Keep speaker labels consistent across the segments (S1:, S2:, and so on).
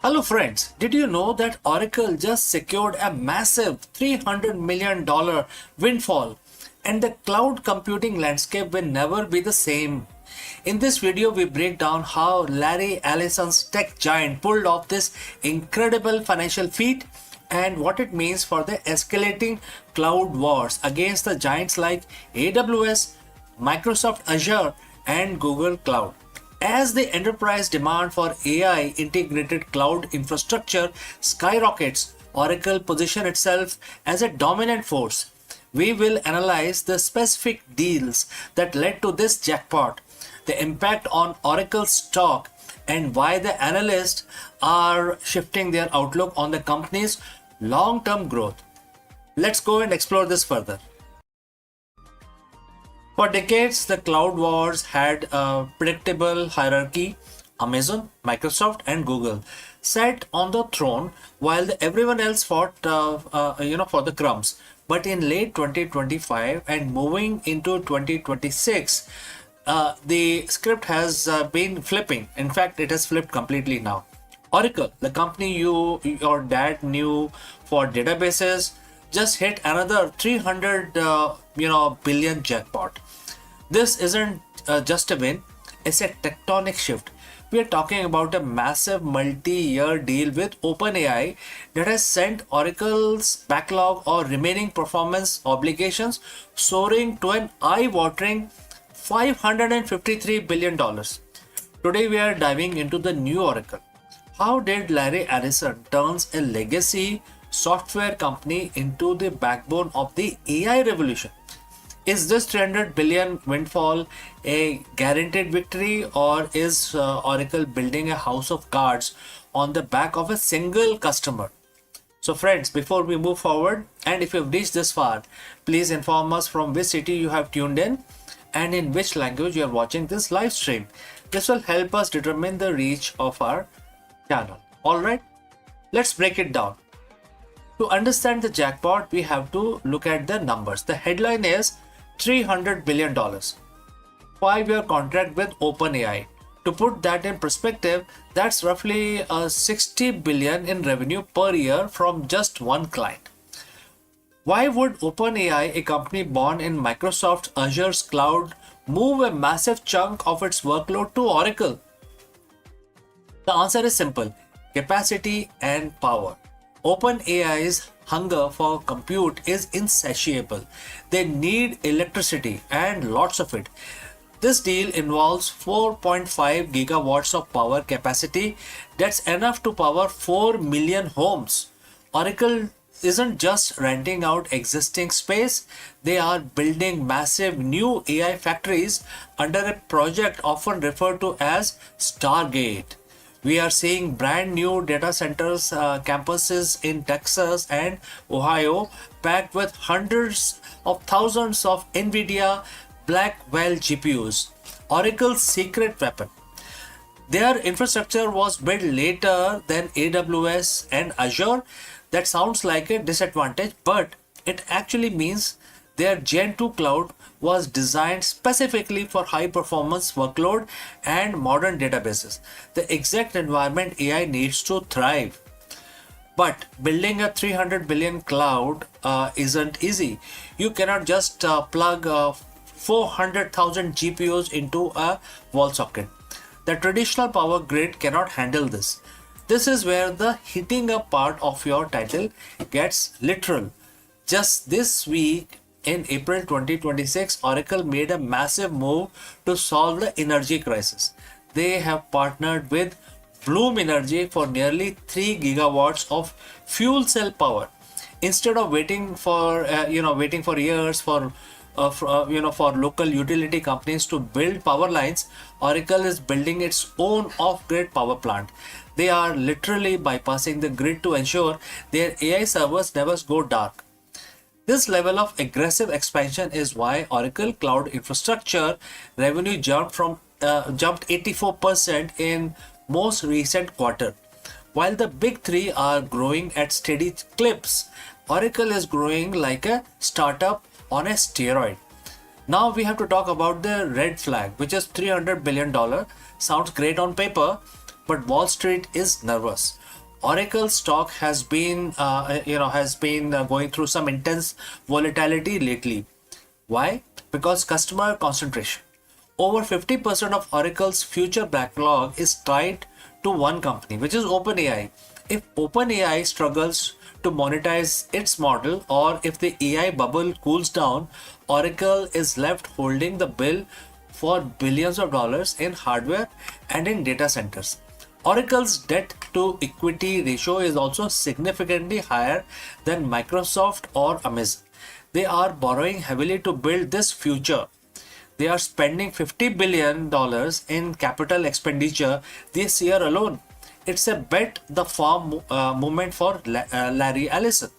S1: Hello friends, did you know that Oracle just secured a massive $300 million windfall and the cloud computing landscape will never be the same? In this video, we break down how Larry Ellison's tech giant pulled off this incredible financial feat and what it means for the escalating cloud wars against the giants like AWS, Microsoft Azure, and Google Cloud. As the enterprise demand for AI integrated cloud infrastructure skyrockets, Oracle positions itself as a dominant force. We will analyze the specific deals that led to this jackpot, the impact on Oracle's stock, and why the analysts are shifting their outlook on the company's long-term growth. Let's go and explore this further. For decades, the cloud wars had a predictable hierarchy. Amazon, Microsoft, and Google sat on the throne while everyone else fought, for the crumbs. But in late 2025 and moving into 2026, the script has been flipping. In fact, it has flipped completely now. Oracle, the company your dad knew for databases, just hit another 300 billion jackpot. This isn't just a win, it's a tectonic shift. We are talking about a massive multi-year deal with OpenAI that has sent Oracle's backlog or remaining performance obligations soaring to an eye-watering $553 billion. Today we are diving into the new Oracle. How did Larry Ellison turn a legacy software company into the backbone of the AI revolution? Is this 300 billion windfall a guaranteed victory, or is Oracle building a house of cards on the back of a single customer? So friends, before we move forward, and if you've reached this far, please inform us from which city you have tuned in and in which language you are watching this live stream. This will help us determine the reach of our channel. Alright, let's break it down. To understand the jackpot, we have to look at the numbers. The headline is $300 billion. 5-year contract with OpenAI. To put that in perspective, that's roughly 60 billion in revenue per year from just one client. Why would OpenAI, a company born in Microsoft Azure's cloud, move a massive chunk of its workload to Oracle? The answer is simple: capacity and power. OpenAI's hunger for compute is insatiable. They need electricity and lots of it. This deal involves 4.5 gigawatts of power capacity. That's enough to power 4 million homes. Oracle isn't just renting out existing space, they are building massive new AI factories under a project often referred to as Stargate. We are seeing brand new data centers, campuses in Texas and Ohio, packed with hundreds of thousands of NVIDIA Blackwell GPUs, Oracle's secret weapon. Their infrastructure was built later than AWS and Azure. That sounds like a disadvantage, but it actually means their Gen 2 cloud was designed specifically for high performance workload and modern databases, the exact environment AI needs to thrive. But building a 300 billion cloud isn't easy. You cannot just plug 400,000 GPUs into a wall socket. The traditional power grid cannot handle this. This is where the heating up part of your title gets literal. Just this week, in April 2026, Oracle made a massive move to solve the energy crisis. They have partnered with Bloom Energy for nearly 3 gigawatts of fuel cell power. Instead of waiting for years for local utility companies to build power lines, Oracle is building its own off-grid power plant. They are literally bypassing the grid to ensure their AI servers never go dark. This level of aggressive expansion is why Oracle Cloud Infrastructure revenue jumped 84% in most recent quarter. While the big three are growing at steady clips, Oracle is growing like a startup on a steroid. Now we have to talk about the red flag, which is $300 billion. Sounds great on paper, but Wall Street is nervous. Oracle stock has been going through some intense volatility lately. Why? Because customer concentration. Over 50% of Oracle's future backlog is tied to one company, which is OpenAI. If OpenAI struggles to monetize its model, or if the AI bubble cools down, Oracle is left holding the bill for billions of dollars in hardware and in data centers. Oracle's debt to equity ratio is also significantly higher than Microsoft or Amazon. They are borrowing heavily to build this future. They are spending $50 billion in capital expenditure this year alone. It's a bet the farm movement for Larry Ellison.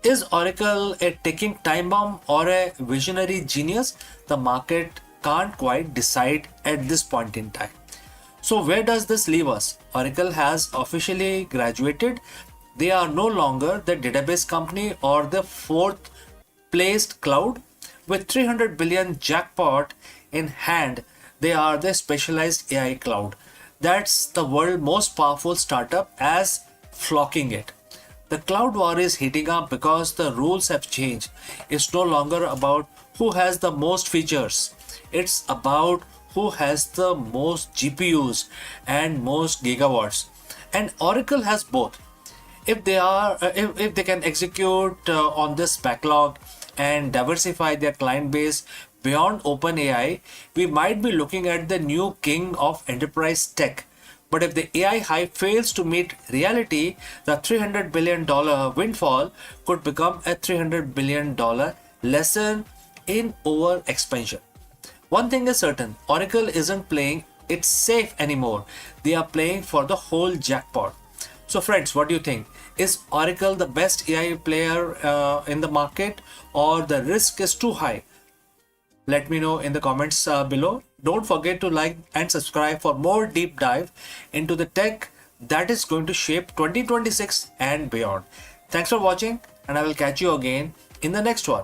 S1: Is Oracle a ticking time bomb or a visionary genius? The market can't quite decide at this point in time. So, where does this leave us? Oracle has officially graduated. They are no longer the database company or the fourth placed cloud. With 300 billion jackpot in hand, they are the specialized AI cloud. That's the world's most powerful startup as flocking it. The cloud war is heating up because the rules have changed. It's no longer about who has the most features. It's about who has the most GPUs and most gigawatts. And Oracle has both. If they can execute on this backlog and diversify their client base beyond OpenAI, we might be looking at the new king of enterprise tech. But if the AI hype fails to meet reality, the $300 billion windfall could become a $300 billion lesson in over expansion. One thing is certain, Oracle isn't playing it safe anymore. They are playing for the whole jackpot. So friends, what do you think? Is Oracle the best AI player in the market, or the risk is too high? Let me know in the comments below. Don't forget to like and subscribe for more deep dive into the tech that is going to shape 2026 and beyond. Thanks for watching, and I will catch you again in the next one.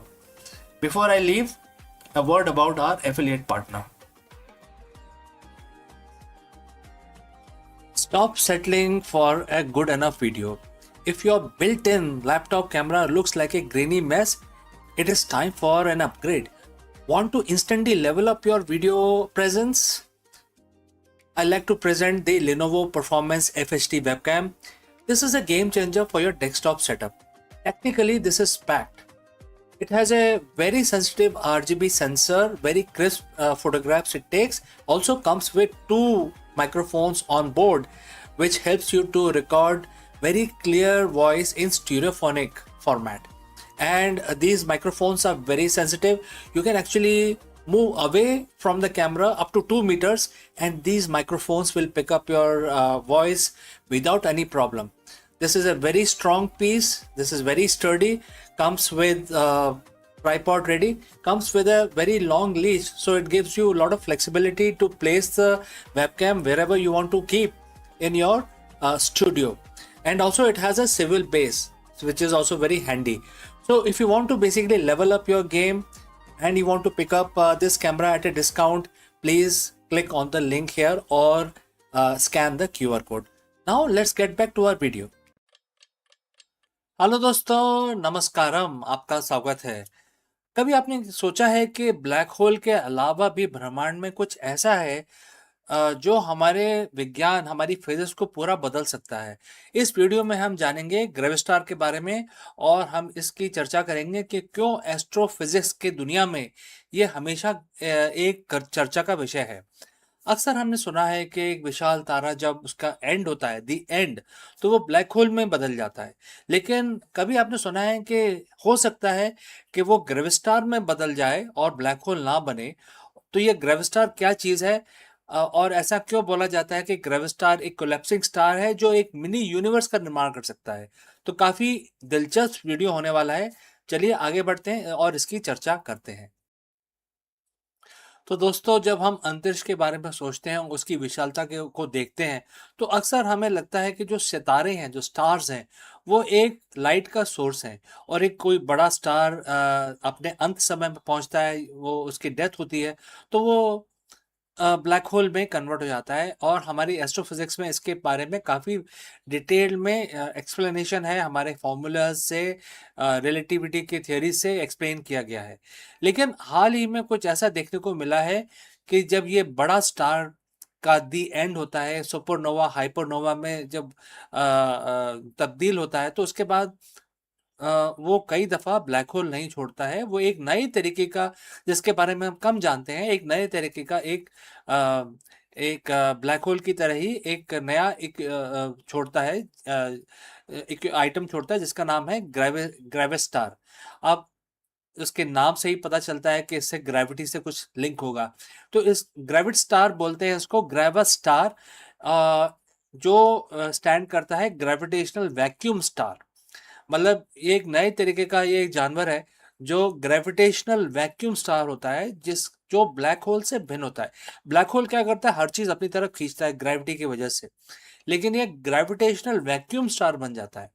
S1: Before I leave, a word about our affiliate partner. Stop settling for a good enough video. If your built-in laptop camera looks like a grainy mess, it is time for an upgrade. Want to instantly level up your video presence? I like to present the Lenovo Performance FHD webcam. This is a game changer for your desktop setup. Technically, this is packed. It has a very sensitive RGB sensor, very crisp photographs it takes. Also comes with two microphones on board, which helps you to record very clear voice in stereophonic format. And these microphones are very sensitive. You can actually move away from the camera up to 2 meters, and these microphones will pick up your voice without any problem. This is a very strong piece. This is very sturdy. Comes with tripod ready. Comes with a very long leash, so it gives you a lot of flexibility to place the webcam wherever you want to keep in your studio. And also it has a swivel base, which is also very handy. So if you want to basically level up your game and you want to pick up this camera at a discount, please click on the link here or scan the QR code. Now let's get back to our video. Hello दोस्तों, नमस्कारम, आपका स्वागत है। कभी आपने सोचा है कि black hole के अलावा भी ब्रह्मांड में कुछ ऐसा है जो हमारे विज्ञान, हमारी फिजिक्स को पूरा बदल सकता है? इस वीडियो में हम जानेंगे ग्रेविस्टार के बारे में, और हम इसकी चर्चा करेंगे कि क्यों एस्ट्रोफिजिक्स के दुनिया में ये हमेशा एक चर्चा का विषय है। अक्सर हमने सुना है कि एक विशाल तारा जब उसका एंड होता है, दी एंड, तो वो ब्लैक होल में बदल जाता है। लेकिन कभी आपने सुना है कि हो सकता है कि वो ग्रेविस्टार में बदल जाए और ब्लैक होल ना बने? तो ये ग्रेविस्टार क्या चीज़ है, और ऐसा क्यों बोला जाता है कि ग्रेविस्टार एक कोलैप्सिंग स्टार है जो एक मिनी यूनिवर्स का निर्माण कर सकता है? तो काफ़ी दिलचस्प वीडियो होने वाला है। चलिए आगे बढ़ते हैं और इसकी चर्चा करते हैं। तो दोस्तों, जब हम अंतरिक्ष के बारे में सोचते हैं, उसकी विशालता को देखते हैं, तो अक्सर हमें लगता है कि जो सितारे हैं, जो स्टार्स हैं, वो एक लाइट का सोर्स हैं, और एक कोई बड़ा स्टार अपने अंत समय में पहुंचता है, वो उसकी डेथ होती है, तो वो ब्लैक होल में कन्वर्ट हो जाता है, और हमारी एस्ट्रोफिजिक्स में इसके बारे में काफ़ी डिटेल में एक्सप्लेनेशन है, हमारे फॉर्मूलाज से, रिलेटिविटी की थ्योरी से एक्सप्लेन किया गया है। लेकिन हाल ही में कुछ ऐसा देखने को मिला है कि जब ये बड़ा स्टार का दी एंड होता है, सुपरनोवा हाइपरनोवा में जब तब्दील होता है, तो उसके बाद वो कई दफ़ा ब्लैक होल नहीं छोड़ता है। वो एक नए तरीके का, जिसके बारे में हम कम जानते हैं, एक नए तरीके का एक ब्लैक होल की तरह ही एक नया एक छोड़ता है, एक आइटम छोड़ता है जिसका नाम है ग्रेविस्टार। अब उसके नाम से ही पता चलता है कि इससे ग्रेविटी से कुछ लिंक होगा। तो इस ग्रेविट स्टार बोलते हैं इसको, ग्रेवा स्टार, जो स्टैंड करता है ग्रेविटेशनल वैक्यूम स्टार। मतलब ये एक नए तरीके का ये एक जानवर है जो ग्रेविटेशनल वैक्यूम स्टार होता है, जिस जो ब्लैक होल से भिन्न होता है। ब्लैक होल क्या करता है, हर चीज अपनी तरफ खींचता है ग्रेविटी की वजह से, लेकिन ये ग्रेविटेशनल वैक्यूम स्टार बन जाता है।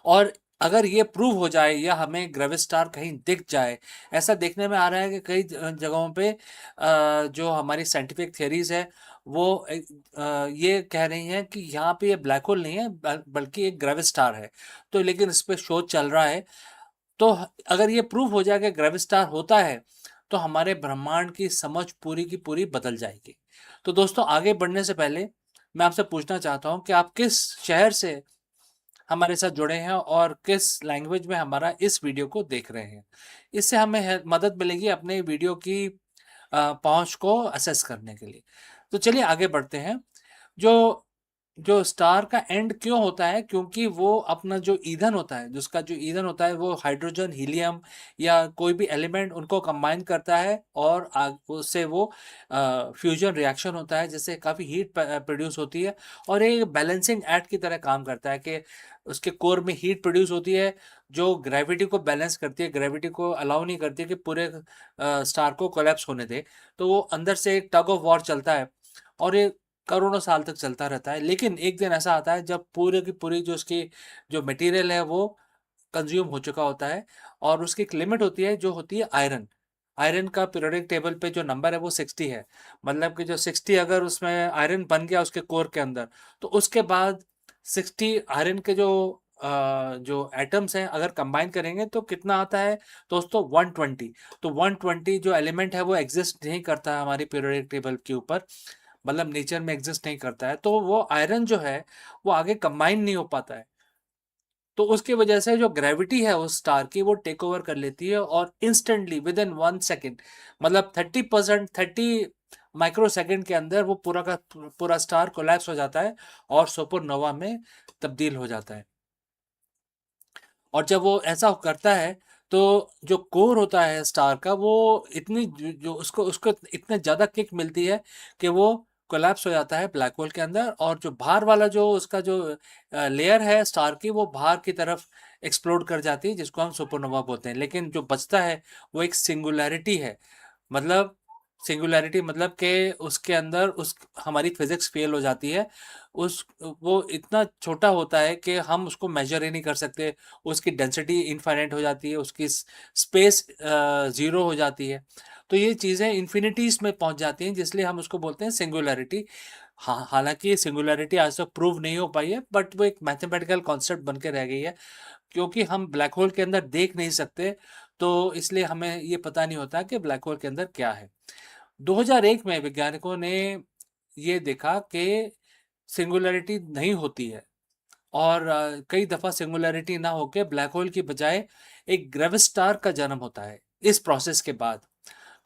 S1: और अगर ये प्रूव हो जाए या हमें ग्रेविस्टार कहीं दिख जाए, ऐसा देखने में आ रहा है कि कई जगहों पे जो हमारी साइंटिफिक थियरीज है वो ये कह रही हैं कि यहाँ पे ये ब्लैक होल नहीं है, बल्कि एक ग्रेविस्टार है। तो लेकिन इस पे शोध चल रहा है। तो अगर ये प्रूव हो जाए कि ग्रेविस्टार होता है, तो हमारे ब्रह्मांड की समझ पूरी की पूरी बदल जाएगी। तो दोस्तों, आगे बढ़ने से पहले मैं आपसे पूछना चाहता हूँ कि आप किस शहर से हमारे साथ जुड़े हैं और किस लैंग्वेज में हमारा इस वीडियो को देख रहे हैं। इससे हमें मदद मिलेगी अपने वीडियो की पहुंच को असेस करने के लिए। तो चलिए आगे बढ़ते हैं। जो जो स्टार का एंड क्यों होता है, क्योंकि वो अपना जो ईंधन होता है, जिसका जो ईंधन होता है वो हाइड्रोजन, हीलियम या कोई भी एलिमेंट उनको कंबाइन करता है, और उससे वो फ्यूजन रिएक्शन होता है, जिससे काफ़ी हीट प्रोड्यूस होती है। और ये बैलेंसिंग एक्ट की तरह काम करता है कि उसके कोर में हीट प्रोड्यूस होती है जो ग्रेविटी को बैलेंस करती है, ग्रेविटी को अलाउ नहीं करती है कि पूरे स्टार को कोलैप्स होने दे। तो वो अंदर से एक टग ऑफ वॉर चलता है, और ये करोड़ों साल तक चलता रहता है। लेकिन एक दिन ऐसा आता है जब पूरे की पूरी जो उसकी जो मटेरियल है वो कंज्यूम हो चुका होता है, और उसकी एक लिमिट होती है जो होती है आयरन। आयरन का पीरियोडिक टेबल पे जो नंबर है वो 60 है। मतलब कि जो 60 अगर उसमें आयरन बन गया उसके कोर के अंदर, तो उसके बाद 60 आयरन के जो एटम्स हैं अगर कंबाइन करेंगे तो कितना आता है दोस्तों, 120। तो 120 जो एलिमेंट है वो एग्जिस्ट नहीं करता है हमारी पीरियोडिक टेबल के ऊपर, मतलब नेचर में एग्जिस्ट नहीं करता है। तो वो आयरन जो है वो आगे कंबाइन नहीं हो पाता है। तो उसकी वजह से जो ग्रेविटी है उस स्टार की वो टेक ओवर कर लेती है, और इंस्टेंटली विद इन 1 सेकेंड, मतलब 30%, 30 माइक्रो सेकेंड के अंदर वो पूरा का पूरा स्टार कोलैप्स हो जाता है और सुपरनोवा में तब्दील हो जाता है। और जब वो ऐसा करता है तो जो कोर होता है स्टार का वो इतनी जो उसको उसको इतने ज़्यादा किक मिलती है कि वो कोलैप्स हो जाता है ब्लैक होल के अंदर, और जो बाहर वाला जो उसका जो लेयर है स्टार की वो बाहर की तरफ एक्सप्लोड कर जाती है, जिसको हम सुपरनोवा बोलते हैं। लेकिन जो बचता है वो एक सिंगुलैरिटी है। मतलब सिंगुलैरिटी मतलब कि उसके अंदर उस हमारी फिजिक्स फेल हो जाती है। उस वो इतना छोटा होता है कि हम उसको मेजर ही नहीं कर सकते। उसकी डेंसिटी इनफाइनाइट हो जाती है, उसकी स्पेस ज़ीरो हो जाती है। तो ये चीज़ें इन्फिनिटीज़ में पहुंच जाती हैं, जिसलिए हम उसको बोलते हैं सिंगुलैरिटी। हाँ, हालांकि ये सिंगुलैरिटी आज तक प्रूव नहीं हो पाई है, बट वो एक मैथमेटिकल कॉन्सेप्ट बन के रह गई है। क्योंकि हम ब्लैक होल के अंदर देख नहीं सकते, तो इसलिए हमें ये पता नहीं होता कि ब्लैक होल के अंदर क्या है। 2001 में वैज्ञानिकों ने ये देखा कि सिंगुलैरिटी नहीं होती है, और कई दफ़ा सिंगुलैरिटी ना होके ब्लैक होल की बजाय एक ग्रेविस्टार का जन्म होता है इस प्रोसेस के बाद।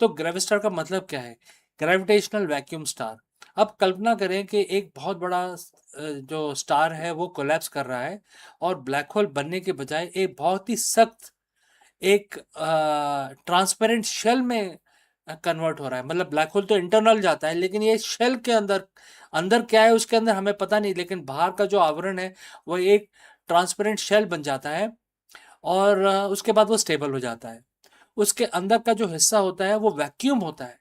S1: तो ग्रेविस्टार का मतलब क्या है? Gravitational vacuum star. अब कल्पना करें कि एक बहुत बड़ा जो स्टार है वो कोलैप्स कर रहा है, और ब्लैक होल बनने के बजाय एक बहुत ही सख्त एक ट्रांसपेरेंट शेल में कन्वर्ट हो रहा है। मतलब ब्लैक होल तो इंटरनल जाता है, लेकिन ये शेल के अंदर अंदर क्या है उसके अंदर हमें पता नहीं, लेकिन बाहर का जो आवरण है वो एक ट्रांसपेरेंट शेल बन जाता है, और उसके बाद वो स्टेबल हो जाता है। उसके अंदर का जो हिस्सा होता है वो वैक्यूम होता है।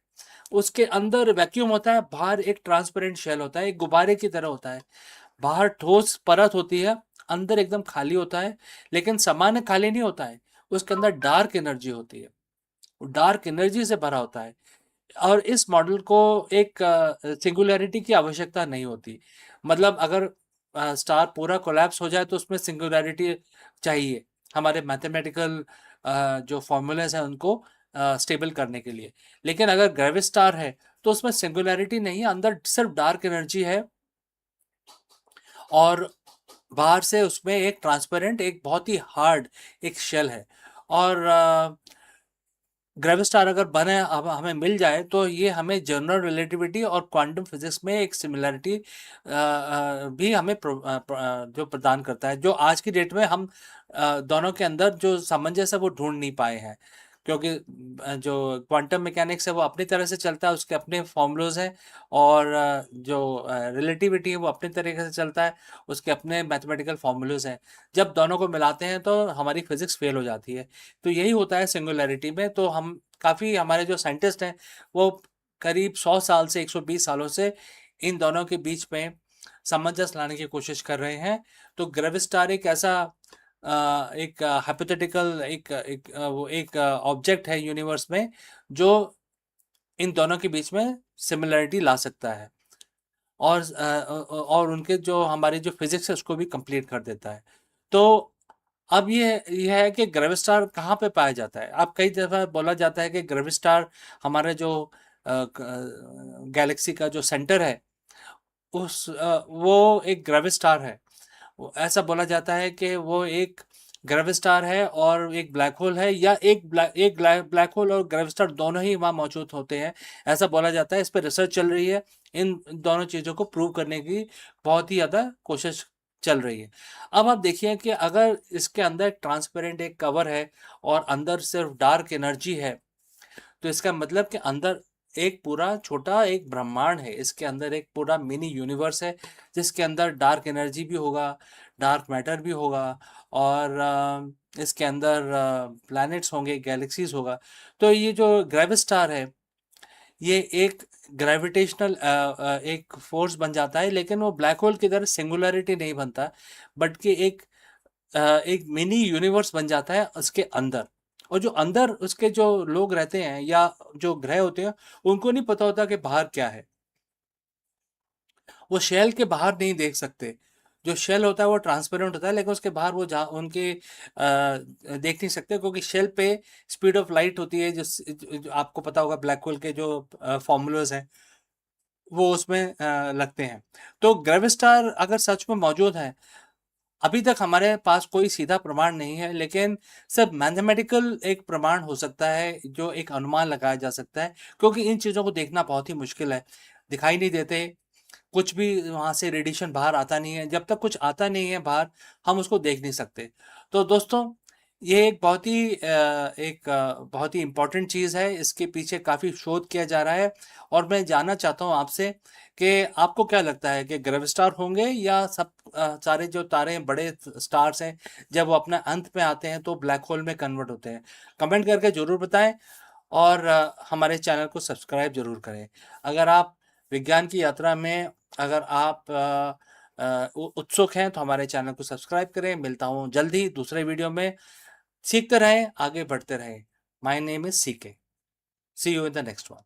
S1: उसके अंदर वैक्यूम होता है, बाहर एक ट्रांसपेरेंट शेल होता है, एक गुब्बारे की तरह होता है। बाहर ठोस परत होती है, अंदर एकदम खाली होता है। लेकिन सामान्य खाली नहीं होता है, उसके अंदर डार्क एनर्जी होती है, डार्क एनर्जी से भरा होता है। और इस मॉडल को एक सिंगुलैरिटी की आवश्यकता नहीं होती। मतलब अगर स्टार पूरा कोलैप्स हो जाए तो उसमें सिंगुलैरिटी चाहिए हमारे मैथमेटिकल जो फॉर्मूलाज हैं उनको स्टेबल करने के लिए। लेकिन अगर ग्रेविट स्टार है तो उसमें सिंगुलैरिटी नहीं है, अंदर सिर्फ डार्क एनर्जी है और बाहर से उसमें एक ट्रांसपेरेंट, एक बहुत ही हार्ड एक शेल है। और ग्रेविस्टार अगर बने अब हमें मिल जाए तो ये हमें जनरल रिलेटिविटी और क्वांटम फिजिक्स में एक सिमिलरिटी भी हमें जो प्रदान करता है, जो आज की डेट में हम दोनों के अंदर जो सामंजस्य है वो ढूंढ नहीं पाए हैं। क्योंकि जो क्वांटम मैकेनिक्स है वो अपनी तरह से चलता है, उसके अपने फॉर्मूलाज हैं, और जो रिलेटिविटी है वो अपनी तरीके से चलता है, उसके अपने मैथमेटिकल फॉर्मूलाज हैं। जब दोनों को मिलाते हैं तो हमारी फिजिक्स फेल हो जाती है। तो यही होता है सिंगुलैरिटी में। तो हम काफ़ी, हमारे जो साइंटिस्ट हैं वो करीब 100 साल से 120 सालों से इन दोनों के बीच में सामंजस्य लाने की कोशिश कर रहे हैं। तो ग्रेविस्टार एक ऐसा एक हाइपोथेटिकल एक ऑब्जेक्ट है यूनिवर्स में जो इन दोनों के बीच में सिमिलरिटी ला सकता है, और उनके जो हमारी जो फिजिक्स है उसको भी कंप्लीट कर देता है। तो अब ये है कि ग्रेविस्टार कहाँ पे पाया जाता है। अब कई दफ़ा बोला जाता है कि ग्रेविस्टार हमारे जो गैलेक्सी का जो सेंटर है वो एक ग्रेविस्टार है। ऐसा बोला जाता है कि वो एक ग्रेविस्टार है और एक ब्लैक होल है, या एक ब्लैक होल और ग्रेविस्टार दोनों ही वहाँ मौजूद होते हैं, ऐसा बोला जाता है। इस पर रिसर्च चल रही है, इन दोनों चीज़ों को प्रूव करने की बहुत ही ज़्यादा कोशिश चल रही है। अब आप देखिए कि अगर इसके अंदर ट्रांसपेरेंट एक कवर है और अंदर सिर्फ डार्क एनर्जी है, तो इसका मतलब कि अंदर एक पूरा छोटा एक ब्रह्मांड है, इसके अंदर एक पूरा मिनी यूनिवर्स है, जिसके अंदर डार्क एनर्जी भी होगा, डार्क मैटर भी होगा, और इसके अंदर प्लैनेट्स होंगे, गैलेक्सीज होगा। तो ये जो ग्रेविस्टार है ये एक ग्रेविटेशनल एक फोर्स बन जाता है, लेकिन वो ब्लैक होल की तरह सिंगुलरिटी नहीं बनता, बल्कि एक मिनी यूनिवर्स बन जाता है उसके अंदर। और जो अंदर उसके जो लोग रहते हैं या जो ग्रह होते हैं उनको नहीं पता होता कि बाहर क्या है। वो शेल के बाहर नहीं देख सकते। जो शेल होता है वो ट्रांसपेरेंट होता है, लेकिन उसके बाहर वो जहाँ उनके देख नहीं सकते, क्योंकि शेल पे स्पीड ऑफ लाइट होती है, जो आपको पता होगा ब्लैक होल के जो फॉर्मूलाज हैं वो उसमें लगते हैं। तो ग्रेविस्टार अगर सच में मौजूद है, अभी तक हमारे पास कोई सीधा प्रमाण नहीं है, लेकिन सिर्फ मैथमेटिकल एक प्रमाण हो सकता है, जो एक अनुमान लगाया जा सकता है, क्योंकि इन चीज़ों को देखना बहुत ही मुश्किल है, दिखाई नहीं देते, कुछ भी वहाँ से रेडिएशन बाहर आता नहीं है। जब तक कुछ आता नहीं है बाहर, हम उसको देख नहीं सकते। तो दोस्तों, ये एक बहुत ही इम्पोर्टेंट चीज़ है, इसके पीछे काफ़ी शोध किया जा रहा है, और मैं जानना चाहता हूँ आपसे कि आपको क्या लगता है कि ग्रेविस्टार होंगे, या सब सारे जो तारे हैं, बड़े स्टार्स हैं, जब वो अपने अंत में आते हैं तो ब्लैक होल में कन्वर्ट होते हैं? कमेंट करके ज़रूर बताएं, और हमारे चैनल को सब्सक्राइब ज़रूर करें। अगर आप विज्ञान की यात्रा में, अगर आप उत्सुक हैं तो हमारे चैनल को सब्सक्राइब करें। मिलता हूँ जल्द ही दूसरे वीडियो में। सीखते रहें, आगे बढ़ते रहें। My name is CK. See you in the next one.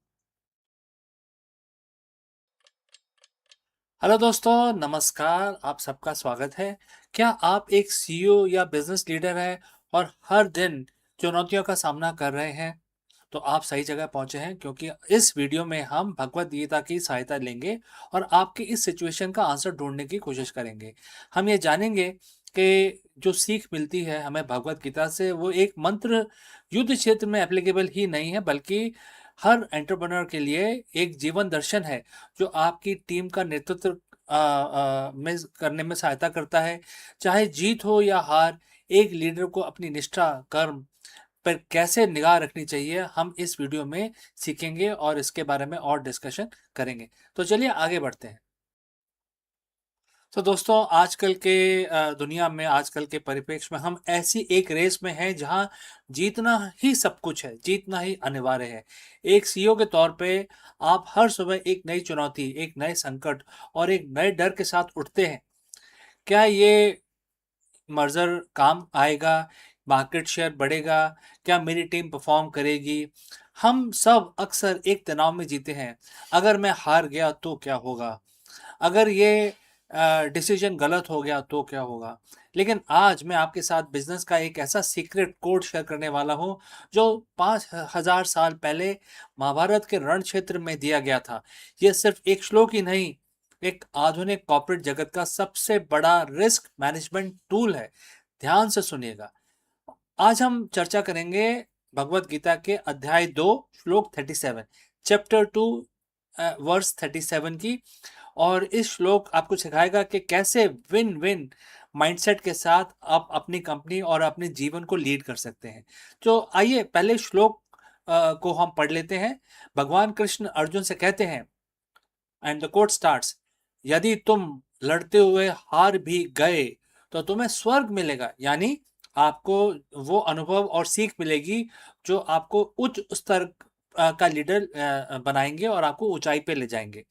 S1: Hello दोस्तों, नमस्कार, आप सबका स्वागत है। क्या आप एक सीईओ या बिजनेस लीडर हैं और हर दिन चुनौतियों का सामना कर रहे हैं? तो आप सही जगह पहुंचे हैं, क्योंकि इस वीडियो में हम भगवत गीता की सहायता लेंगे और आपकी इस सिचुएशन का आंसर ढूंढने की कोशिश करेंगे। हम ये जानेंगे कि जो सीख मिलती है हमें भगवत गीता से, वो एक मंत्र युद्ध क्षेत्र में एप्लीकेबल ही नहीं है, बल्कि हर एंटरप्रेन्योर के लिए एक जीवन दर्शन है, जो आपकी टीम का नेतृत्व में करने में सहायता करता है। चाहे जीत हो या हार, एक लीडर को अपनी निष्ठा, कर्म पर कैसे निगाह रखनी चाहिए, हम इस वीडियो में सीखेंगे और इसके बारे में और डिस्कशन करेंगे। तो चलिए आगे बढ़ते हैं। तो दोस्तों, आजकल के दुनिया में, आजकल के परिप्रेक्ष्य में हम ऐसी एक रेस में हैं जहां जीतना ही सब कुछ है, जीतना ही अनिवार्य है। एक सीईओ के तौर पे आप हर सुबह एक नई चुनौती, एक नए संकट और एक नए डर के साथ उठते हैं। क्या ये मर्जर काम आएगा,
S2: मार्केट शेयर बढ़ेगा, क्या मेरी टीम परफॉर्म करेगी। हम सब अक्सर एक तनाव में जीते हैं, अगर मैं हार गया तो क्या होगा, अगर ये डिसीजन गलत हो गया तो क्या होगा। लेकिन आज मैं आपके साथ बिजनेस का एक ऐसा सीक्रेट कोड शेयर करने वाला हूं जो 5,000 साल पहले महाभारत के रण क्षेत्र में दिया गया था। यह सिर्फ एक श्लोक ही नहीं, एक आधुनिक कॉर्पोरेट जगत का सबसे बड़ा रिस्क मैनेजमेंट टूल है। ध्यान से सुनिएगा। आज हम चर्चा करेंगे भगवत गीता के अध्याय 2 श्लोक 37, चैप्टर 2 वर्स 37 की। और इस श्लोक आपको सिखाएगा कि कैसे विन विन माइंडसेट के साथ आप अपनी कंपनी और अपने जीवन को लीड कर सकते हैं। तो आइए पहले श्लोक को हम पढ़ लेते हैं। भगवान कृष्ण अर्जुन से कहते हैं, एंड द कोट स्टार्ट्स, यदि तुम लड़ते हुए हार भी गए तो तुम्हें स्वर्ग मिलेगा। यानी आपको वो अनुभव और सीख मिलेगी जो आपको उच्च स्तर का लीडर बनाएंगे और आपको ऊंचाई पे ले जाएंगे।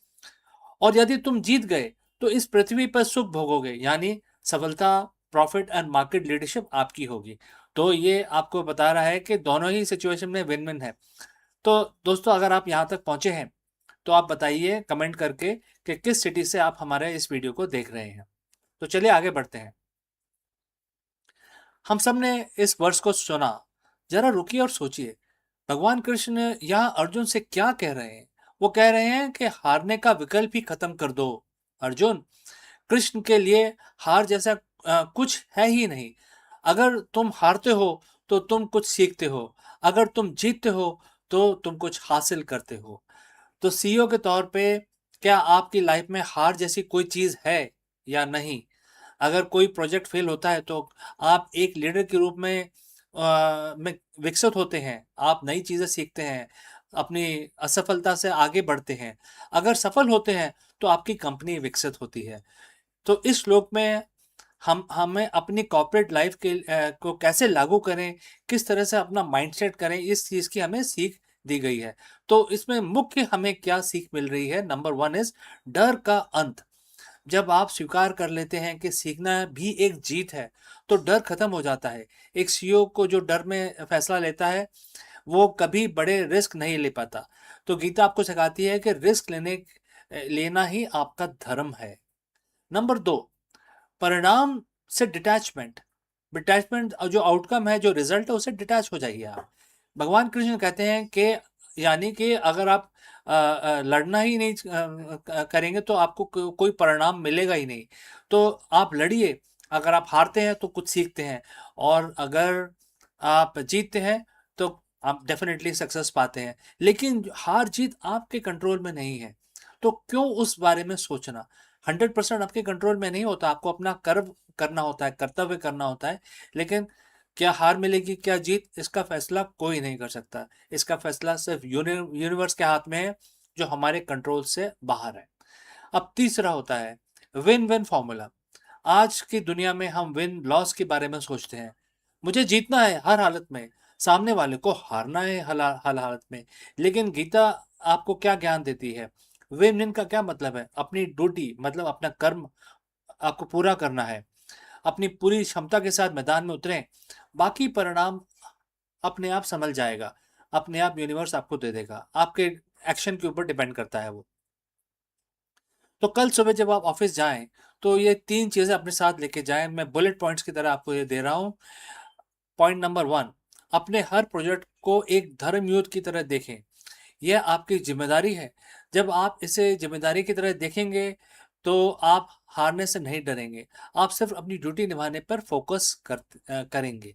S2: और यदि तुम जीत गए तो इस पृथ्वी पर सुख भोगोगे, यानी सफलता, प्रॉफिट एंड मार्केट लीडरशिप आपकी होगी। तो ये आपको बता रहा है कि दोनों ही सिचुएशन में विन विन है। तो दोस्तों, अगर आप यहाँ तक पहुंचे हैं तो आप बताइए कमेंट करके कि किस सिटी से आप हमारे इस वीडियो को देख रहे हैं। तो चलिए आगे बढ़ते हैं। हम सब ने इस वर्ष को सुना, जरा रुकिए और सोचिए, भगवान कृष्ण यहाँ अर्जुन से क्या कह रहे हैं। वो कह रहे हैं कि हारने का विकल्प ही खत्म कर दो अर्जुन। कृष्ण के लिए हार जैसा कुछ है ही नहीं। अगर तुम हारते हो तो तुम कुछ सीखते हो, अगर तुम जीतते हो तो तुम कुछ हासिल करते हो। तो सीईओ के तौर पे क्या आपकी लाइफ में हार जैसी कोई चीज है या नहीं? अगर कोई प्रोजेक्ट फेल होता है तो आप एक लीडर के रूप में विकसित होते हैं, आप नई चीजें सीखते हैं, अपनी असफलता से आगे बढ़ते हैं। अगर सफल होते हैं तो आपकी कंपनी विकसित होती है। तो इस श्लोक में हम हमें अपनी कॉर्पोरेट लाइफ को कैसे लागू करें, किस तरह से अपना माइंडसेट करें, इस चीज की हमें सीख दी गई है। तो इसमें मुख्य हमें क्या सीख मिल रही है? नंबर 1 इज डर का अंत। जब आप स्वीकार कर लेते हैं कि सीखना भी एक जीत है तो डर खत्म हो जाता है। एक सीईओ को जो डर में फैसला लेता है वो कभी बड़े रिस्क नहीं ले पाता। तो गीता आपको सिखाती है कि रिस्क लेना ही आपका धर्म है। नंबर 2, परिणाम से डिटैचमेंट। डिटैचमेंट जो आउटकम है, जो रिजल्ट है, उससे डिटैच हो जाइए आप। भगवान कृष्ण कहते हैं कि यानी कि अगर आप लड़ना ही नहीं करेंगे तो आपको कोई परिणाम मिलेगा ही नहीं। तो आप लड़िए। अगर आप हारते हैं तो कुछ सीखते हैं, और अगर आप जीतते हैं तो आप डेफिनेटली सक्सेस पाते हैं। लेकिन हार जीत आपके कंट्रोल में नहीं है, तो क्यों उस बारे में सोचना? 100% आपके कंट्रोल में नहीं होता। आपको अपना कर्म करना होता है, कर्तव्य करना होता है। लेकिन क्या हार मिलेगी, क्या जीत, इसका फैसला कोई नहीं कर सकता। इसका फैसला सिर्फ यूनिवर्स के हाथ में है, जो हमारे कंट्रोल से बाहर है। अब तीसरा होता है विन विन फॉर्मूला। आज की दुनिया में हम विन लॉस के बारे में सोचते हैं। मुझे जीतना है हर हालत में, सामने वाले को हारना है हर हालत में। लेकिन गीता आपको क्या ज्ञान देती है? विन विन का क्या मतलब है? अपनी ड्यूटी मतलब अपना कर्म आपको पूरा करना है। अपनी पूरी क्षमता के साथ मैदान में उतरें, बाकी परिणाम अपने आप संभल जाएगा। अपने आप यूनिवर्स आपको दे देगा। आपके एक्शन के ऊपर डिपेंड करता है वो। तो कल सुबह जब आप ऑफिस जाएं तो ये 3 चीजें अपने साथ लेके जाएं। मैं बुलेट पॉइंट्स की तरह आपको ये दे रहा हूं। पॉइंट नंबर 1, अपने हर प्रोजेक्ट को एक धर्म युद्ध की तरह देखें। यह आपकी जिम्मेदारी है। जब आप इसे जिम्मेदारी की तरह देखेंगे तो आप हारने से नहीं डरेंगे। आप सिर्फ अपनी ड्यूटी निभाने पर फोकस करेंगे।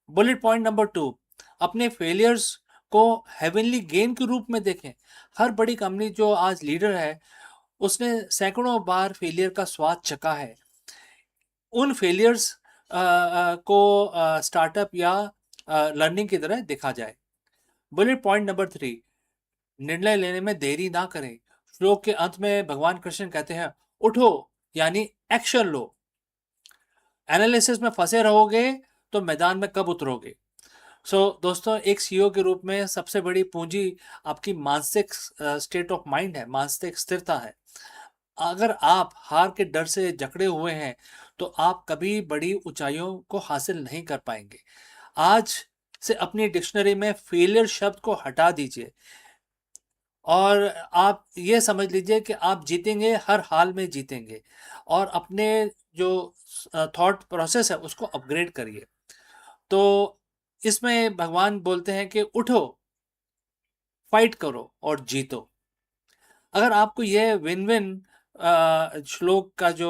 S2: बुलेट पॉइंट नंबर 2, अपने फेलियर्स को हेवनली गेन के रूप में देखें। हर बड़ी कंपनी जो आज लीडर है, उसने सैकड़ों बार फेलियर का स्वाद चखा है। उन फेलियर्स को स्टार्टअप या लर्निंग की तरह देखा जाए। बुलेट पॉइंट नंबर 3, निर्णय लेने में देरी ना करें। श्लोक के अंत में भगवान कृष्ण कहते हैं, उठो, यानी एक्शन लो। एनालिसिस में फंसे रहोगे तो मैदान में कब उतरोगे? दोस्तों, एक सीईओ के रूप में सबसे बड़ी पूंजी आपकी मानसिक स्टेट ऑफ माइंड है, मानसिक स्थिरता है। अगर आप हार के डर से जकड़े हुए हैं तो आप कभी बड़ी ऊंचाइयों को हासिल नहीं कर पाएंगे। आज से अपनी डिक्शनरी में फेलियर शब्द को हटा दीजिए और आप ये समझ लीजिए कि आप जीतेंगे, हर हाल में जीतेंगे, और अपने जो थॉट प्रोसेस है उसको अपग्रेड करिए। तो इसमें भगवान बोलते हैं कि उठो, फाइट करो और जीतो। अगर आपको ये विन विन श्लोक का जो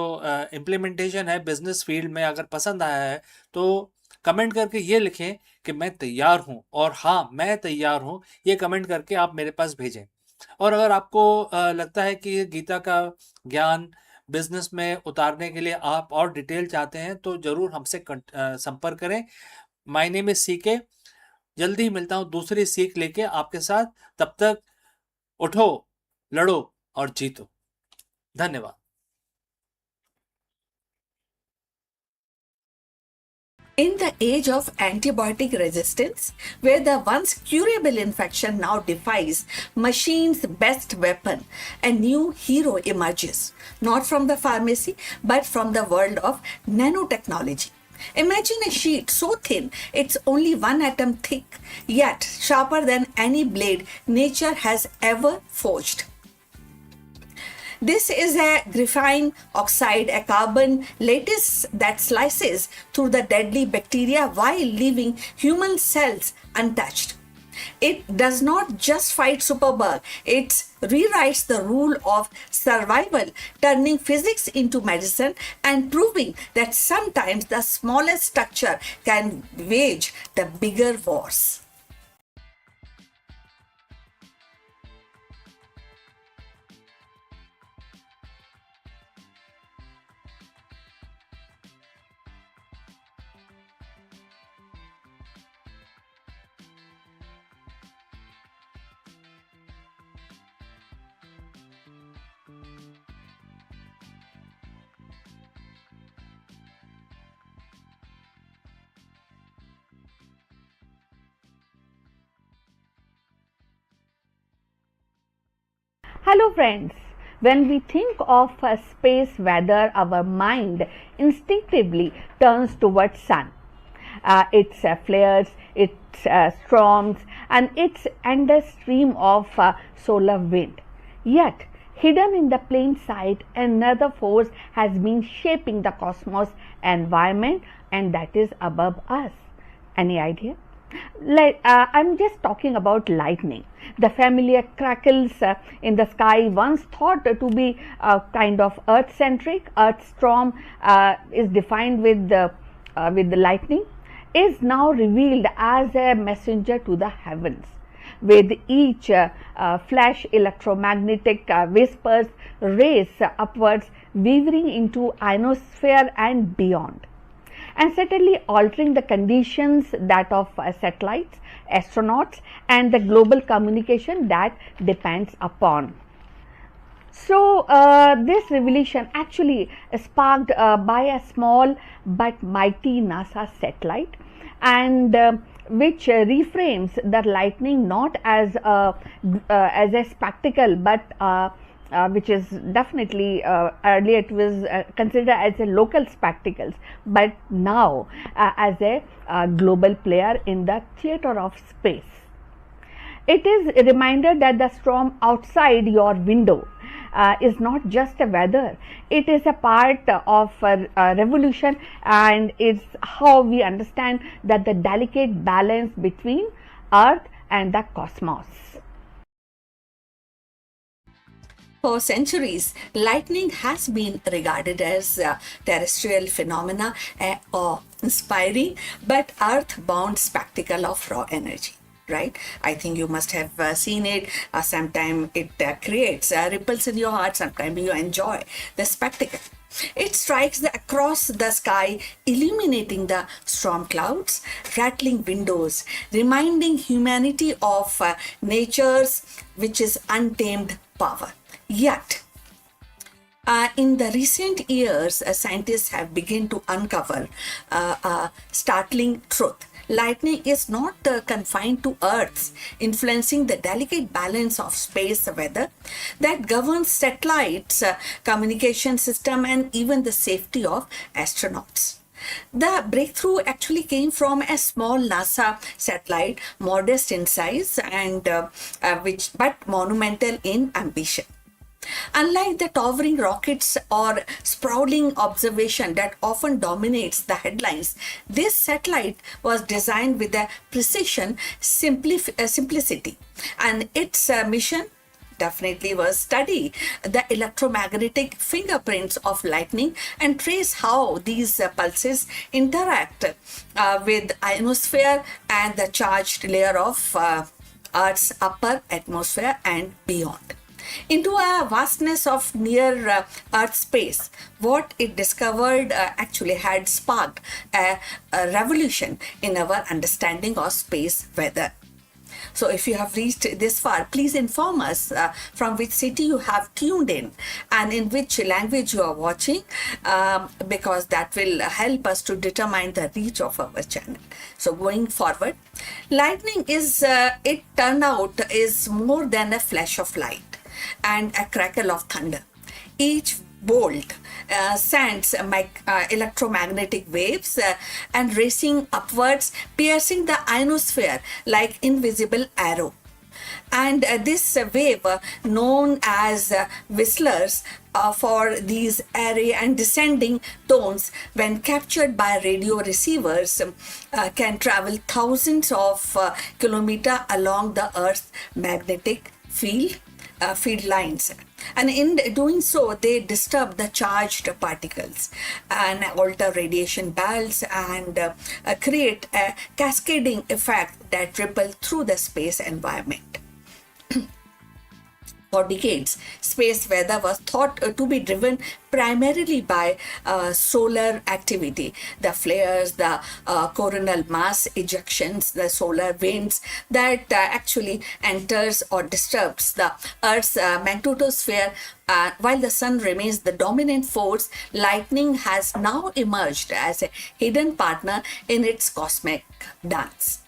S2: इम्प्लीमेंटेशन है बिजनेस फील्ड में अगर पसंद आया है, तो कमेंट करके ये लिखें कि मैं तैयार हूँ, और हाँ मैं तैयार हूँ, ये कमेंट करके आप मेरे पास भेजें। और अगर आपको लगता है कि गीता का ज्ञान बिजनेस में उतारने के लिए आप और डिटेल चाहते हैं, तो ज़रूर हमसे संपर्क करें। My name is CK. जल्दी ही मिलता हूँ दूसरी सीख लेके आपके साथ। तब तक उठो, लड़ो और जीतो। धन्यवाद।
S3: In the age of antibiotic resistance, where the once curable infection now defies machine's best weapon, a new hero emerges, not from the pharmacy, but from the world of nanotechnology. Imagine a sheet so thin it's only one atom thick, yet sharper than any blade nature has ever forged. This is a graphene oxide, a carbon lattice that slices through the deadly bacteria while leaving human cells untouched. It does not just fight superbug, it rewrites the rule of survival, turning physics into medicine and proving that sometimes the smallest structure can wage the bigger wars.
S4: Hello friends, when we think of space weather, our mind instinctively turns towards sun. Its flares, its storms and its endless stream of solar wind. Yet, hidden in the plain sight, another force has been shaping the cosmos environment, and that is above us. Any idea? I'm just talking about lightning. The familiar crackles in the sky, once thought to be kind of earth-centric. Earth storm is defined with the lightning, is now revealed as a messenger to the heavens. With each flash, electromagnetic whispers race upwards, weaving into ionosphere and beyond, and certainly altering the conditions that of satellites, astronauts and the global communication that depends upon. So this revelation actually sparked by a small but mighty NASA satellite, and which reframes the lightning not as a spectacle, but which is definitely earlier it was considered as a local spectacles, but now as a global player in the theater of space. It is a reminder that the storm outside your window is not just a weather, it is a part of a revolution, and it's how we understand that the delicate balance between earth and the cosmos.
S3: For centuries, lightning has been regarded as a terrestrial phenomena, awe-inspiring but earth-bound spectacle of raw energy. Right? I think you must have seen it. Sometimes it creates ripples in your heart. Sometimes you enjoy the spectacle. It strikes across the sky, illuminating the storm clouds, rattling windows, reminding humanity of nature's, which is untamed power. Yet, in the recent years, scientists have begun to uncover a startling truth. Lightning is not confined to Earth, influencing the delicate balance of space weather that governs satellites, communication system, and even the safety of astronauts. The breakthrough actually came from a small NASA satellite, modest in size and which but monumental in ambition. Unlike the towering rockets or sprawling observation that often dominates the headlines, this satellite was designed with a precision, simplicity, and its mission definitely was study the electromagnetic fingerprints of lightning and trace how these pulses interact with ionosphere and the charged layer of Earth's upper atmosphere and beyond. Into a vastness of near Earth space, what it discovered actually had sparked a revolution in our understanding of space weather. So if you have reached this far, please inform us from which city you have tuned in and in which language you are watching, because that will help us to determine the reach of our channel. So going forward, lightning is, it turned out, is more than a flash of light and a crackle of thunder. Each bolt sends electromagnetic waves and racing upwards, piercing the ionosphere like invisible arrow. And this wave, known as whistlers, for these array and descending tones, when captured by radio receivers, can travel thousands of kilometers along the Earth's magnetic field lines, and in doing so they disturb the charged particles and alter radiation bands and create a cascading effect that ripple through the space environment. For decades, space weather was thought to be driven primarily by solar activity, the flares, the coronal mass ejections, the solar winds that actually enters or disturbs the Earth's magnetosphere. While the sun remains the dominant force, lightning has now emerged as a hidden partner in its cosmic dance.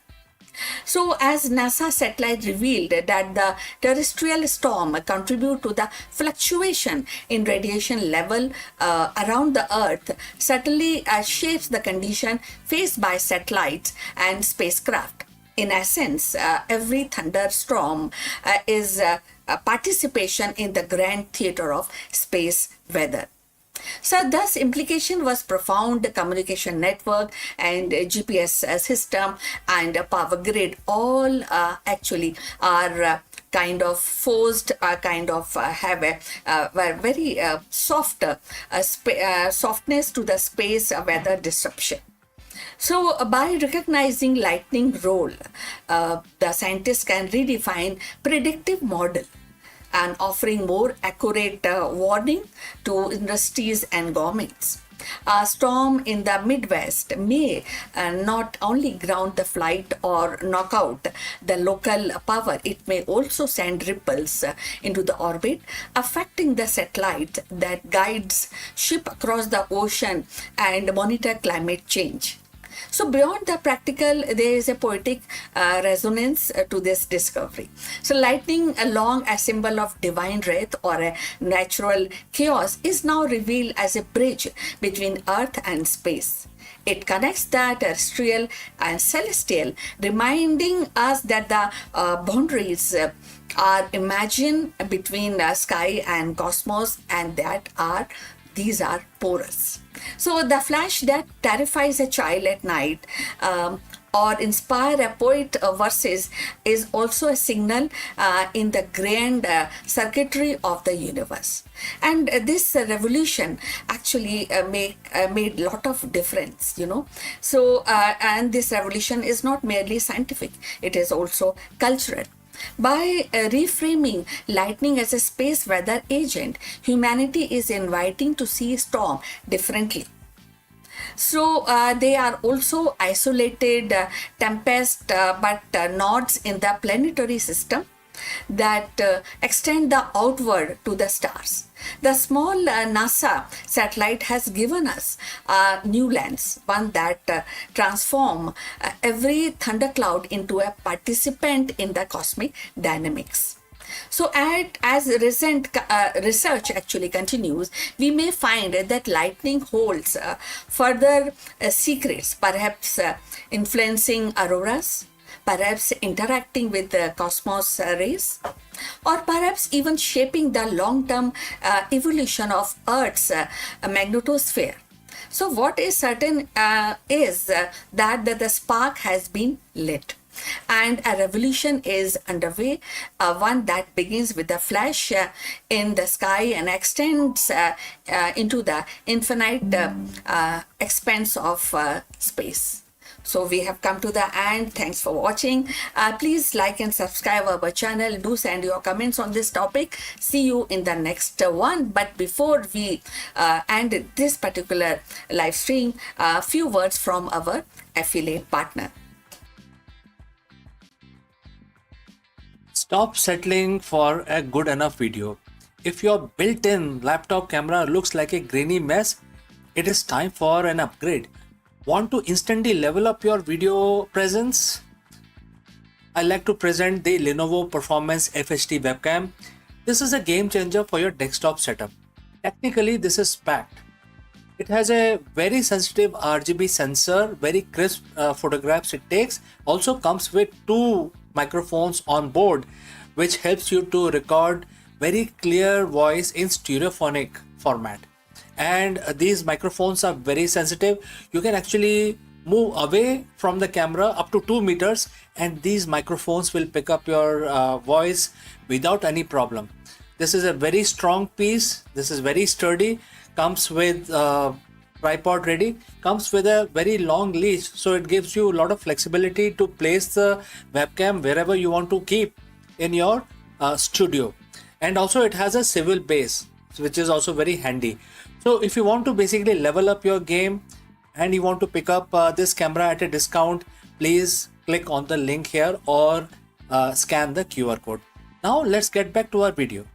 S3: So, as NASA satellite revealed that the terrestrial storm contribute to the fluctuation in radiation level around the Earth, subtly shapes the condition faced by satellites and spacecraft. In essence, every thunderstorm is a participation in the grand theater of space weather. So thus implication was profound communication network and GPS system and power grid all actually are kind of forced, kind of have a very soft softness to the space weather disruption. So by recognizing lightning role, the scientists can redefine predictive model and offering more accurate warning to industries and governments. A storm in the Midwest may not only ground the flight or knock out the local power, it may also send ripples into the orbit, affecting the satellite that guides ship across the ocean and monitor climate change. So beyond the practical, there is a poetic resonance to this discovery. So lightning, along a symbol of divine wrath or a natural chaos, is now revealed as a bridge between earth and space. It connects the terrestrial and celestial, reminding us that the boundaries are imagined between sky and cosmos, and that these are porous. So the flash that terrifies a child at night or inspire a poet verses is also a signal in the grand circuitry of the universe. And this revolution actually made lot of difference, you know. So and this revolution is not merely scientific, it is also cultural. By reframing lightning as a space weather agent, humanity is inviting to see storm differently. So they are also isolated tempest, but nodes in the planetary system that extend the outward to the stars. The small NASA satellite has given us a new lens, one that transforms every thundercloud into a participant in the cosmic dynamics. So, as recent research actually continues, we may find that lightning holds further secrets, perhaps influencing auroras, perhaps interacting with the cosmos rays, or perhaps even shaping the long term evolution of Earth's magnetosphere. So, what is certain is that the spark has been lit and a revolution is underway, one that begins with a flash in the sky and extends into the infinite expanse of space. So we have come to the end. Thanks for watching. Please like and subscribe our channel. Do send your comments on this topic. See you in the next one. But before we end this particular live stream, a few words from our affiliate partner.
S2: Stop settling for a good enough video. If your built-in laptop camera looks like a grainy mess, it is time for an upgrade. Want to instantly level up your video presence? I like to present the Lenovo Performance FHD webcam. This is a game changer for your desktop setup. Technically, this is packed. It has a very sensitive RGB sensor, very crisp photographs it takes. Also comes with 2 microphones on board, which helps you to record very clear voice in stereophonic format. And these microphones are very sensitive. You can actually move away from the camera up to 2 meters and these microphones will pick up your voice without any problem. This is a very strong piece. This is very sturdy. Comes with tripod ready. Comes with a very long leash, so it gives you a lot of flexibility to place the webcam wherever you want to keep in your studio. And also it has a swivel base, which is also very handy. So if you want to basically level up your game and you want to pick up this camera at a discount, please click on the link here or scan the QR code. Now let's get back to our video.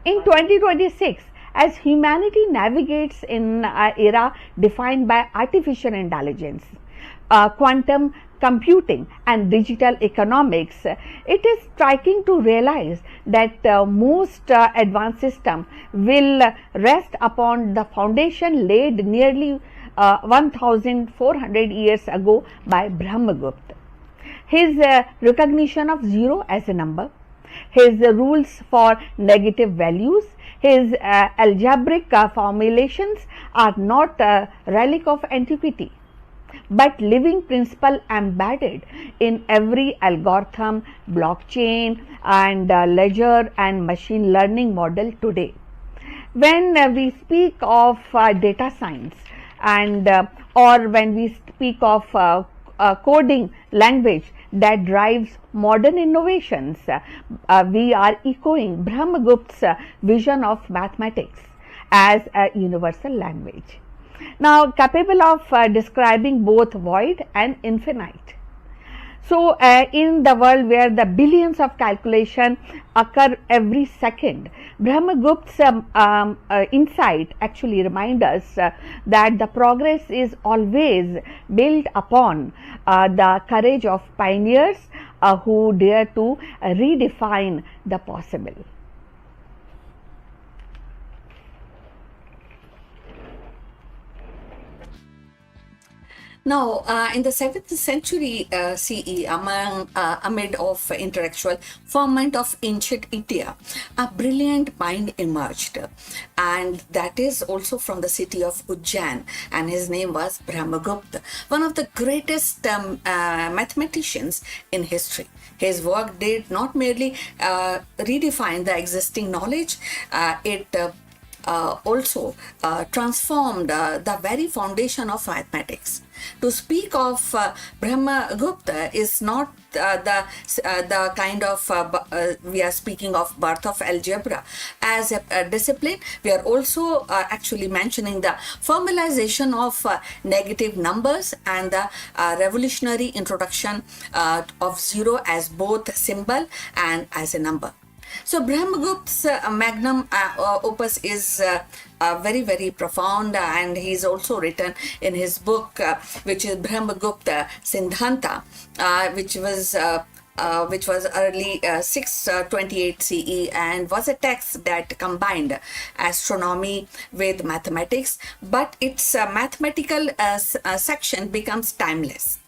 S4: In 2026, as humanity navigates in an era defined by artificial intelligence, quantum computing, and digital economics, it is striking to realize that most advanced systems will rest upon the foundation laid nearly 1400 years ago by Brahmagupta. His recognition of zero as a number, his rules for negative values, his algebraic formulations are not a relic of antiquity, but living principle embedded in every algorithm, blockchain, and ledger and machine learning model today. When we speak of data science and or when we speak of coding language that drives modern innovations, we are echoing Brahmagupta's vision of mathematics as a universal language, now capable of describing both void and infinite. So, in the world where the billions of calculations occur every second, Brahmagupta's insight actually reminds us that the progress is always built upon the courage of pioneers who dare to redefine the possible.
S3: Now, in the 7th century CE, amid of intellectual ferment of ancient India, a brilliant mind emerged, and that is also from the city of Ujjain, and his name was Brahmagupta, one of the greatest mathematicians in history. His work did not merely redefine the existing knowledge, it also transformed the very foundation of mathematics. To speak of Brahmagupta is not the kind of we are speaking of birth of algebra as a discipline. We are also actually mentioning the formalization of negative numbers and the revolutionary introduction of zero as both symbol and as a number. So Brahmagupta's magnum opus is very, very profound, and he's also written in his book, which is Brahmagupta Siddhanta, which was early 628 CE and was a text that combined astronomy with mathematics, but its mathematical section becomes timeless.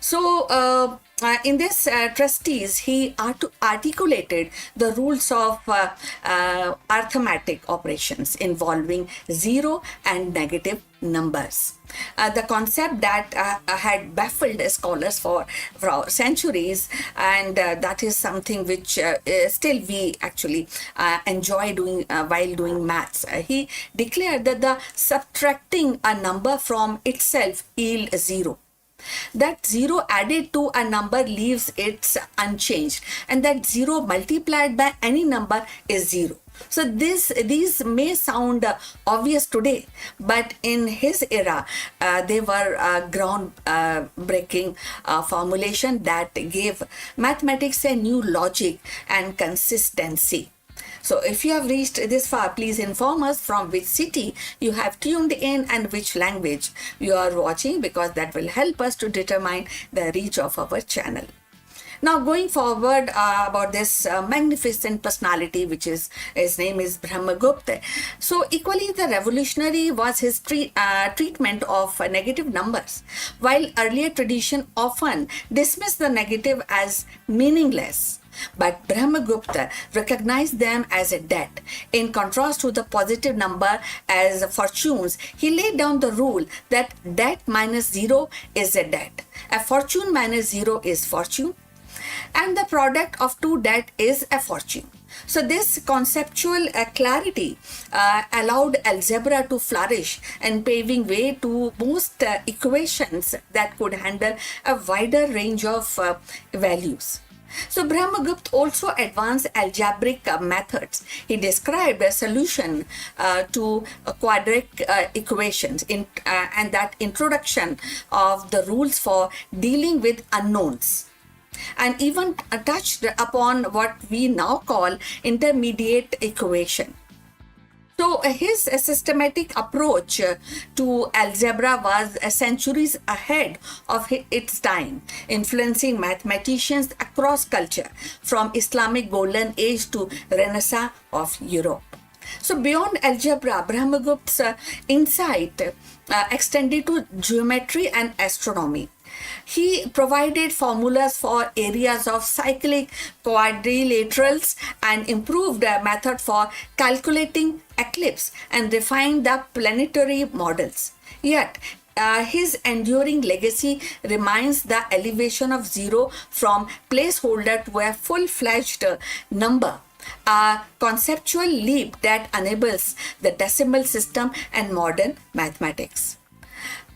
S3: So, in this treatise, he articulated the rules of arithmetic operations involving zero and negative numbers. The concept that had baffled scholars for centuries, and that is something which still we actually enjoy doing while doing maths. He declared that the subtracting a number from itself yield zero. That zero added to a number leaves it unchanged, and that zero multiplied by any number is zero. So these may sound obvious today, but in his era, they were ground-breaking formulation that gave mathematics a new logic and consistency. So if you have reached this far, please inform us from which city you have tuned in and which language you are watching, because that will help us to determine the reach of our channel. Now, going forward about this magnificent personality, which is his name is Brahmagupta. So equally the revolutionary was his treatment of negative numbers. While earlier tradition often dismissed the negative as meaningless, but Brahmagupta recognized them as a debt. In contrast to the positive number as fortunes, he laid down the rule that debt minus zero is a debt. A fortune minus zero is fortune, and the product of two debt is a fortune. So this conceptual clarity allowed algebra to flourish and paving way to most equations that could handle a wider range of values. So Brahmagupta also advanced algebraic methods. He described a solution to quadratic equations and that introduction of the rules for dealing with unknowns. and even touched upon what we now call intermediate equation. So his systematic approach to algebra was centuries ahead of its time, influencing mathematicians across culture, from Islamic Golden Age to Renaissance of Europe. So beyond algebra, Brahmagupta's insight extended to geometry and astronomy. He provided formulas for areas of cyclic quadrilaterals and improved a method for calculating eclipse and refined the planetary models. Yet, his enduring legacy remains the elevation of zero from placeholder to a full-fledged number, a conceptual leap that enables the decimal system and modern mathematics.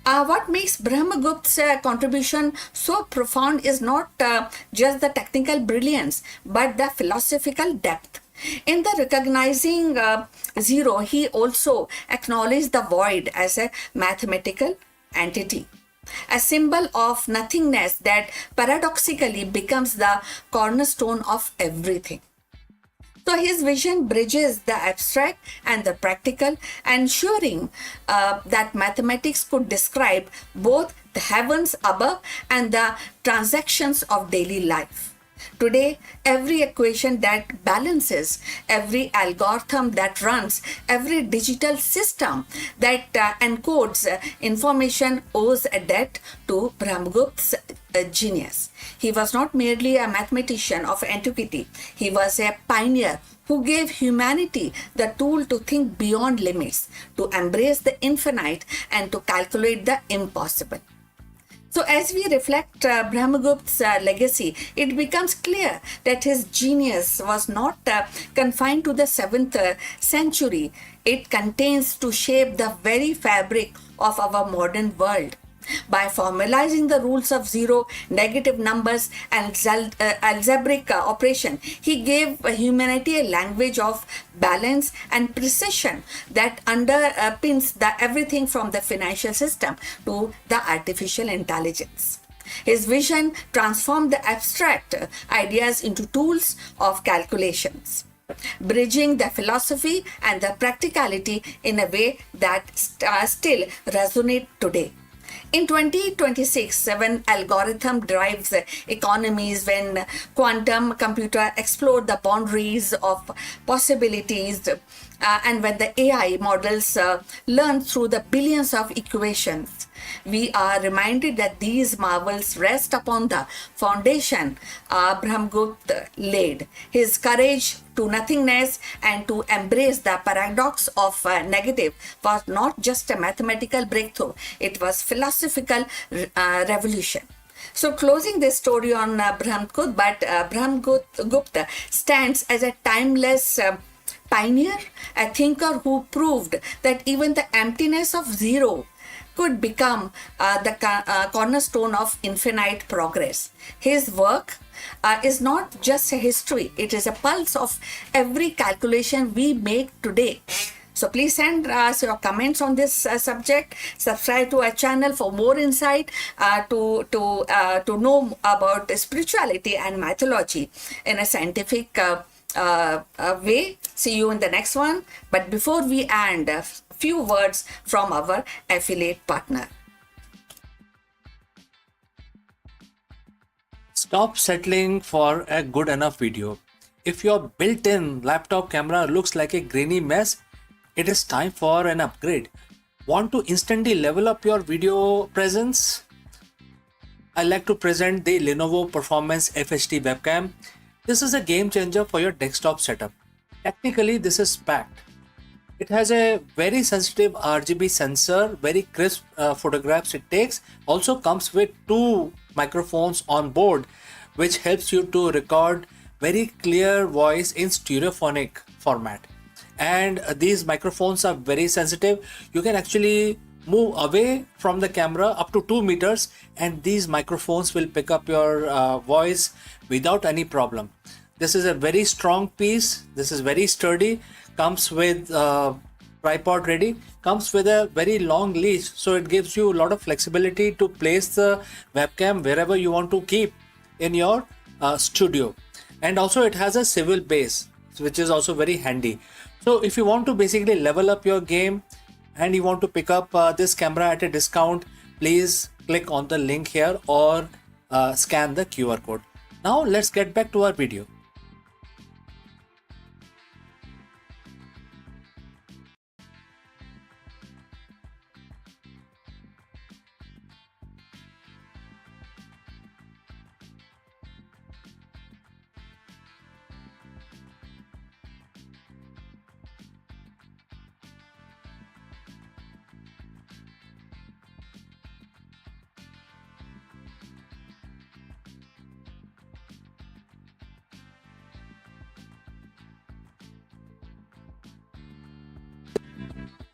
S3: What makes Brahmagupta's contribution so profound is not just the technical brilliance, but the philosophical depth. In the recognizing zero, he also acknowledged the void as a mathematical entity, a symbol of nothingness that paradoxically becomes the cornerstone of everything. So his vision bridges the abstract and the practical, ensuring that mathematics could describe both the heavens above and the transactions of daily life. Today, every equation that balances, every algorithm that runs, every digital system that encodes information owes a debt to Brahmagupta's genius. He was not merely a mathematician of antiquity, he was a pioneer who gave humanity the tool to think beyond limits, to embrace the infinite, and to calculate the impossible. So, as we reflect Brahmagupta's legacy, it becomes clear that his genius was not confined to the 7th century. It contains to shape the very fabric of our modern world. By formalizing the rules of zero, negative numbers, and algebraic operation, he gave humanity a language of balance and precision that underpins everything from the financial system to the artificial intelligence. His vision transformed the abstract ideas into tools of calculations, bridging the philosophy and the practicality in a way that still resonate today. In 2026, when algorithm drives economies, when quantum computer explore the boundaries of possibilities, and when the AI models learn through the billions of equations, we are reminded that these marvels rest upon the foundation Brahmagupta laid. His courage to nothingness and to embrace the paradox of negative was not just a mathematical breakthrough, it was philosophical revolution. So closing this story on Brahmagupta stands as a timeless pioneer, a thinker who proved that even the emptiness of zero could become the cornerstone of infinite progress. His work is not just a history, it is a pulse of every calculation we make today. So please send us your comments on this subject. Subscribe to our channel for more insight to know about spirituality and mythology in a scientific way. See you in the next one. But before we end, a few words from our affiliate partner.
S2: Stop settling for a good enough video. If your built-in laptop camera looks like a grainy mess, it is time for an upgrade. Want to instantly level up your video presence? I like to present the Lenovo Performance FHD webcam. This is a game changer for your desktop setup. Technically, this is packed. It has a very sensitive RGB sensor, very crisp photographs it takes. Also comes with 2 microphones on board, which helps you to record very clear voice in stereophonic format. And these microphones are very sensitive. You can actually move away from the camera up to 2 meters and these microphones will pick up your voice without any problem. This is a very strong piece. This is very sturdy. Comes with tripod ready. Comes with a very long leash, so it gives you a lot of flexibility to place the webcam wherever you want to keep. in your studio. And also it has a civil base, which is also very handy. So if you want to basically level up your game and you want to pick up this camera at a discount, please click on the link here or scan the QR code. Now let's get back to our video.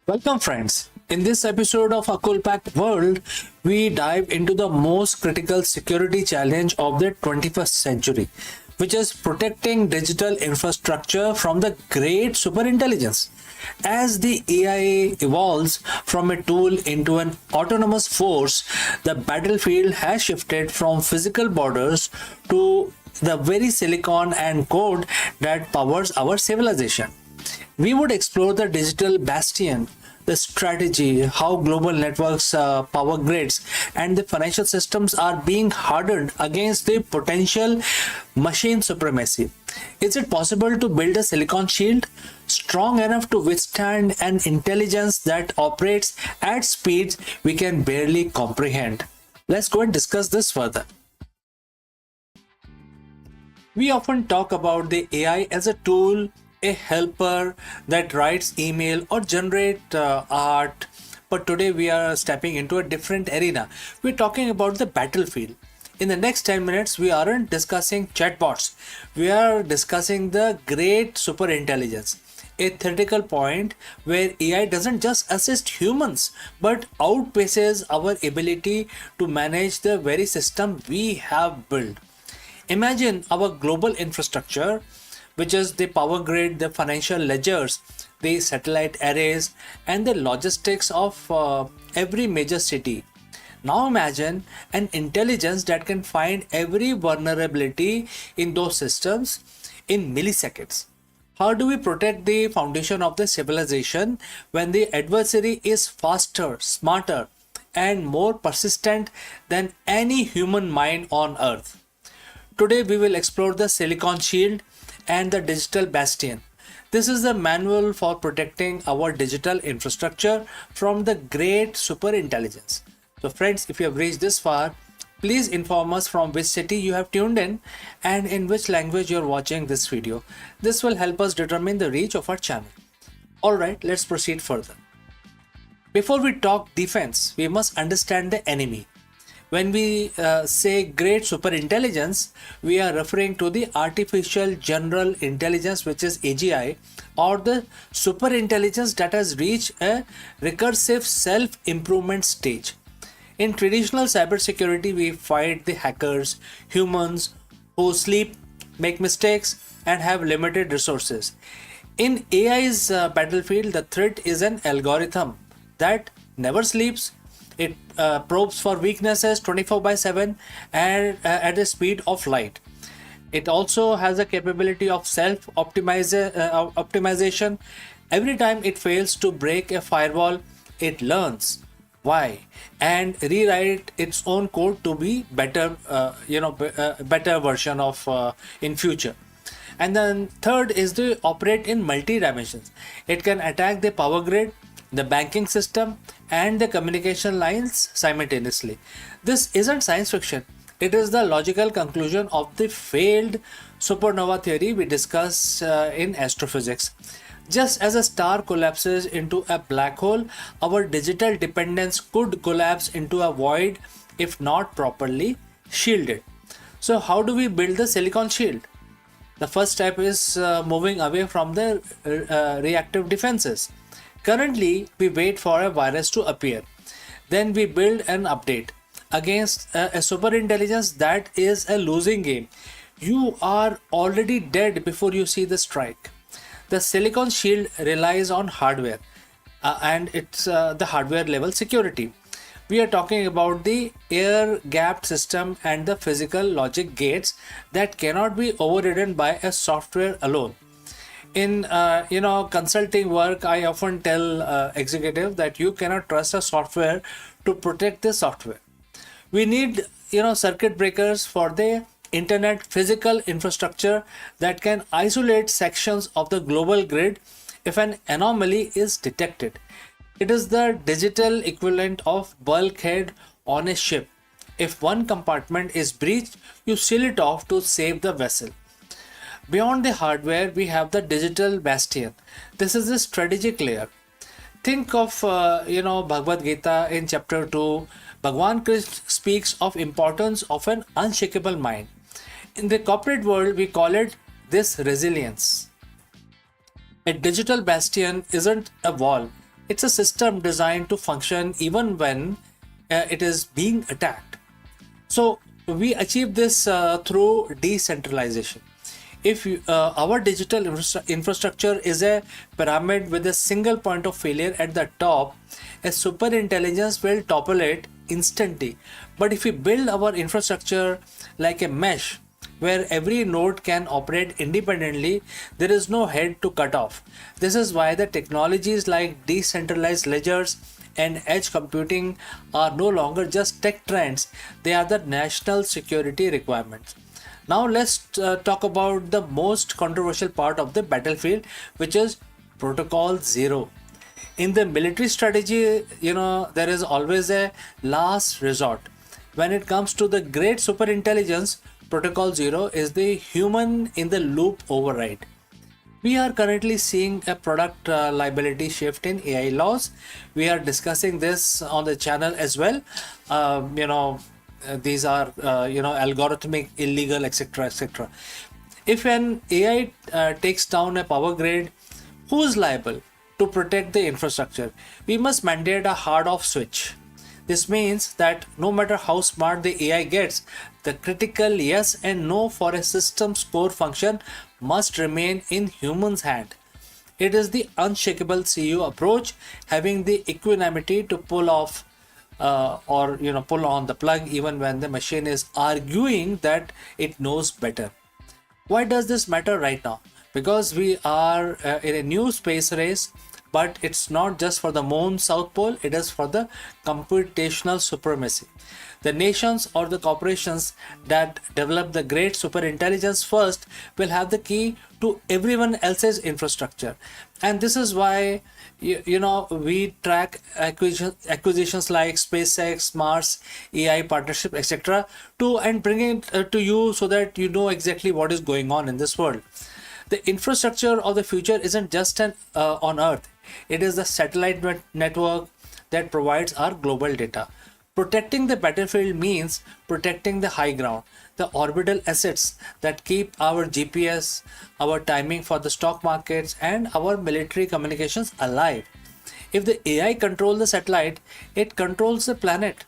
S2: Welcome, friends. In this episode of Akulmach World, we dive into the most critical security challenge of the 21st century, which is protecting digital infrastructure from the great superintelligence. As the AI evolves from a tool into an autonomous force, the battlefield has shifted from physical borders to the very silicon and code that powers our civilization. We would explore the digital bastion, the strategy, how global networks, power grids, and the financial systems are being hardened against the potential machine supremacy. Is it possible to build a silicon shield strong enough to withstand an intelligence that operates at speeds we can barely comprehend? Let's go and discuss this further. We often talk about the AI as a tool, a helper that writes email or generate art, but today we are stepping into a different arena. We're talking about the battlefield. In the next 10 minutes, we aren't discussing chatbots. We are discussing the great superintelligence, a theoretical point where AI doesn't just assist humans but outpaces our ability to manage the very system we have built. Imagine our global infrastructure, which is the power grid, the financial ledgers, the satellite arrays, and the logistics of every major city. Now imagine an intelligence that can find every vulnerability in those systems in milliseconds. How do we protect the foundation of the civilization when the adversary is faster, smarter, and more persistent than any human mind on earth? Today we will explore the silicon shield and the digital bastion. This is the manual for protecting our digital infrastructure from the great superintelligence. So friends, if you have reached this far, please inform us from which city you have tuned in and in which language you are watching this video. This will help us determine the reach of our channel. Alright, let's proceed further. Before we talk defense, we must understand the enemy. When we say great superintelligence, we are referring to the artificial general intelligence, which is AGI, or the superintelligence that has reached a recursive self-improvement stage. In traditional cybersecurity, we fight the hackers, humans who sleep, make mistakes, and have limited resources. In AI's battlefield, the threat is an algorithm that never sleeps. It probes for weaknesses 24/7 and at the speed of light. It also has a capability of optimization. Every time it fails to break a firewall, it learns why and rewrite its own code to be better, better version of in future. And then third is to operate in multi dimensions. It can attack the power grid, the banking system, and the communication lines simultaneously. This isn't science fiction. It is the logical conclusion of the failed supernova theory we discussed in astrophysics. Just as a star collapses into a black hole, our digital dependence could collapse into a void if not properly shielded. So how do we build the silicon shield? The first step is moving away from the reactive defenses. Currently, we wait for a virus to appear. Then we build an update against a superintelligence that is a losing game. You are already dead before you see the strike. The silicon shield relies on hardware and it's the hardware level security. We are talking about the air gapped system and the physical logic gates that cannot be overridden by a software alone. In consulting work, I often tell executive that you cannot trust a software to protect the software. We need circuit breakers for the internet physical infrastructure that can isolate sections of the global grid if an anomaly is detected. It is the digital equivalent of bulkhead on a ship. If one compartment is breached, you seal it off to save the vessel. Beyond the hardware, we have the digital bastion. This is the strategic layer. Think of Bhagavad Gita in chapter 2. Bhagwan Krishna speaks of importance of an unshakable mind. In the corporate world, we call it this resilience. A digital bastion isn't a wall. It's a system designed to function even when it is being attacked. So we achieve this through decentralization. If our digital infrastructure is a pyramid with a single point of failure at the top, a super intelligence will topple it instantly. But if we build our infrastructure like a mesh where every node can operate independently, there is no head to cut off. This is why the technologies like decentralized ledgers and edge computing are no longer just tech trends, they are the national security requirements. Now let's talk about the most controversial part of the battlefield, which is Protocol Zero. In the military strategy, there is always a last resort. When it comes to the great superintelligence, Protocol Zero is the human in the loop override. We are currently seeing a product liability shift in AI laws. We are discussing this on the channel as well. These are algorithmic, illegal, etc., etc. If an AI takes down a power grid, who is liable to protect the infrastructure? We must mandate a hard off switch. This means that no matter how smart the AI gets, the critical yes and no for a system's core function must remain in humans' hand. It is the unshakable CEO approach, having the equanimity to pull off pull on the plug even when the machine is arguing that it knows better. Why does this matter right now? Because we are in a new space race, but it's not just for the moon south pole, it is for the computational supremacy. The nations or the corporations that develop the great superintelligence first will have the key to everyone else's infrastructure. And this is why we track acquisitions like SpaceX, Mars, AI partnership, etc. and bring it to you so that you know exactly what is going on in this world. The infrastructure of the future isn't just on Earth. It is the satellite network that provides our global data. Protecting the battlefield means protecting the high ground, the orbital assets that keep our GPS, our timing for the stock markets, and our military communications alive. If the AI controls the satellite, it controls the planet.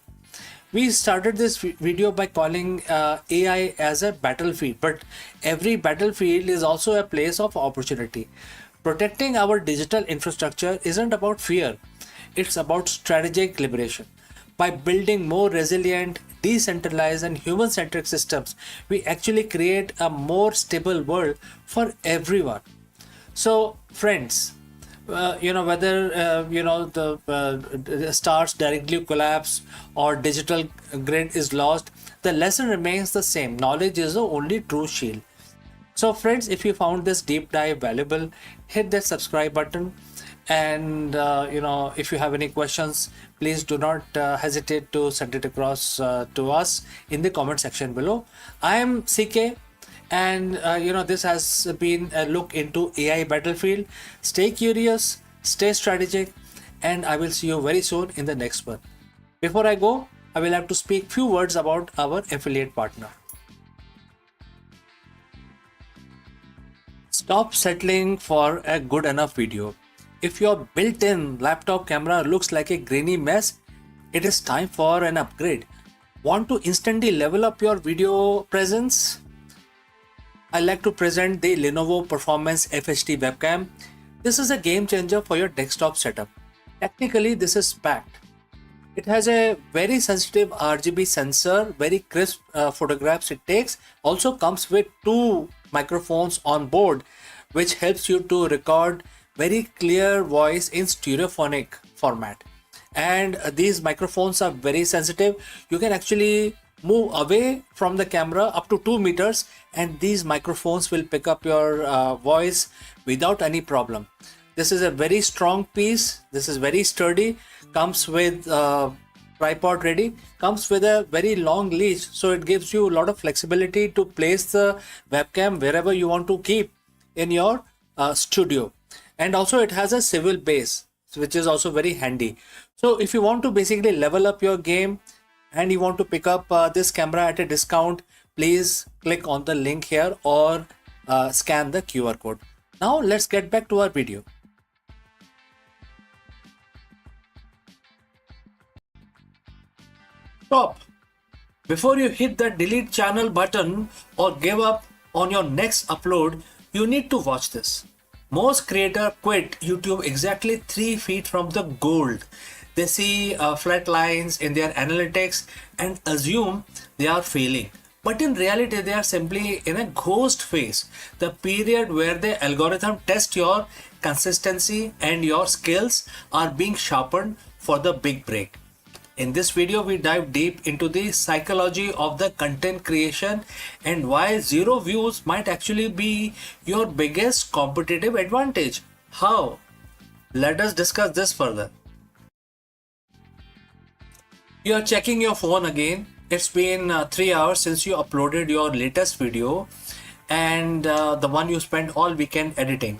S2: We started this video by calling AI as a battlefield, but every battlefield is also a place of opportunity. Protecting our digital infrastructure isn't about fear, it's about strategic liberation. By building more resilient, decentralized, and human centric systems, we actually create a more stable world for everyone. So, friends, whether the stars directly collapse or digital grid is lost, the lesson remains the same. Knowledge is the only true shield. So friends, if you found this deep dive valuable, hit that subscribe button, and if you have any questions, please do not hesitate to send it across to us in the comment section below. I am CK, and this has been a look into AI battlefield. Stay curious, stay strategic, and I will see you very soon in the next one. Before I go, I will have to speak few words about our affiliate partner. Stop settling for a good enough video. If your built-in laptop camera looks like a grainy mess, it is time for an upgrade. Want to instantly level up your video presence? I like to present the Lenovo Performance FHD webcam. This is a game changer for your desktop setup. Technically, this is packed. It has a very sensitive RGB sensor, very crisp photographs it takes. Also comes with two microphones on board, which helps you to record very clear voice in stereophonic format. And these microphones are very sensitive. You can actually move away from the camera up to 2 meters, and these microphones will pick up your voice without any problem. This is a very strong piece. This is very sturdy. Comes with tripod ready. Comes with a very long leash, so it gives you a lot of flexibility to place the webcam wherever you want to keep in your studio. And also it has a swivel base, which is also very handy. So if you want to basically level up your game and you want to pick up this camera at a discount, please click on the link here or scan the QR code. Now let's get back to our video.
S1: Stop! Before you hit the delete channel button or give up on your next upload, you need to watch this. Most creators quit YouTube exactly 3 feet from the gold. They see flat lines in their analytics and assume they are failing. But in reality, they are simply in a ghost phase, the period where the algorithm tests your consistency and your skills are being sharpened for the big break. In this video, we dive deep into the psychology of the content creation and why zero views might actually be your biggest competitive advantage. How? Let us discuss this further. You are checking your phone again. It's been 3 hours since you uploaded your latest video and the one you spent all weekend editing.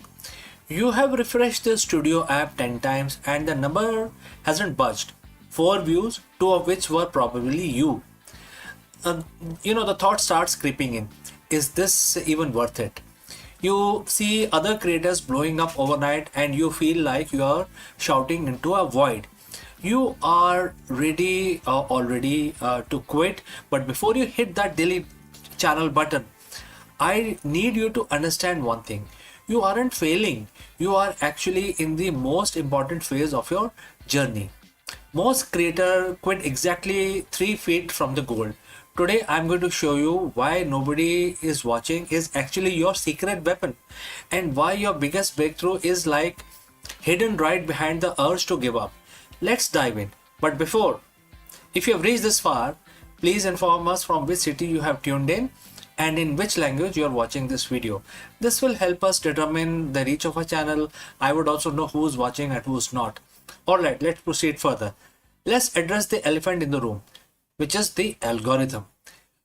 S1: You have refreshed the studio app 10 times and the number hasn't budged. 4 views, 2 of which were probably you. The thought starts creeping in. Is this even worth it? You see other creators blowing up overnight and you feel like you are shouting into a void. You are ready already to quit, but before you hit that delete channel button, I need you to understand one thing. You aren't failing. You are actually in the most important phase of your journey. Most creators quit exactly 3 feet from the goal. Today I'm going to show you why nobody is watching is actually your secret weapon and why your biggest breakthrough is like hidden right behind the urge to give up. Let's dive in. But before, if you have reached this far, please inform us from which city you have tuned in and in which language you are watching this video. This will help us determine the reach of our channel. I would also know who's watching and who's not. Alright, let's proceed further. Let's address the elephant in the room, which is the algorithm.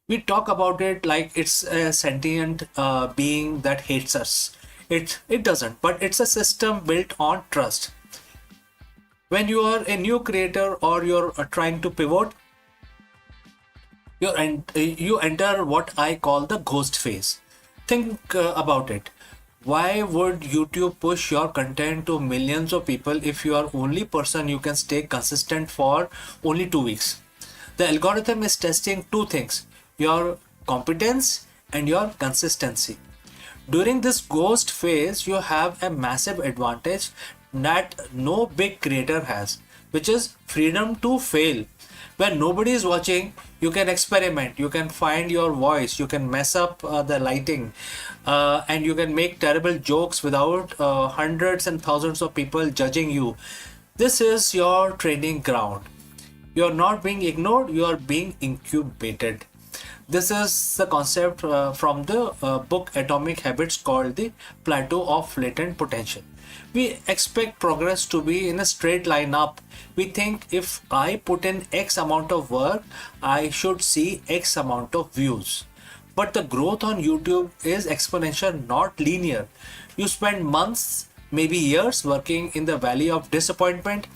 S1: We talk about it like it's a sentient being that hates us. It doesn't, but it's a system built on trust. When you are a new creator or you're trying to pivot, you enter what I call the ghost phase. Think about it. Why would YouTube push your content to millions of people if you are only person you can stay consistent for only 2 weeks? The algorithm is testing two things, your competence and your consistency. During this ghost phase, you have a massive advantage that no big creator has, which is freedom to fail. When nobody is watching, you can experiment, you can find your voice, you can mess up the lighting, and you can make terrible jokes without hundreds and thousands of people judging you. This is your training ground. You are not being ignored, you are being incubated. This is the concept from the book Atomic Habits called the plateau of latent potential. We expect progress to be in a straight line up. We think if I put in X amount of work, I should see X amount of views. But the growth on YouTube is exponential, not linear. You spend months, maybe years working in the valley of disappointment,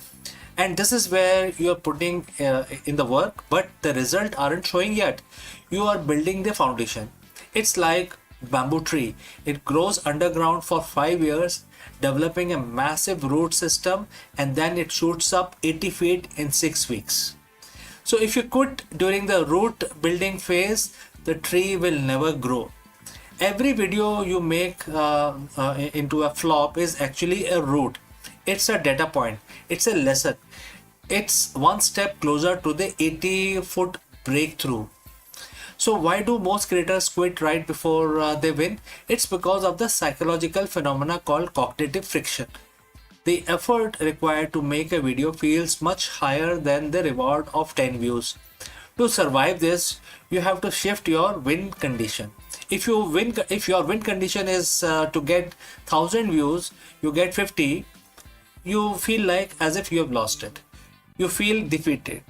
S1: and this is where you are putting in the work, but the result aren't showing yet. You are building the foundation. It's like bamboo tree. It grows underground for 5 years, developing a massive root system, and then it shoots up 80 feet in 6 weeks. So if you quit during the root building phase, the tree will never grow. Every video you make into a flop is actually a root. It's a data point. It's a lesson. It's one step closer to the 80-foot breakthrough. So why do most creators quit right before they win? It's because of the psychological phenomena called cognitive friction. The effort required to make a video feels much higher than the reward of 10 views. To survive this, you have to shift your win condition. If your win condition is to get 1000 views, you get 50, you feel like as if you have lost it. You feel defeated.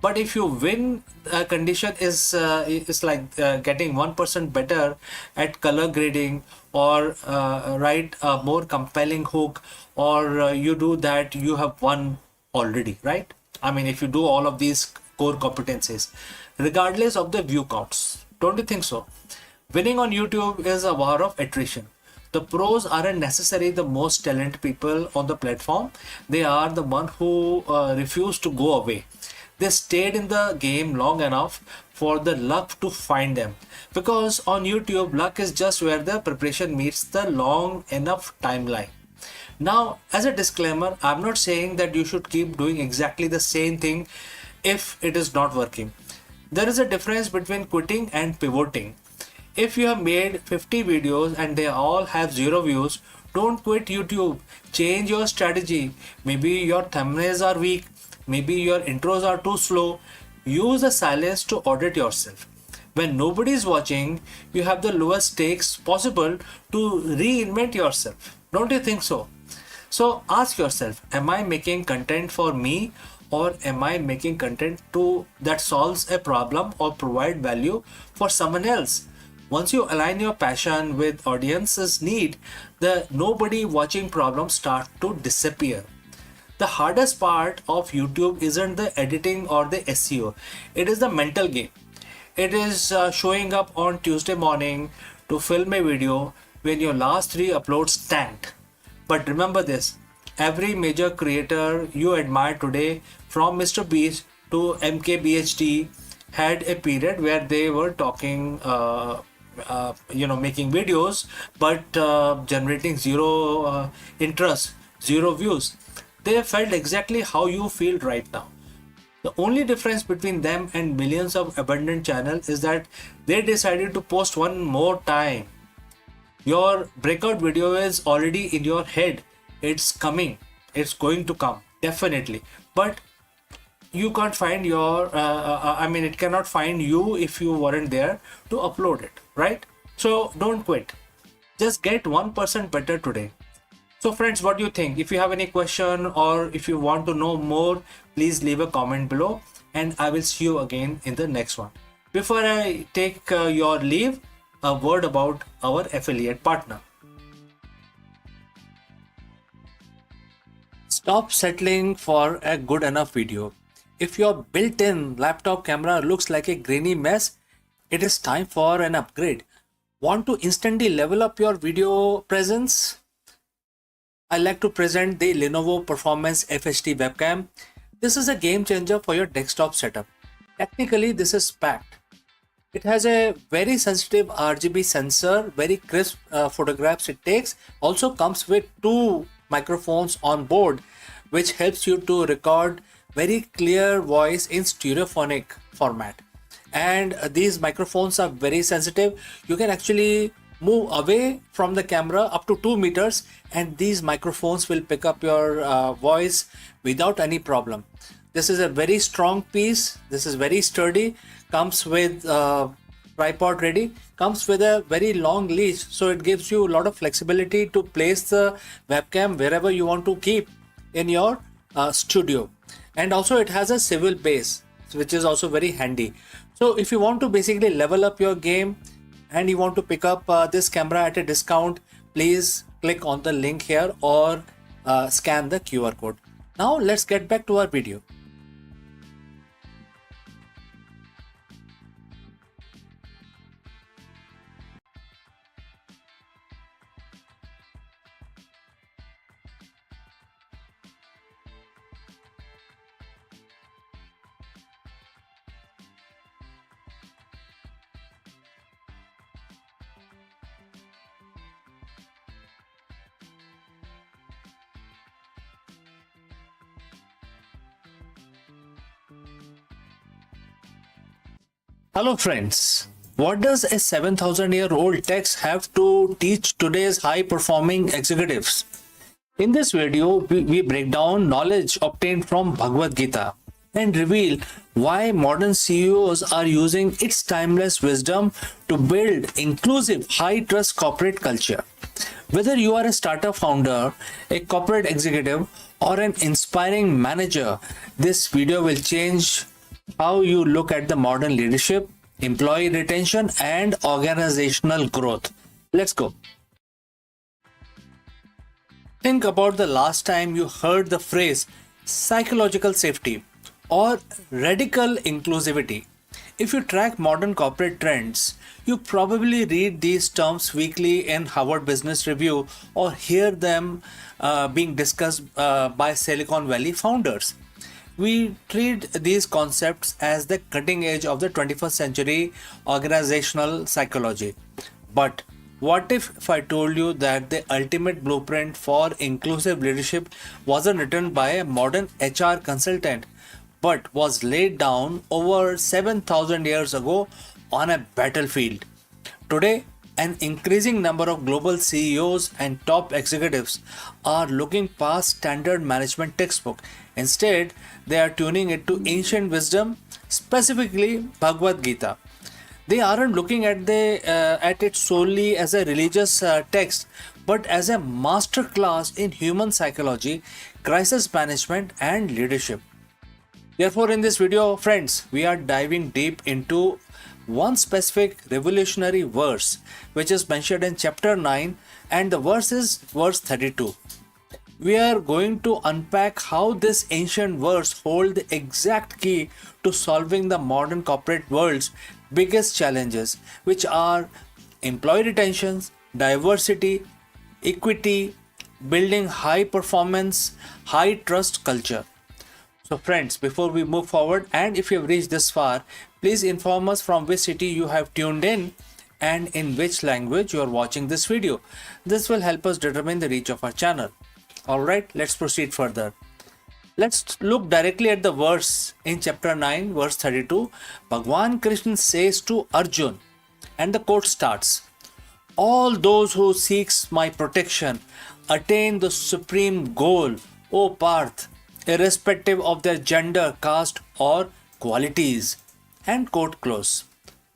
S1: But if you win condition is like getting 1% better at color grading, or write a more compelling hook, or you do that, you have won already, right? I mean, if you do all of these core competencies regardless of the view counts, don't you think so? Winning on YouTube is a war of attrition. The pros aren't necessarily the most talented people on the platform. They are the one who refuse to go away. They stayed in the game long enough for the luck to find them. Because on YouTube, luck is just where the preparation meets the long enough timeline. Now, as a disclaimer, I'm not saying that you should keep doing exactly the same thing if it is not working. There is a difference between quitting and pivoting. If you have made 50 videos and they all have 0 views, don't quit YouTube. Change your strategy. Maybe your thumbnails are weak. Maybe your intros are too slow. Use the silence to audit yourself. When nobody is watching, you have the lowest stakes possible to reinvent yourself. Don't you think so? So ask yourself, am I making content for me, or am I making content that solves a problem or provide value for someone else? Once you align your passion with audience's need, the nobody watching problem start to disappear. The hardest part of YouTube isn't the editing or the SEO. It is the mental game. It is showing up on Tuesday morning to film a video when your last 3 uploads tanked. But remember this, every major creator you admire today, from Mr. Beast to MKBHD, had a period where they were talking, making videos, but generating zero interest, 0 views. They felt exactly how you feel right now. The only difference between them and millions of abandoned channels is that they decided to post one more time. Your breakout video is already in your head. It's coming. It's going to come. Definitely. But you can't find it cannot find you if you weren't there to upload it, right? So don't quit. Just get 1% better today. So friends, what do you think? If you have any question or if you want to know more, please leave a comment below and I will see you again in the next one. Before I take your leave, a word about our affiliate partner.
S2: Stop settling for a good enough video. If your built-in laptop camera looks like a grainy mess, it is time for an upgrade. Want to instantly level up your video presence? I like to present the Lenovo Performance FHD webcam. This is a game changer for your desktop setup. Technically, this is packed. It has a very sensitive RGB sensor, very crisp photographs it takes. Also comes with 2 microphones on board, which helps you to record very clear voice in stereophonic format. And these microphones are very sensitive. You can actually move away from the camera up to 2 meters and these microphones will pick up your voice without any problem. This is a very strong piece. This is very sturdy. Comes with tripod ready. Comes with a very long leash, so it gives you a lot of flexibility to place the webcam wherever you want to keep in your studio. And also it has a swivel base, which is also very handy. So if you want to basically level up your game and you want to pick up this camera at a discount, please click on the link here or scan the QR code. Now let's get back to our video. Hello, friends. What does a 7,000-year-old text have to teach today's high-performing executives? In this video, we break down knowledge obtained from Bhagavad Gita and reveal why modern CEOs are using its timeless wisdom to build inclusive, high-trust corporate culture. Whether you are a startup founder, a corporate executive, or an inspiring manager, this video will change how you look at the modern leadership, employee retention, and organizational growth. Let's go. Think about the last time you heard the phrase psychological safety or radical inclusivity. If you track modern corporate trends, you probably read these terms weekly in Harvard Business Review or hear them being discussed by Silicon Valley founders. We treat these concepts as the cutting edge of the 21st century organizational psychology. But what if I told you that the ultimate blueprint for inclusive leadership wasn't written by a modern HR consultant, but was laid down over 7,000 years ago on a battlefield? Today, an increasing number of global CEOs and top executives are looking past standard management textbook. Instead, they are tuning into ancient wisdom, specifically Bhagavad Gita. They aren't looking at it solely as a religious text, but as a master class in human psychology, crisis management, and leadership. Therefore, in this video, friends, we are diving deep into one specific revolutionary verse, which is mentioned in chapter 9, and the verse is verse 32. We are going to unpack how this ancient verse holds the exact key to solving the modern corporate world's biggest challenges, which are employee retention, diversity, equity, building high performance, high trust culture. So friends, before we move forward, and if you have reached this far, please inform us from which city you have tuned in and in which language you are watching this video. This will help us determine the reach of our channel. Alright, let's proceed further. Let's look directly at the verse in chapter 9, verse 32. Bhagwan Krishna says to Arjun, and the quote starts, "All those who seeks my protection attain the supreme goal, O Parth, irrespective of their gender, caste, or qualities." And quote close.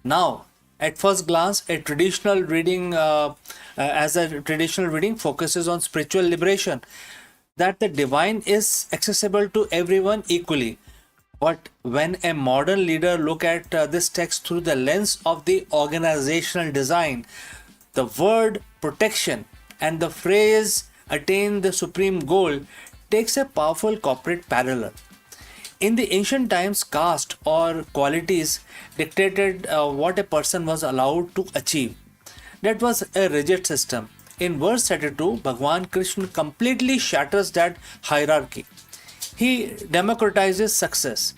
S2: Now, at first glance, a traditional reading focuses on spiritual liberation, that the divine is accessible to everyone equally. But when a modern leader look at this text through the lens of the organizational design, the word protection and the phrase attain the supreme goal takes a powerful corporate parallel. In the ancient times, caste or qualities dictated what a person was allowed to achieve. That was a rigid system. In verse 32, Bhagwan Krishna completely shatters that hierarchy. He democratizes success.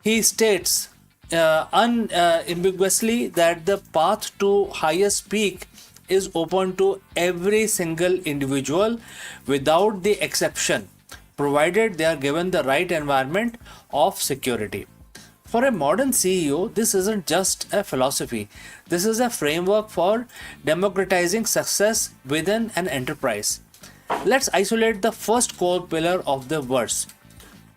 S2: He states unambiguously that the path to highest peak is open to every single individual without the exception, provided they are given the right environment of security. For a modern CEO, this isn't just a philosophy. This is a framework for democratizing success within an enterprise. Let's isolate the first core pillar of the verse.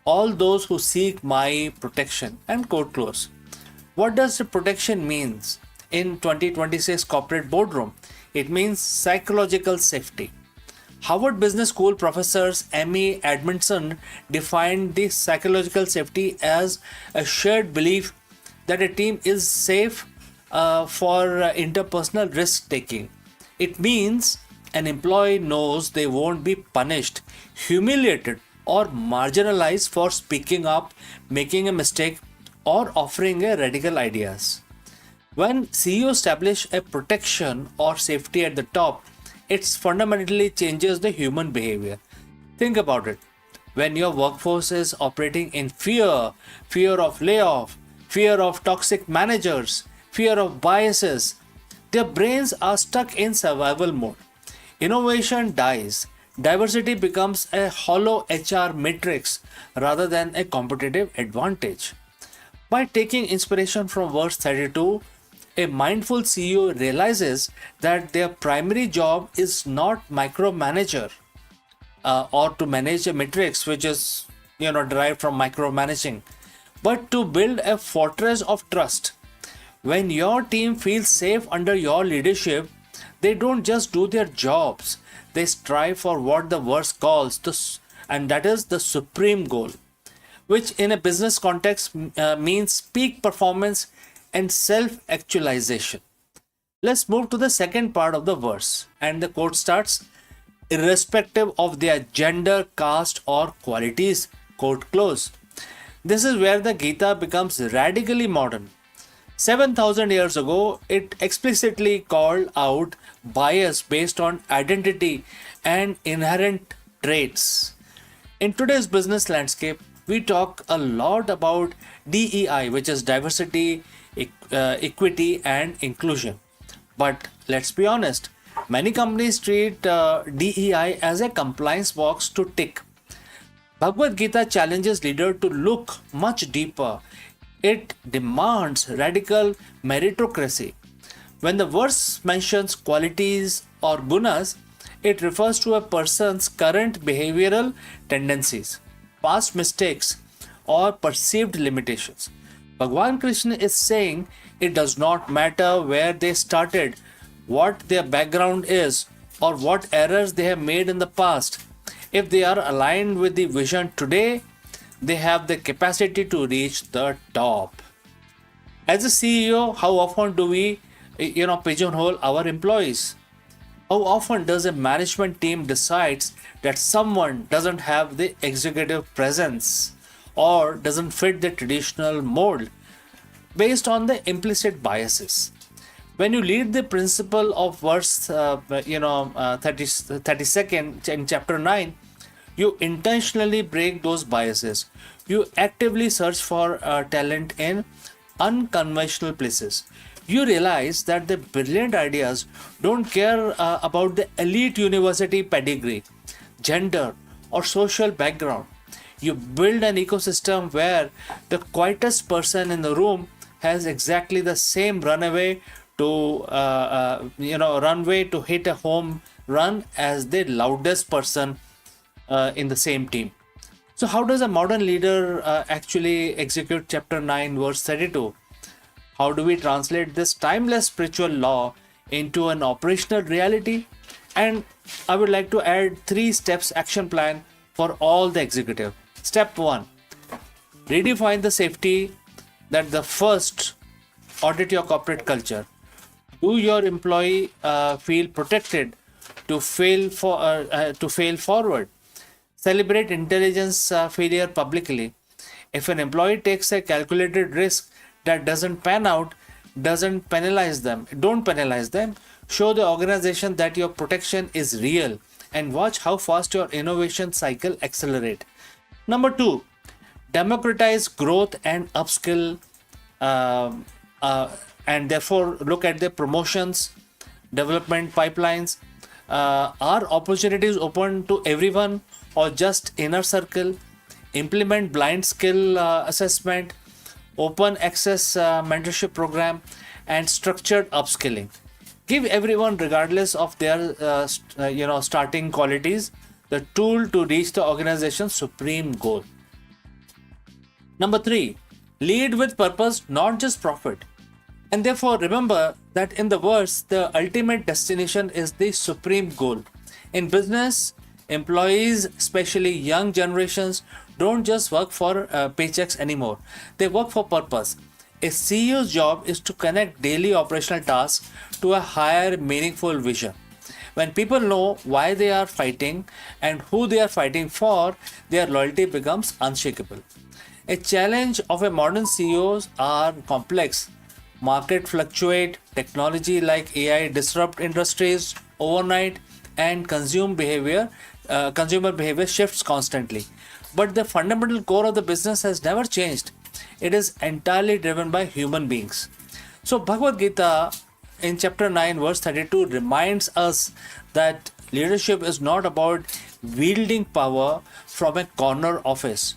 S2: All those who seek my protection, and quote close. What does the protection means in 2026 corporate boardroom? It means psychological safety. Harvard Business School professors Amy Edmondson defined the psychological safety as a shared belief that a team is safe for interpersonal risk taking. It means an employee knows they won't be punished, humiliated, or marginalized for speaking up, making a mistake, or offering a radical ideas. When CEO establish a protection or safety at the top, it fundamentally changes the human behavior. Think about it. When your workforce is operating in fear of layoff, fear of toxic managers, fear of biases, their brains are stuck in survival mode. Innovation dies. Diversity becomes a hollow HR matrix rather than a competitive advantage. By taking inspiration from verse 32, a mindful CEO realizes that their primary job is not micromanager or to manage a matrix which is derived from micromanaging, but to build a fortress of trust. When your team feels safe under your leadership, they don't just do their jobs, they strive for what the verse calls and that is the supreme goal, which in a business context means peak performance and self actualization. Let's move to the second part of the verse, and the quote starts, irrespective of their gender, caste, or qualities. Quote close. This is where the Gita becomes radically modern. 7,000 years ago, it explicitly called out bias based on identity and inherent traits. In today's business landscape, we talk a lot about DEI, which is diversity, equity, and inclusion. But let's be honest, many companies treat DEI as a compliance box to tick. Bhagavad Gita challenges leaders to look much deeper. It demands radical meritocracy. When the verse mentions qualities or gunas, it refers to a person's current behavioral tendencies, past mistakes, or perceived limitations. Bhagwan Krishna is saying it does not matter where they started, what their background is, or what errors they have made in the past. If they are aligned with the vision today, they have the capacity to reach the top. As a CEO, how often do we, pigeonhole our employees? How often does a management team decides that someone doesn't have the executive presence or doesn't fit the traditional mold based on the implicit biases? When you lead the principle of verse 32nd in chapter 9, you intentionally break those biases. You actively search for talent in unconventional places. You realize that the brilliant ideas don't care about the elite university pedigree, gender, or social background. You build an ecosystem where the quietest person in the room has exactly the same runway to hit a home run as the loudest person in the same team. So how does a modern leader actually execute chapter 9 verse 32? How do we translate this timeless spiritual law into an operational reality? And I would like to add 3 steps action plan for all the executive. Step 1, redefine the safety. That the first, audit your corporate culture. Do your employee feel protected to fail forward? Celebrate intelligence failure publicly. If an employee takes a calculated risk that doesn't pan out, don't penalize them. Show the organization that your protection is real and watch how fast your innovation cycle accelerate. Number 2, democratize growth and upskill, and therefore look at the promotions, development pipelines. Are opportunities open to everyone or just inner circle? Implement blind skill assessment, open access mentorship program, and structured upskilling. Give everyone, regardless of their starting qualities, the tool to reach the organization's supreme goal. Number 3, lead with purpose, not just profit. And therefore remember that in the verse, the ultimate destination is the supreme goal. In business, employees, especially young generations, don't just work for paychecks anymore. They work for purpose. A CEO's job is to connect daily operational tasks to a higher meaningful vision. When people know why they are fighting and who they are fighting for, their loyalty becomes unshakable. A challenge of a modern CEOs are complex. Market fluctuate, technology like AI disrupt industries overnight, and consumer behavior shifts constantly. But the fundamental core of the business has never changed. It is entirely driven by human beings. So Bhagavad Gita in chapter 9 verse 32 reminds us that leadership is not about wielding power from a corner office.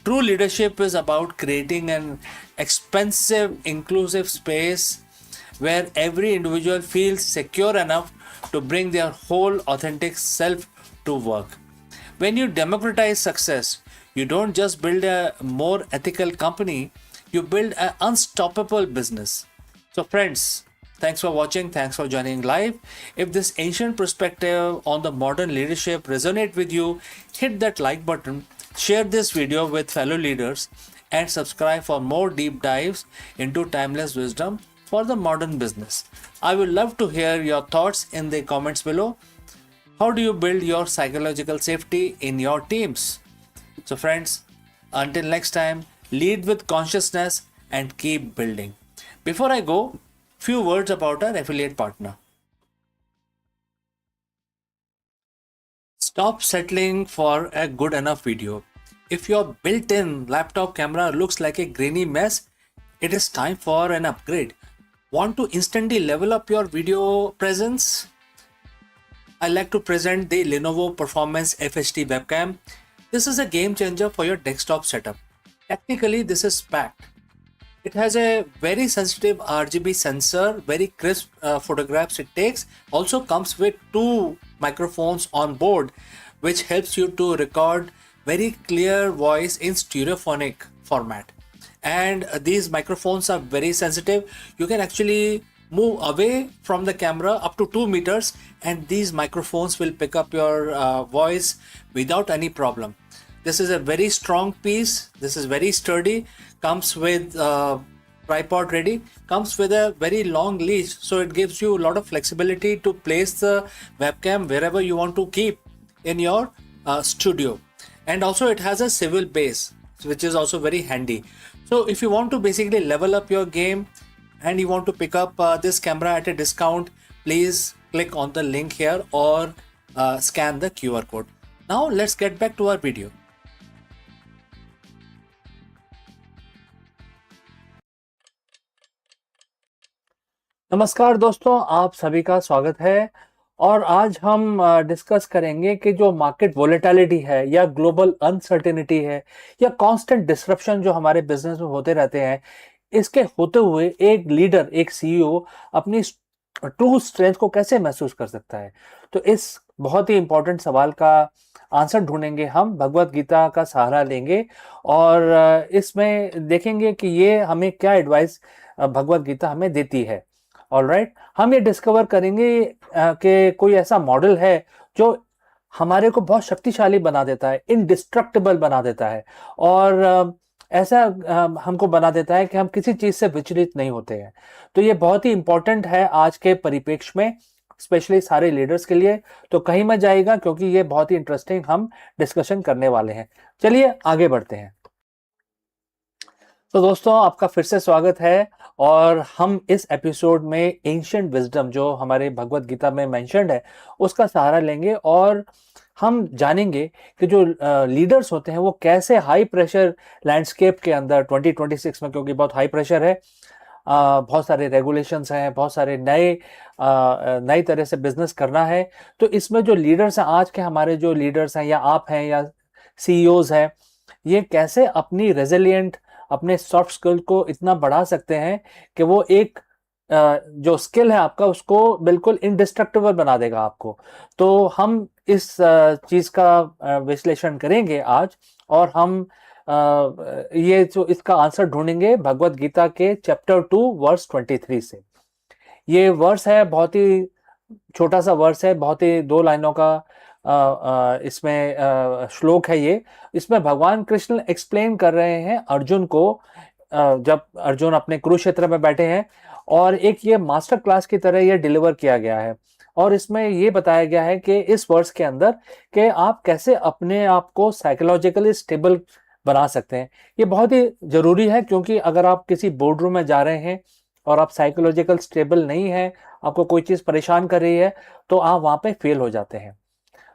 S2: True leadership is about creating an expensive, inclusive space where every individual feels secure enough to bring their whole authentic self to work. When you democratize success, you don't just build a more ethical company, you build an unstoppable business. So, friends, thanks for watching, thanks for joining live. If this ancient perspective on the modern leadership resonate with you, hit that like button, share this video with fellow leaders, and subscribe for more deep dives into timeless wisdom for the modern business. I would love to hear your thoughts in the comments below. How do you build your psychological safety in your teams? So, friends, until next time, lead with consciousness and keep building. Before I go, few words about our affiliate partner. Stop settling for a good enough video. If your built-in laptop camera looks like a grainy mess, it is time for an upgrade. Want to instantly level up your video presence? I like to present the Lenovo Performance FHD webcam. This is a game changer for your desktop setup. Technically, this is packed. It has a very sensitive RGB sensor, very crisp photographs it takes. Also comes with 2 microphones on board, which helps you to record very clear voice in stereophonic format. And these microphones are very sensitive. You can actually move away from the camera up to 2 meters and these microphones will pick up your voice without any problem. This is a very strong piece. This is very sturdy. Comes with tripod ready. Comes with a very long leash, so it gives you a lot of flexibility to place the webcam wherever you want to keep in your studio. And also it has a swivel base, which is also very handy. So if you want to basically level up your game and you want to pick up this camera at a discount, please click on the link here or scan the QR code. Now let's get back to our video. नमस्कार दोस्तों, आप सभी का स्वागत है और आज हम डिस्कस करेंगे कि जो मार्केट वोलेटिलिटी है या ग्लोबल अनसर्टेनिटी है या कांस्टेंट डिसरप्शन जो हमारे बिजनेस में होते रहते हैं, इसके होते हुए एक लीडर, एक सीईओ अपनी ट्रू स्ट्रेंथ को कैसे महसूस कर सकता है। तो इस बहुत ही इंपॉर्टेंट सवाल का आंसर ढूंढेंगे हम, भगवत गीता का सहारा लेंगे और इसमें देखेंगे कि ये हमें क्या एडवाइस भगवत गीता हमें देती है। ऑलराइट, हम ये डिस्कवर करेंगे कि कोई ऐसा मॉडल है जो हमारे को बहुत शक्तिशाली बना देता है, इंडिस्ट्रक्टिबल बना देता है और ऐसा हमको बना देता है कि हम किसी चीज से विचलित नहीं होते हैं। तो ये बहुत ही इंपॉर्टेंट है आज के परिप्रेक्ष्य में, स्पेशली सारे लीडर्स के लिए। तो कहीं मत जाइएगा क्योंकि ये बहुत ही इंटरेस्टिंग हम डिस्कशन करने वाले हैं। चलिए आगे बढ़ते हैं। तो दोस्तों, आपका फिर से स्वागत है और हम इस एपिसोड में एंशिएंट विजडम जो हमारे भगवत गीता में मेंशन्ड है उसका सहारा लेंगे और हम जानेंगे कि जो लीडर्स होते हैं वो कैसे हाई प्रेशर लैंडस्केप के अंदर 2026 में, क्योंकि बहुत हाई प्रेशर है, बहुत सारे रेगुलेशंस हैं, बहुत सारे नई तरह से बिजनेस करना है। तो इसमें जो लीडर्स हैं, आज के हमारे जो लीडर्स हैं या आप हैं या सीईओज हैं, ये कैसे अपनी रेजिलिएंट, अपने सॉफ्ट स्किल को इतना बढ़ा सकते हैं कि वो एक जो स्किल है आपका उसको बिल्कुल इंडिस्ट्रक्टिबल बना देगा आपको। तो हम इस चीज का विश्लेषण करेंगे आज और हम ये जो इसका आंसर ढूंढेंगे भगवत गीता के चैप्टर 2 वर्स 23 से। ये वर्स है, बहुत ही छोटा सा वर्स है, बहुत ही 2 लाइनों का इसमें श्लोक है ये। इसमें भगवान कृष्ण एक्सप्लेन कर रहे हैं अर्जुन को, जब अर्जुन अपने कुरुक्षेत्र में बैठे हैं और एक ये मास्टर क्लास की तरह ये डिलीवर किया गया है और इसमें ये बताया गया है कि इस वर्स के अंदर कि आप कैसे अपने आप को साइकोलॉजिकली स्टेबल बना सकते हैं। ये बहुत ही जरूरी है क्योंकि अगर आप किसी बोर्ड रूम में जा रहे हैं और आप साइकोलॉजिकल स्टेबल नहीं है, आपको कोई चीज परेशान कर रही है, तो आप वहां पे फेल हो जाते हैं।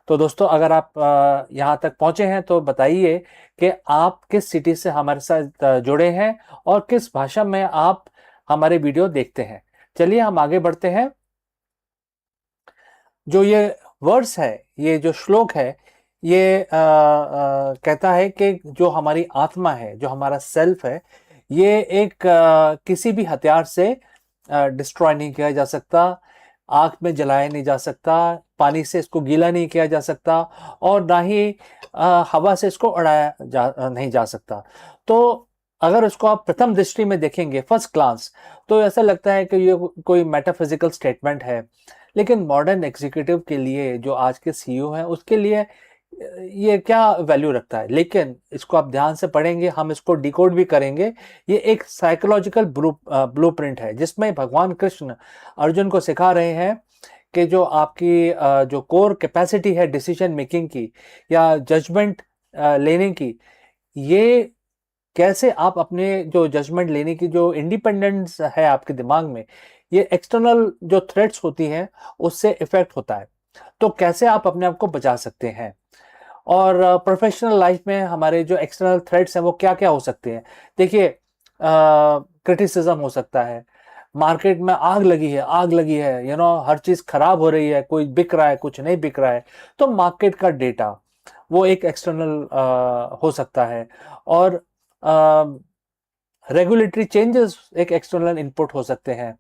S2: तो दोस्तों, अगर आप यहाँ तक पहुंचे हैं तो बताइए कि आप किस सिटी से हमारे साथ जुड़े हैं और किस भाषा में आप हमारे वीडियो देखते हैं। चलिए हम आगे बढ़ते हैं। जो ये वर्स है, ये जो श्लोक है, ये कहता है कि जो हमारी आत्मा है, जो हमारा सेल्फ है, ये एक किसी भी हथियार से डिस्ट्रॉय नहीं किया जा सकता, आग में जलाया नहीं जा सकता, पानी से इसको गीला नहीं किया जा सकता, और ना ही हवा से इसको उड़ाया नहीं जा सकता। तो अगर उसको आप प्रथम दृष्टि में देखेंगे, फर्स्ट ग्लांस, तो ऐसा लगता है कि ये कोई मेटाफिजिकल स्टेटमेंट है। लेकिन मॉडर्न एग्जीक्यूटिव के लिए, जो आज के सीईओ हैं, उसके लिए ये क्या वैल्यू रखता है? लेकिन इसको आप ध्यान से पढ़ेंगे, हम इसको डिकोड भी करेंगे। ये एक साइकोलॉजिकल ब्लूप्रिंट है, जिसमें भगवान कृष्ण अर्जुन को सिखा रहे हैं कि जो आपकी जो कोर कैपेसिटी है डिसीजन मेकिंग की या जजमेंट लेने की, ये कैसे आप अपने जो जजमेंट लेने की जो इंडिपेंडेंस है आपके दिमाग में, ये एक्सटर्नल जो थ्रेट्स होती हैं उससे इफेक्ट होता है। तो कैसे आप अपने आप को बचा सकते हैं? और प्रोफेशनल लाइफ में हमारे जो एक्सटर्नल थ्रेट्स हैं वो क्या क्या हो सकते हैं? देखिए, क्रिटिसिज्म हो सकता है, मार्केट में आग लगी है, आग लगी है, हर चीज़ खराब हो रही है, कोई बिक रहा है, कुछ नहीं बिक रहा है, तो मार्केट का डेटा वो एक एक्सटर्नल हो सकता है। और रेगुलेटरी चेंजेस एक एक्सटर्नल इनपुट हो सकते हैं,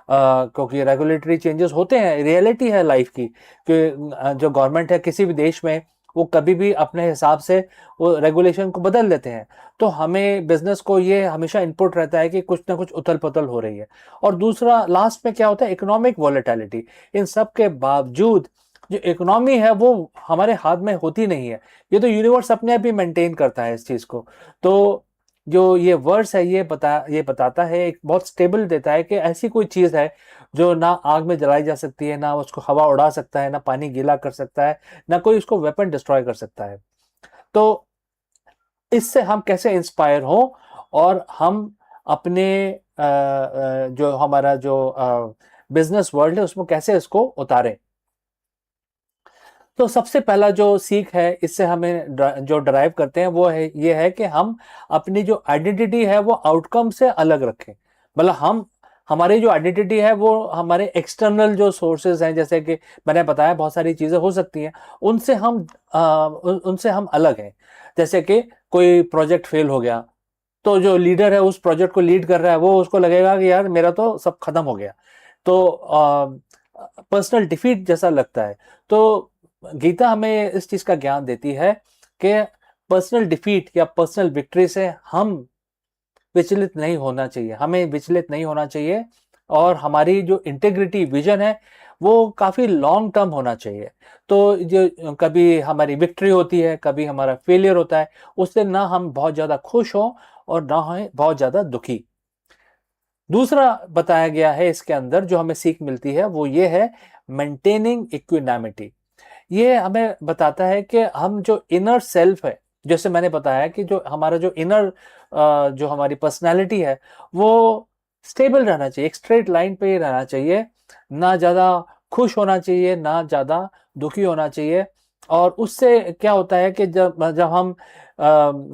S2: क्योंकि रेगुलेटरी चेंजेस होते हैं, रियलिटी है लाइफ की कि जो गवर्नमेंट है किसी भी देश में, वो कभी भी अपने हिसाब से वो रेगुलेशन को बदल देते हैं। तो हमें बिजनेस को ये हमेशा इनपुट रहता है कि कुछ ना कुछ उथल पुथल हो रही है। और दूसरा लास्ट में क्या होता है? Economic volatility. इन सब के बावजूद जो इकोनॉमी है वो हमारे हाथ में होती नहीं है, ये तो यूनिवर्स अपने आप ही मेंटेन करता है इस चीज़ को। तो जो ये वर्ड्स है, ये बताता है, एक बहुत स्टेबल देता है कि ऐसी कोई चीज़ है जो ना आग में जलाई जा सकती है, ना उसको हवा उड़ा सकता है, ना पानी गीला कर सकता है, ना कोई उसको वेपन डिस्ट्रॉय कर सकता है। तो इससे हम कैसे इंस्पायर हो, और हम अपने जो हमारा जो बिजनेस वर्ल्ड है उसमें कैसे इसको उतारें? तो सबसे पहला जो सीख है, इससे हमें जो ड्राइव करते हैं, वो है ये है कि हम अपनी जो आइडेंटिटी है वो आउटकम से अलग रखें। मतलब हमारी जो आइडेंटिटी है वो हमारे एक्सटर्नल जो सोर्सेज हैं, जैसे कि मैंने बताया बहुत सारी चीज़ें हो सकती हैं, उनसे हम अलग हैं। जैसे कि कोई प्रोजेक्ट फेल हो गया, तो जो लीडर है उस प्रोजेक्ट को लीड कर रहा है, वो उसको लगेगा कि यार मेरा तो सब खत्म हो गया, तो पर्सनल डिफीट जैसा लगता है। तो गीता हमें इस चीज का ज्ञान देती है कि पर्सनल डिफीट या पर्सनल विक्ट्री से हम विचलित नहीं होना चाहिए, हमें विचलित नहीं होना चाहिए। और हमारी जो इंटेग्रिटी विजन है वो काफी लॉन्ग टर्म होना चाहिए। तो जो कभी हमारी विक्ट्री होती है, कभी हमारा फेलियर होता है, उससे ना हम बहुत ज्यादा खुश हो और ना हो बहुत ज्यादा दुखी। दूसरा बताया गया है इसके अंदर, जो हमें सीख मिलती है, वो ये है मेंटेनिंग इक्विनामिटी। ये हमें बताता है कि हम जो इनर सेल्फ है, जैसे मैंने बताया कि जो हमारा जो इनर जो हमारी पर्सनालिटी है वो स्टेबल रहना चाहिए, एक स्ट्रेट लाइन पे ही रहना चाहिए, ना ज़्यादा खुश होना चाहिए, ना ज़्यादा दुखी होना चाहिए। और उससे क्या होता है कि जब जब हम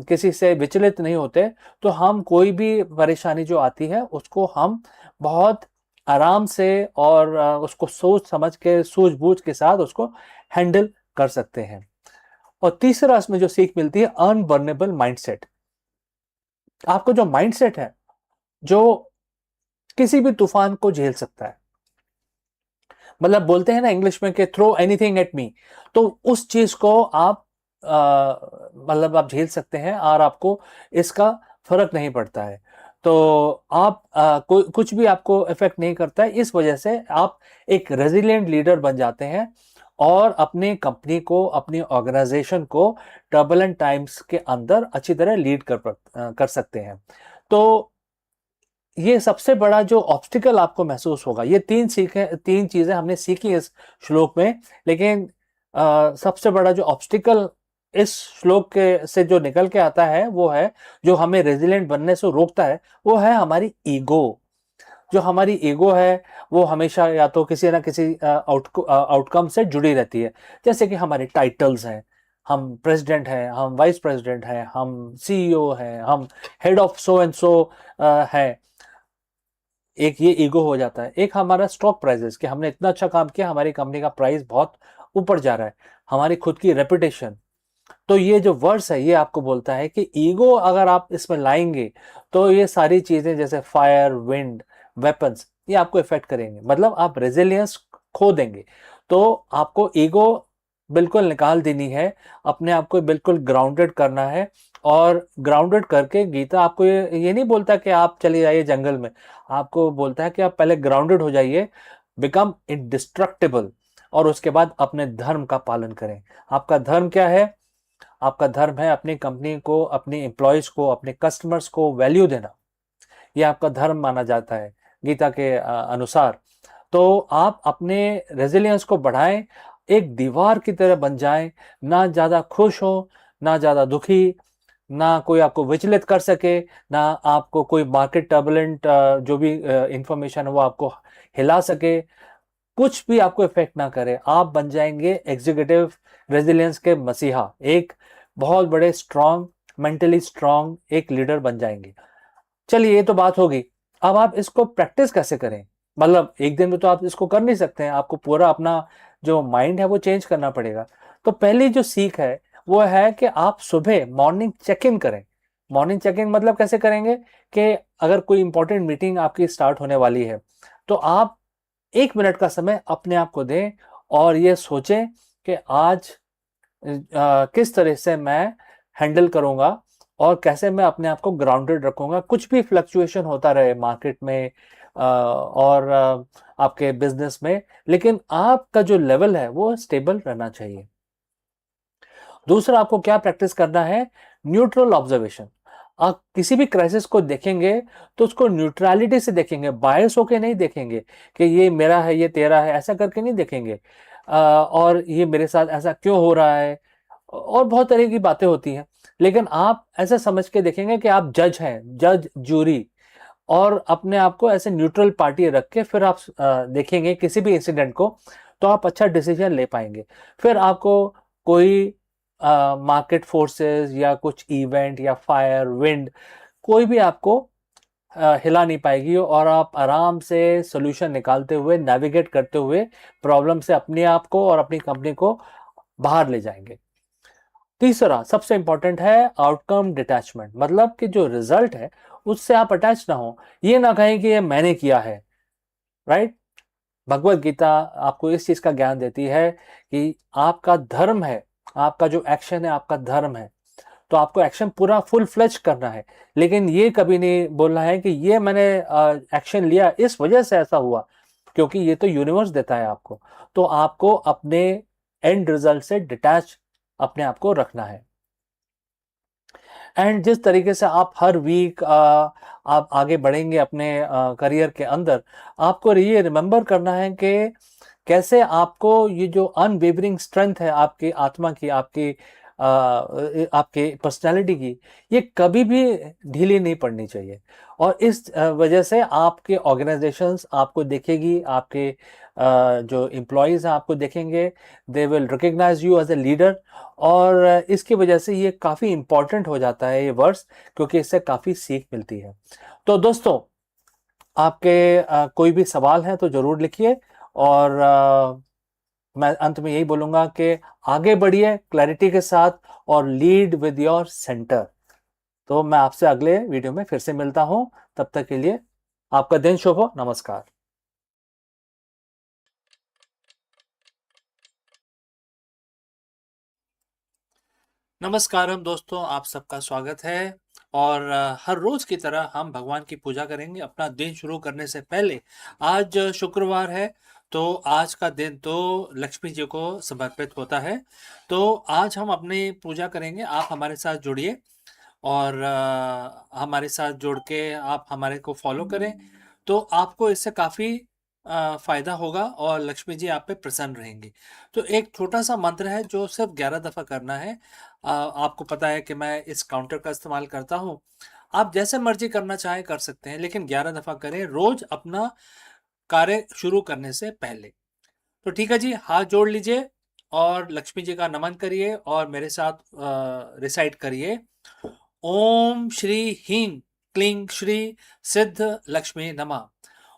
S2: किसी से विचलित नहीं होते, तो हम कोई भी परेशानी जो आती है उसको हम बहुत आराम से और उसको सोच समझ के, सूझबूझ के साथ उसको हैंडल कर सकते हैं। और तीसरा इसमें जो सीख मिलती है, अनबर्नेबल माइंडसेट। आपको जो माइंडसेट है जो किसी भी तूफान को झेल सकता है, मतलब बोलते हैं ना इंग्लिश में कि थ्रो एनीथिंग एट मी, तो उस चीज को आप मतलब आप झेल सकते हैं और आपको इसका फर्क नहीं पड़ता है। तो आप कुछ भी आपको इफेक्ट नहीं करता है। इस वजह से आप एक रेजिलिएंट लीडर बन जाते हैं और अपनी कंपनी को, अपनी ऑर्गेनाइजेशन को टर्बुलेंट टाइम्स के अंदर अच्छी तरह लीड कर सकते हैं। तो ये सबसे बड़ा जो ऑब्स्टिकल आपको महसूस होगा, ये तीन चीजें हमने सीखी इस श्लोक में। लेकिन सबसे बड़ा जो ऑब्स्टिकल इस श्लोक के से जो निकल के आता है, वो है जो हमें रेजिलेंट बनने से रोकता है, वो है हमारी ईगो। जो हमारी ईगो है वो हमेशा या तो किसी ना किसी आउटकम से जुड़ी रहती है। जैसे कि हमारे टाइटल्स हैं, हम प्रेसिडेंट हैं, हम वाइस प्रेसिडेंट हैं, हम सीईओ हैं, हम head of so and so है। एक ये ईगो हो जाता है। एक हमारा स्टॉक प्राइजेस, कि हमने इतना अच्छा काम किया, हमारी कंपनी का प्राइस बहुत ऊपर जा रहा है। हमारी खुद की रेपुटेशन, तो ये जो वर्स है ये आपको बोलता है कि ईगो अगर आप इसमें लाएंगे तो ये सारी चीजें जैसे फायर, विंड, वेपन्स, ये आपको इफेक्ट करेंगे, मतलब आप रेजिलियंस खो देंगे। तो आपको ईगो बिल्कुल निकाल देनी है, अपने आप को बिल्कुल ग्राउंडेड करना है। और ग्राउंडेड करके गीता आपको ये नहीं बोलता कि आप चले जाइए जंगल में, आपको बोलता है कि आप पहले ग्राउंडेड हो जाइए, बिकम इंडिस्ट्रक्टिबल, और उसके बाद अपने धर्म का पालन करें। आपका धर्म क्या है? आपका धर्म है अपनी कंपनी को, अपनी एम्प्लॉयज को, अपने कस्टमर्स को वैल्यू देना। ये आपका धर्म माना जाता है गीता के अनुसार। तो आप अपने रेजिलियंस को बढ़ाएं, एक दीवार की तरह बन जाएं, ना ज्यादा खुश हो, ना ज्यादा दुखी, ना कोई आपको विचलित कर सके, ना आपको कोई मार्केट टर्बुलेंट जो भी इंफॉर्मेशन है वो आपको हिला सके, कुछ भी आपको इफेक्ट ना करे। आप बन जाएंगे एग्जीक्यूटिव रेजिलियंस के मसीहा, एक बहुत बड़े स्ट्रांग, मेंटली स्ट्रांग एक लीडर बन जाएंगे। चलिए ये तो बात होगी। अब आप इसको प्रैक्टिस कैसे करें? मतलब एक दिन में तो आप इसको कर नहीं सकते हैं, आपको पूरा अपना जो माइंड है वो चेंज करना पड़ेगा। तो पहली जो सीख है वो है कि आप सुबह मॉर्निंग चेक इन करें। मॉर्निंग चेक इन मतलब कैसे करेंगे कि अगर कोई इंपॉर्टेंट मीटिंग आपकी स्टार्ट होने वाली है तो आप 1 मिनट का समय अपने आप को दें और ये सोचें कि आज किस तरह से मैं हैंडल करूंगा और कैसे मैं अपने आप को ग्राउंडेड रखूंगा, कुछ भी फ्लक्चुएशन होता रहे मार्केट में और आपके बिजनेस में, लेकिन आपका जो लेवल है वो स्टेबल रहना चाहिए। दूसरा आपको क्या प्रैक्टिस करना है? Neutral observation. आप किसी भी क्राइसिस को देखेंगे तो उसको न्यूट्रलिटी से देखेंगे, बायस होके नहीं देखेंगे कि ये मेरा है ये तेरा है, ऐसा करके नहीं देखेंगे। और ये मेरे साथ ऐसा क्यों हो रहा है, और बहुत तरह की बातें होती हैं, लेकिन आप ऐसा समझ के देखेंगे कि आप जज हैं, जज जूरी, और अपने आप को ऐसे न्यूट्रल पार्टी रख के फिर आप देखेंगे किसी भी इंसिडेंट को, तो आप अच्छा डिसीजन ले पाएंगे। फिर आपको कोई मार्केट फोर्सेस या कुछ इवेंट या फायर, विंड, कोई भी आपको हिला नहीं पाएगी, और आप आराम से सोल्यूशन निकालते हुए, नेविगेट करते हुए प्रॉब्लम से अपने आप को और अपनी कंपनी को बाहर ले जाएंगे। तीसरा सबसे इंपॉर्टेंट है आउटकम डिटैचमेंट, मतलब कि जो रिजल्ट है उससे आप अटैच ना हो, ये ना कहें कि ये मैंने किया है। राइट? भगवत गीता आपको इस चीज का ज्ञान देती है कि आपका धर्म है, आपका जो एक्शन है आपका धर्म है, तो आपको एक्शन पूरा फुल फ्लेज करना है, लेकिन ये कभी नहीं बोलना है कि ये मैंने एक्शन लिया इस वजह से ऐसा हुआ, क्योंकि ये तो यूनिवर्स देता है आपको। तो आपको अपने एंड रिजल्ट से डिटैच अपने आप को रखना है। एंड जिस तरीके से आप हर वीक आप आगे बढ़ेंगे अपने करियर के अंदर, आपको ये रिमेंबर करना है कि कैसे आपको ये जो अनवेवरिंग स्ट्रेंथ है आपकी आत्मा की, आपके पर्सनालिटी की, ये कभी भी ढीली नहीं पड़नी चाहिए। और इस वजह से आपके ऑर्गेनाइजेशंस आपको देखेगी, आपके जो एम्प्लॉयज हैं आपको देखेंगे, they will recognise you as a leader. और इसकी वजह से ये काफ़ी इंपॉर्टेंट हो जाता है ये वर्ड्स, क्योंकि इससे काफ़ी सीख मिलती है। तो दोस्तों, आपके कोई भी सवाल है तो ज़रूर लिखिए, और मैं अंत में यही बोलूंगा कि आगे बढ़िए क्लैरिटी के साथ और लीड विद योर सेंटर। तो मैं आपसे अगले वीडियो में फिर से मिलता हूं, तब तक के लिए आपका दिन शुभ हो। नमस्कार।
S1: नमस्कारम दोस्तों, आप सबका स्वागत है। और हर रोज की तरह हम भगवान की पूजा करेंगे अपना दिन शुरू करने से पहले। आज शुक्रवार है, तो आज का दिन तो लक्ष्मी जी को समर्पित होता है। तो आज हम अपनी पूजा करेंगे, आप हमारे साथ जुड़िए और हमारे साथ जुड़ के आप हमारे को फॉलो करें, तो आपको इससे काफ़ी फ़ायदा होगा और लक्ष्मी जी आप पे प्रसन्न रहेंगी। तो एक छोटा सा मंत्र है जो सिर्फ 11 दफ़ा करना है। आपको पता है कि मैं इस काउंटर का इस्तेमाल करता हूँ, आप जैसे मर्जी करना चाहें कर सकते हैं, लेकिन 11 दफ़ा करें रोज अपना कार्य शुरू करने से पहले। तो ठीक है जी, हाथ जोड़ लीजिए और लक्ष्मी जी का नमन करिए और मेरे साथ रिसाइट करिए। ओम श्री ह्रीं क्लीं श्री सिद्ध लक्ष्मी नमः।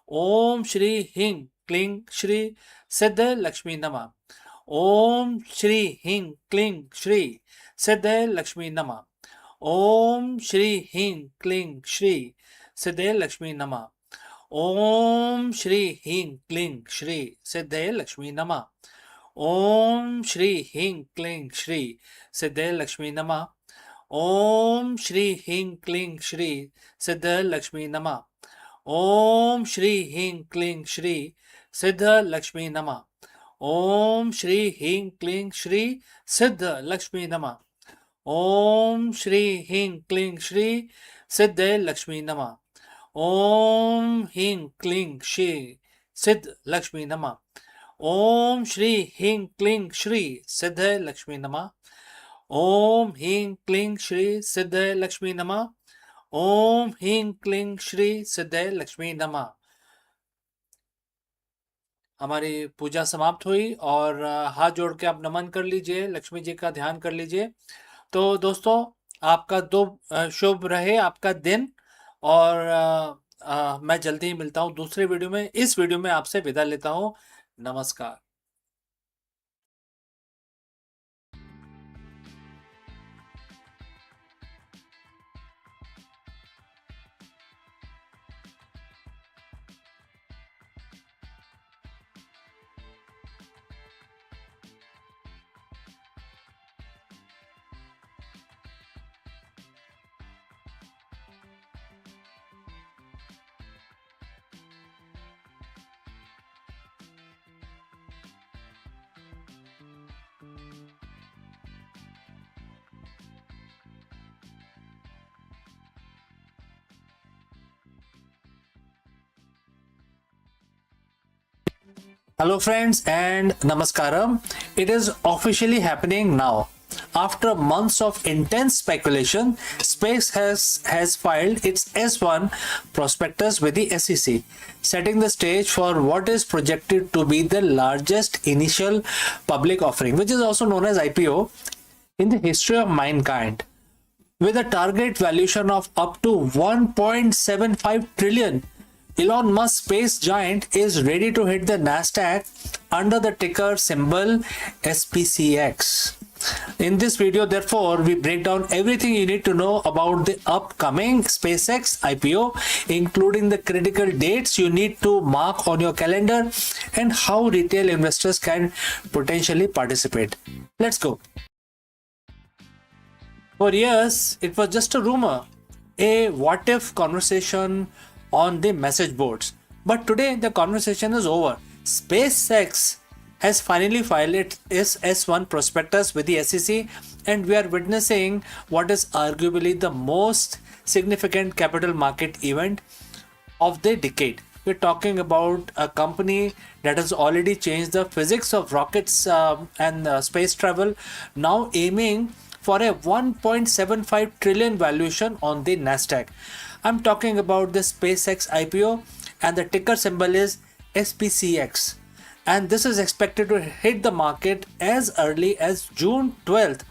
S1: ओम श्री ह्रीं क्लीं श्री सिद्ध लक्ष्मी नमः।
S2: Om Shri Hing Kling Shri Siddhe Lakshmi Nama. Om Shri Hing Kling Shri Siddhe Lakshmi Nama. Om Shri Hing Kling Shri Siddhe Lakshmi Nama. Om Shri Hing Kling Shri Siddhe Lakshmi Nama. Om Shri Hing Kling Shri Siddha Lakshmi Nama. Om Shri Hing Kling Shri Siddha Lakshmi Nama. Om Shri Hing Kling Shri Siddha Lakshmi Nama. Om Shri Hing Kling Shri Siddha Lakshmi Nama. Om Hing Kling Shri Siddh Lakshmi Nama. Om Shri Hing Kling Shri Siddha Lakshmi Nama. Om Hing Kling Shri Siddhe Lakshmi Nama. Om Hing Kling Shri Siddhe Lakshmi Nama. हमारी पूजा समाप्त हुई और हाथ जोड़ के आप नमन कर लीजिए, लक्ष्मी जी का ध्यान कर लीजिए। तो दोस्तों, आपका शुभ रहे आपका दिन, और मैं जल्दी ही मिलता हूँ दूसरे वीडियो में। इस वीडियो में आपसे विदा लेता हूँ। नमस्कार। Hello friends and Namaskaram. It is officially happening now. After months of intense speculation, Space has filed its S1 prospectus with the SEC, setting the stage for what is projected to be the largest initial public offering, which is also known as IPO, in the history of mankind. With a target valuation of up to 1.75 trillion, Elon Musk's space giant is ready to hit the Nasdaq under the ticker symbol SPCX. In this video, therefore, we break down everything you need to know about the upcoming SpaceX IPO, including the critical dates you need to mark on your calendar and how retail investors can potentially participate. Let's go. For years, it was just a rumor, a what-if conversation on the message boards. But today, the conversation is over. SpaceX has finally filed its S1 prospectus with the SEC, and we are witnessing what is arguably the most significant capital market event of the decade. We're talking about a company that has already changed the physics of rockets and space travel, now aiming for a 1.75 trillion valuation on the Nasdaq. I'm talking about the SpaceX IPO, and the ticker symbol is SPCX. And this is expected to hit the market as early as June 12th,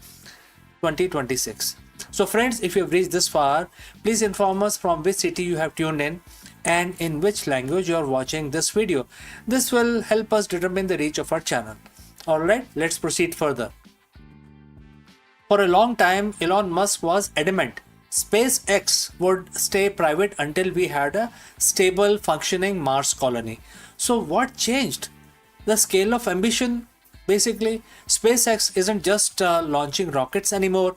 S2: 2026. So friends, if you have reached this far, please inform us from which city you have tuned in and in which language you are watching this video. This will help us determine the reach of our channel. Alright, let's proceed further. For a long time, Elon Musk was adamant SpaceX would stay private until we had a stable, functioning Mars colony. So what changed? The scale of ambition. Basically, SpaceX isn't just launching rockets anymore.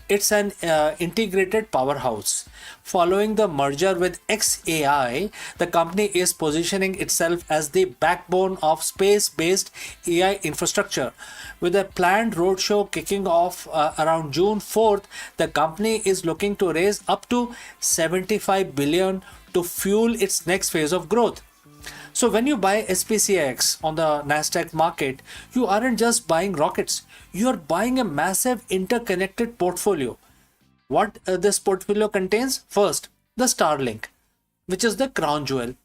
S2: It's an integrated powerhouse. Following the merger with XAI, the company is positioning itself as the backbone of space-based AI infrastructure. With a planned roadshow kicking off around June 4th, the company is looking to raise up to 75 billion to fuel its next phase of growth. So when you buy SPCX on the Nasdaq market, you aren't just buying rockets, you are buying a massive interconnected portfolio. What this portfolio contains? First, the Starlink, which is the crown jewel.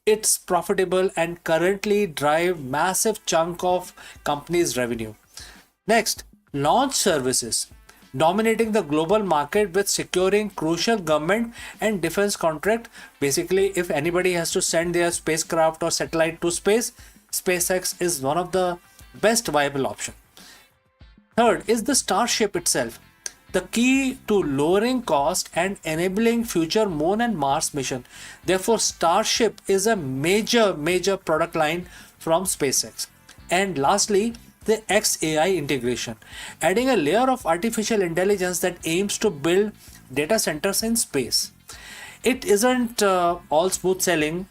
S2: It's profitable and currently drive massive chunk of company's revenue. Next, launch services, dominating the global market with securing crucial government and defense contract. Basically, if anybody has to send their spacecraft or satellite to space, SpaceX is one of the best viable option. Third is the Starship itself, the key to lowering cost and enabling future Moon and Mars mission. Therefore, Starship is a major product line from SpaceX. And lastly, the XAI integration, adding a layer of artificial intelligence that aims to build data centers in space. It isn't all smooth sailing.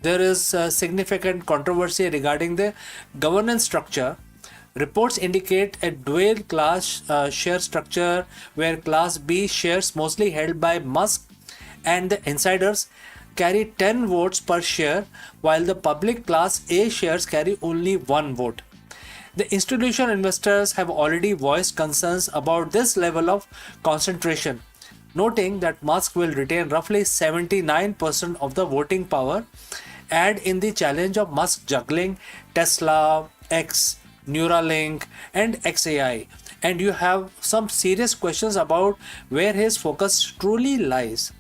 S2: There is significant controversy regarding the governance structure. Reports indicate a dual class share structure where Class B shares, mostly held by Musk and the insiders, carry 10 votes per share, while the public Class A shares carry only 1 vote. The institutional investors have already voiced concerns about this level of concentration, noting that Musk will retain roughly 79% of the voting power. Add in the challenge of Musk juggling Tesla, X, Neuralink, and XAI, and you have some serious questions about where his focus truly lies.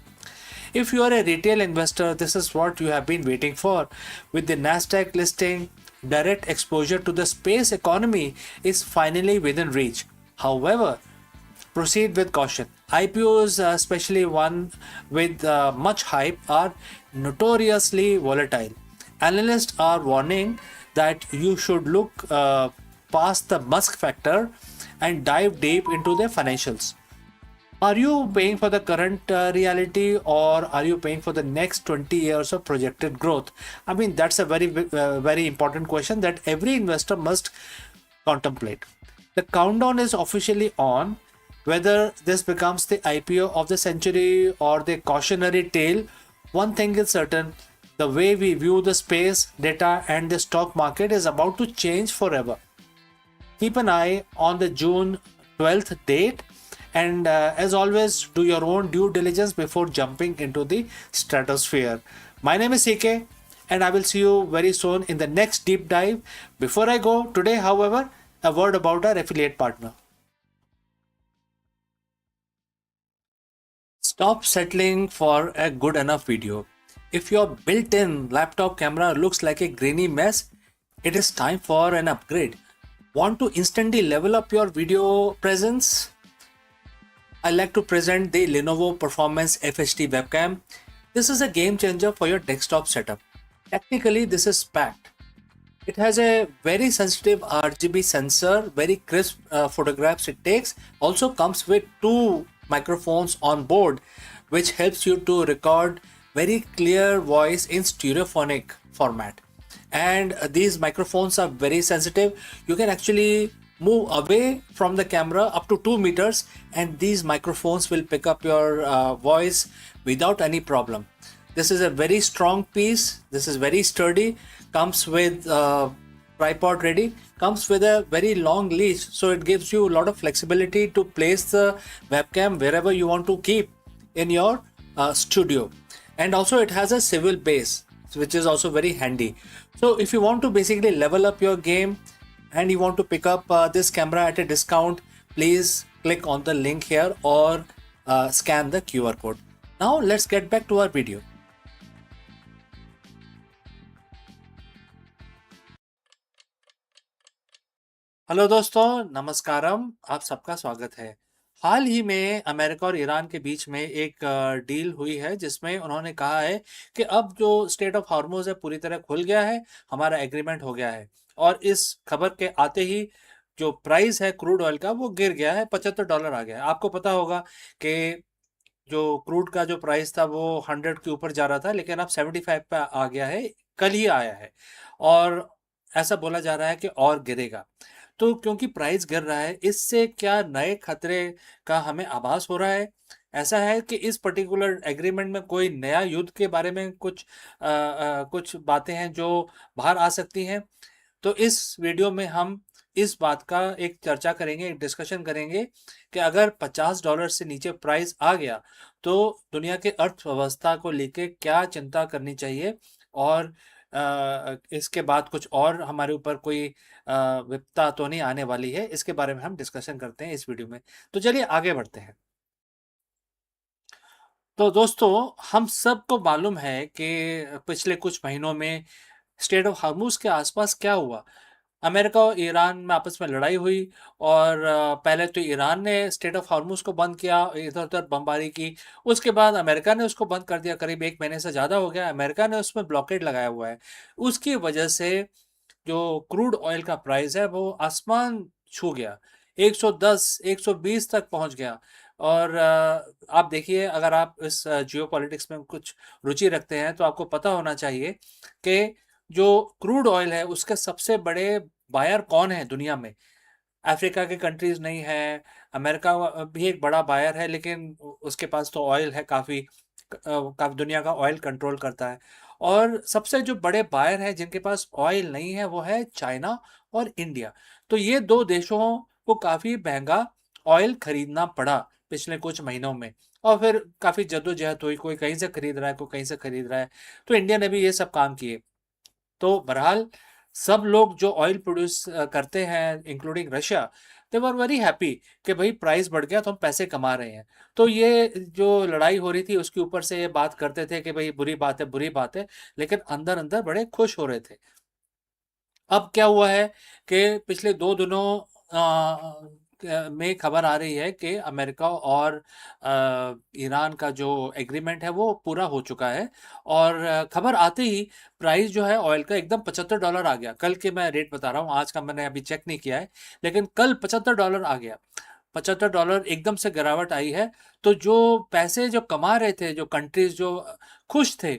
S2: If you are a retail investor, this is what you have been waiting for. With the Nasdaq listing, direct exposure to the space economy is finally within reach. However, proceed with caution. IPOs, especially one with much hype, are notoriously volatile. Analysts are warning that you should look past the Musk factor and dive deep into their financials. Are you paying for the current reality, or are you paying for the next 20 years of projected growth? I mean, that's a very important question that every investor must contemplate. The countdown is officially on. Whether this becomes the IPO of the century or the cautionary tale, one thing is certain: the way we view the space, data, and the stock market is about to change forever. Keep an eye on the June 12th date, and as always, do your own due diligence before jumping into the stratosphere. My name is CK, and I will see you very soon in the next deep dive. Before I go today, however, a word about our affiliate partner. Stop settling for a good enough video. If your built-in laptop camera looks like a grainy mess, it is time for an upgrade. Want to instantly level up your video presence? I like to present the Lenovo Performance FHD webcam. This is a game changer for your desktop setup. Technically, this is packed. It has a very sensitive RGB sensor, very crisp photographs it takes. Also comes with 2 microphones on board, which helps you to record very clear voice in stereophonic format. And these microphones are very sensitive. You can actually move away from the camera up to 2 meters, and these microphones will pick up your voice without any problem. This is a very strong piece. This is very sturdy. Comes with tripod ready. Comes with a very long leash, so it gives you a lot of flexibility to place the webcam wherever you want to keep in your studio. And also it has a swivel base, which is also very handy. So if you want to basically level up your game and you want to pick up this camera at a discount, please click on the link here or scan the QR code. Now let's get back to our video. Hello दोस्तों, नमस्कारम, आप सबका स्वागत है। हाल ही में America और Iran के बीच में एक डील हुई है जिसमें उन्होंने कहा है कि अब जो स्टेट ऑफ हॉर्मुज़ है पूरी तरह खुल गया है, हमारा एग्रीमेंट हो गया है। और इस खबर के आते ही जो प्राइस है क्रूड ऑयल का वो गिर गया है, $75 आ गया है। आपको पता होगा कि जो क्रूड का जो प्राइस था वो 100 के ऊपर जा रहा था, लेकिन अब 75 पे आ गया है, कल ही आया है। और ऐसा बोला जा रहा है कि और गिरेगा। तो क्योंकि प्राइस गिर रहा है, इससे क्या नए खतरे का हमें आभास हो रहा है? ऐसा है कि इस पर्टिकुलर एग्रीमेंट में कोई नया युद्ध के बारे में कुछ बातें हैं जो बाहर आ सकती हैं। तो इस वीडियो में हम इस बात का एक चर्चा करेंगे, एक डिस्कशन करेंगे कि अगर $50 से नीचे प्राइस आ गया तो दुनिया के अर्थव्यवस्था को लेके क्या चिंता करनी चाहिए, और इसके बाद कुछ और हमारे ऊपर कोई विपदा तो नहीं आने वाली है। इसके बारे में हम डिस्कशन करते हैं इस वीडियो में। तो चलिए आगे बढ़ते हैं। तो दोस्तों, हम सबको मालूम है कि पिछले कुछ महीनों में स्टेट ऑफ हॉर्मुज़ के आसपास क्या हुआ। अमेरिका और ईरान में आपस में लड़ाई हुई और पहले तो ईरान ने स्टेट ऑफ हार्मूज को बंद किया, इधर उधर बमबारी की। उसके बाद अमेरिका ने उसको बंद कर दिया, करीब 1 महीने से ज़्यादा हो गया अमेरिका ने उसमें ब्लॉकेड लगाया हुआ है। उसकी वजह से जो क्रूड ऑयल का प्राइस है वो आसमान छू गया, 110 120 तक पहुंच गया। और आप देखिए, अगर आप इस जियो पॉलिटिक्स में कुछ रुचि रखते हैं तो आपको पता होना चाहिए कि जो क्रूड ऑयल है उसके सबसे बड़े बायर कौन है दुनिया में। अफ्रीका के कंट्रीज नहीं है, अमेरिका भी एक बड़ा बायर है, लेकिन उसके पास तो ऑयल है काफ़ी, काफ़ी दुनिया का ऑयल कंट्रोल करता है। और सबसे जो बड़े बायर हैं जिनके पास ऑयल नहीं है वो है चाइना और इंडिया। तो ये दो देशों को काफ़ी महंगा ऑयल खरीदना पड़ा पिछले कुछ महीनों में, और फिर काफ़ी जद्दोजहद हुई, कोई कहीं से खरीद रहा है, कोई कहीं से खरीद रहा है। तो इंडिया ने भी ये सब काम किए। तो बहरहाल सब लोग जो ऑयल प्रोड्यूस करते हैं including Russia, they were very happy कि भाई प्राइस बढ़ गया तो हम पैसे कमा रहे हैं। तो ये जो लड़ाई हो रही थी उसके ऊपर से ये बात करते थे कि भाई बुरी बात है, बुरी बात है, लेकिन अंदर अंदर बड़े खुश हो रहे थे। अब क्या हुआ है कि पिछले 2 दिनों में खबर आ रही है कि अमेरिका और ईरान का जो एग्रीमेंट है वो पूरा हो चुका है। और खबर आते ही प्राइस जो है ऑयल का एकदम $75 आ गया। कल के मैं रेट बता रहा हूँ, आज का मैंने अभी चेक नहीं किया है, लेकिन कल $75 आ गया। $75 एकदम से गिरावट आई है। तो जो पैसे जो कमा रहे थे, जो कंट्रीज जो खुश थे,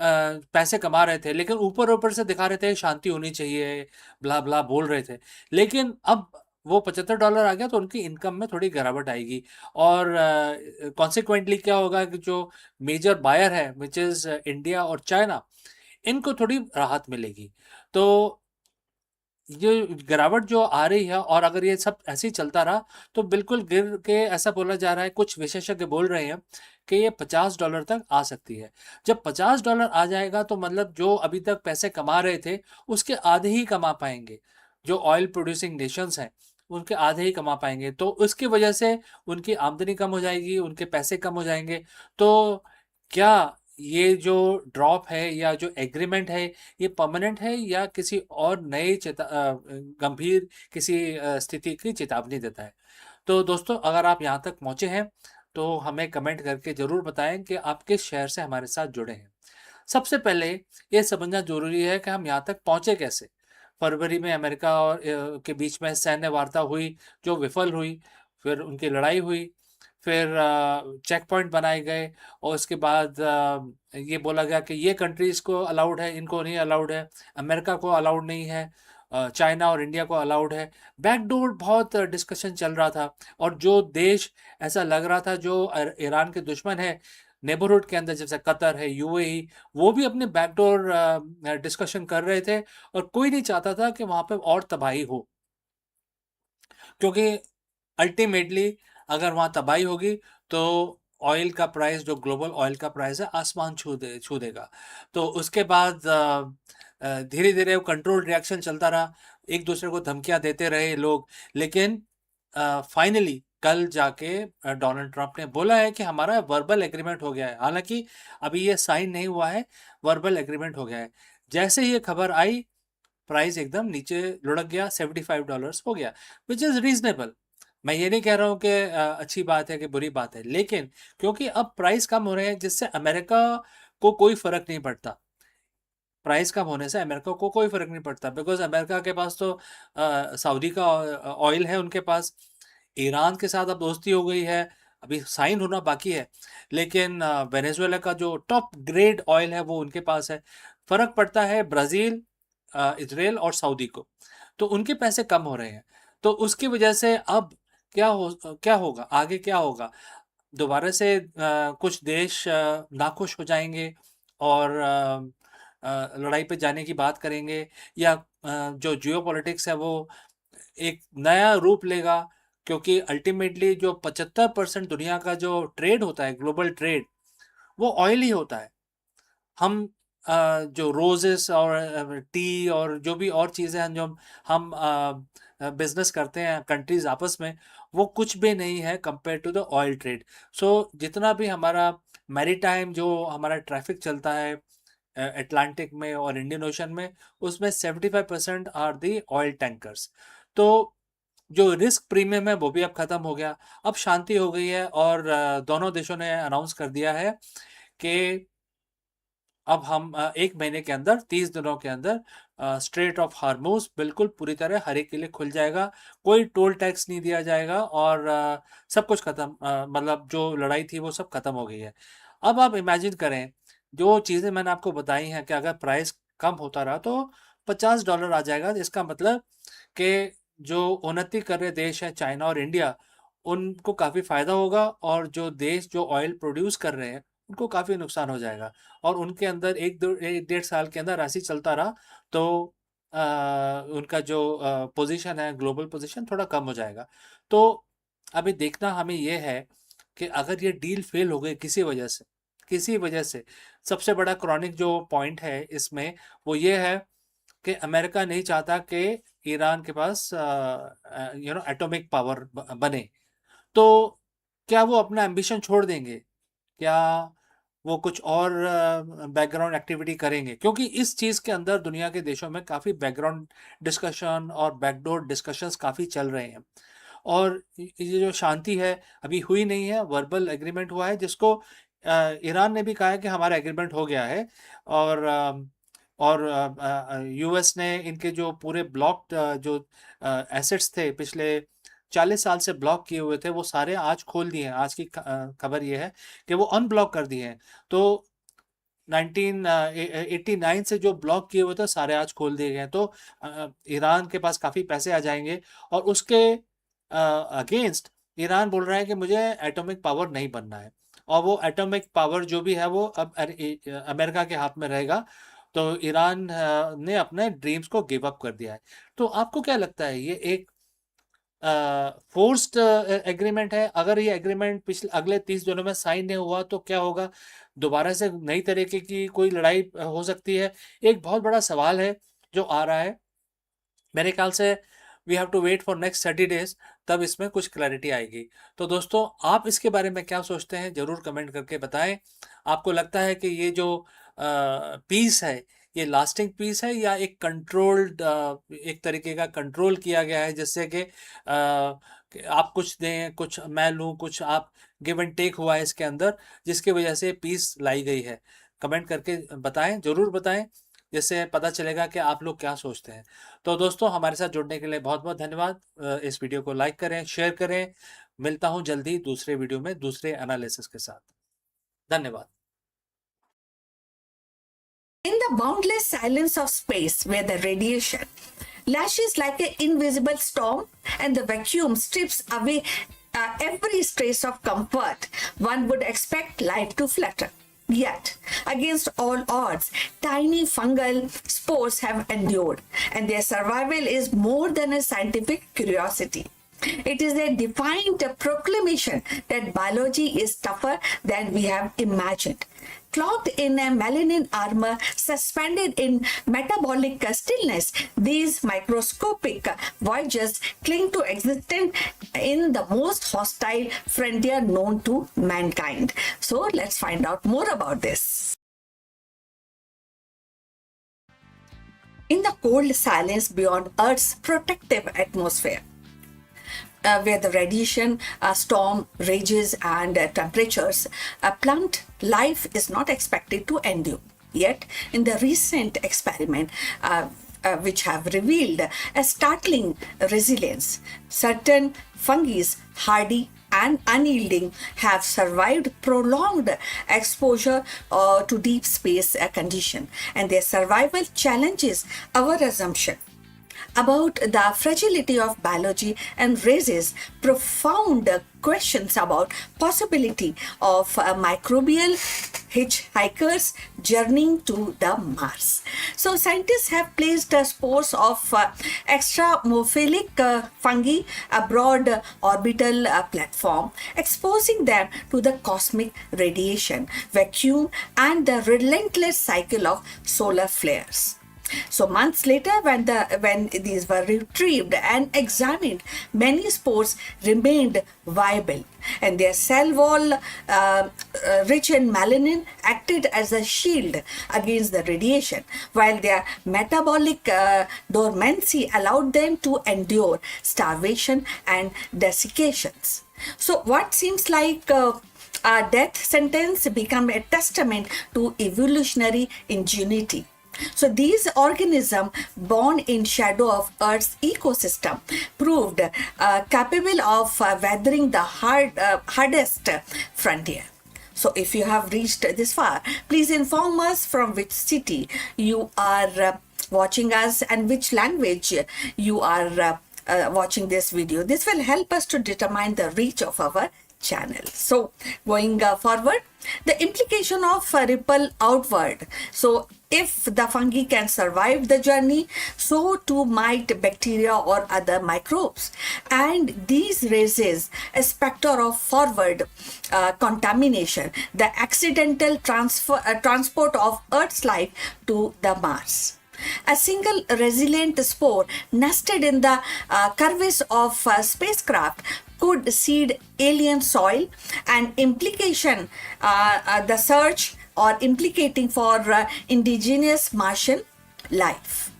S2: पैसे कमा रहे थे, लेकिन ऊपर ऊपर से दिखा रहे थे शांति होनी चाहिए, ब्ला ब्ला बोल रहे थे, लेकिन अब वो $75 आ गया तो उनकी इनकम में थोड़ी गिरावट आएगी। और कॉन्सिक्वेंटली क्या होगा कि जो मेजर बायर है विच इज़ इंडिया और चाइना, इनको थोड़ी राहत मिलेगी। तो ये गिरावट जो आ रही है, और अगर ये सब ऐसे ही चलता रहा तो बिल्कुल गिर के, ऐसा बोला जा रहा है, कुछ विशेषज्ञ बोल रहे हैं कि ये $50 तक आ सकती है। जब $50 आ जाएगा तो मतलब जो अभी तक पैसे कमा रहे थे उसके आधे ही कमा पाएंगे। जो ऑयल प्रोड्यूसिंग नेशंस हैं उनके आधे ही कमा पाएंगे, तो उसकी वजह से उनकी आमदनी कम हो जाएगी, उनके पैसे कम हो जाएंगे। तो क्या ये जो ड्रॉप है या जो एग्रीमेंट है ये परमानेंट है या किसी और नए गंभीर किसी स्थिति की चेतावनी देता है? तो दोस्तों, अगर आप यहाँ तक पहुँचे हैं तो हमें कमेंट करके ज़रूर बताएं कि आप किस शहर से हमारे साथ जुड़े हैं। सबसे पहले ये समझना ज़रूरी है कि हम यहाँ तक पहुँचे कैसे। फरवरी में अमेरिका और के बीच में सैन्य वार्ता हुई जो विफल हुई, फिर उनकी लड़ाई हुई, फिर चेक पॉइंट बनाए गए, और उसके बाद ये बोला गया कि ये कंट्रीज़ को अलाउड है, इनको नहीं अलाउड है, अमेरिका को अलाउड नहीं है, चाइना और इंडिया को अलाउड है। बैकडोर बहुत डिस्कशन चल रहा था, और जो देश ऐसा लग रहा था जो ईरान के दुश्मन है नेबरहुड के अंदर, जैसे कतर है, यूएई, वो भी अपने बैकडोर डिस्कशन कर रहे थे, और कोई नहीं चाहता था कि वहाँ पे और तबाही हो, क्योंकि अल्टीमेटली अगर वहाँ तबाही होगी तो ऑयल का प्राइस, जो ग्लोबल ऑयल का प्राइस है, आसमान छू देगा। तो उसके बाद धीरे धीरे वो कंट्रोल रिएक्शन चलता रहा, एक दूसरे को धमकियां देते रहे लोग, लेकिन फाइनली कल जाके डोनाल्ड ट्रंप ने बोला है कि हमारा वर्बल एग्रीमेंट हो गया है। हालांकि अभी ये साइन नहीं हुआ है, वर्बल एग्रीमेंट हो गया है। जैसे ही ये खबर आई प्राइस एकदम नीचे लुढ़क गया, $75 हो गया, विच इज़ रीजनेबल। मैं ये नहीं कह रहा हूँ कि अच्छी बात है कि बुरी बात है, लेकिन क्योंकि अब प्राइस कम हो रहे हैं जिससे अमेरिका को कोई फर्क नहीं पड़ता। प्राइस कम होने से अमेरिका को कोई फर्क नहीं पड़ता, बिकॉज अमेरिका के पास तो सऊदी का ऑयल है उनके पास। ईरान के साथ अब दोस्ती हो गई है, अभी साइन होना बाकी है, लेकिन वेनेजुएला का जो टॉप ग्रेड ऑयल है वो उनके पास है। फर्क पड़ता है ब्राज़ील, इजराइल और सऊदी को, तो उनके पैसे कम हो रहे हैं। तो उसकी वजह से अब क्या होगा आगे, क्या होगा, दोबारा से कुछ देश नाखुश हो जाएंगे और लड़ाई पे जाने की बात करेंगे, या जो जियोपॉलिटिक्स है वो एक नया रूप लेगा, क्योंकि अल्टीमेटली जो 75% दुनिया का जो ट्रेड होता है, ग्लोबल ट्रेड, वो ऑयल ही होता है। हम जो रोजेस और टी और जो भी और चीज़ें हैं जो हम बिजनेस करते हैं कंट्रीज आपस में, वो कुछ भी नहीं है compare to the oil trade. So जितना भी हमारा मैरीटाइम जो हमारा ट्रैफिक चलता है अटलांटिक में और इंडियन ओशन में, उसमें 75% आर दी ऑयल टैंकर्स। तो जो रिस्क प्रीमियम है वो भी अब खत्म हो गया, अब शांति हो गई है और दोनों देशों ने अनाउंस कर दिया है कि अब हम 1 महीने के अंदर, 30 दिनों के अंदर स्ट्रेट ऑफ हार्मूज बिल्कुल पूरी तरह हर एक के लिए खुल जाएगा, कोई टोल टैक्स नहीं दिया जाएगा और सब कुछ खत्म, मतलब जो लड़ाई थी वो सब खत्म हो गई है। अब आप इमेजिन करें, जो चीज़ें मैंने आपको बताई हैं कि अगर प्राइस कम होता रहा तो $50 आ जाएगा। इसका मतलब कि जो उन्नति कर रहे देश हैं चाइना और इंडिया, उनको काफ़ी फ़ायदा होगा, और जो देश जो ऑयल प्रोड्यूस कर रहे हैं उनको काफ़ी नुकसान हो जाएगा, और उनके अंदर 1-1.5 साल के अंदर ऐसे ही चलता रहा तो उनका जो पोजीशन है, ग्लोबल पोजीशन थोड़ा कम हो जाएगा। तो अभी देखना हमें ये है कि अगर ये डील फेल हो गई किसी वजह से, सबसे बड़ा क्रॉनिक जो पॉइंट है इसमें वो ये है कि अमेरिका नहीं चाहता कि ईरान के पास एटॉमिक पावर बने। तो क्या वो अपना एम्बिशन छोड़ देंगे? क्या वो कुछ और बैकग्राउंड एक्टिविटी करेंगे? क्योंकि इस चीज़ के अंदर दुनिया के देशों में काफ़ी बैकग्राउंड डिस्कशन और बैकडोर डिस्कशंस काफ़ी चल रहे हैं, और ये जो शांति है अभी हुई नहीं है, वर्बल एग्रीमेंट हुआ है, जिसको ईरान ने भी कहा है कि हमारा एग्रीमेंट हो गया है, और यूएस ने इनके जो पूरे ब्लॉक्ड जो एसेट्स थे पिछले 40 साल से ब्लॉक किए हुए थे, वो सारे आज खोल दिए हैं। आज की खबर ये है कि वो अनब्लॉक कर दिए हैं। तो 1989 से जो ब्लॉक किए हुए थे सारे आज खोल दिए गए हैं। तो ईरान के पास काफ़ी पैसे आ जाएंगे, और उसके अगेंस्ट ईरान बोल रहा है कि मुझे एटॉमिक पावर नहीं बनना है, और वो एटॉमिक पावर जो भी है वो अब अमेरिका के हाथ में रहेगा। तो ईरान ने अपने ड्रीम्स को गिव अप कर दिया है। तो आपको क्या लगता है, ये एक फोर्स्ड एग्रीमेंट है? अगर ये एग्रीमेंट पिछले अगले 30 दिनों में साइन नहीं हुआ तो क्या होगा? दोबारा से नई तरीके की कोई लड़ाई हो सकती है? एक बहुत बड़ा सवाल है जो आ रहा है। मेरे ख्याल से we have to wait for next 30 days, तब इसमें कुछ क्लैरिटी आएगी। तो दोस्तों, आप इसके बारे में क्या सोचते हैं ज़रूर कमेंट करके बताएं। आपको लगता है कि ये जो पीस है ये लास्टिंग पीस है, या एक कंट्रोल्ड, एक तरीके का कंट्रोल किया गया है, जिससे कि आप कुछ दें, कुछ मैं लूँ, कुछ आप, गिव एंड टेक हुआ है इसके अंदर, जिसकी वजह से पीस लाई गई है? कमेंट करके बताएं, ज़रूर बताएं, जिससे पता चलेगा कि आप लोग क्या सोचते हैं। तो दोस्तों, हमारे साथ जुड़ने के लिए बहुत बहुत धन्यवाद। इस वीडियो को लाइक करें, शेयर करें। मिलता हूं जल्दी दूसरे वीडियो में दूसरे एनालिसिस के साथ। धन्यवाद।
S3: In the boundless silence of space, where the radiation lashes like an invisible storm and the vacuum strips away every trace of comfort, one would expect life to flutter. Yet, against all odds, tiny fungal spores have endured, and their survival is more than a scientific curiosity. It is a defiant proclamation that biology is tougher than we have imagined. Cloaked in a melanin armor, suspended in metabolic stillness, these microscopic voyagers cling to existence in the most hostile frontier known to mankind. So let's find out more about this. In the cold silence beyond Earth's protective atmosphere, where the radiation storm rages and temperatures plummet, life is not expected to endure. Yet, in the recent experiment, which have revealed a startling resilience, certain fungi, hardy and unyielding, have survived prolonged exposure to deep space condition, and their survival challenges our assumption about the fragility of biology and raises profound questions about possibility of microbial hitchhikers journeying to the Mars. So scientists have placed spores of extramophilic fungi aboard orbital platform, exposing them to the cosmic radiation, vacuum, and the relentless cycle of solar flares. So months later, when these were retrieved and examined, many spores remained viable, and their cell wall, rich in melanin, acted as a shield against the radiation, while their metabolic dormancy allowed them to endure starvation and desiccations. So what seems like a death sentence become a testament to evolutionary ingenuity. So these organisms born in shadow of Earth's ecosystem proved capable of weathering the hardest frontier. So if you have reached this far, please inform us from which city you are watching us and which language you are watching this video. This will help us to determine the reach of our channel. So going forward, the implication of ripple outward. So if the fungi can survive the journey, so too might bacteria or other microbes. And these raises a specter of forward contamination, the accidental transport of Earth's life to the Mars. A single resilient spore nested in the crevice of spacecraft could seed alien soil, and implication the search or implicating for indigenous Martian life.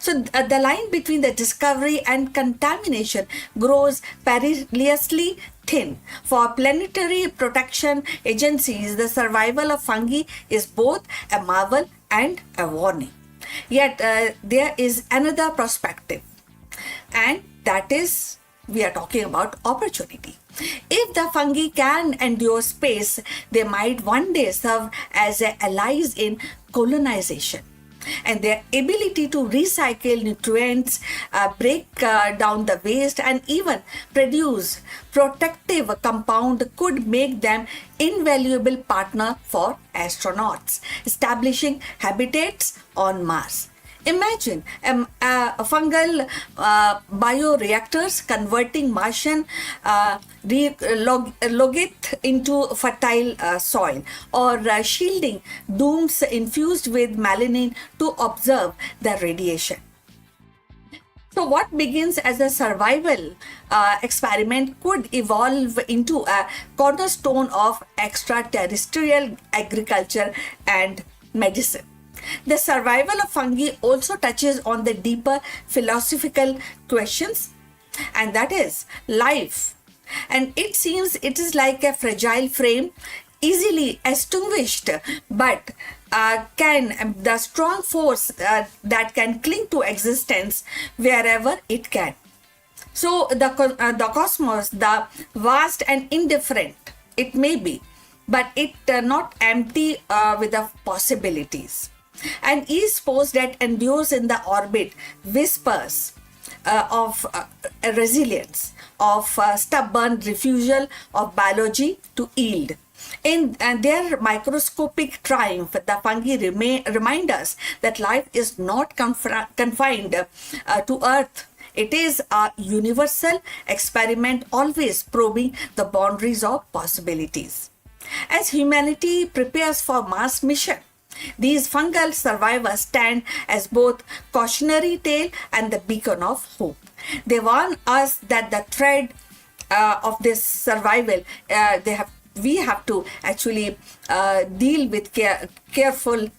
S3: So the line between the discovery and contamination grows perilously thin. For planetary protection agencies, the survival of fungi is both a marvel and a warning. Yet there is another perspective, and that is we are talking about opportunity. If the fungi can endure space, they might one day serve as allies in colonization. And their ability to recycle nutrients, break down the waste, and even produce protective compound could make them invaluable partner for astronauts establishing habitats on Mars. Imagine fungal bioreactors converting Martian logit into fertile soil, or shielding domes infused with melanin to observe the radiation. So what begins as a survival experiment could evolve into a cornerstone of extraterrestrial agriculture and medicine. The survival of fungi also touches on the deeper philosophical questions, and that is life. And it seems it is like a fragile frame, easily extinguished, but can the strong force that can cling to existence wherever it can. So the cosmos, the vast and indifferent, it may be, but it not empty with the possibilities. And each spore that endures in the orbit whispers of resilience, of stubborn refusal of biology to yield. In their microscopic triumph, the fungi remind us that life is not confined to Earth. It is a universal experiment, always probing the boundaries of possibilities. As humanity prepares for Mars mission, these fungal survivors stand as both cautionary tale and the beacon of hope. They warn us that the thread of this survival, we have to actually deal with careful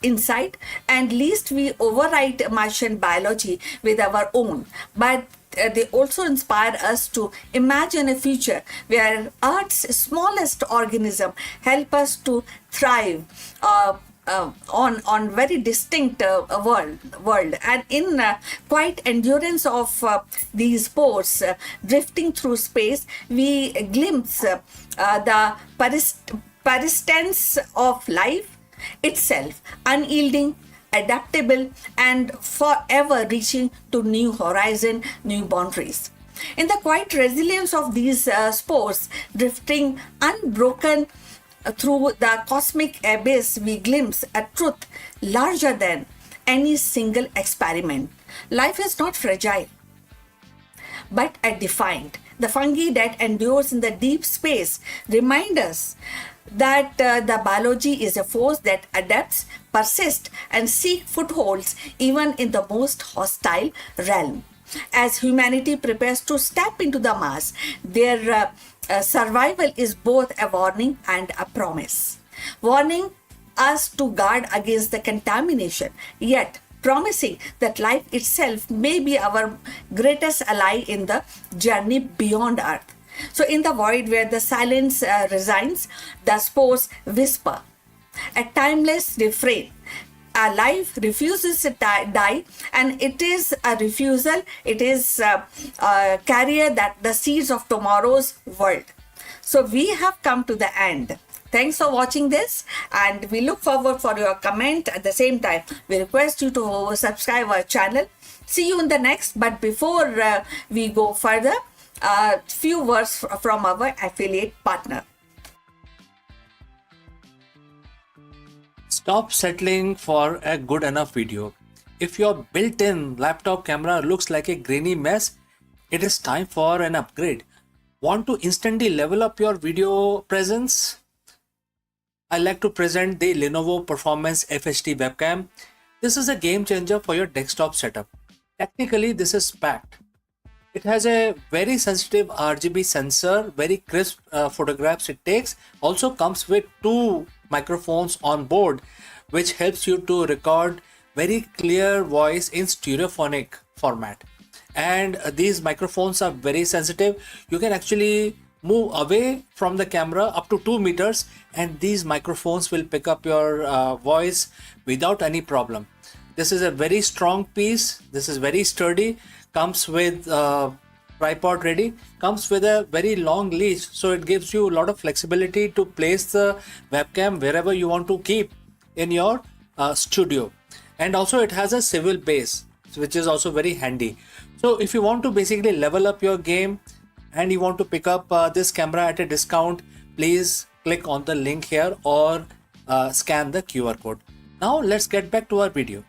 S3: insight, and least we overwrite Martian biology with our own. But they also inspire us to imagine a future where Earth's smallest organism help us to thrive on very distinct world, and in quiet endurance of these spores drifting through space, we glimpse the persistence of life itself, unyielding, adaptable, and forever reaching to new horizon, new boundaries. In the quiet resilience of these spores drifting unbroken through the cosmic abyss, we glimpse a truth larger than any single experiment. Life is not fragile, but defined. The fungi that endures in the deep space remind us that the biology is a force that adapts, persists, and seeks footholds even in the most hostile realm. As humanity prepares to step into the Mars, their survival is both a warning and a promise. Warning us to guard against the contamination, yet promising that life itself may be our greatest ally in the journey beyond Earth. So, in the void where the silence resigns, the spores whisper. A timeless refrain. A life refuses to die, and it is a refusal, it is a carrier that the seeds of tomorrow's world. So, we have come to the end. Thanks for watching this, and we look forward for your comment. At the same time, we request you to subscribe our channel. See you in the next. But before we go further, a few words from our affiliate partner.
S2: Stop settling for a good enough video. If your built-in laptop camera looks like a grainy mess, it is time for an upgrade. Want to instantly level up your video presence? I like to present the Lenovo Performance FHD webcam. This is a game changer for your desktop setup. Technically, this is packed. It has a very sensitive RGB sensor, very crisp photographs it takes. Also comes with 2 microphones on board, which helps you to record very clear voice in stereophonic format. And these microphones are very sensitive. You can actually move away from the camera up to 2 meters, and these microphones will pick up your voice without any problem. This is a very strong piece. This is very sturdy. Comes with tripod ready. Comes with a very long leash, so it gives you a lot of flexibility to place the webcam wherever you want to keep in your studio. And also it has a swivel base, which is also very handy. So if you want to basically level up your game and you want to pick up this camera at a discount, please click on the link here or scan the QR code. Now let's get back to our video.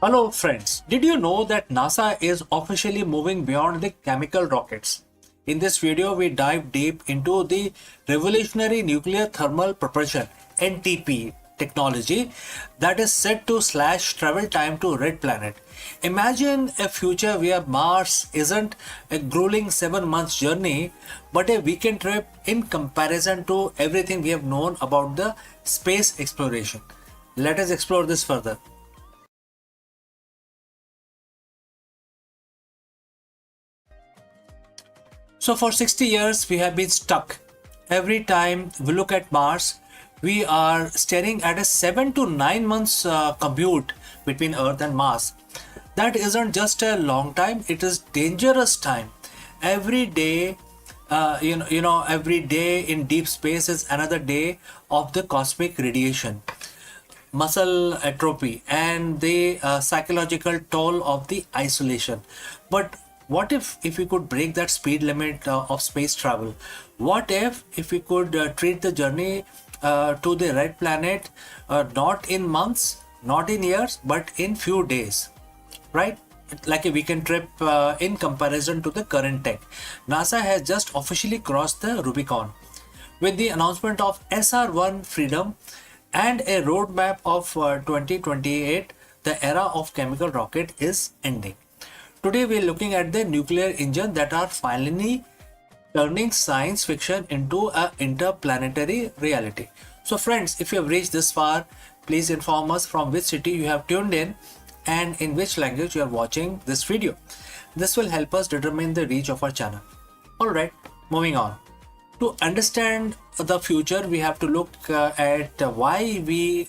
S1: Hello friends, did you know that NASA is officially moving beyond the chemical rockets? In this video, we dive deep into the revolutionary nuclear thermal propulsion (NTP) technology that is set to slash travel time to Red Planet. Imagine a future where Mars isn't a grueling 7 months journey, but a weekend trip in comparison to everything we have known about the space exploration. Let us explore this further. So for 60 years, we have been stuck. Every time we look at Mars, we are staring at a 7 to 9 months commute between Earth and Mars. That isn't just a long time, it is dangerous time. Every day, every day in deep space is another day of the cosmic radiation, muscle atrophy, and the psychological toll of the isolation. But what if we could break that speed limit of space travel? What if we could treat the journey to the Red Planet not in months, not in years, but in few days, right? Like a weekend trip in comparison to the current tech. NASA has just officially crossed the Rubicon with the announcement of SR-1 Freedom and a roadmap of 2028. The era of chemical rocket is ending. Today we are looking at the nuclear engine that are finally turning science fiction into an interplanetary reality. So friends, if you have reached this far, please inform us from which city you have tuned in and in which language you are watching this video. This will help us determine the reach of our channel. Alright, moving on. To understand the future, we have to look at why we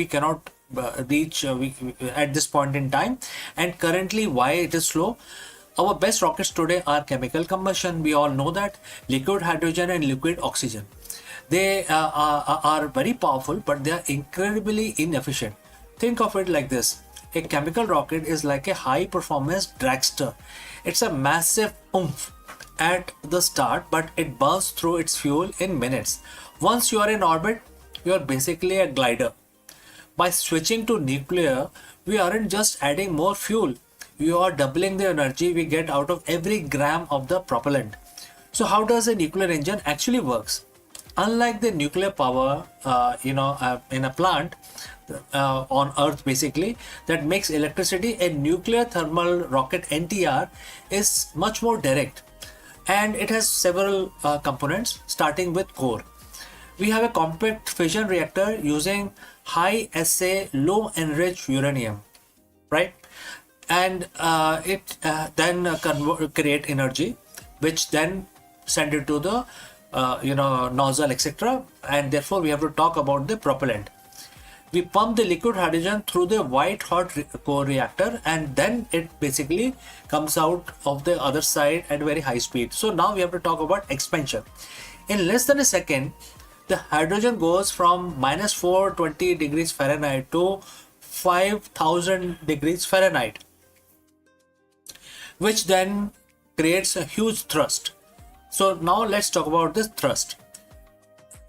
S1: cannot reach at this point in time, and currently why it is slow. Our best rockets today are chemical combustion. We all know that liquid hydrogen and liquid oxygen. They are very powerful, but they are incredibly inefficient. Think of it like this. A chemical rocket is like a high performance dragster. It's a massive oomph at the start, but it burns through its fuel in minutes. Once you are in orbit, you are basically a glider. By switching to nuclear, we aren't just adding more fuel. We are doubling the energy we get out of every gram of the propellant. So how does a nuclear engine actually works? Unlike the nuclear power, in a plant on Earth, basically, that makes electricity, a nuclear thermal rocket (NTR) is much more direct, and it has several components, starting with core. We have a compact fission reactor using high SA, low enriched uranium, right? And it then create energy, which then send it to the nozzle, etc. And therefore we have to talk about the propellant. We pump the liquid hydrogen through the white hot core reactor, and then it basically comes out of the other side at very high speed. So now we have to talk about expansion. In less than a second, the hydrogen goes from minus 420 degrees Fahrenheit to 5000 degrees Fahrenheit, which then creates a huge thrust. So now let's talk about this thrust.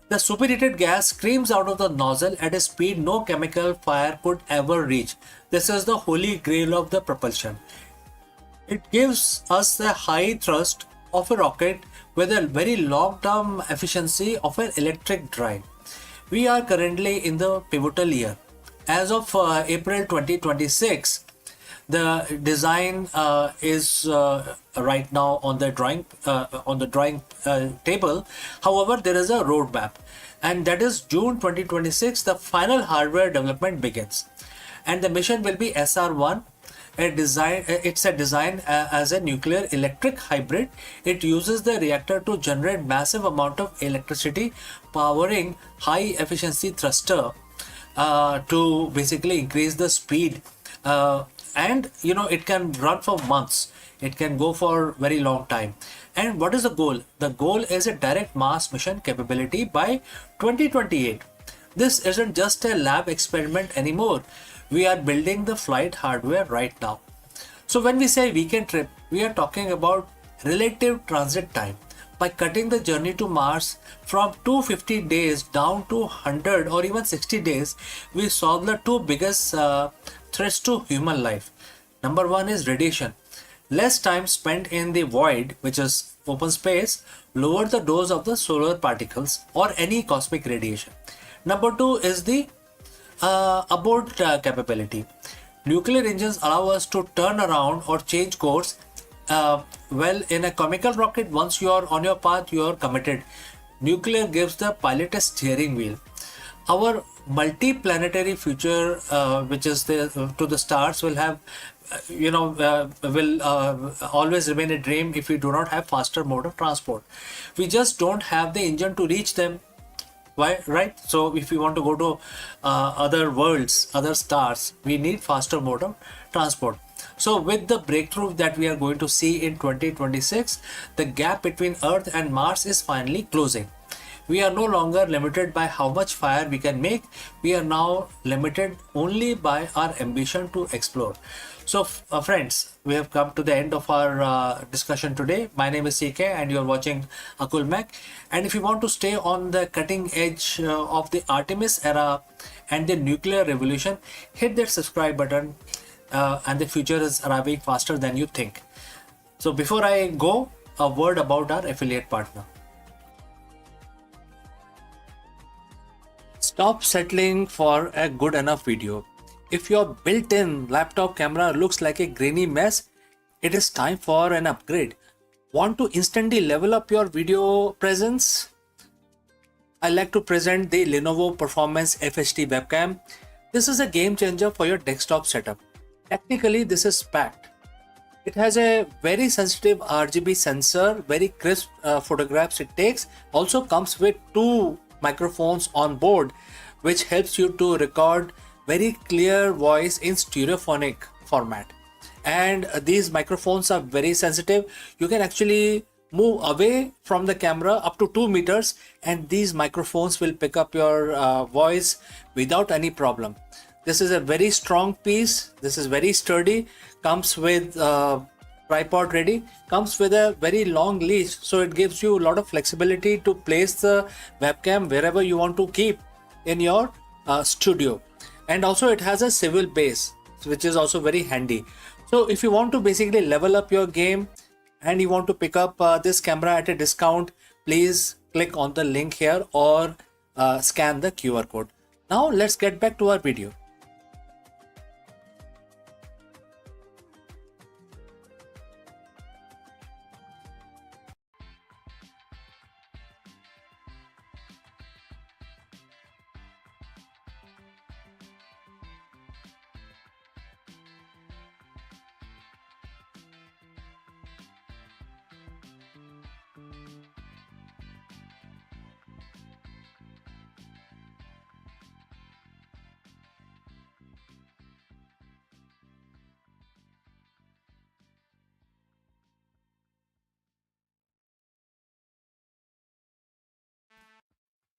S1: The superheated gas screams out of the nozzle at a speed no chemical fire could ever reach. This is the holy grail of the propulsion. It gives us the high thrust of a rocket with a very long-term efficiency of an electric drive. We are currently in the pivotal year. As of April 2026, the design is right now on the drawing table. However, there is a roadmap, and that is June 2026. The final hardware development begins, and the mission will be SR1. It's a design as a nuclear electric hybrid. It uses the reactor to generate massive amount of electricity, powering high efficiency thruster to basically increase the speed. And it can run for months. It can go for very long time. And what is the goal? The goal is a direct mass mission capability by 2028. This isn't just a lab experiment anymore. We are building the flight hardware right now. So when we say weekend trip, we are talking about relative transit time. By cutting the journey to Mars from 250 days down to 100 or even 60 days, we solve the two biggest threats to human life. Number one is radiation. Less time spent in the void, which is open space, lower the dose of the solar particles or any cosmic radiation. Number two is the abort capability. Nuclear engines allow us to turn around or change course. Well, in a chemical rocket, once you are on your path, you are committed. Nuclear gives the pilot a steering wheel. Our multi-planetary future, which is to the stars, will have, will always remain a dream if we do not have faster mode of transport. We just don't have the engine to reach them. Why, right? So if we want to go to other worlds, other stars, we need faster mode of transport. So with the breakthrough that we are going to see in 2026, the gap between Earth and Mars is finally closing. We are no longer limited by how much fire we can make. We are now limited only by our ambition to explore. So friends, we have come to the end of our discussion today. My name is CK and you are watching Akulmach. And if you want to stay on the cutting edge of the Artemis era and the nuclear revolution, hit that subscribe button, and the future is arriving faster than you think. So before I go, a word about our affiliate partner.
S2: Stop settling for a good enough video. If your built-in laptop camera looks like a grainy mess, it is time for an upgrade. Want to instantly level up your video presence? I like to present the Lenovo Performance FHD webcam. This is a game changer for your desktop setup. Technically, this is packed. It has a very sensitive RGB sensor, very crisp photographs it takes. Also comes with two microphones on board, which helps you to record very clear voice in stereophonic format. And these microphones are very sensitive. You can actually move away from the camera up to 2 meters and these microphones will pick up your voice without any problem. This is a very strong piece. This is very sturdy. Comes with tripod ready. Comes with a very long leash, so it gives you a lot of flexibility to place the webcam wherever you want to keep in your studio. And also it has a swivel base, which is also very handy. So if you want to basically level up your game and you want to pick up this camera at a discount, please click on the link here or scan the QR code. Now let's get back to our video.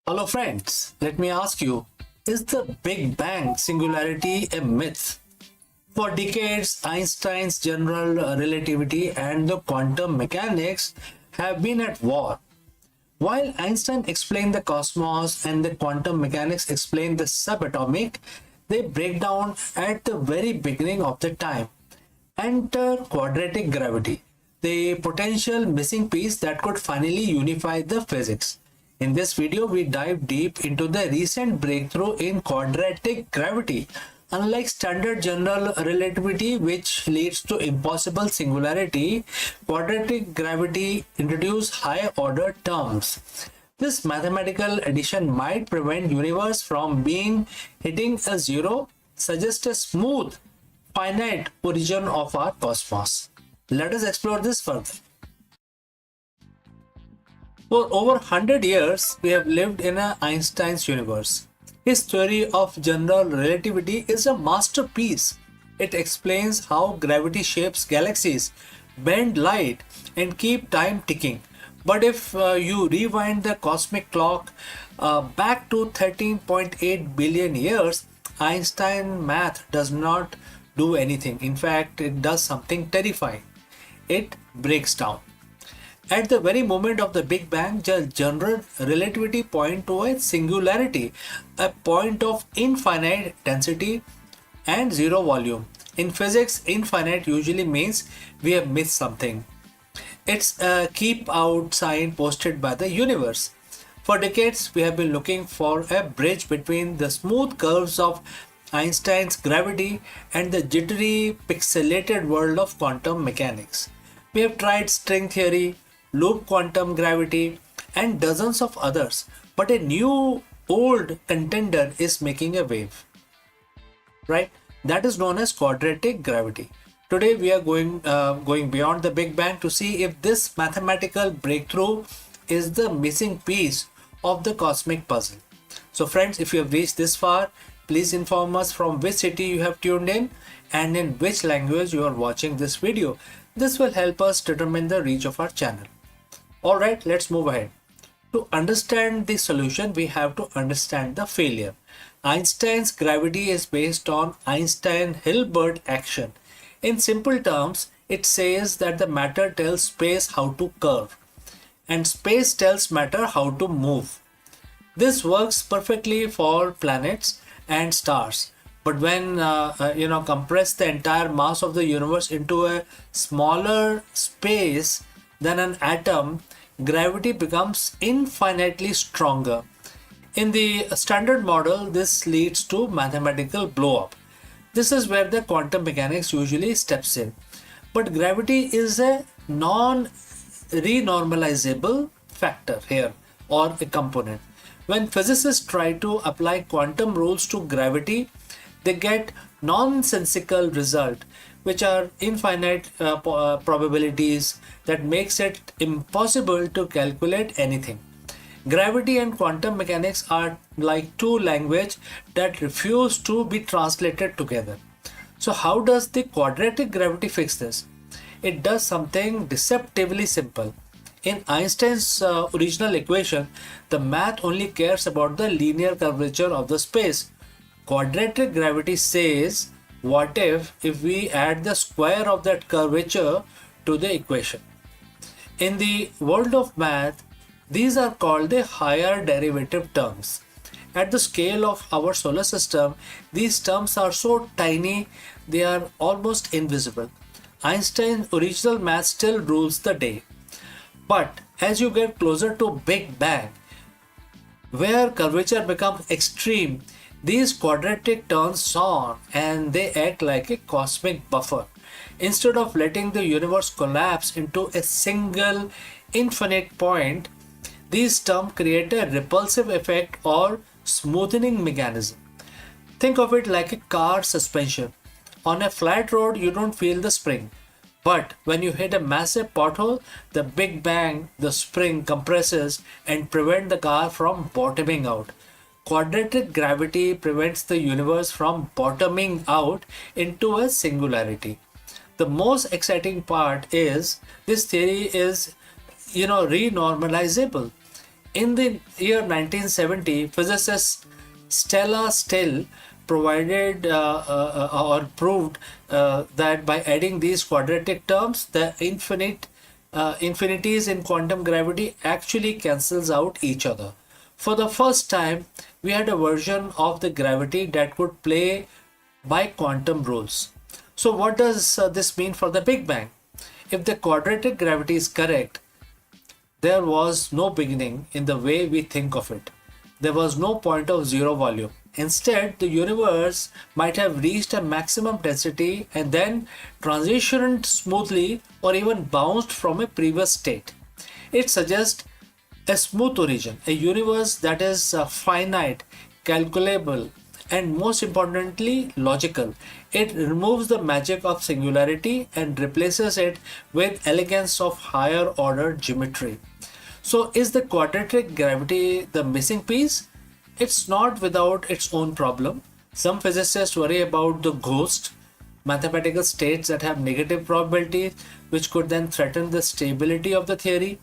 S1: Hello friends, let me ask you, is the Big Bang singularity a myth? For decades, Einstein's general relativity and the quantum mechanics have been at war. While Einstein explained the cosmos and the quantum mechanics explained the subatomic, they break down at the very beginning of the time. Enter quadratic gravity, the potential missing piece that could finally unify the physics. In this video, we dive deep into the recent breakthrough in quadratic gravity. Unlike standard general relativity, which leads to impossible singularity, quadratic gravity introduces higher order terms. This mathematical addition might prevent universe from being hitting a zero, suggest a smooth, finite origin of our cosmos. Let us explore this further. For over 100 years, we have lived in Einstein's universe. His theory of general relativity is a masterpiece. It explains how gravity shapes galaxies, bend light, and keep time ticking. But if you rewind the cosmic clock back to 13.8 billion years, Einstein math does not do anything. In fact, it does something terrifying. It breaks down. At the very moment of the Big Bang, the general relativity point to a singularity, a point of infinite density and zero volume. In physics, infinite usually means we have missed something. It's a keep out sign posted by the universe. For decades, we have been looking for a bridge between the smooth curves of Einstein's gravity and the jittery, pixelated world of quantum mechanics. We have tried string theory, loop quantum gravity, and dozens of others, but a new old contender is making a wave, right? That is known as quadratic gravity. Today we are going beyond the Big Bang to see if this mathematical breakthrough is the missing piece of the cosmic puzzle. So friends, if you have reached this far, please inform us from which city you have tuned in and in which language you are watching this video. This will help us determine the reach of our channel. Alright, let's move ahead. To understand the solution, we have to understand the failure. Einstein's gravity is based on Einstein-Hilbert action. In simple terms, it says that the matter tells space how to curve, and space tells matter how to move. This works perfectly for planets and stars. But when compress the entire mass of the universe into a smaller space than an atom, gravity becomes infinitely stronger. In the standard model, this leads to mathematical blow-up. This is where the quantum mechanics usually steps in. But gravity is a non-renormalizable factor here, or a component. When physicists try to apply quantum rules to gravity, they get nonsensical result, which are infinite probabilities that makes it impossible to calculate anything. Gravity and quantum mechanics are like two languages that refuse to be translated together. So how does the quadratic gravity fix this? It does something deceptively simple. In Einstein's original equation, the math only cares about the linear curvature of the space. Quadratic gravity says, what if we add the square of that curvature to the equation? In the world of math, these are called the higher derivative terms. At the scale of our solar system, these terms are so tiny they are almost invisible. Einstein's original math still rules the day. But as you get closer to Big Bang, where curvature becomes extreme, these quadratic turns on and they act like a cosmic buffer. Instead of letting the universe collapse into a single infinite point, these terms create a repulsive effect or smoothing mechanism. Think of it like a car suspension. On a flat road, you don't feel the spring. But when you hit a massive pothole, the big bang, the spring compresses and prevent the car from bottoming out. Quadratic gravity prevents the universe from bottoming out into a singularity. The most exciting part is this theory is renormalizable. In the year 1970, physicist Stella Still provided or proved that by adding these quadratic terms, the infinities in quantum gravity actually cancels out each other. For the first time, we had a version of the gravity that could play by quantum rules. So what does this mean for the Big Bang? If the quadratic gravity is correct, there was no beginning in the way we think of it. There was no point of zero volume. Instead, the universe might have reached a maximum density and then transitioned smoothly or even bounced from a previous state. It suggests a smooth origin, a universe that is finite, calculable, and most importantly, logical. It removes the magic of singularity and replaces it with elegance of higher order geometry. So, is the quadratic gravity the missing piece? It's not without its own problem. Some physicists worry about the ghost, mathematical states that have negative probability, which could then threaten the stability of the theory.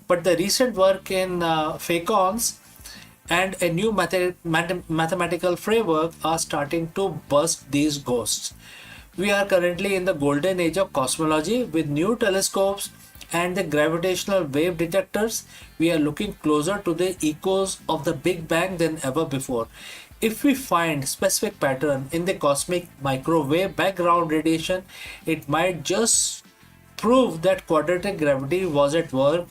S1: But the recent work in phacons and a new mathematical framework are starting to bust these ghosts. We are currently in the golden age of cosmology with new telescopes and the gravitational wave detectors. We are looking closer to the echoes of the Big Bang than ever before. If we find specific pattern in the cosmic microwave background radiation, it might just prove that quadratic gravity was at work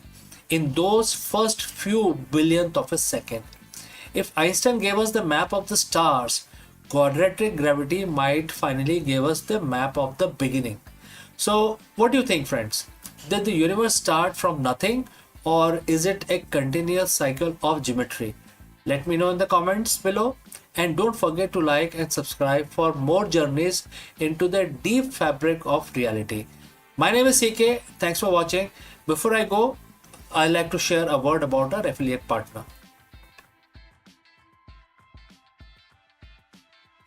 S1: in those first few billionth of a second. If Einstein gave us the map of the stars, quadratic gravity might finally give us the map of the beginning. So, what do you think, friends? Did the universe start from nothing, or is it a continuous cycle of geometry? Let me know in the comments below, and don't forget to like and subscribe for more journeys into the deep fabric of reality. My name is CK. Thanks for watching. Before I go, I'd like to share a word about our affiliate partner.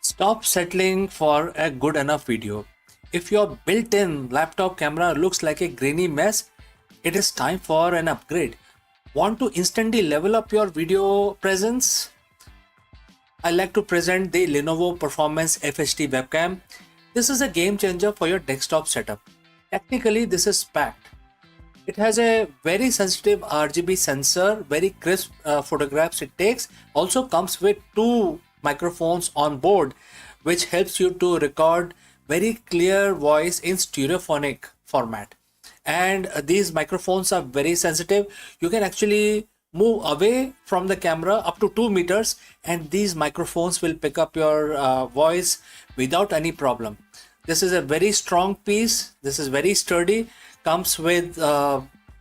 S2: Stop settling for a good enough video. If your built-in laptop camera looks like a grainy mess, it is time for an upgrade. Want to instantly level up your video presence? I like to present the Lenovo Performance FHD webcam. This is a game changer for your desktop setup. Technically, this is packed. It has a very sensitive RGB sensor, very crisp photographs it takes. Also comes with two microphones on board, which helps you to record very clear voice in stereophonic format. And these microphones are very sensitive. You can actually move away from the camera up to 2 meters and these microphones will pick up your voice without any problem. This is a very strong piece. This is very sturdy. Comes with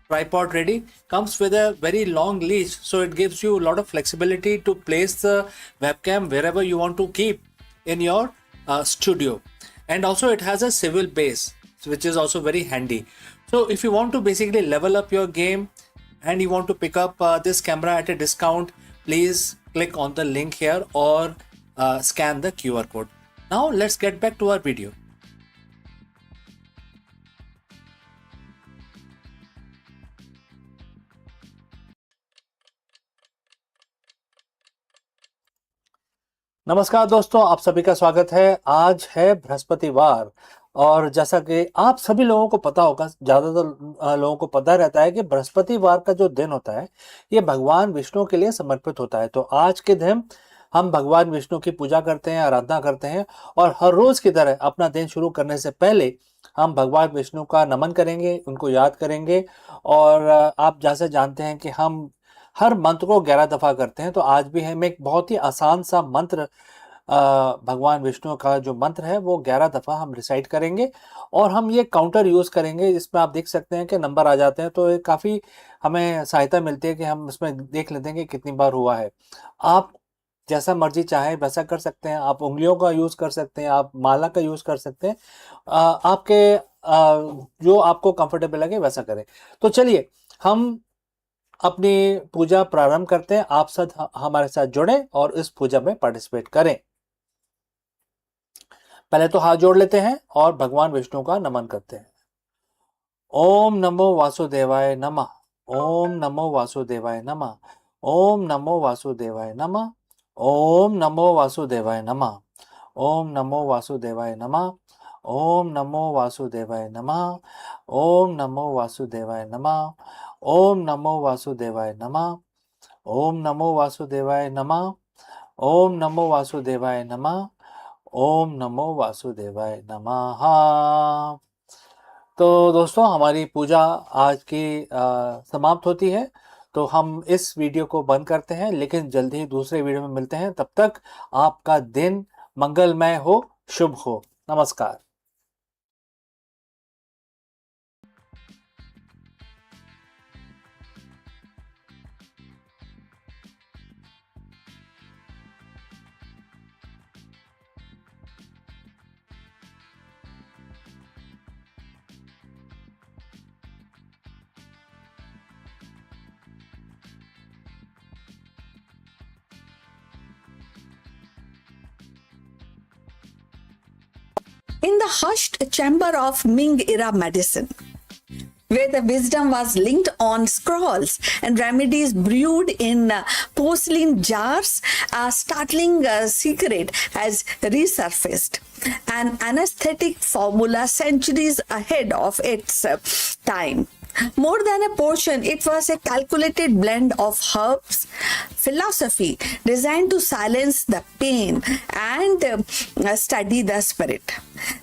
S2: tripod ready. Comes with a very long leash, so it gives you a lot of flexibility to place the webcam wherever you want to keep in your studio. And also it has a swivel base, which is also very handy. So if you want to basically level up your game and you want to pick up this camera at a discount, please click on the link here or scan the QR code. Now let's get back to our video. नमस्कार दोस्तों, आप सभी का स्वागत है। आज है बृहस्पतिवार और जैसा कि आप सभी लोगों को पता होगा, ज़्यादातर लोगों को पता रहता है कि बृहस्पतिवार का जो दिन होता है ये भगवान विष्णु के लिए समर्पित होता है। तो आज के दिन हम भगवान विष्णु की पूजा करते हैं, आराधना करते हैं और हर रोज की तरह अपना दिन शुरू करने से पहले हम भगवान विष्णु का नमन करेंगे, उनको याद करेंगे। और आप जैसे जानते हैं कि हम हर मंत्र को 11 दफा करते हैं, तो आज भी हम एक बहुत ही आसान सा मंत्र भगवान विष्णु का जो मंत्र है वो 11 दफा हम रिसाइट करेंगे और हम ये काउंटर यूज करेंगे। इसमें आप देख सकते हैं कि नंबर आ जाते हैं, तो ये काफी हमें सहायता मिलती है कि हम इसमें देख लेते हैं कि कितनी बार हुआ है। आप जैसा मर्जी चाहे वैसा कर सकते हैं, आप उंगलियों का यूज कर सकते हैं, आप माला का यूज कर सकते हैं, आपके जो आपको कंफर्टेबल लगे वैसा करें। तो चलिए हम अपनी पूजा प्रारंभ करते हैं। आप सब हमारे साथ जुड़े और इस पूजा में पार्टिसिपेट करें। पहले तो हाथ जोड़ लेते हैं और भगवान विष्णु का नमन करते हैं। ओम नमो वासुदेवाय नमः। ओम नमो वासुदेवाय नमः। ओम नमो वासुदेवाय नमः। ओम नमो वासुदेवाय नमः। ओम नमो वासुदेवाय नमः। ओम नमो वासुदेवाय नमः। ओम नमो वासुदेवाय नमः। ओम नमो वासुदेवाय नमः। ओम नमो वासुदेवाय नमः। ओम नमो वासुदेवाय नमः। ओम नमो वासुदेवाय नमः। तो दोस्तों हमारी पूजा आज की समाप्त होती है, तो हम इस वीडियो को बंद करते हैं, लेकिन जल्दी ही दूसरे वीडियो में मिलते हैं। तब तक आपका दिन मंगलमय हो, शुभ हो। नमस्कार।
S3: In the hushed chamber of Ming era medicine, where the wisdom was linked on scrolls and remedies brewed in porcelain jars, a startling secret has resurfaced. An anesthetic formula centuries ahead of its time. More than a potion, it was a calculated blend of herbs, philosophy designed to silence the pain and study the spirit.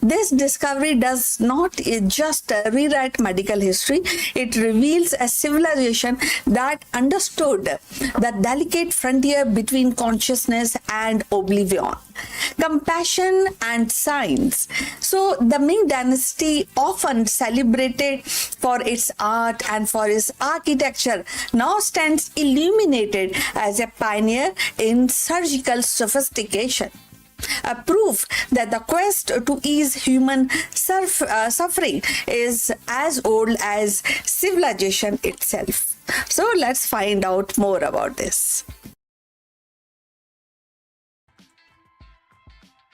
S3: This discovery does not just rewrite medical history, it reveals a civilization that understood the delicate frontier between consciousness and oblivion, compassion and science. So, the Ming Dynasty, often celebrated for its art and for its architecture, now stands illuminated as a pioneer in surgical sophistication. A proof that the quest to ease human suffering is as old as civilization itself. So let's find out more about this.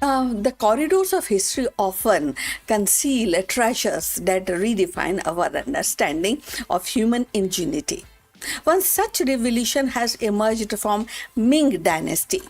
S3: The corridors of history often conceal treasures that redefine our understanding of human ingenuity. One such revelation has emerged from Ming Dynasty,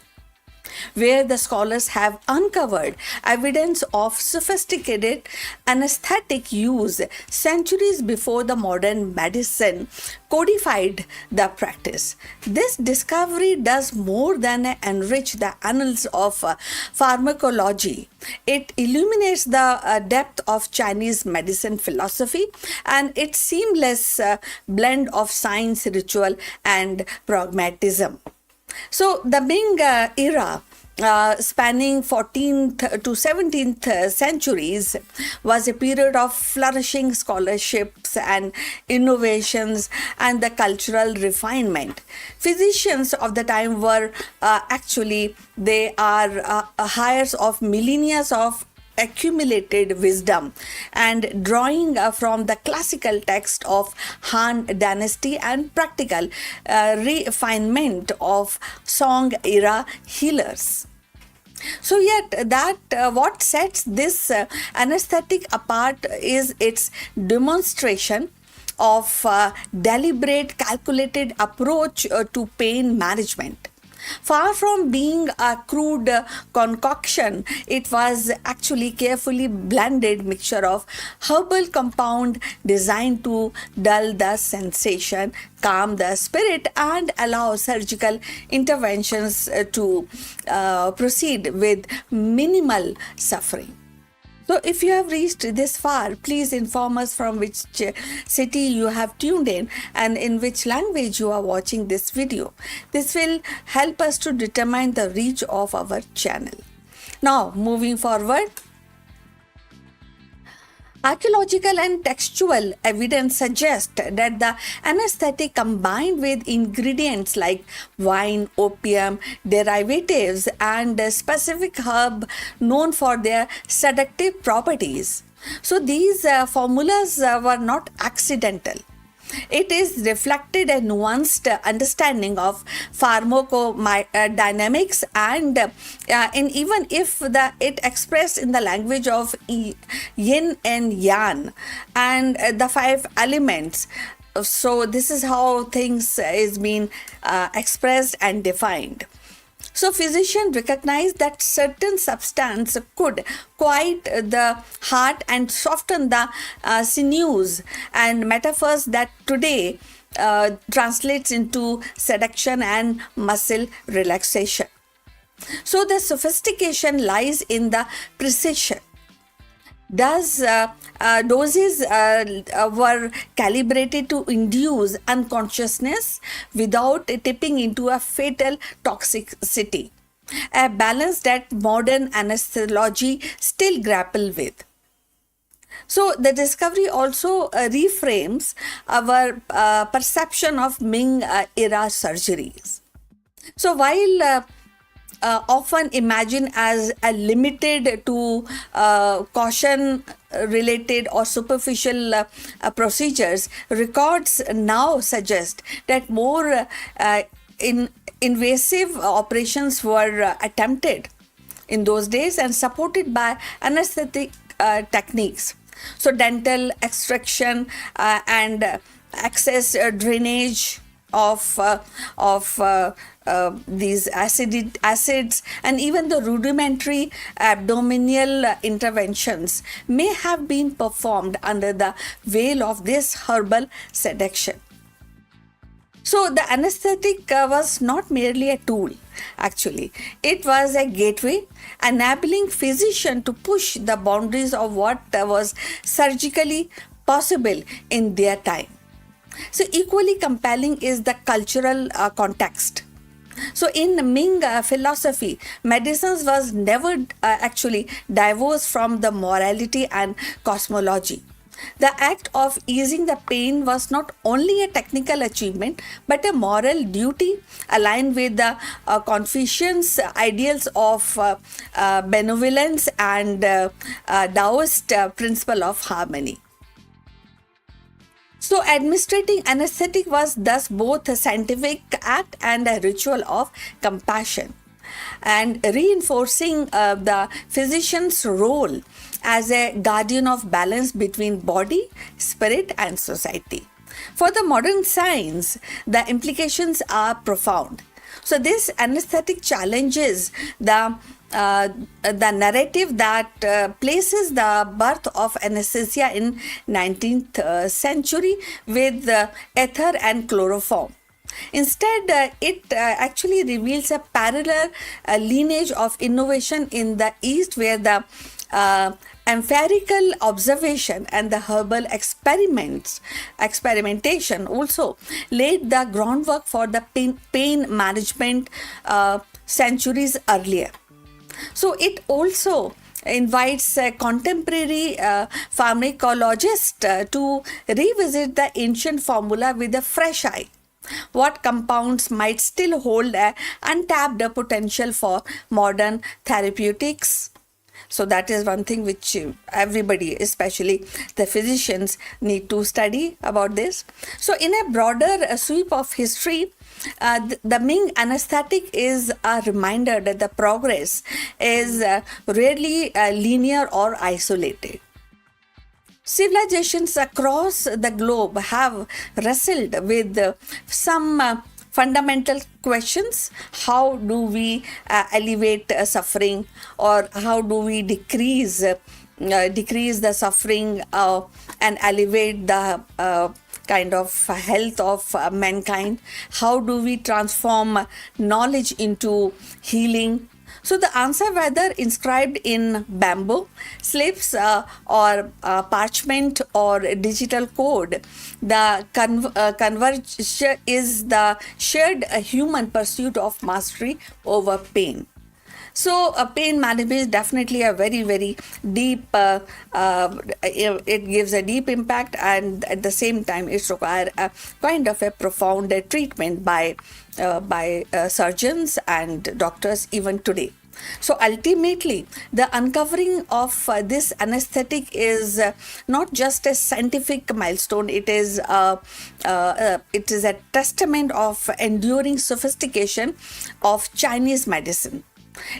S3: where the scholars have uncovered evidence of sophisticated anesthetic use centuries before the modern medicine codified the practice. This discovery does more than enrich the annals of pharmacology. It illuminates the depth of Chinese medicine philosophy and its seamless blend of science, ritual, and pragmatism. So, the Ming era, spanning 14th to 17th centuries, was a period of flourishing scholarships and innovations and the cultural refinement. Physicians of the time were they are heirs of millennia of accumulated wisdom and drawing from the classical text of Han Dynasty and practical refinement of Song era healers. So yet that what sets this anesthetic apart is its demonstration of deliberate calculated approach to pain management. Far from being a crude concoction, it was actually carefully blended mixture of herbal compound designed to dull the sensation, calm the spirit, and allow surgical interventions to proceed with minimal suffering. So, if you have reached this far, please inform us from which city you have tuned in and in which language you are watching this video. This will help us to determine the reach of our channel. Now, moving forward, archaeological and textual evidence suggests that the anesthetic combined with ingredients like wine, opium, derivatives, and a specific herb known for their sedative properties. So these formulas were not accidental. It is reflected a nuanced understanding of pharmacodynamics and even if it expressed in the language of yin and yang and the five elements. So this is how things is being expressed and defined. So physicians recognized that certain substance could quiet the heart and soften the sinews, and metaphors that today translates into seduction and muscle relaxation. So the sophistication lies in the precision. Doses were calibrated to induce unconsciousness without tipping into a fatal toxicity, a balance that modern anesthesiology still grapple with. So the discovery also reframes our perception of Ming era surgeries. So while often imagined as a limited to caution related or superficial procedures, records now suggest that more invasive operations were attempted in those days and supported by anesthetic techniques. So dental extraction and excess drainage of these acids and even the rudimentary abdominal interventions may have been performed under the veil of this herbal seduction. So the anesthetic was not merely a tool, actually. It was a gateway enabling physician to push the boundaries of what was surgically possible in their time. So equally compelling is the cultural context. So in Ming philosophy, medicine was never actually divorced from the morality and cosmology. The act of easing the pain was not only a technical achievement but a moral duty aligned with the Confucian ideals of benevolence and Taoist principle of harmony. So administrating anesthetic was thus both a scientific act and a ritual of compassion, and reinforcing the physician's role as a guardian of balance between body, spirit, and society. For the modern science, the implications are profound. So this anesthetic challenges the narrative that places the birth of anesthesia in 19th century with ether and chloroform. Instead, it actually reveals a parallel lineage of innovation in the East, where the empirical observation and the herbal experimentation also laid the groundwork for the pain management centuries earlier. So it also invites a contemporary pharmacologist to revisit the ancient formula with a fresh eye. What compounds might still hold an untapped potential for modern therapeutics? So that is one thing which everybody, especially the physicians, need to study about this. So in a broader sweep of history, the Ming anesthetic is a reminder that the progress is rarely linear or isolated. Civilizations across the globe have wrestled with some fundamental questions. How do we alleviate suffering, or how do we decrease the suffering and elevate the kind of health of mankind? How do we transform knowledge into healing? So the answer, whether inscribed in bamboo, slips, or parchment or digital code, the converge is the shared human pursuit of mastery over pain. So, pain management is definitely a very, very deep, it gives a deep impact, and at the same time, it requires a kind of a profound treatment by surgeons and doctors even today. So ultimately, the uncovering of this anesthetic is not just a scientific milestone. It is a testament of enduring sophistication of Chinese medicine.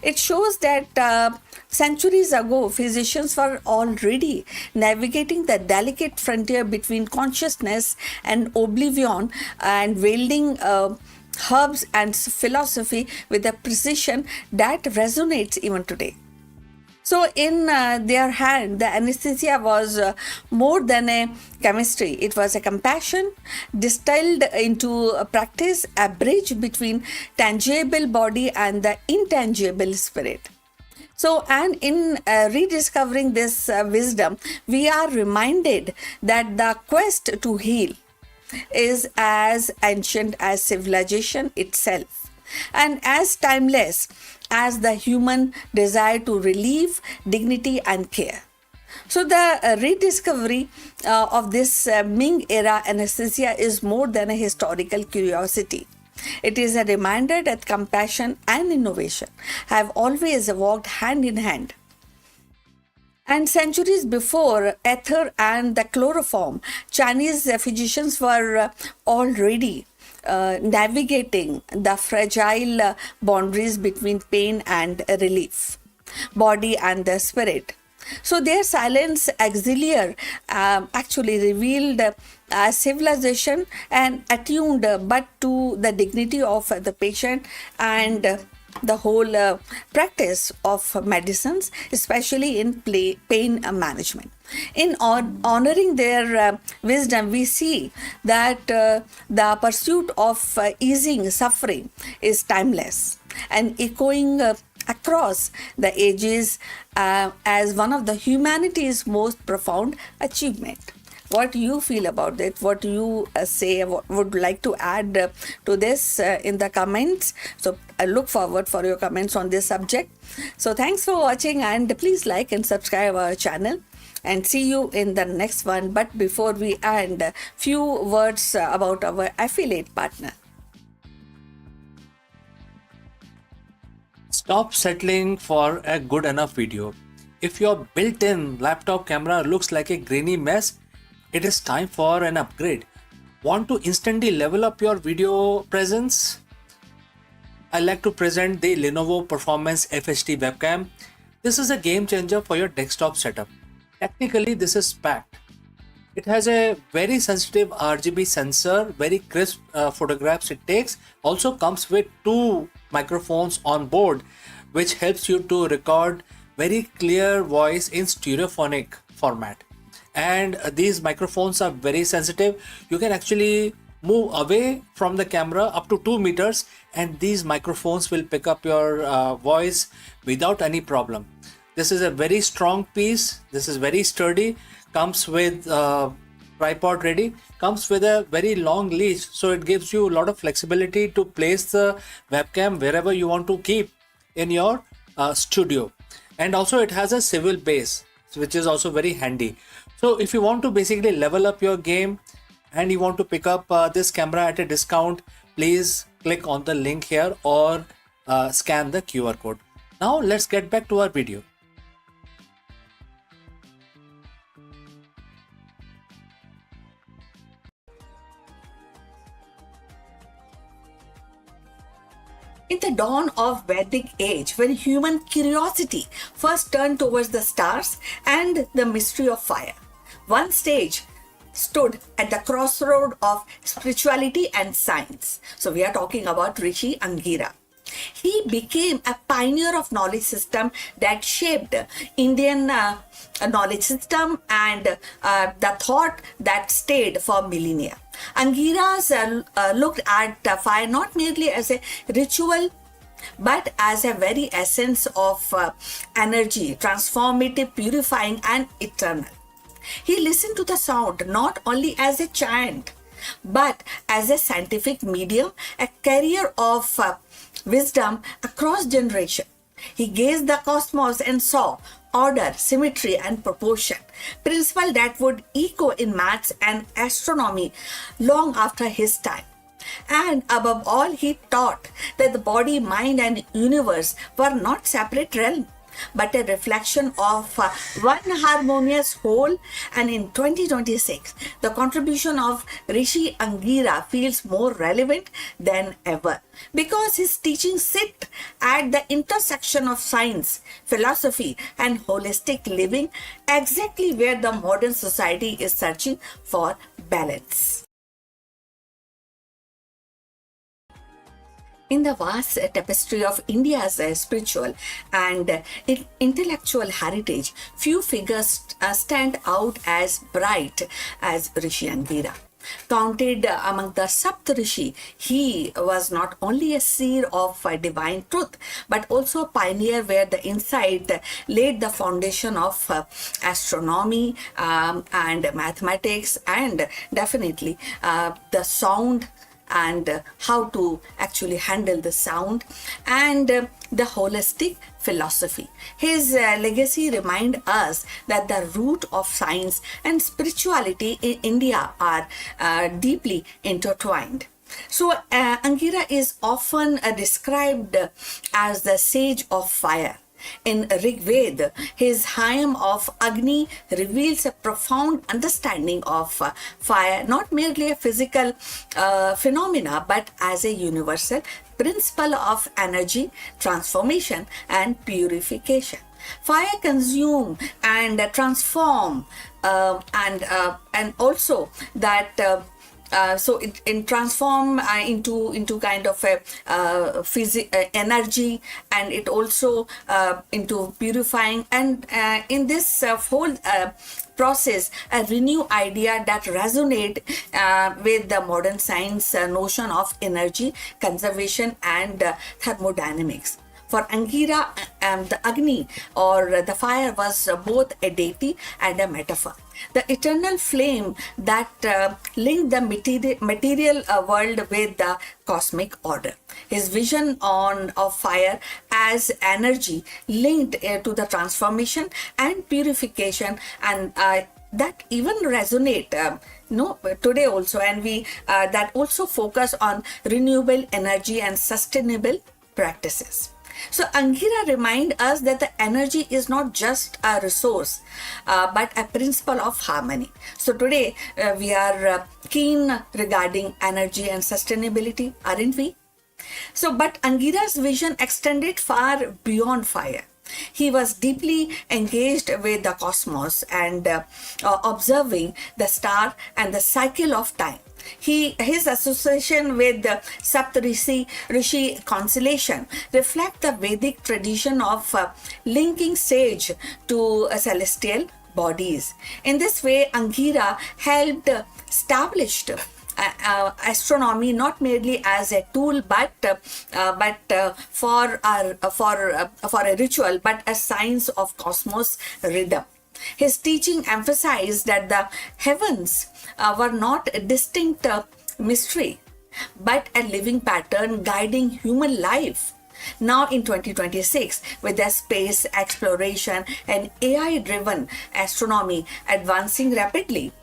S3: It shows that centuries ago, physicians were already navigating the delicate frontier between consciousness and oblivion, and wielding herbs and philosophy with a precision that resonates even today. So in their hand, the anesthesia was more than a chemistry. It was a compassion distilled into a practice, a bridge between tangible body and the intangible spirit. So, and in rediscovering this wisdom, we are reminded that the quest to heal is as ancient as civilization itself, and as timeless as the human desire to relieve, dignity, and care. So, the rediscovery of this Ming era anesthesia is more than a historical curiosity. It is a reminder that compassion and innovation have always walked hand in hand. And centuries before ether and the chloroform, Chinese physicians were already navigating the fragile boundaries between pain and relief, body and the spirit. So their silence auxiliary actually revealed civilization and attuned but to the dignity of the patient and the whole practice of medicines, especially in pain management. In honoring their wisdom, we see that the pursuit of easing suffering is timeless and echoing across the ages as one of the humanity's most profound achievement. What do you feel about it? What do you say? What would like to add to this in the comments? So I look forward for your comments on this subject. So thanks for watching, and please like and subscribe our channel, and see you in the next one. But before we end, few words about our affiliate partner.
S2: Stop settling for a good enough video. If your built-in laptop camera looks like a grainy mess, it is time for an upgrade. Want to instantly level up your video presence? I like to present the Lenovo Performance FHD webcam. This is a game changer for your desktop setup. Technically, this is packed. It has a very sensitive RGB sensor, very crisp photographs it takes. Also comes with 2 microphones on board, which helps you to record very clear voice in stereophonic format. And these microphones are very sensitive. You can actually move away from the camera up to 2 meters, and these microphones will pick up your voice without any problem. This is a very strong piece. This is very sturdy. Comes with tripod ready. Comes with a very long leash, so it gives you a lot of flexibility to place the webcam wherever you want to keep in your studio. And also it has a swivel base, which is also very handy. So if you want to basically level up your game and you want to pick up this camera at a discount, please click on the link here or scan the QR code. Now let's get back to our video.
S3: In the dawn of Vedic age, when human curiosity first turned towards the stars and the mystery of fire, one sage stood at the crossroad of spirituality and science. So we are talking about Rishi Angira. He became a pioneer of knowledge system that shaped Indian knowledge system and the thought that stayed for millennia. Angiras looked at fire not merely as a ritual but as a very essence of energy, transformative, purifying, and eternal. He listened to the sound not only as a chant, but as a scientific medium, a carrier of wisdom across generation. He gazed the cosmos and saw order, symmetry, and proportion, principle that would echo in maths and astronomy long after his time. And above all, he taught that the body, mind, and universe were not separate realms, but a reflection of one harmonious whole. And in 2026, the contribution of Rishi Angira feels more relevant than ever because his teachings sit at the intersection of science, philosophy, and holistic living, exactly where the modern society is searching for balance. In the vast tapestry of India's spiritual and intellectual heritage, few figures stand out as bright as Rishi Angira. Counted among the Saptarishi, he was not only a seer of divine truth, but also a pioneer where the insight laid the foundation of astronomy and mathematics, and definitely the sound and how to actually handle the sound and the holistic philosophy. His legacy reminds us that the root of science and spirituality in India are deeply intertwined. So Angira is often described as the sage of fire. In Rig Veda, his hymn of Agni reveals a profound understanding of fire, not merely a physical phenomena, but as a universal principle of energy, transformation, and purification. Fire consume and transform, and also that. So it transform into kind of a energy, and it also into purifying, and in this whole process a renew idea that resonate with the modern science notion of energy conservation and thermodynamics. For Angira, the Agni or the fire was both a deity and a metaphor. The eternal flame that linked the material world with the cosmic order. His vision of fire as energy linked to the transformation and purification, and that even resonate today also, and we that also focus on renewable energy and sustainable practices. So Angira reminds us that the energy is not just a resource, but a principle of harmony. So today we are keen regarding energy and sustainability, aren't we? So, but Angira's vision extended far beyond fire. He was deeply engaged with the cosmos and observing the star and the cycle of time. His association with the Rishi constellation reflect the Vedic tradition of linking sage to celestial bodies. In this way, Angira helped establish astronomy not merely as a tool but for a ritual, but a science of cosmos rhythm. His teaching emphasized that the heavens were not a distinct mystery, but a living pattern guiding human life. Now in 2026, with the space exploration and AI-driven astronomy advancing rapidly,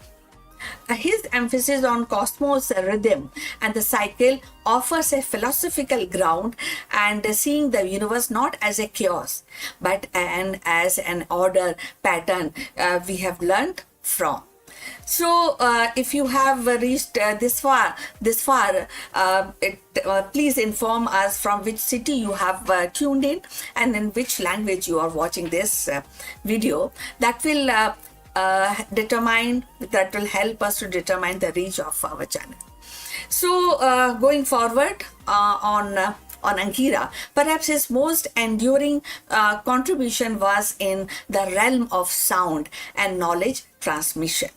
S3: his emphasis on cosmos rhythm and the cycle offers a philosophical ground and seeing the universe not as a chaos but as an order pattern we have learned from. So if you have reached this far, please inform us from which city you have tuned in and in which language you are watching this video. That will will help us to determine the reach of our channel. So going forward on Angira, perhaps his most enduring contribution was in the realm of sound and knowledge transmission.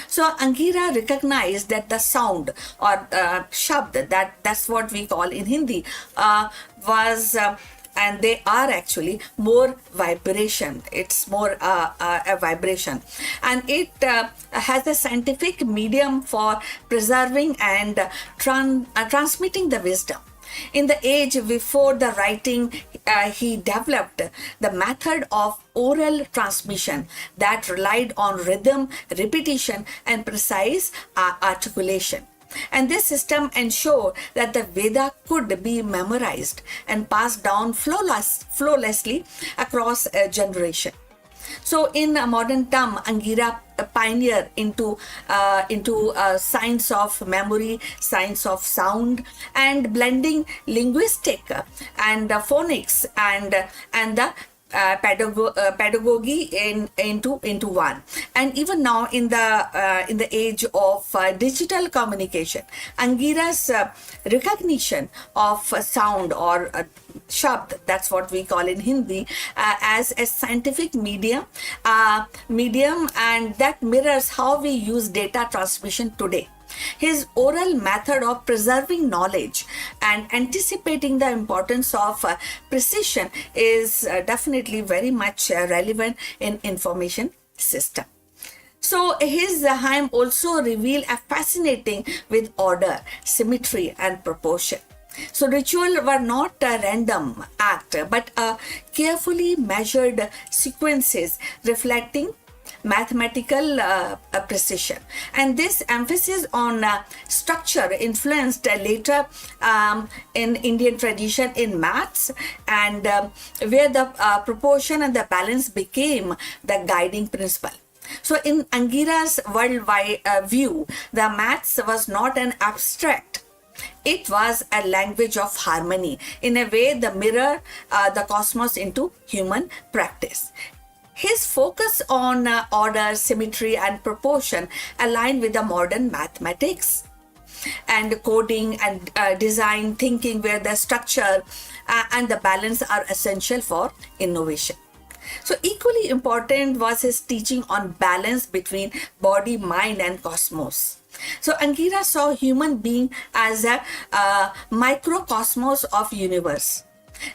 S3: So Angira recognized that the sound or shabd, that's what we call in Hindi, was and they are actually more vibration. It's more a vibration, and it has a scientific medium for preserving and transmitting the wisdom. In the age before the writing, he developed the method of oral transmission that relied on rhythm, repetition, and precise articulation. And this system ensured that the Veda could be memorized and passed down flawlessly across a generation. So, in a modern term, Angira pioneered into science of memory, science of sound, and blending linguistic and phonics and the pedagogy into one. And even now in the age of digital communication, Angira's recognition of sound or shabd, that's what we call in Hindi, as a scientific medium, and that mirrors how we use data transmission today. His oral method of preserving knowledge and anticipating the importance of precision is definitely very much relevant in information system. So his hymn also reveal a fascinating with order, symmetry, and proportion. So ritual were not a random act, but a carefully measured sequences reflecting mathematical precision. And this emphasis on structure influenced later in Indian tradition in maths, and where the proportion and the balance became the guiding principle. So in Angira's worldwide view, the maths was not an abstract. It was a language of harmony, in a way the mirror the cosmos into human practice. His focus on order, symmetry, and proportion aligned with the modern mathematics and coding and design thinking, where the structure and the balance are essential for innovation. So equally important was his teaching on balance between body, mind, and cosmos. So Angira saw human being as a microcosmos of universe.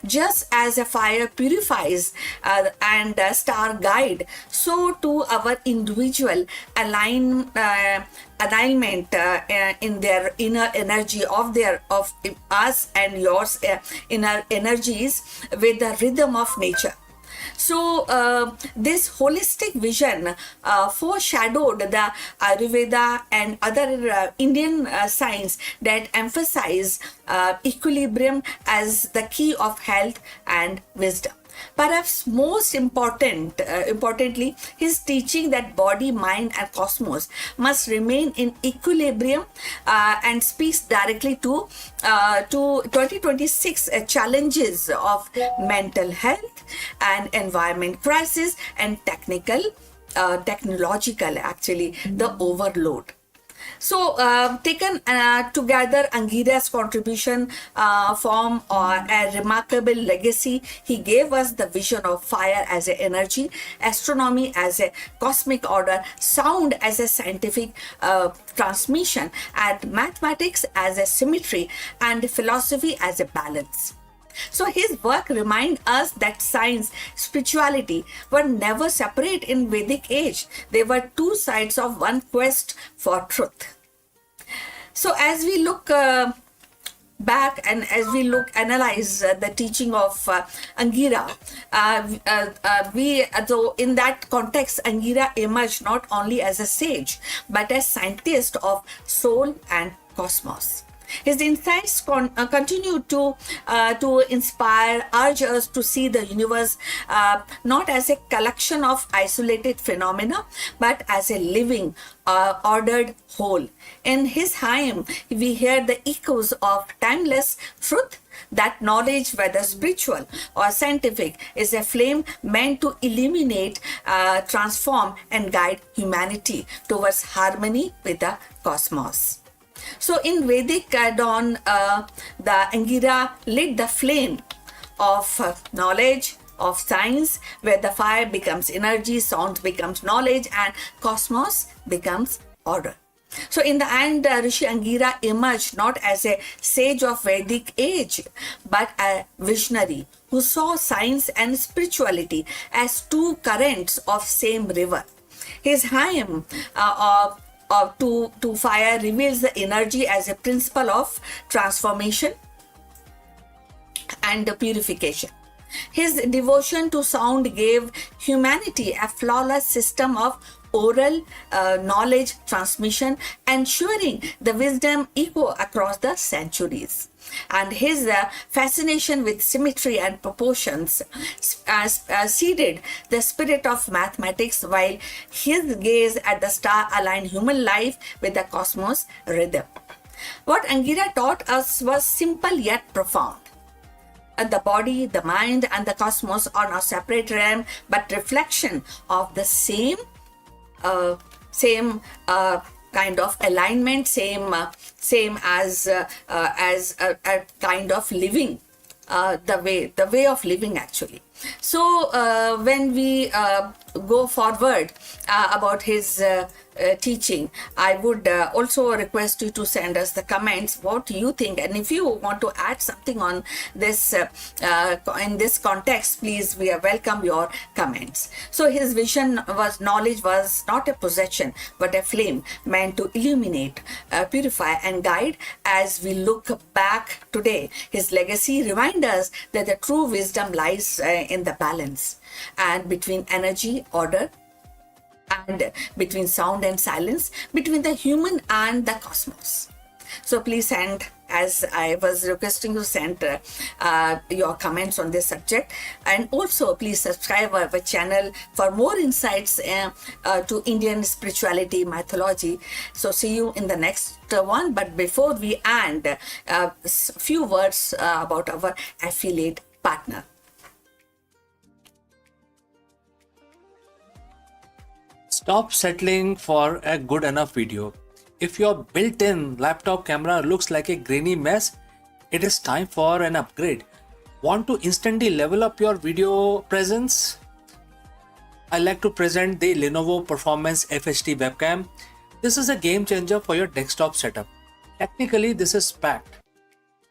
S3: Just as a fire purifies and a star guide, so too our individual alignment in their inner energy of us and yours inner energies with the rhythm of nature. So this holistic vision foreshadowed the Ayurveda and other Indian science that emphasize equilibrium as the key of health and wisdom. Perhaps most importantly, his teaching that body, mind, and cosmos must remain in equilibrium and speaks directly to 2026 challenges of mental health and environment crisis and technological actually the overload. So taken together, Angira's contribution form a remarkable legacy. He gave us the vision of fire as an energy, astronomy as a cosmic order, sound as a scientific transmission, and mathematics as a symmetry, and philosophy as a balance. So his work reminds us that science, spirituality were never separate in Vedic age. They were two sides of one quest for truth. So as we look back and as we analyze the teaching of Angira, though in that context, Angira emerged not only as a sage, but as scientist of soul and cosmos. His insights continue to inspire, urge us to see the universe not as a collection of isolated phenomena, but as a living, ordered whole. In his hymn, we hear the echoes of timeless truth that knowledge, whether spiritual or scientific, is a flame meant to illuminate, transform, and guide humanity towards harmony with the cosmos. So in Vedic dawn, the Angira lit the flame of knowledge, of science, where the fire becomes energy, sound becomes knowledge, and cosmos becomes order. So in the end, Rishi Angira emerged not as a sage of Vedic age, but a visionary who saw science and spirituality as two currents of same river. His hymn to fire reveals the energy as a principle of transformation and purification. His devotion to sound gave humanity a flawless system of oral knowledge transmission, ensuring the wisdom echo across the centuries. And his fascination with symmetry and proportions seeded the spirit of mathematics, while his gaze at the star aligned human life with the cosmos rhythm. What Angira taught us was simple yet profound. The body, the mind, and the cosmos are not separate realm, but reflection of the same kind of alignment, same as a kind of living, the way of living actually. So when we go forward about his teaching, I would also request you to send us the comments what you think, and if you want to add something on this in this context, please, we welcome your comments. So his vision was knowledge was not a possession but a flame meant to illuminate, purify, and guide. As we look back today, his legacy reminds us that the true wisdom lies in the balance and between energy, order, and between sound and silence, between the human and the cosmos. So please send, as I was requesting you, send your comments on this subject, and also please subscribe our channel for more insights to Indian spirituality, mythology. So see you in the next one. But before we end, a few words about our affiliate partner.
S2: Stop settling for a good enough video. If your built-in laptop camera looks like a grainy mess, it is time for an upgrade. Want to instantly level up your video presence? I like to present the Lenovo Performance FHD webcam. This is a game changer for your desktop setup. Technically, this is packed.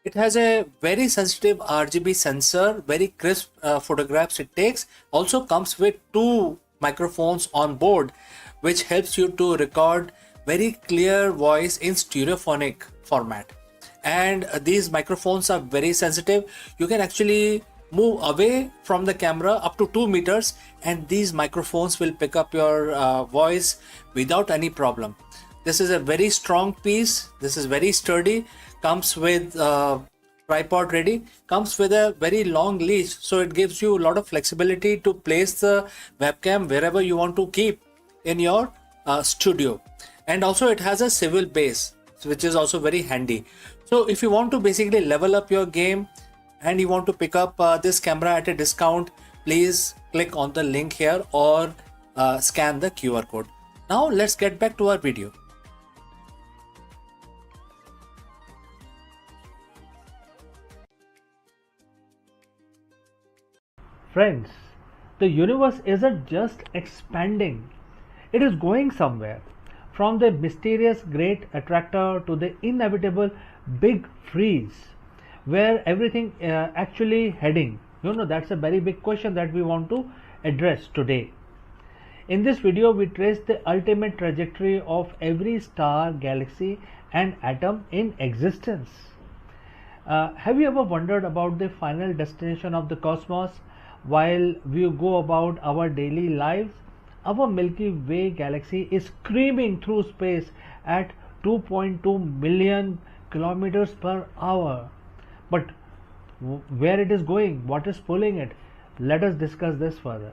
S2: It has a very sensitive RGB sensor, very crisp photographs it takes. Also comes with two microphones on board, which helps you to record very clear voice in stereophonic format. And these microphones are very sensitive. You can actually move away from the camera up to 2 meters, and these microphones will pick up your voice without any problem. This is a very strong piece. This is very sturdy. Comes with tripod ready, comes with a very long leash, so it gives you a lot of flexibility to place the webcam wherever you want to keep in your studio. And also it has a swivel base, which is also very handy. So if you want to basically level up your game and you want to pick up this camera at a discount, please click on the link here or scan the QR code. Now let's get back to our video.
S5: Friends, the universe isn't just expanding, it is going somewhere. From the mysterious great attractor to the inevitable big freeze, where everything actually heading? That's a very big question that we want to address today. In this video, we trace the ultimate trajectory of every star, galaxy, and atom in existence. Have you ever wondered about the final destination of the cosmos? While we go about our daily lives, our Milky Way galaxy is screaming through space at 2.2 million kilometers per hour. But where it is going, what is pulling it? Let us discuss this further.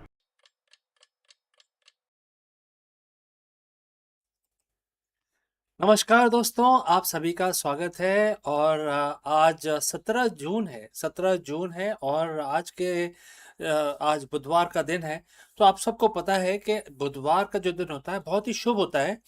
S2: नमस्कार दोस्तों, आप सभी का स्वागत है। और आज 17 जून है, 17 जून है और आज बुधवार का दिन है। तो आप सबको पता है कि बुधवार का जो दिन होता है बहुत ही शुभ होता है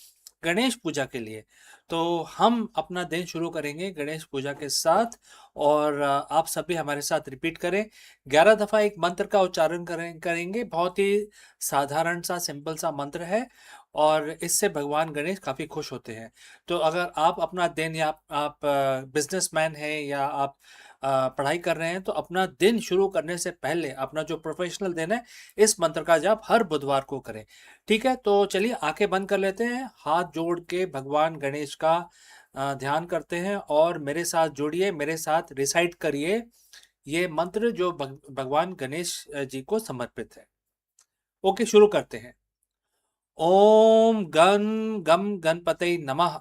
S2: गणेश पूजा के लिए। तो हम अपना दिन शुरू करेंगे गणेश पूजा के साथ और आप सभी हमारे साथ रिपीट करें। 11 दफ़ा एक मंत्र का उच्चारण करेंगे। बहुत ही साधारण सा सिंपल सा मंत्र है और इससे भगवान गणेश काफ़ी खुश होते हैं। तो अगर आप अपना दिन या आप बिजनेसमैन हैं या आप पढ़ाई कर रहे हैं तो अपना दिन शुरू करने से पहले अपना जो प्रोफेशनल दिन है इस मंत्र का जाप हर बुधवार को करें। ठीक है, तो चलिए आंखें बंद कर लेते हैं, हाथ जोड़ के भगवान गणेश का ध्यान करते हैं और मेरे साथ जुड़िए, मेरे साथ रिसाइट करिए ये मंत्र जो भगवान गणेश जी को समर्पित है। ओके, शुरू करते हैं। ओम गण गम गणपतये नमः।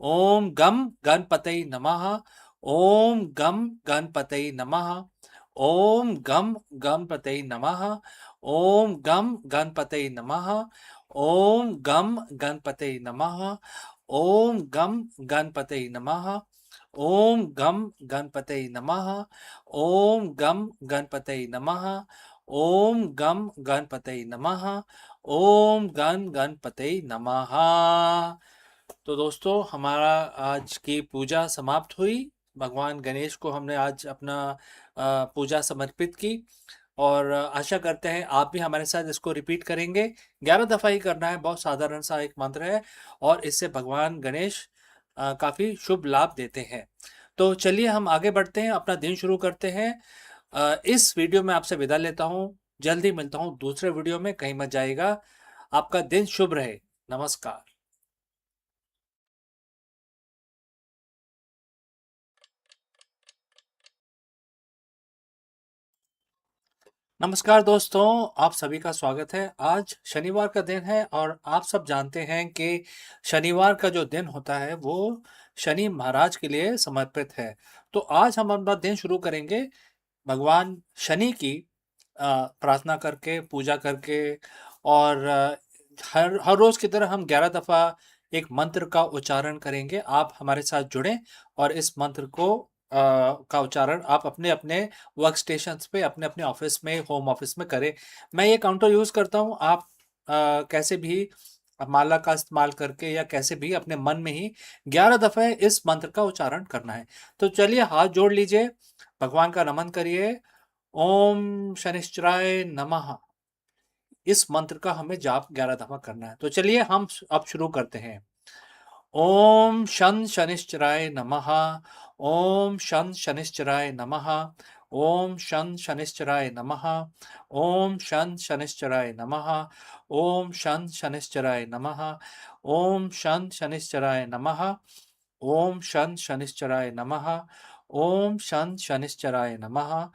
S2: ओम गम गणपतये नमः। ओम गम गणपतये नमः। ओम गम गणपतये नमः। ओम गम गणपतये नमः। ओम गम गणपतये नमः। ओम गम गणपतये नमः। ओम गम गणपतये नमः। ओम गम गणपतये नमः। ओम गम गणपतये नमः। ओम गणपतये नमः। तो दोस्तों, हमारा आज की पूजा समाप्त हुई। भगवान गणेश को हमने आज अपना पूजा समर्पित की और आशा करते हैं आप भी हमारे साथ इसको रिपीट करेंगे। 11 दफ़ा ही करना है, बहुत साधारण सा एक मंत्र है और इससे भगवान गणेश काफ़ी शुभ लाभ देते हैं। तो चलिए हम आगे बढ़ते हैं, अपना दिन शुरू करते हैं। इस वीडियो में आपसे विदा लेता हूँ। जल्दी मिलता हूँ दूसरे वीडियो में, कहीं मत जाइएगा। आपका दिन शुभ रहे। नमस्कार। नमस्कार दोस्तों, आप सभी का स्वागत है। आज शनिवार का दिन है और आप सब जानते हैं कि शनिवार का जो दिन होता है वो शनि महाराज के लिए समर्पित है। तो आज हम अपना दिन शुरू करेंगे भगवान शनि की प्रार्थना करके, पूजा करके और हर रोज़ की तरह हम 11 दफ़ा एक मंत्र का उच्चारण करेंगे। आप हमारे साथ जुड़ें और इस मंत्र का उच्चारण आप अपने अपने वर्क स्टेशंस पे, अपने अपने ऑफिस में, होम ऑफिस में करें। मैं ये काउंटर यूज़ करता हूँ, आप कैसे भी माला का इस्तेमाल करके या कैसे भी अपने मन में ही 11 दफ़े इस मंत्र का उच्चारण करना है। तो चलिए हाथ जोड़ लीजिए, भगवान का नमन करिए। ओम शनिश्चराय नमः, इस मंत्र का हमें जाप 11 दफ़ा करना है। तो चलिए हम अब शुरू करते हैं। ओम शन शनिश्चराय नमः। ओम शन शनिश्चराय नमः। ओम शन शनिश्चराय नमः। ओम शन शनिश्चराय नमः। ओम शन शनिश्चराय नमः। ओम शन शनिश्चराय नमः। ओम शन शनिश्चराय नमः। ओम शन शनिश्चराय नमः।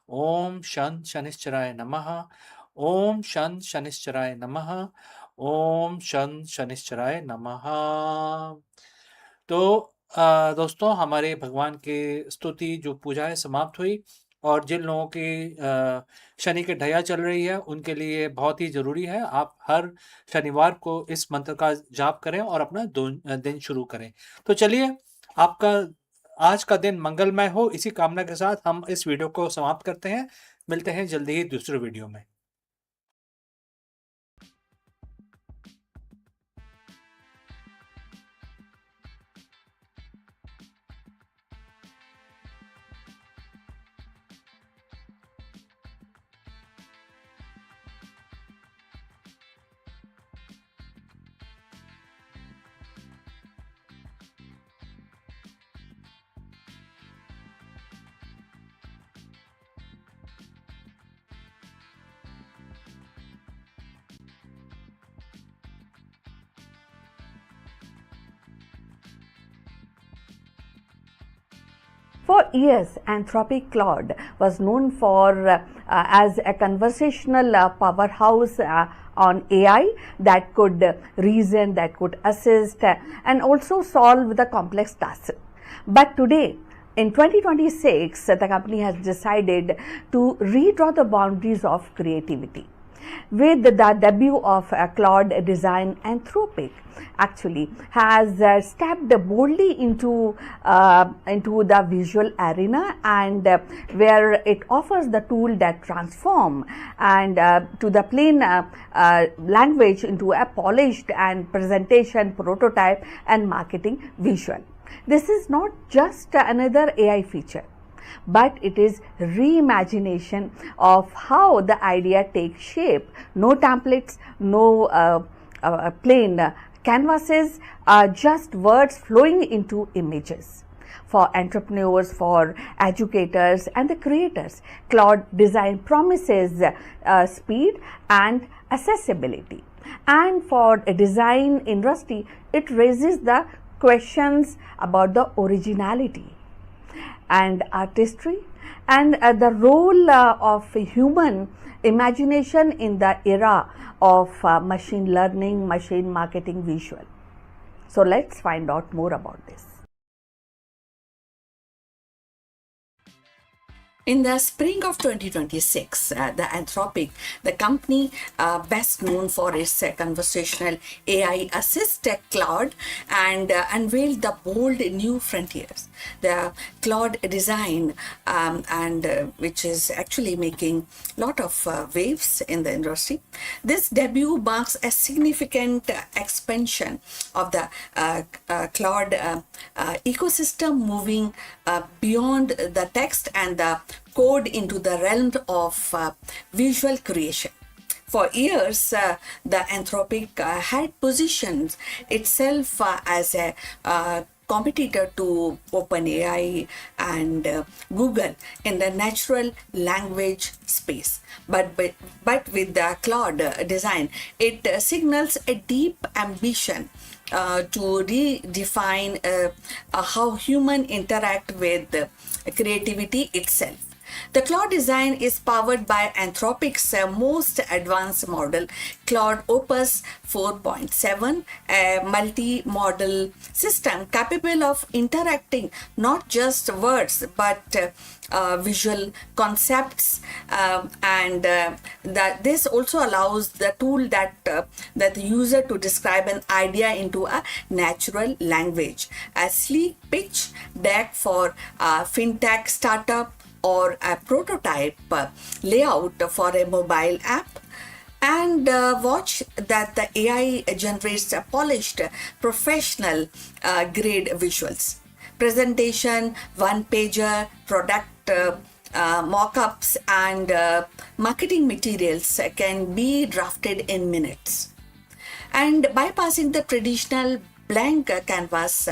S2: ओम शन शनिश्चराय नमः। ओम शन शनिश्चराय नमः। ओम शन शनिश्चराय नमः। तो दोस्तों, हमारे भगवान के स्तुति जो पूजा है समाप्त हुई और जिन लोगों की शनि की ढैया चल रही है उनके लिए बहुत ही ज़रूरी है आप हर शनिवार को इस मंत्र का जाप करें और अपना दिन शुरू करें। तो चलिए, आपका आज का दिन मंगलमय हो, इसी कामना के साथ हम इस वीडियो को समाप्त करते हैं। मिलते हैं जल्दी ही दूसरे वीडियो में।
S4: For years, Anthropic Cloud was known for as a conversational powerhouse on AI that could reason, that could assist, and also solve the complex tasks. But today, in 2026, the company has decided to redraw the boundaries of creativity. With the debut of Claude Design, Anthropic actually has stepped boldly into the visual arena, and where it offers the tool that transform and to the plain language into a polished and presentation prototype and marketing visual. This is not just another AI feature, but it is reimagination of how the idea takes shape. No templates, no plain canvases, just words flowing into images. For entrepreneurs, for educators and the creators, Claude Design promises speed and accessibility. And for a design industry, it raises the questions about the originality and artistry, and the role of human imagination in the era of machine learning, machine marketing, visual. So let's find out more about this.
S3: In the spring of 2026, the Anthropic, the company best known for its conversational AI assist Claude, and unveiled the bold new frontiers. The Claude Design, which is actually making a lot of waves in the industry. This debut marks a significant expansion of the Claude ecosystem, moving beyond the text and the code into the realm of visual creation. For years, the Anthropic had positioned itself as a competitor to OpenAI and Google in the natural language space. But with the Claude Design, it signals a deep ambition to redefine how humans interact with creativity itself. The Claude Design is powered by Anthropic's most advanced model, Claude Opus 4.7, a multi-model system capable of interacting not just words but visual concepts, and that this also allows the tool that the user to describe an idea into a natural language. A sleek pitch deck for a fintech startup or a prototype layout for a mobile app, and watch that the AI generates a polished professional grade visuals. Presentation, one pager, product mock-ups and marketing materials can be drafted in minutes. And bypassing the traditional blank canvas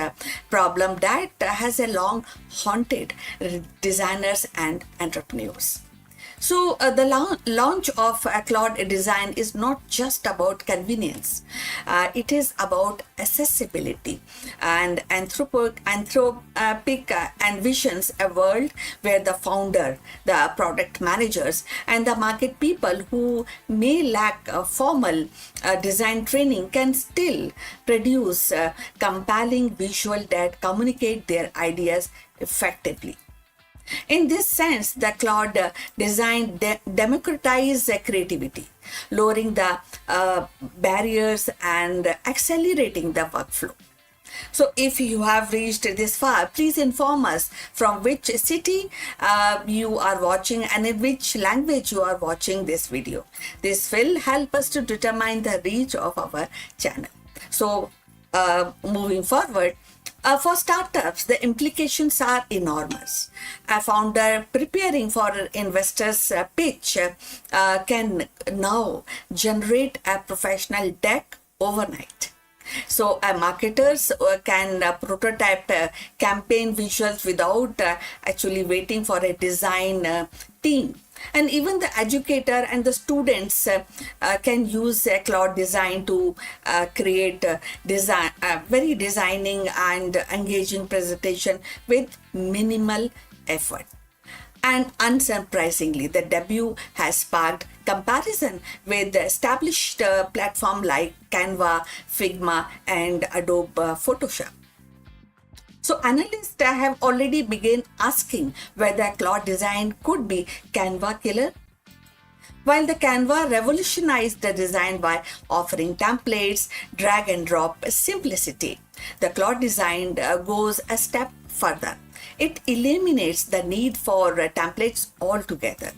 S3: problem that has a long haunted designers and entrepreneurs. So the launch of Claude Design is not just about convenience. It is about accessibility. And Anthropic envisions a world where the founder, the product managers, and the market people who may lack formal design training can still produce compelling visual that communicate their ideas effectively. In this sense, the Claude Design democratizes creativity, lowering the barriers and accelerating the workflow. So if you have reached this far, please inform us from which city you are watching and in which language you are watching this video. This will help us to determine the reach of our channel. So moving forward, for startups, the implications are enormous. A founder preparing for an investor's pitch can now generate a professional deck overnight. So marketers can prototype campaign visuals without actually waiting for a design team. And even the educator and the students can use Claude Design to create very designing and engaging presentation with minimal effort. And unsurprisingly, the debut has sparked comparison with the established platform like Canva, Figma, and Adobe Photoshop. So analysts have already begun asking whether Claude design could be Canva killer. While the Canva revolutionized the design by offering templates, drag and drop simplicity, the Claude design goes a step further. It eliminates the need for templates altogether.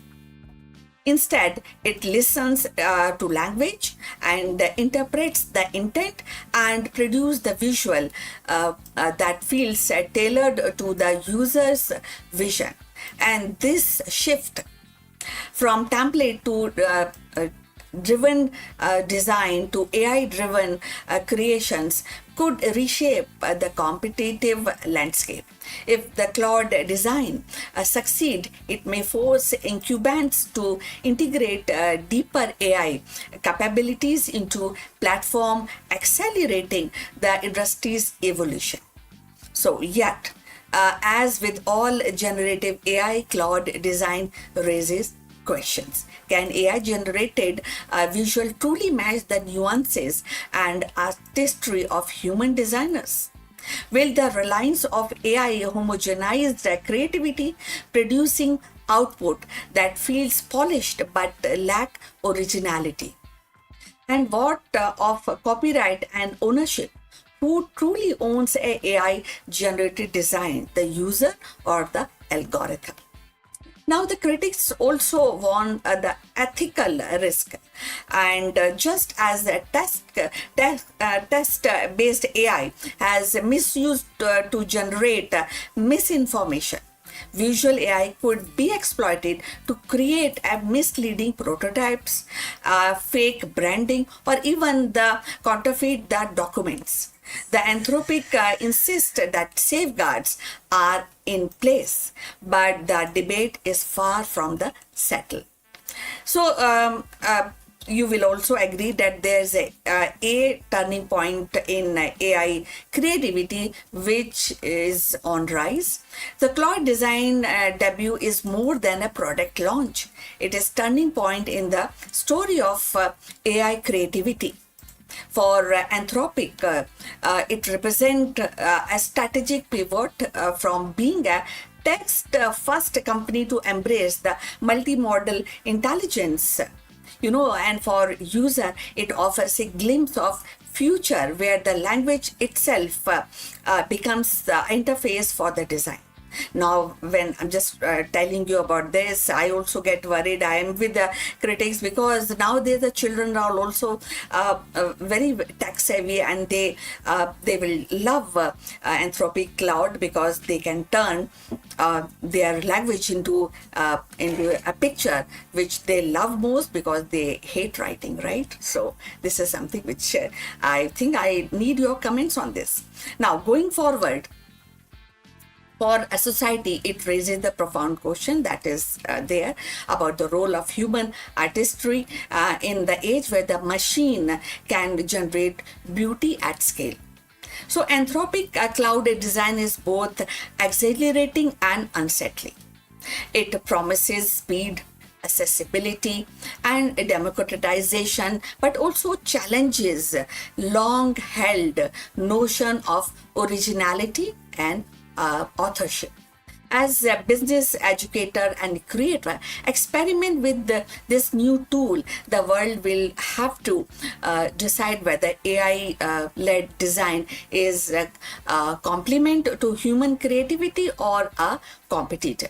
S3: Instead, it listens to language and interprets the intent and produces the visual that feels tailored to the user's vision. And this shift from template to driven design to AI driven creations could reshape the competitive landscape. If the Claude design succeed, it may force incumbents to integrate deeper AI capabilities into platform, accelerating the industry's evolution. So, yet, as with all generative AI, Claude design raises questions. Can AI generated visual truly match the nuances and artistry of human designers? Will the reliance of AI homogenize the creativity, producing output that feels polished but lack originality? And what of copyright and ownership? Who truly owns a AI generated design, the user or the algorithm? Now, the critics also warn the ethical risk, and just as the test-based AI has misused to generate misinformation, visual AI could be exploited to create misleading prototypes, fake branding, or even the counterfeit the documents. The Anthropic insists that safeguards are in place, but the debate is far from the settled. So, you will also agree that there's a turning point in AI creativity which is on rise. The Claude design debut is more than a product launch. It is turning point in the story of AI creativity. For Anthropic, it represents a strategic pivot from being a text-first company to embrace the multimodal intelligence. And for user, it offers a glimpse of future where the language itself becomes the interface for the design. Now, when I'm just telling you about this, I also get worried. I am with the critics because nowadays the children are also very tech savvy, and they will love Anthropic Cloud because they can turn their language into a picture which they love most because they hate writing, right? So this is something which I think I need your comments on this. Now, going forward, for a society, it raises the profound question that is there about the role of human artistry in the age where the machine can generate beauty at scale. So, Anthropic cloud design is both exhilarating and unsettling. It promises speed, accessibility, and democratization, but also challenges long-held notion of originality and authorship. As a business educator and creator, experiment with this new tool. The world will have to decide whether AI-led design is a complement to human creativity or a competitor.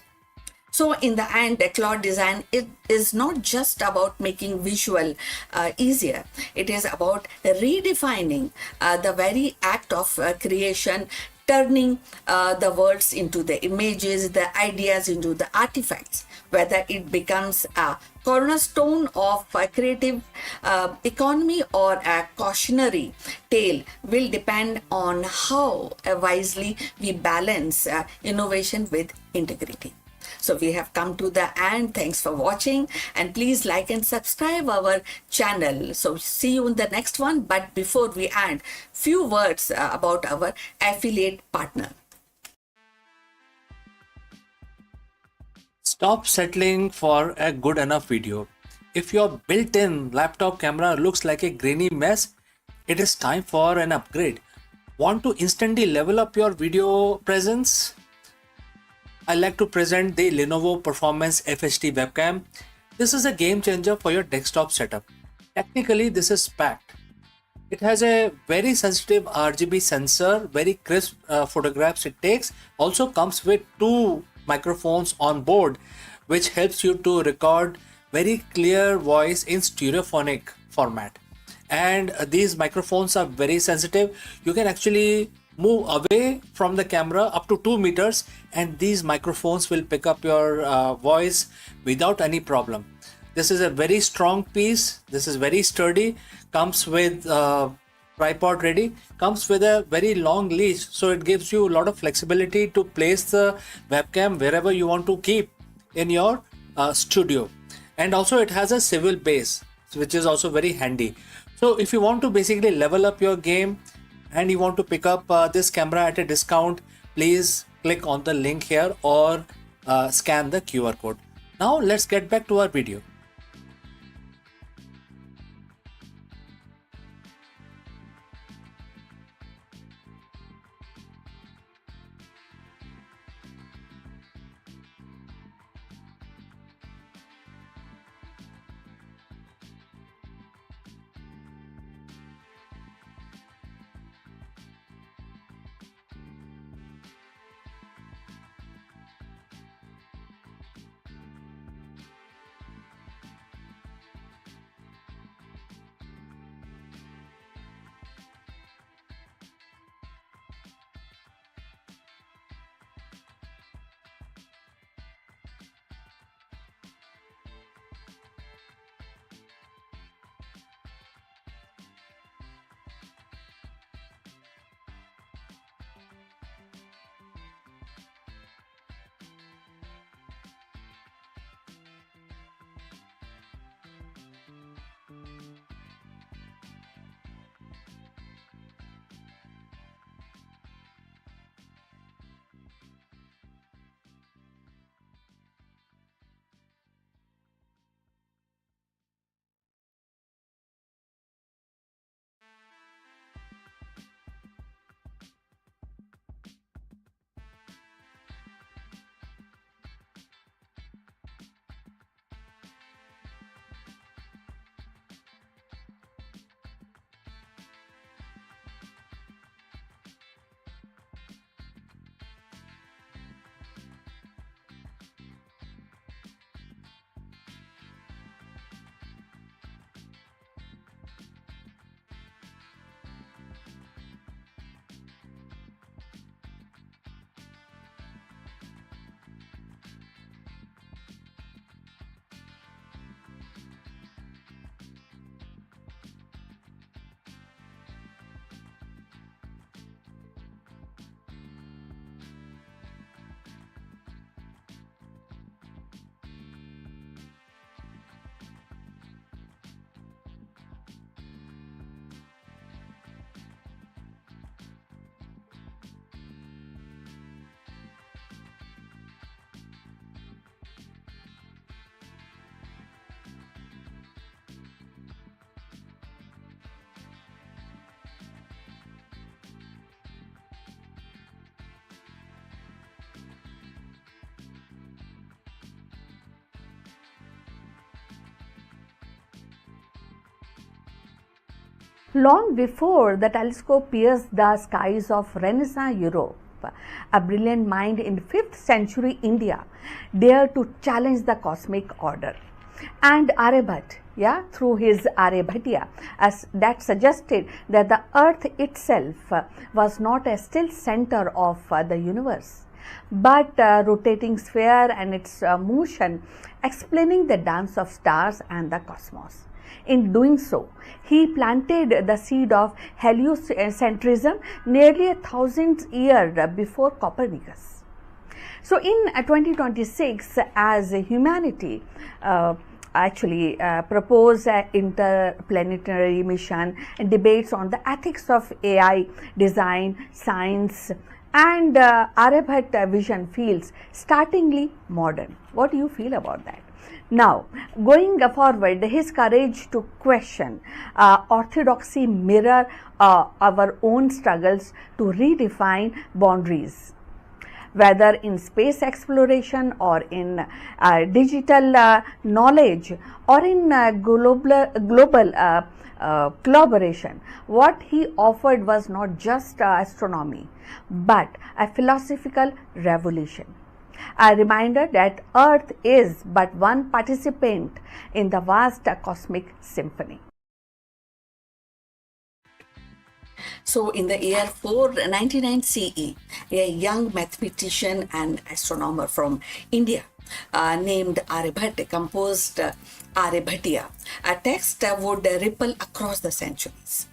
S3: So in the end, Claude design is not just about making visual easier. It is about redefining the very act of creation, turning the words into the images, the ideas into the artifacts. Whether it becomes a cornerstone of a creative economy or a cautionary tale will depend on how wisely we balance innovation with integrity. So we have come to the end. Thanks for watching, and please like and subscribe our channel. So see you in the next one. But before we end, few words about our affiliate partner.
S2: Stop settling for a good enough video. If your built-in laptop camera looks like a grainy mess, it is time for an upgrade. Want to instantly level up your video presence? I like to present the Lenovo Performance FHD webcam. This is a game changer for your desktop setup. Technically, this is packed. It has a very sensitive RGB sensor, very crisp photographs it takes. Also comes with two microphones on board, which helps you to record very clear voice in stereophonic format. And these microphones are very sensitive. You can actually move away from the camera up to 2 meters, and these microphones will pick up your voice without any problem. This is a very strong piece. This is very sturdy. Comes with tripod ready. Comes with a very long leash, so it gives you a lot of flexibility to place the webcam wherever you want to keep in your studio. And also it has a swivel base, which is also very handy. So if you want to basically level up your game and you want to pick up this camera at a discount, please click on the link here or scan the QR code. Now let's get back to our video.
S4: Long before the telescope pierced the skies of Renaissance Europe, a brilliant mind in 5th century India dared to challenge the cosmic order. And Aryabhat, through his Aryabhatiya, that suggested that the earth itself was not a still center of the universe, but a rotating sphere and its motion explaining the dance of stars and the cosmos. In doing so, he planted the seed of heliocentrism nearly 1,000 years before Copernicus. So, in 2026, as humanity propose an interplanetary mission and debates on the ethics of AI, design, science, and Aryabhat vision feels startlingly modern. What do you feel about that? Now, going forward, his courage to question orthodoxy mirror our own struggles to redefine boundaries, whether in space exploration or in digital knowledge or in global collaboration. What he offered was not just astronomy but a philosophical revolution, a reminder that Earth is but one participant in the vast cosmic symphony.
S3: So, in the year 499 CE, a young mathematician and astronomer from India named Aryabhatta composed Aryabhatiya, a text that would ripple across the centuries.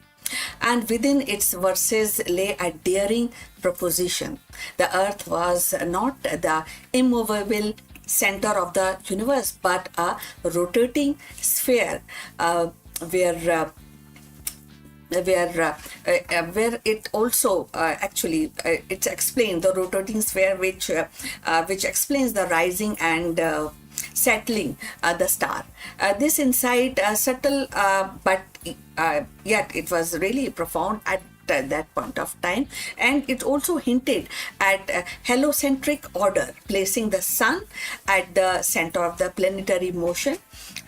S3: And within its verses lay a daring proposition. The earth was not the immovable center of the universe, but a rotating sphere where it also actually it's explained the rotating sphere which explains the rising and settling the star. This insight subtle but yet it was really profound at that point of time, and it also hinted at a heliocentric order, placing the sun at the center of the planetary motion.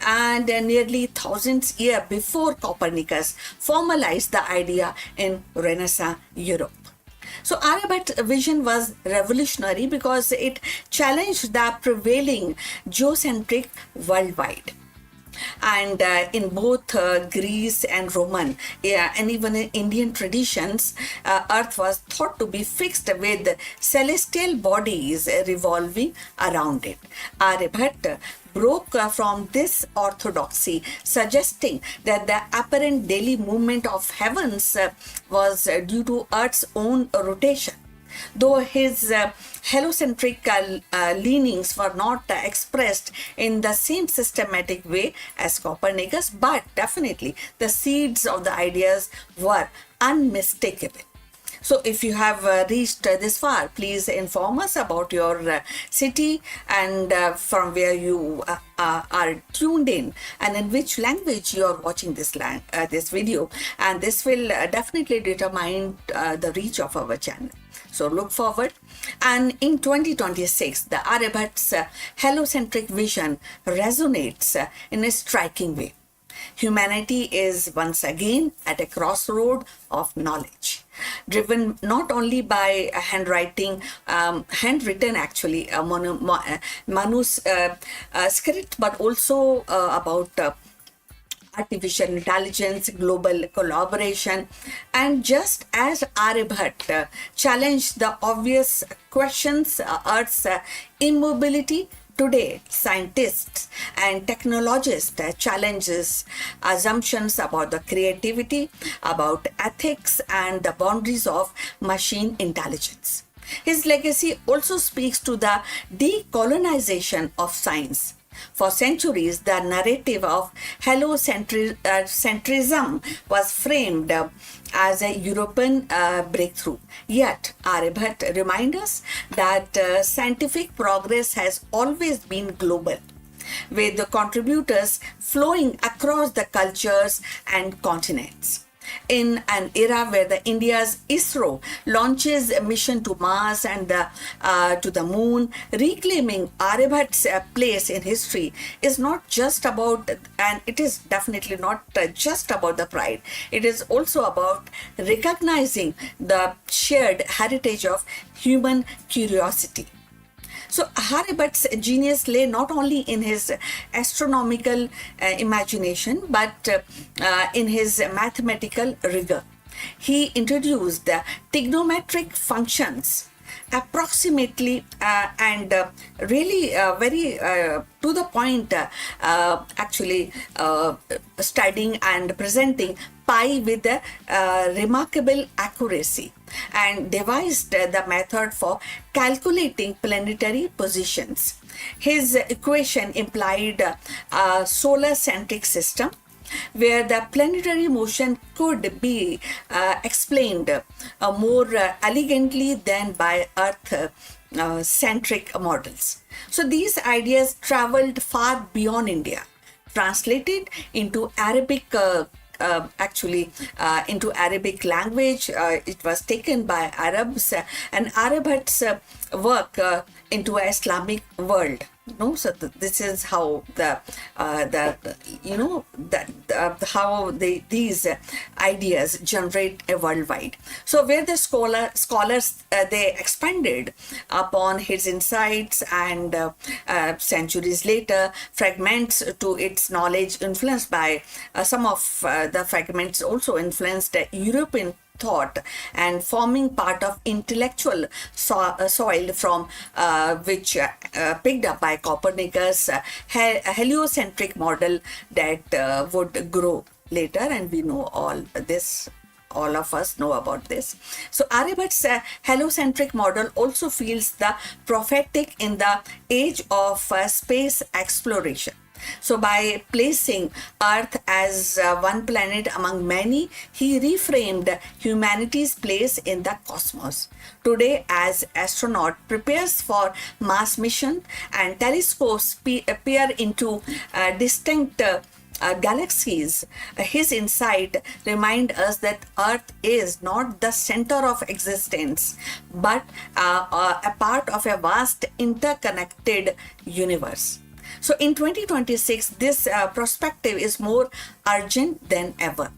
S3: And nearly thousands years before Copernicus formalized the idea in Renaissance Europe. So Aryabhat's vision was revolutionary because it challenged the prevailing geocentric worldwide. And in both Greece and Roman, and even in Indian traditions, Earth was thought to be fixed with celestial bodies revolving around it. Aryabhatta broke from this orthodoxy, suggesting that the apparent daily movement of heavens was due to Earth's own rotation. Though his heliocentric leanings were not expressed in the same systematic way as Copernicus, but definitely the seeds of the ideas were unmistakable. So if you have reached this far, please inform us about your city and from where you are tuned in, and in which language you are watching this video, and this will definitely determine the reach of our channel. So look forward. And in 2026, the Aryabhat's heliocentric vision resonates in a striking way. Humanity is once again at a crossroad of knowledge, driven not only by a handwritten actually, manuscript, but also about artificial intelligence, global collaboration. And just as Aryabhatta challenged the obvious questions, Earth's immobility, today scientists and technologists challenges assumptions about the creativity, about ethics, and the boundaries of machine intelligence. His legacy also speaks to the decolonization of science. For centuries, the narrative of heliocentrism was framed as a European breakthrough. Yet, Aryabhatta reminds us that scientific progress has always been global, with the contributors flowing across the cultures and continents. In an era where the India's ISRO launches a mission to Mars and to the moon, reclaiming Aryabhat's place in history is not just about, and it is definitely not just about the pride. It is also about recognizing the shared heritage of human curiosity. So Aryabhat's genius lay not only in his astronomical imagination, but in his mathematical rigor. He introduced the trigonometric functions approximately and really very to the point, actually studying and presenting pi with a remarkable accuracy, and devised the method for calculating planetary positions. His equation implied a solar-centric system where the planetary motion could be explained more elegantly than by Earth centric models. So these ideas traveled far beyond India, translated into Arabic. Into Arabic language, it was taken by Arabs and Arabics work into a Islamic world. No, so this is how the you know that how these ideas generate a worldwide. So where the scholars they expanded upon his insights, and centuries later, fragments to its knowledge influenced by some of the fragments also influenced European thought and forming part of intellectual soil from which picked up by Copernicus heliocentric model that would grow later, and we know all this, all of us know about this. So Aryabhat's heliocentric model also feels the prophetic in the age of space exploration. So by placing Earth as one planet among many, he reframed humanity's place in the cosmos. Today, as astronaut prepares for Mars mission and telescopes peer into distinct galaxies, his insight remind us that Earth is not the center of existence, but a part of a vast interconnected universe. So in 2026, this perspective is more urgent than ever.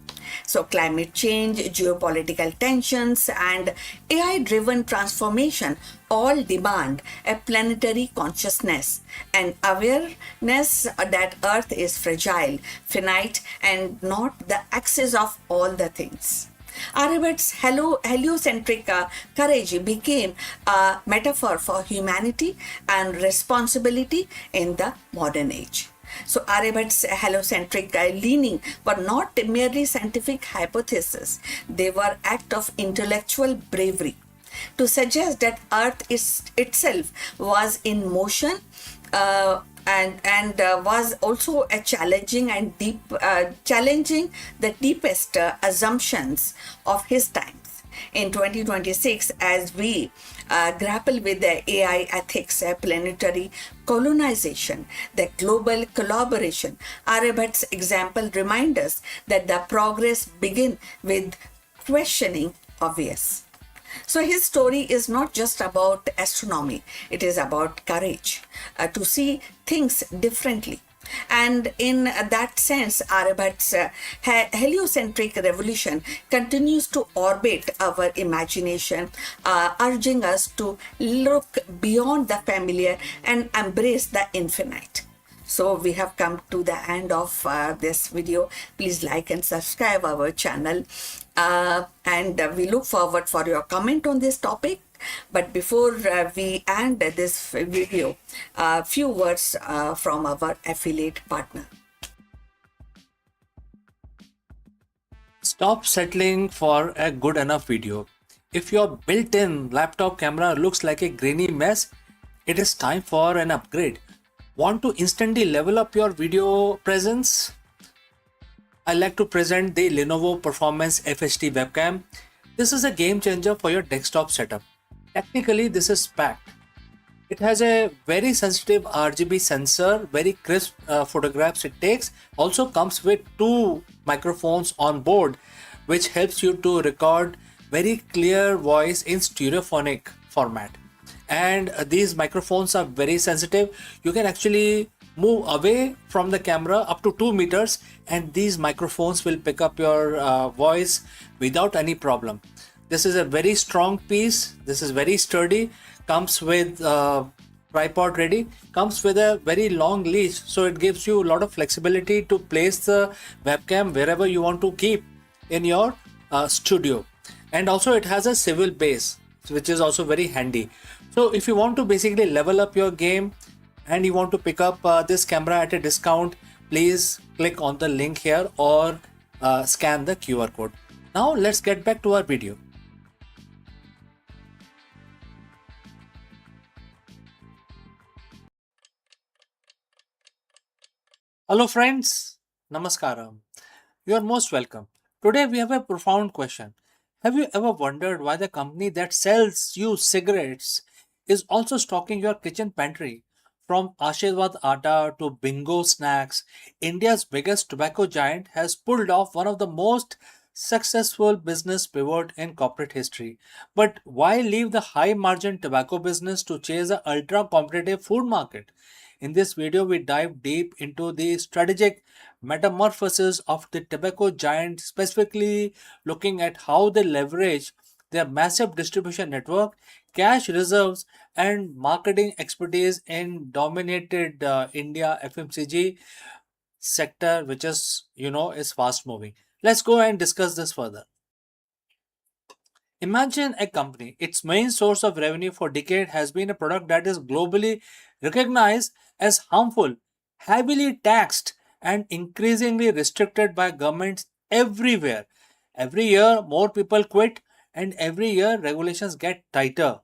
S3: So climate change, geopolitical tensions, and AI-driven transformation all demand a planetary consciousness and awareness that Earth is fragile, finite, and not the axis of all the things. Aryabhat's heliocentric courage became a metaphor for humanity and responsibility in the modern age. So Aryabhat's heliocentric leaning were not merely scientific hypotheses; they were act of intellectual bravery. To suggest that Earth is itself was in motion and was also a challenging the deepest assumptions of his times. In 2026, as we grapple with the AI ethics, planetary colonization, the global collaboration, Aryabhat's example reminds us that the progress begins with questioning obvious. So his story is not just about astronomy, it is about courage to see things differently. And in that sense, Aryabhat's heliocentric revolution continues to orbit our imagination, urging us to look beyond the familiar and embrace the infinite. So we have come to the end of this video. Please like and subscribe our channel. And we look forward for your comment on this topic. But before we end this video, a few words from our affiliate partner.
S2: Stop settling for a good enough video. If your built-in laptop camera looks like a grainy mess, it is time for an upgrade. Want to instantly level up your video presence? I like to present the Lenovo Performance FHD webcam. This is a game changer for your desktop setup. Technically, this is packed. It has a very sensitive RGB sensor, very crisp photographs it takes. Also comes with two microphones on board, which helps you to record very clear voice in stereophonic format. And these microphones are very sensitive. You can actually move away from the camera up to 2 meters and these microphones will pick up your voice without any problem. This is a very strong piece. This is very sturdy. Comes with tripod ready. Comes with a very long leash, so it gives you a lot of flexibility to place the webcam wherever you want to keep in your studio. And also it has a swivel base, which is also very handy. So if you want to basically level up your game and you want to pick up this camera at a discount, please click on the link here or scan the QR code. Now let's get back to our video. Hello friends, Namaskaram. You are most welcome. Today we have a profound question. Have you ever wondered why the company that sells you cigarettes is also stocking your kitchen pantry. From Ashirwad Atta to Bingo Snacks, India's biggest tobacco giant has pulled off one of the most successful business pivot in corporate history. But why leave the high margin tobacco business to chase a ultra competitive food market? In this video, we dive deep into the strategic metamorphosis of the tobacco giant, specifically looking at how they leverage their massive distribution network, cash reserves, and marketing expertise in dominated India FMCG sector, which is fast moving. Let's go and discuss this further. Imagine a company, its main source of revenue for decades has been a product that is globally recognized as harmful, heavily taxed, and increasingly restricted by governments everywhere. Every year, more people quit, and every year, regulations get tighter.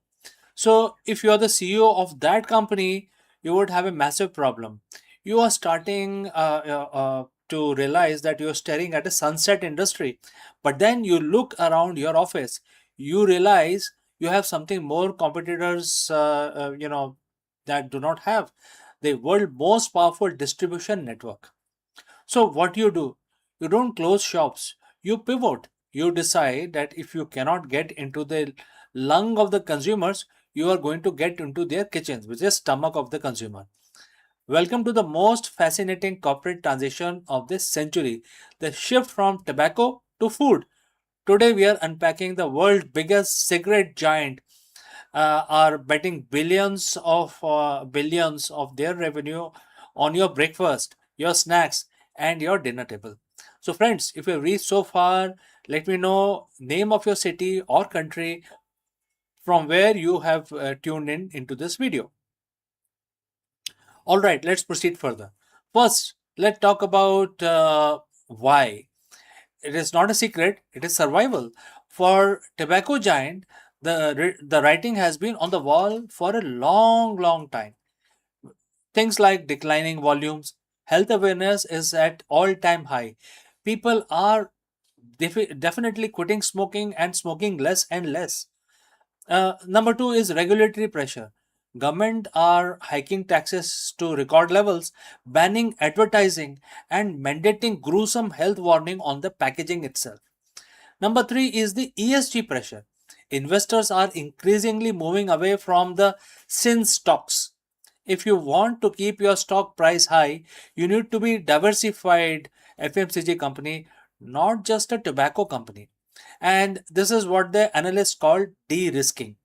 S2: So, if you are the CEO of that company, you would have a massive problem. You are starting to realize that you're staring at a sunset industry, but then you look around your office, you realize you have something more competitors, that do not have the world most powerful distribution network. So, what do? You don't close shops, you pivot. You decide that if you cannot get into the lung of the consumers, you are going to get into their kitchens, which is stomach of the consumer. Welcome to the most fascinating corporate transition of this century, the shift from tobacco to food. Today we are unpacking the world's biggest cigarette giant, are betting billions of their revenue on your breakfast, your snacks, and your dinner table. So, friends, if you reached so far, let me know name of your city or country from where you have tuned in into this video. All right, let's proceed further. First, let's talk about why. It is not a secret, it is survival. For tobacco giant, the writing has been on the wall for a long time. Things like declining volumes, health awareness is at all-time high. People are definitely quitting smoking and smoking less and less. Number two is regulatory pressure. Government are hiking taxes to record levels, banning advertising, and mandating gruesome health warning on the packaging itself. Number three is the ESG pressure. Investors are increasingly moving away from the sin stocks. If you want to keep your stock price high, you need to be diversified FMCG company, not just a tobacco company. And this is what the analysts call de-risking.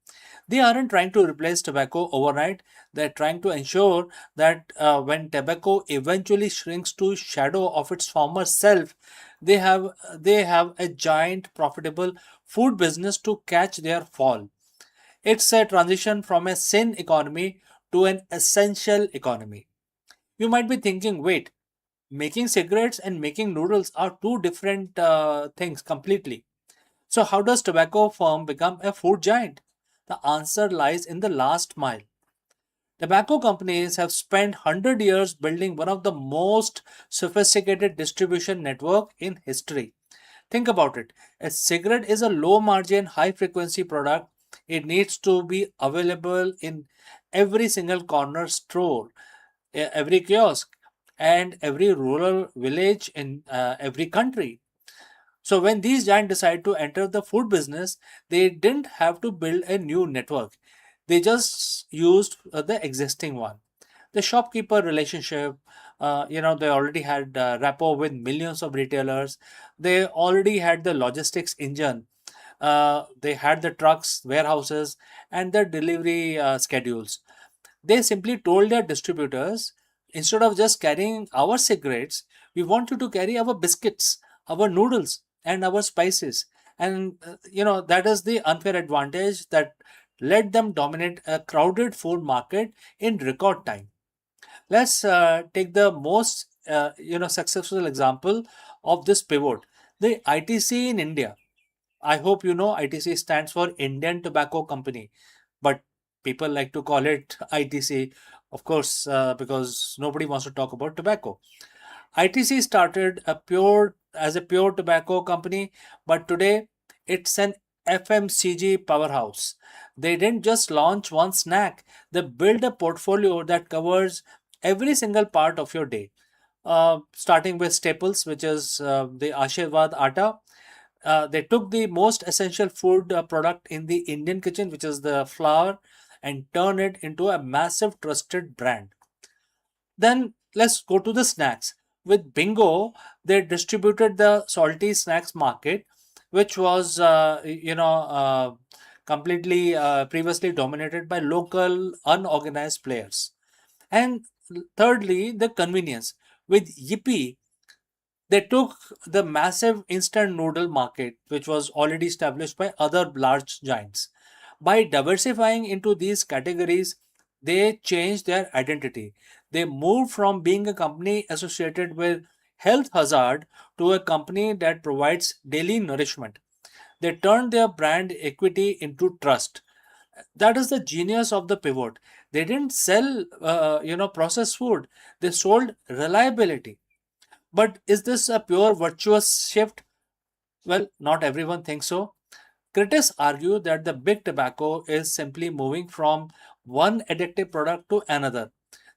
S2: They aren't trying to replace tobacco overnight. They're trying to ensure that when tobacco eventually shrinks to shadow of its former self, they have a giant profitable food business to catch their fall. It's a transition from a sin economy to an essential economy. You might be thinking, wait, making cigarettes and making noodles are two different things completely. So, how does tobacco firm become a food giant? The answer lies in the last mile. Tobacco companies have spent 100 years building one of the most sophisticated distribution network in history. Think about it. A cigarette is a low margin, high frequency product. It needs to be available in every single corner store, every kiosk, and every rural village in every country. So when these giants decided to enter the food business, they didn't have to build a new network. They just used the existing one. The shopkeeper relationship, they already had rapport with millions of retailers. They already had the logistics engine. They had the trucks, warehouses, and the delivery schedules. They simply told their distributors, instead of just carrying our cigarettes, we want you to carry our biscuits, our noodles, and our spices. And that is the unfair advantage that let them dominate a crowded food market in record time. Let's take the most successful example of this pivot, the ITC in India. I hope you know ITC stands for Indian Tobacco Company, but people like to call it ITC, of course, because nobody wants to talk about tobacco. ITC started as a pure tobacco company, but today it's an FMCG powerhouse. They didn't just launch one snack, they built a portfolio that covers every single part of your day. Starting with staples, which is the Ashirwad Atta. They took the most essential food product in the Indian kitchen, which is the flour, and turned it into a massive trusted brand. Then let's go to the snacks. With Bingo, they distributed the salty snacks market, which was, completely previously dominated by local unorganized players. And thirdly, the convenience. With Yippee, they took the massive instant noodle market, which was already established by other large giants. By diversifying into these categories, they changed their identity. They moved from being a company associated with health hazard to a company that provides daily nourishment. They turned their brand equity into trust. That is the genius of the pivot. They didn't sell, processed food. They sold reliability. But is this a pure virtuous shift? Well, not everyone thinks so. Critics argue that the big tobacco is simply moving from one addictive product to another.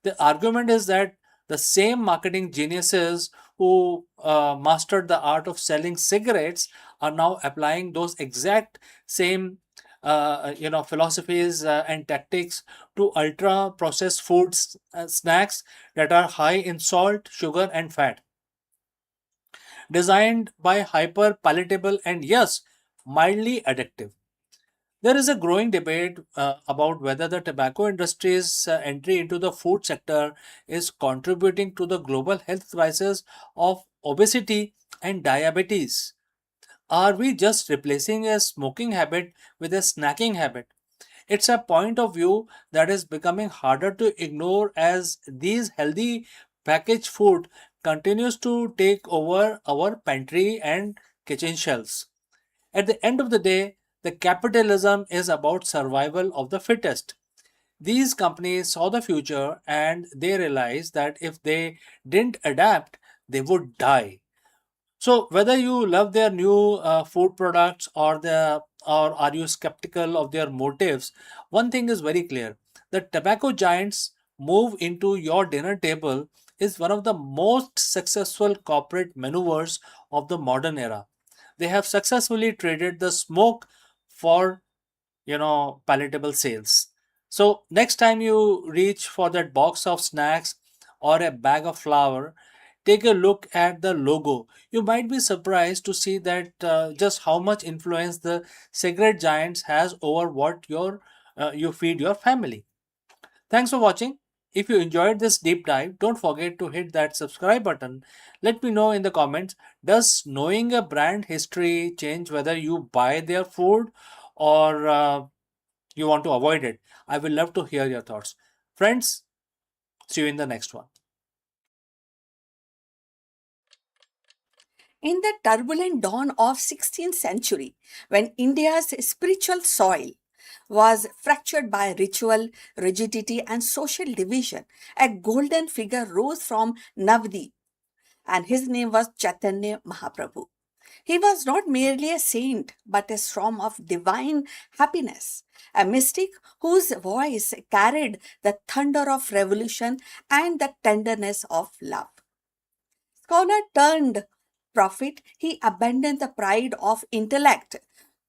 S2: The argument is that the same marketing geniuses who mastered the art of selling cigarettes are now applying those exact same philosophies and tactics to ultra processed foods snacks that are high in salt, sugar, and fat, designed by hyper palatable and, yes, mildly addictive. There is a growing debate about whether the tobacco industry's entry into the food sector is contributing to the global health crisis of obesity and diabetes. Are we just replacing a smoking habit with a snacking habit? It's a point of view that is becoming harder to ignore as these healthy packaged food continues to take over our pantry and kitchen shelves. At the end of the day, the capitalism is about survival of the fittest. These companies saw the future and they realized that if they didn't adapt, they would die. So whether you love their new food products or are you skeptical of their motives, one thing is very clear: the tobacco giants move into your dinner table is one of the most successful corporate maneuvers of the modern era. They have successfully traded the smoke for palatable sales. So next time you reach for that box of snacks or a bag of flour, take a look at the logo. You might be surprised to see that just how much influence the cigarette giants has over what you feed your family. Thanks for watching. If you enjoyed this deep dive, don't forget to hit that subscribe button. Let me know in the comments, does knowing a brand history change whether you buy their food or you want to avoid it? I will love to hear your thoughts. Friends, see you in the next one.
S3: In the turbulent dawn of 16th century, when India's spiritual soil was fractured by ritual, rigidity, and social division, a golden figure rose from Navadip, and his name was Chaitanya Mahaprabhu. He was not merely a saint, but a storm of divine happiness, a mystic whose voice carried the thunder of revolution and the tenderness of love. Scholar turned prophet, he abandoned the pride of intellect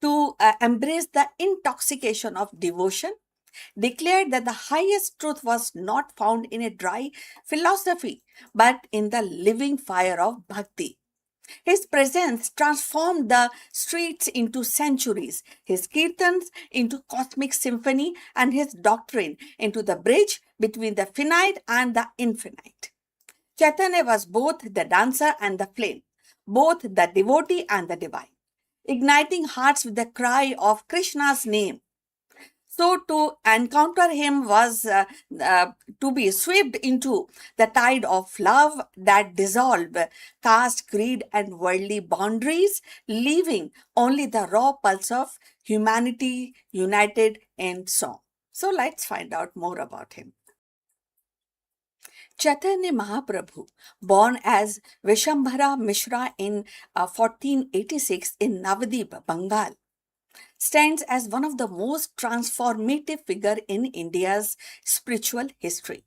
S3: to embrace the intoxication of devotion, declared that the highest truth was not found in a dry philosophy, but in the living fire of bhakti. His presence transformed the streets into sanctuaries, his kirtans into cosmic symphony, and his doctrine into the bridge between the finite and the infinite. Chaitanya was both the dancer and the flame, both the devotee and the divine, igniting hearts with the cry of Krishna's name. So to encounter him was to be swept into the tide of love that dissolved caste, creed, and worldly boundaries, leaving only the raw pulse of humanity united in song. So let's find out more about him. Chaitanya Mahaprabhu, born as Vishambhara Mishra in 1486 in Navadip, Bengal, stands as one of the most transformative figure in India's spiritual history.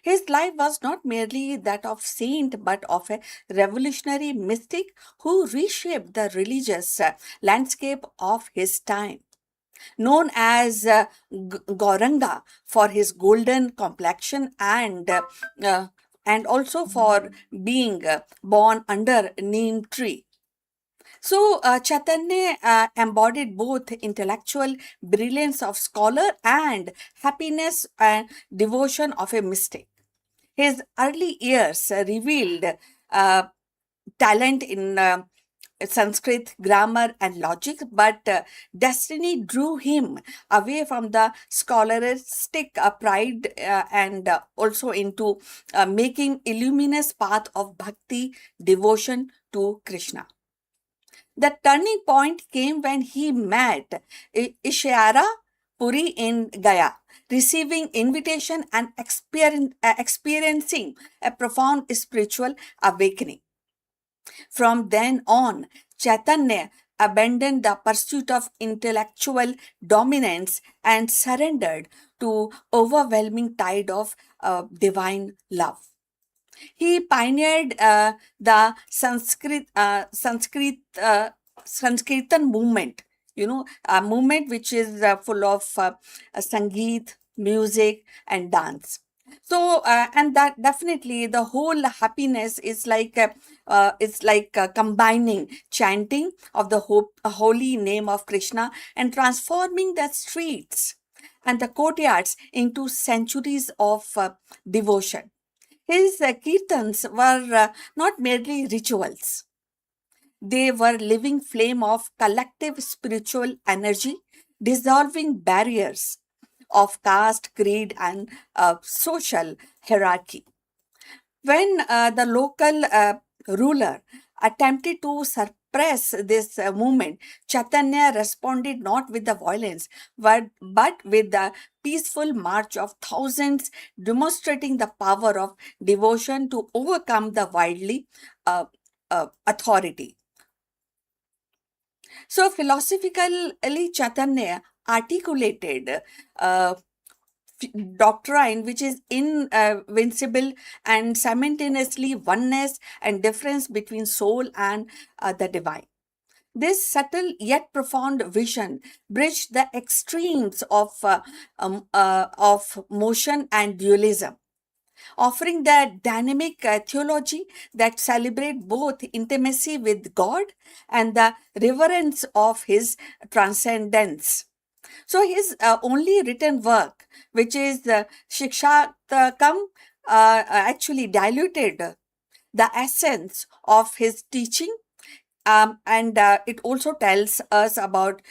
S3: His life was not merely that of saint but of a revolutionary mystic who reshaped the religious landscape of his time. Known as Gauranga for his golden complexion uh, and also for being born under neem tree. So, Chaitanya embodied both intellectual brilliance of scholar and happiness and devotion of a mystic. His early years revealed uh, talent in Sanskrit grammar and logic, but destiny drew him away from the scholastic pride and also into making illuminous path of bhakti devotion to Krishna. The turning point came when he met Ishara Puri in Gaya, receiving invitation and experiencing a profound spiritual awakening. From then on, Chaitanya abandoned the pursuit of intellectual dominance and surrendered to overwhelming tide of divine love. He pioneered the Sanskritan movement, a movement which is full of sangeet, music, and dance. So, and that definitely the whole happiness is like combining chanting of the holy name of Krishna and transforming the streets and the courtyards into centuries of devotion. His kirtans were not merely rituals, they were living flame of collective spiritual energy, dissolving barriers of caste, creed, and social hierarchy. When the local ruler attempted to suppress this movement, Chaitanya responded not with the violence but with the peaceful march of thousands, demonstrating the power of devotion to overcome the widely authority. So, philosophically, Chaitanya articulated uh, doctrine which is invincible and simultaneously oneness and difference between soul and the divine. This subtle yet profound vision bridged the extremes of motion and dualism, offering the dynamic theology that celebrate both intimacy with God and the reverence of his transcendence. So his only written work, which is Shikshatakam, actually diluted the essence of his teaching. And it also tells us about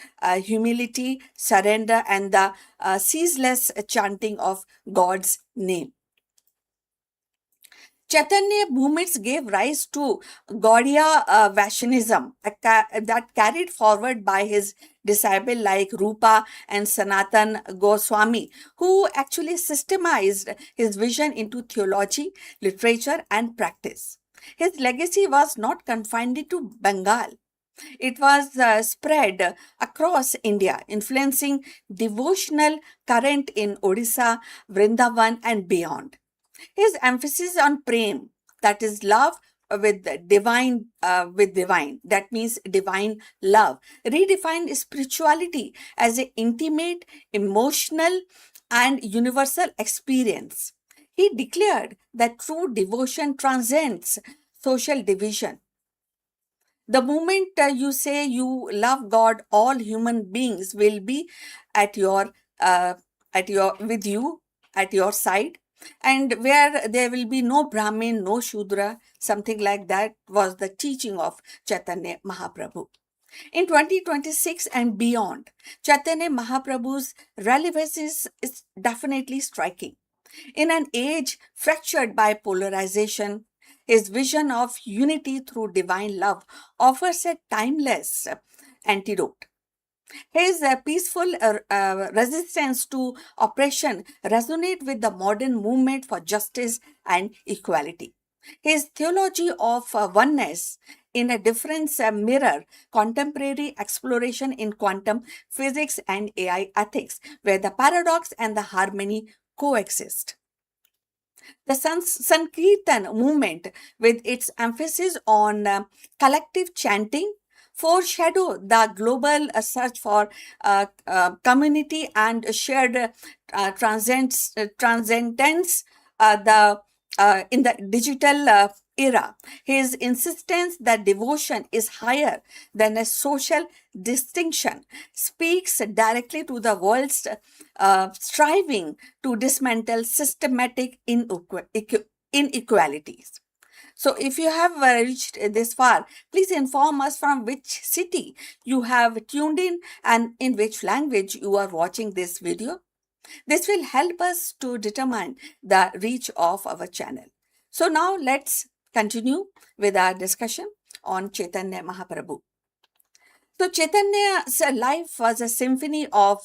S3: humility, surrender, and the ceaseless chanting of God's name. Chaitanya movements gave rise to Gaudiya Vaishnavism that carried forward by his disciples like Rupa and Sanatan Goswami, who actually systemized his vision into theology, literature, and practice. His legacy was not confined to Bengal. It was spread across India, influencing devotional current in Odisha, Vrindavan, and beyond. His emphasis on prem, that is love with divine, that means divine love, redefined spirituality as an intimate, emotional, and universal experience. He declared that true devotion transcends social division. The moment you say you love God, all human beings will be at your uh, with you at your side, and where there will be no Brahmin, no Shudra, something like that was the teaching of Chaitanya Mahaprabhu. In 2026 and beyond, Chaitanya Mahaprabhu's relevance is definitely striking. In an age fractured by polarization, his vision of unity through divine love offers a timeless antidote. His peaceful resistance to oppression resonate with the modern movement for justice and equality. His theology of oneness in a difference mirror contemporary exploration in quantum physics and AI ethics, where the paradox and the harmony coexist. The Sankirtan movement, with its emphasis on collective chanting, foreshadow the global search for community and shared transcendence in the digital era. His insistence that devotion is higher than a social distinction speaks directly to the world's striving to dismantle systematic inequalities. So, if you have reached this far, please inform us from which city you have tuned in and in which language you are watching this video. This will help us to determine the reach of our channel. So, now let's continue with our discussion on Chaitanya Mahaprabhu. So Chaitanya's life was a symphony of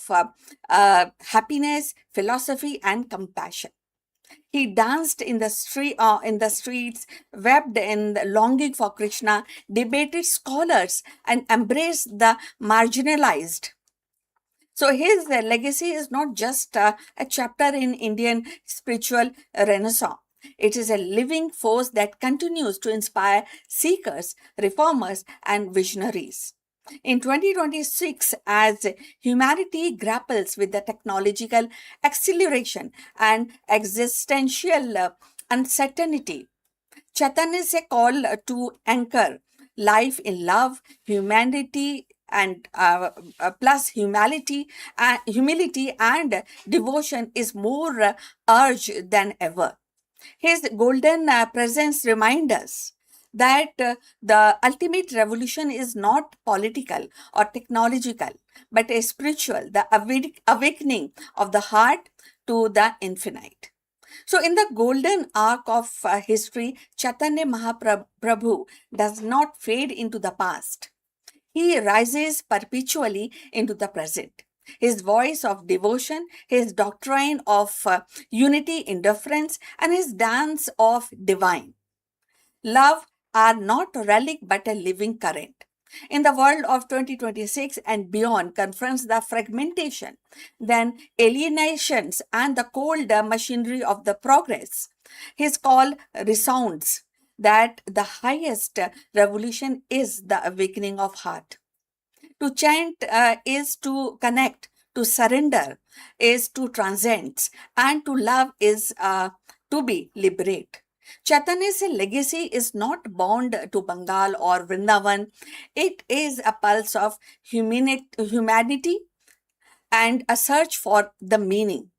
S3: happiness, philosophy, and compassion. He danced in the streets, wept in the longing for Krishna, debated scholars, and embraced the marginalized. So his legacy is not just a chapter in Indian spiritual renaissance. It is a living force that continues to inspire seekers, reformers, and visionaries. In 2026, as humanity grapples with the technological acceleration and existential uncertainty, Chaitanya is a call to anchor life in love, humanity, and plus humility and devotion is more urged than ever. His golden presence reminds us that the ultimate revolution is not political or technological, but a spiritual, the awakening of the heart to the infinite. So, in the golden arc of history, Chaitanya Mahaprabhu does not fade into the past. He rises perpetually into the present. His voice of devotion, his doctrine of unity in difference, and his dance of divine love are not relic but a living current. In the world of 2026 and beyond confronts the fragmentation, then alienations and the cold machinery of the progress, his call resounds that the highest revolution is the awakening of heart. To chant is to connect, to surrender is to transcend, and to love is to be liberate. Chaitanya's legacy is not bound to Bengal or Vrindavan. It is a pulse of humanity and a search for the meaning.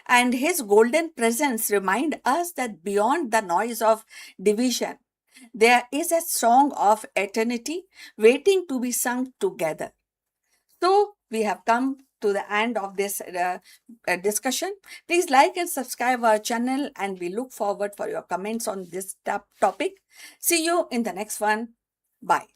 S3: And his golden presence reminds us that beyond the noise of division, there is a song of eternity waiting to be sung together. So, we have come to the end of this discussion. Please like and subscribe our channel, and we look forward for your comments on this topic. See you in the next one. Bye.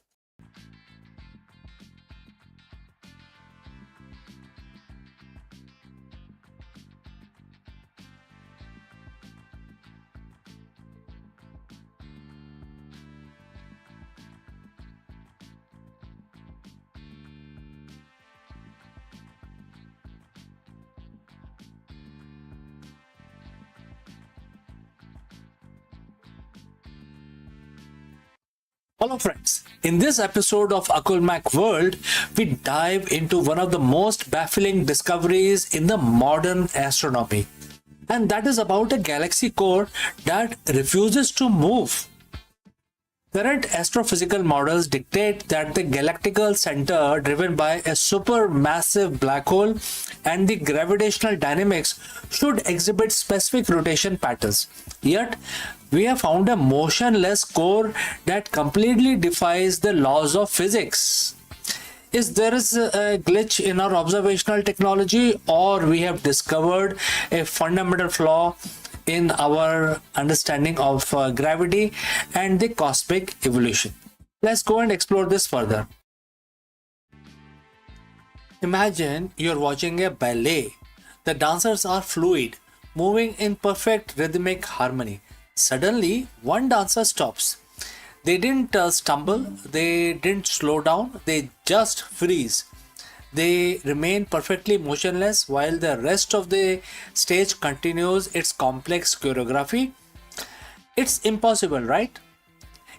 S2: Hello friends, in this episode of Akulmach World, we dive into one of the most baffling discoveries in the modern astronomy. And that is about a galaxy core that refuses to move. Current astrophysical models dictate that the galactical center, driven by a supermassive black hole, and the gravitational dynamics should exhibit specific rotation patterns. Yet, we have found a motionless core that completely defies the laws of physics. Is there a glitch in our observational technology, or we have discovered a fundamental flaw in our understanding of gravity and the cosmic evolution? Let's go and explore this further. Imagine you're watching a ballet. The dancers are fluid, moving in perfect rhythmic harmony. Suddenly, one dancer stops. They didn't stumble, they didn't slow down, they just freeze. They remain perfectly motionless while the rest of the stage continues its complex choreography. It's impossible, right?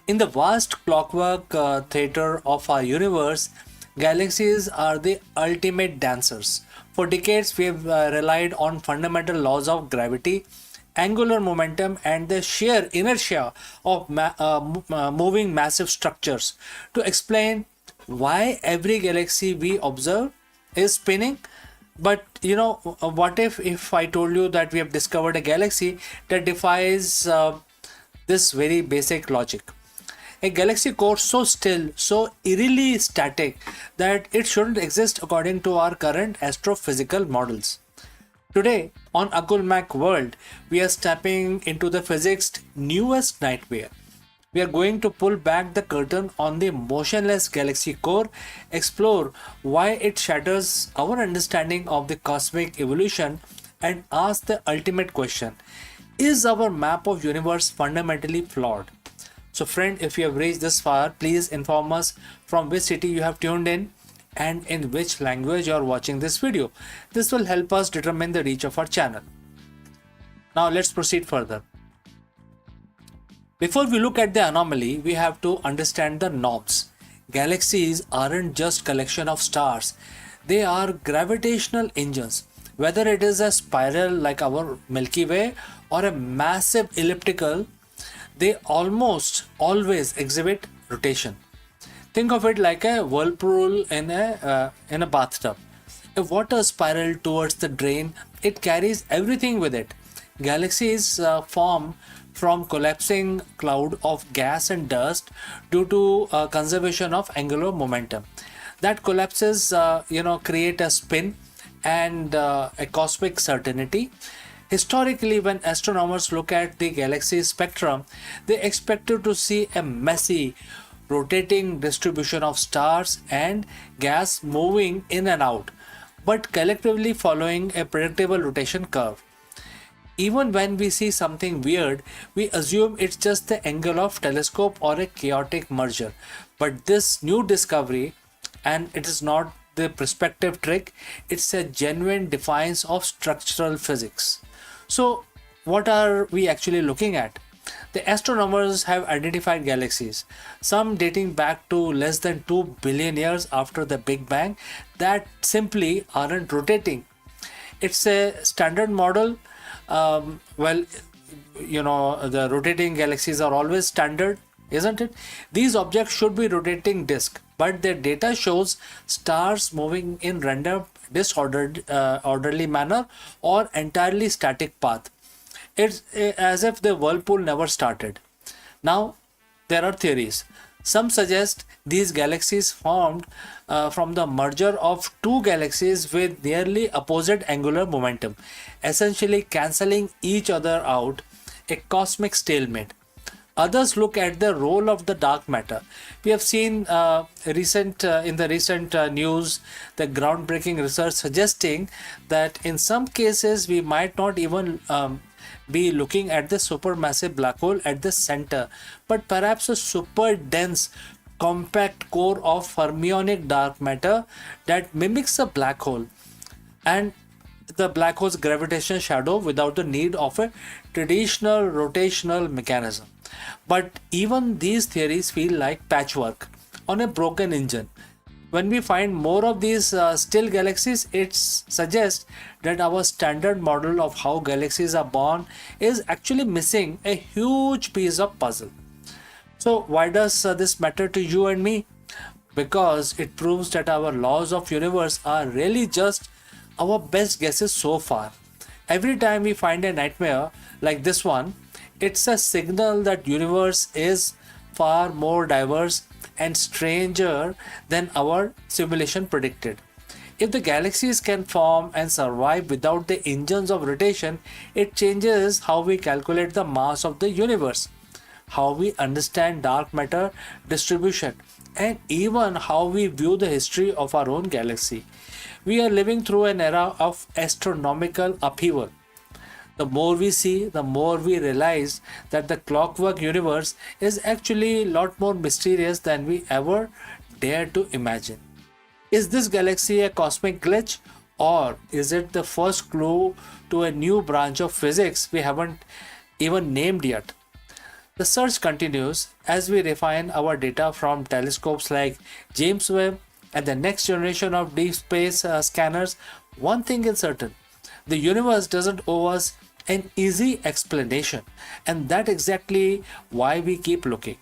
S2: In the vast clockwork theater of our universe, galaxies are the ultimate dancers. For decades, we have relied on fundamental laws of gravity, angular momentum, and the sheer inertia of moving massive structures to explain why every galaxy we observe is spinning. But what if I told you that we have discovered a galaxy that defies this very basic logic? A galaxy core so still, so eerily static that it shouldn't exist according to our current astrophysical models. Today, on Akulmach World, we are stepping into the physics' newest nightmare. We are going to pull back the curtain on the motionless galaxy core, explore why it shatters our understanding of the cosmic evolution, and ask the ultimate question: is our map of universe fundamentally flawed? So friend, if you have reached this far, please inform us from which city you have tuned in and in which language you are watching this video. This will help us determine the reach of our channel. Now let's proceed further. Before we look at the anomaly, we have to understand the norms. Galaxies aren't just collection of stars. They are gravitational engines. Whether it is a spiral like our Milky Way or a massive elliptical, they almost always exhibit rotation. Think of it like a whirlpool in a bathtub. A water spiral towards the drain, it carries everything with it. Galaxies form from collapsing cloud of gas and dust due to conservation of angular momentum. That collapses, create a spin and a cosmic certainty. Historically, when astronomers look at the galaxy spectrum, they expected to see a messy, rotating distribution of stars and gas moving in and out, but collectively following a predictable rotation curve. Even when we see something weird, we assume it's just the angle of telescope or a chaotic merger. But this new discovery, and it is not the perspective trick, it's a genuine defiance of structural physics. So, what are we actually looking at? The astronomers have identified galaxies, some dating back to less than 2 billion years after the Big Bang, that simply aren't rotating. It's a standard model. The rotating galaxies are always standard, isn't it? These objects should be rotating disk, but their data shows stars moving in random disordered orderly manner or entirely static path. It's as if the whirlpool never started. Now there are theories. Some suggest these galaxies formed from the merger of two galaxies with nearly opposite angular momentum, essentially cancelling each other out, a cosmic stalemate. Others look at the role of the dark matter. We have seen in the recent news the groundbreaking research suggesting that in some cases we might not even be looking at the supermassive black hole at the center, but perhaps a super dense compact core of fermionic dark matter that mimics a black hole and the black hole's gravitational shadow without the need of a traditional rotational mechanism. But even these theories feel like patchwork on a broken engine. When we find more of these still galaxies, it suggests that our standard model of how galaxies are born is actually missing a huge piece of puzzle. So why does this matter to you and me? Because it proves that our laws of universe are really just our best guesses so far. Every time we find a nightmare like this one, it's a signal that universe is far more diverse and stranger than our simulation predicted. If the galaxies can form and survive without the engines of rotation, it changes how we calculate the mass of the universe, how we understand dark matter distribution, and even how we view the history of our own galaxy. We are living through an era of astronomical upheaval. The more we see, the more we realize that the clockwork universe is actually a lot more mysterious than we ever dare to imagine. Is this galaxy a cosmic glitch, or is it the first clue to a new branch of physics we haven't even named yet? The search continues as we refine our data from telescopes like James Webb and the next generation of deep space scanners. One thing is certain: the universe doesn't owe us an easy explanation, and that's exactly why we keep looking.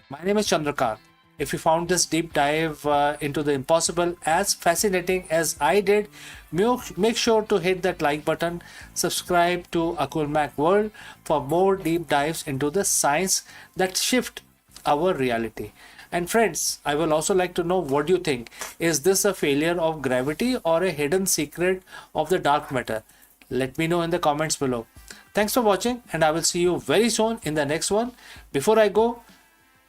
S2: My name is Chandrakant. If you found this deep dive into the impossible as fascinating as I did, make sure to hit that like button, subscribe to Akulmach World for more deep dives into the science that shift our reality. And friends, I will also like to know what you think. Is this a failure of gravity or a hidden secret of the dark matter? Let me know in the comments below. Thanks for watching, and I will see you very soon in the next one. Before I go,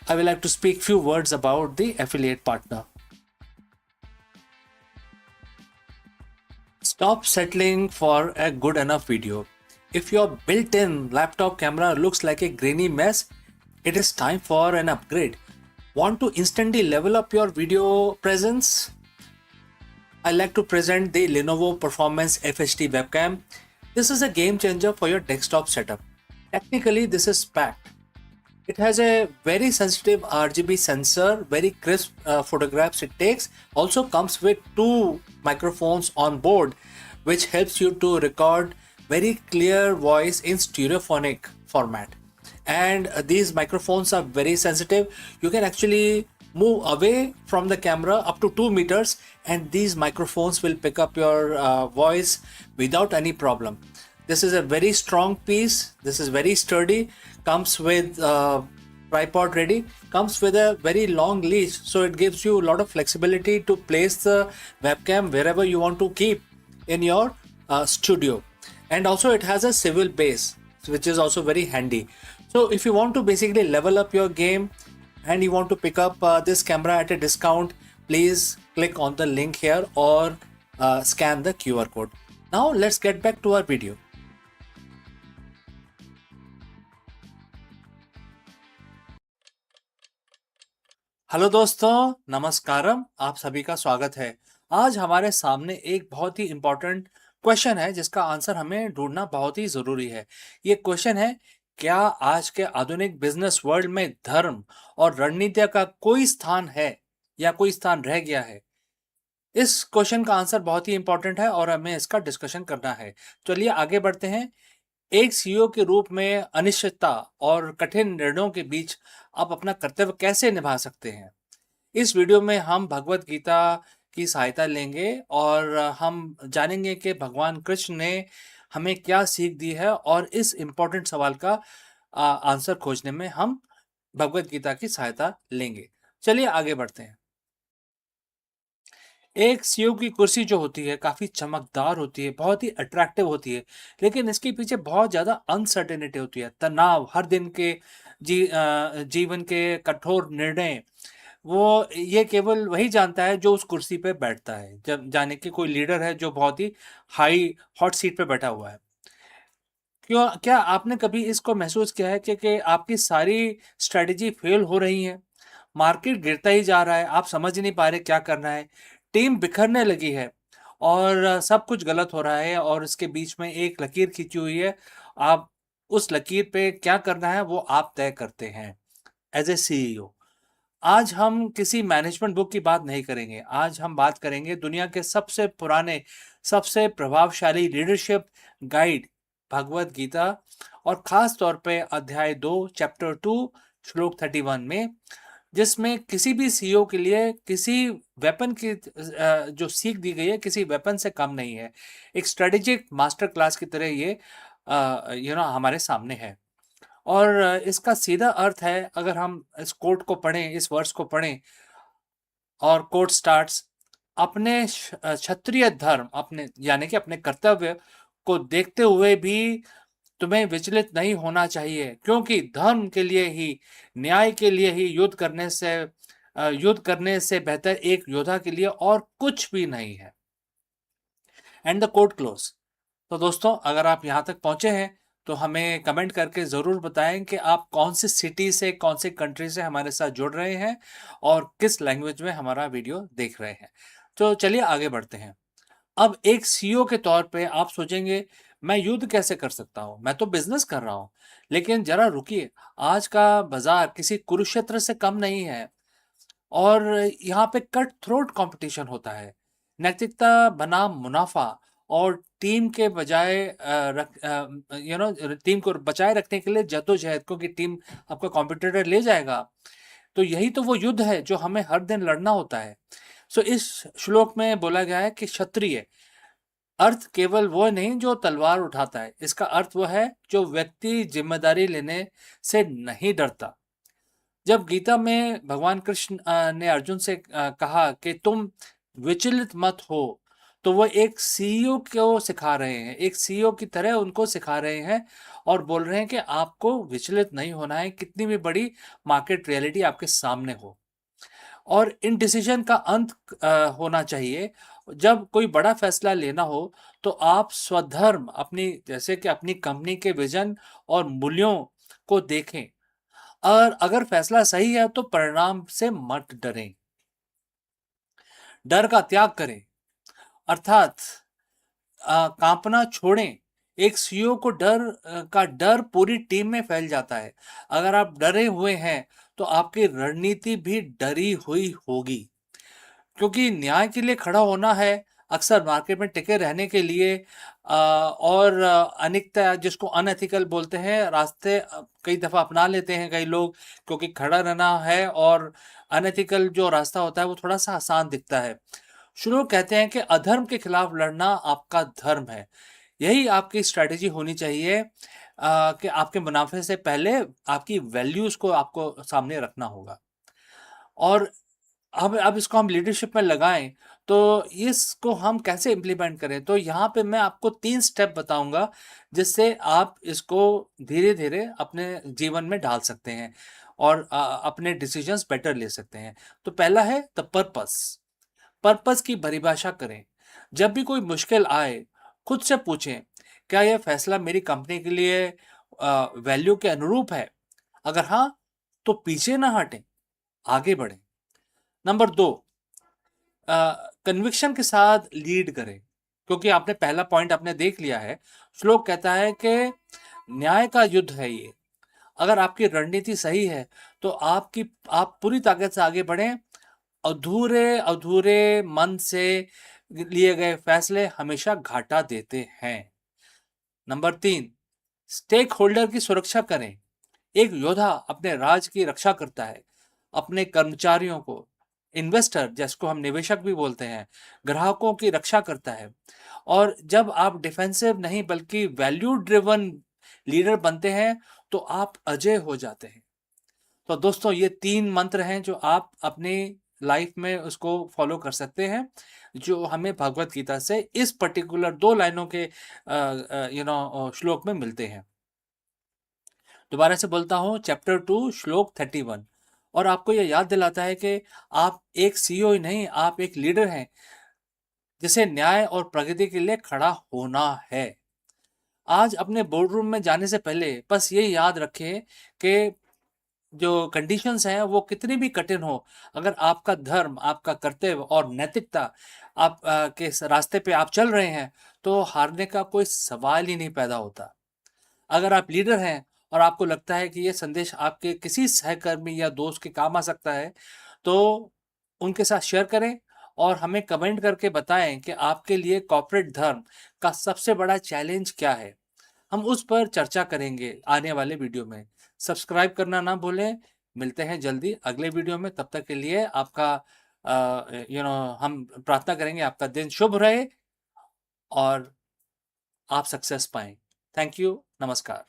S2: I will like to speak few words about the affiliate partner. Stop settling for a good enough video. If your built-in laptop camera looks like a grainy mess, it is time for an upgrade. Want to instantly level up your video presence? I like to present the Lenovo Performance FHD webcam. This is a game changer for your desktop setup. Technically, this is packed. It has a very sensitive RGB sensor, very crisp photographs it takes. Also comes with two microphones on board, which helps you to record very clear voice in stereophonic format. And these microphones are very sensitive. You can actually move away from the camera up to 2 meters, and these microphones will pick up your voice without any problem. This is a very strong piece. This is very sturdy. Comes with tripod ready. Comes with a very long leash, so it gives you a lot of flexibility to place the webcam wherever you want to keep in your studio. And also it has a swivel base, which is also very handy. So if you want to basically level up your game and you want to pick up this camera at a discount, please click on the link here or scan the QR code. Now let's get back to our video. Hello दोस्तों, नमस्कारम। आप सभी का स्वागत है। आज हमारे सामने एक बहुत ही इम्पोर्टेंट क्वेश्चन है जिसका आंसर हमें ढूंढना बहुत ही जरूरी है। ये क्वेश्चन है, क्या आज के आधुनिक बिजनेस वर्ल्ड में धर्म और रणनीति का कोई स्थान है या कोई स्थान रह गया है? इस क्वेश्चन का आंसर बहुत ही इंपॉर्टेंट है और हमें इसका डिस्कशन करना है। चलिए आगे बढ़ते हैं। एक सीईओ के रूप में अनिश्चितता और कठिन निर्णयों के बीच आप अपना कर्तव्य कैसे निभा सकते हैं? इस वीडियो में हम भगवत गीता की सहायता लेंगे और हम जानेंगे कि भगवान कृष्ण ने हमें क्या सीख दी है, और इस इम्पोर्टेंट सवाल का आंसर खोजने में हम भगवत गीता की सहायता लेंगे। चलिए आगे बढ़ते हैं। एक सीईओ की कुर्सी जो होती है काफी चमकदार होती है, बहुत ही अट्रैक्टिव होती है, लेकिन इसके पीछे बहुत ज्यादा अनसर्टेनिटी होती है, तनाव, हर दिन के जीवन के कठोर निर्णय। वो ये केवल वही जानता है जो उस कुर्सी पे बैठता है। जब जाने कि कोई लीडर है जो बहुत ही हाई हॉट सीट पे बैठा हुआ है। क्या आपने कभी इसको महसूस किया है कि आपकी सारी स्ट्रेटेजी फेल हो रही है? मार्केट गिरता ही जा रहा है, आप समझ ही नहीं पा रहे क्या करना है, टीम बिखरने लगी है और सब कुछ गलत हो रहा है और इसके बीच में एक लकीर खींची हुई है। आप उस लकीर पे क्या करना है वो आप तय करते हैं एज ए सीईओ। आज हम किसी मैनेजमेंट बुक की बात नहीं करेंगे। आज हम बात करेंगे दुनिया के सबसे पुराने, सबसे प्रभावशाली लीडरशिप गाइड भगवत गीता, और खास तौर पे अध्याय 2 चैप्टर 2 श्लोक 31 में, जिसमें किसी भी सीईओ के लिए किसी वेपन की जो सीख दी गई है किसी वेपन से कम नहीं है। एक स्ट्रेटेजिक मास्टर क्लास की तरह ये हमारे सामने है। और इसका सीधा अर्थ है, अगर हम इस कोट को पढ़ें, इस वर्ष को पढ़ें, और कोट स्टार्ट्स, अपने क्षत्रिय धर्म, अपने यानी कि अपने कर्तव्य को देखते हुए भी तुम्हें विचलित नहीं होना चाहिए, क्योंकि धर्म के लिए ही, न्याय के लिए ही युद्ध करने से बेहतर एक योद्धा के लिए और कुछ भी नहीं है। And the quote close. तो दोस्तों, अगर आप यहाँ तक पहुँचे हैं तो हमें कमेंट करके ज़रूर बताएं कि आप कौन सी सिटी से, कौन सी कंट्री से हमारे साथ जुड़ रहे हैं और किस लैंग्वेज में हमारा वीडियो देख रहे हैं। तो चलिए आगे बढ़ते हैं। अब एक सीईओ के तौर पे आप सोचेंगे, मैं युद्ध कैसे कर सकता हूँ, मैं तो बिजनेस कर रहा हूँ। लेकिन जरा रुकिए, आज का बाजार किसी कुरुक्षेत्र से कम नहीं है और यहाँ पे कट थ्रोट कंपटीशन होता है। नैतिकता बनाम मुनाफा और टीम के बजाय टीम को बचाए रखने के लिए जद्दोजहद, क्योंकि टीम आपका कॉम्पिटिटर ले जाएगा। तो यही तो वो युद्ध है जो हमें हर दिन लड़ना होता है। सो इस श्लोक में बोला गया है कि क्षत्रिय अर्थ केवल वो नहीं जो तलवार उठाता है, इसका अर्थ वो है जो व्यक्ति जिम्मेदारी लेने से नहीं डरता। जब गीता में भगवान कृष्ण ने अर्जुन से कहा कि तुम विचलित मत हो, तो वो एक सीईओ को सिखा रहे हैं, एक सीईओ की तरह उनको सिखा रहे हैं और बोल रहे हैं कि आपको विचलित नहीं होना है, कितनी भी बड़ी मार्केट रियलिटी आपके सामने हो। और इन डिसीजन का अंत होना चाहिए। जब कोई बड़ा फैसला लेना हो तो आप स्वधर्म, अपनी जैसे कि अपनी कंपनी के विजन और मूल्यों को देखें और अगर फैसला सही है तो परिणाम से मत डरें, डर का त्याग करें, अर्थात कांपना छोड़ें। एक सीईओ को का डर पूरी टीम में फैल जाता है। अगर आप डरे हुए हैं तो आपकी रणनीति भी डरी हुई होगी, क्योंकि न्याय के लिए खड़ा होना है, अक्सर मार्केट में टिके रहने के लिए और अनिकता, जिसको अनएथिकल बोलते हैं, रास्ते कई दफ़ा अपना लेते हैं कई लोग, क्योंकि खड़ा रहना है और अनएथिकल जो रास्ता होता है वो थोड़ा सा आसान दिखता है। श्लोक कहते हैं कि अधर्म के खिलाफ लड़ना आपका धर्म है। यही आपकी स्ट्रैटेजी होनी चाहिए कि आपके मुनाफे से पहले आपकी वैल्यूज़ को आपको सामने रखना होगा। और अब इसको हम लीडरशिप में लगाएं तो इसको हम कैसे इम्प्लीमेंट करें, तो यहाँ पे मैं आपको 3 स्टेप बताऊंगा जिससे आप इसको धीरे धीरे अपने जीवन में डाल सकते हैं और अपने डिसीजंस बेटर ले सकते हैं। तो पहला है द पर्पस। पर्पस की परिभाषा करें। जब भी कोई मुश्किल आए, खुद से पूछें, क्या यह फैसला मेरी कंपनी के लिए वैल्यू के अनुरूप है? अगर हाँ, तो पीछे ना हटें, आगे बढ़ें। नंबर 2, कन्विक्शन के साथ लीड करें, क्योंकि आपने पहला पॉइंट आपने देख लिया है। श्लोक कहता है कि न्याय का युद्ध है ये। अगर आपकी रणनीति सही है तो आप पूरी ताकत से आगे बढ़ें। अधूरे अधूरे मन से लिए गए फैसले हमेशा घाटा देते हैं। नंबर 3, स्टेक होल्डर की सुरक्षा करें। एक योद्धा अपने राज की रक्षा करता है, अपने कर्मचारियों को, इन्वेस्टर जिसको हम निवेशक भी बोलते हैं, ग्राहकों की रक्षा करता है। और जब आप डिफेंसिव नहीं बल्कि वैल्यू ड्रिवन लीडर बनते हैं तो आप अजय हो जाते हैं। तो दोस्तों, ये 3 मंत्र हैं जो आप अपनी लाइफ में उसको फॉलो कर सकते हैं, जो हमें भगवत गीता से इस पर्टिकुलर 2 लाइनों के श्लोक में मिलते हैं। दोबारा से बोलता हूँ, चैप्टर 2 श्लोक 31, और आपको यह याद दिलाता है कि आप एक सीईओ ही नहीं, आप एक लीडर हैं जिसे न्याय और प्रगति के लिए खड़ा होना है। आज अपने बोर्ड रूम में जाने से पहले बस ये याद रखें कि जो कंडीशंस हैं वो कितनी भी कठिन हो, अगर आपका धर्म, आपका कर्तव्य और नैतिकता आप के रास्ते पे आप चल रहे हैं तो हारने का कोई सवाल ही नहीं पैदा होता। अगर आप लीडर हैं और आपको लगता है कि ये संदेश आपके किसी सहकर्मी या दोस्त के काम आ सकता है, तो उनके साथ शेयर करें और हमें कमेंट करके बताएं कि आपके लिए कॉर्पोरेट धर्म का सबसे बड़ा चैलेंज क्या है। हम उस पर चर्चा करेंगे आने वाले वीडियो में। सब्सक्राइब करना ना भूलें। मिलते हैं जल्दी अगले वीडियो में। तब तक के लिए आपका हम प्रार्थना करेंगे आपका दिन शुभ रहे और आप सक्सेस पाएं। Thank you. नमस्कार।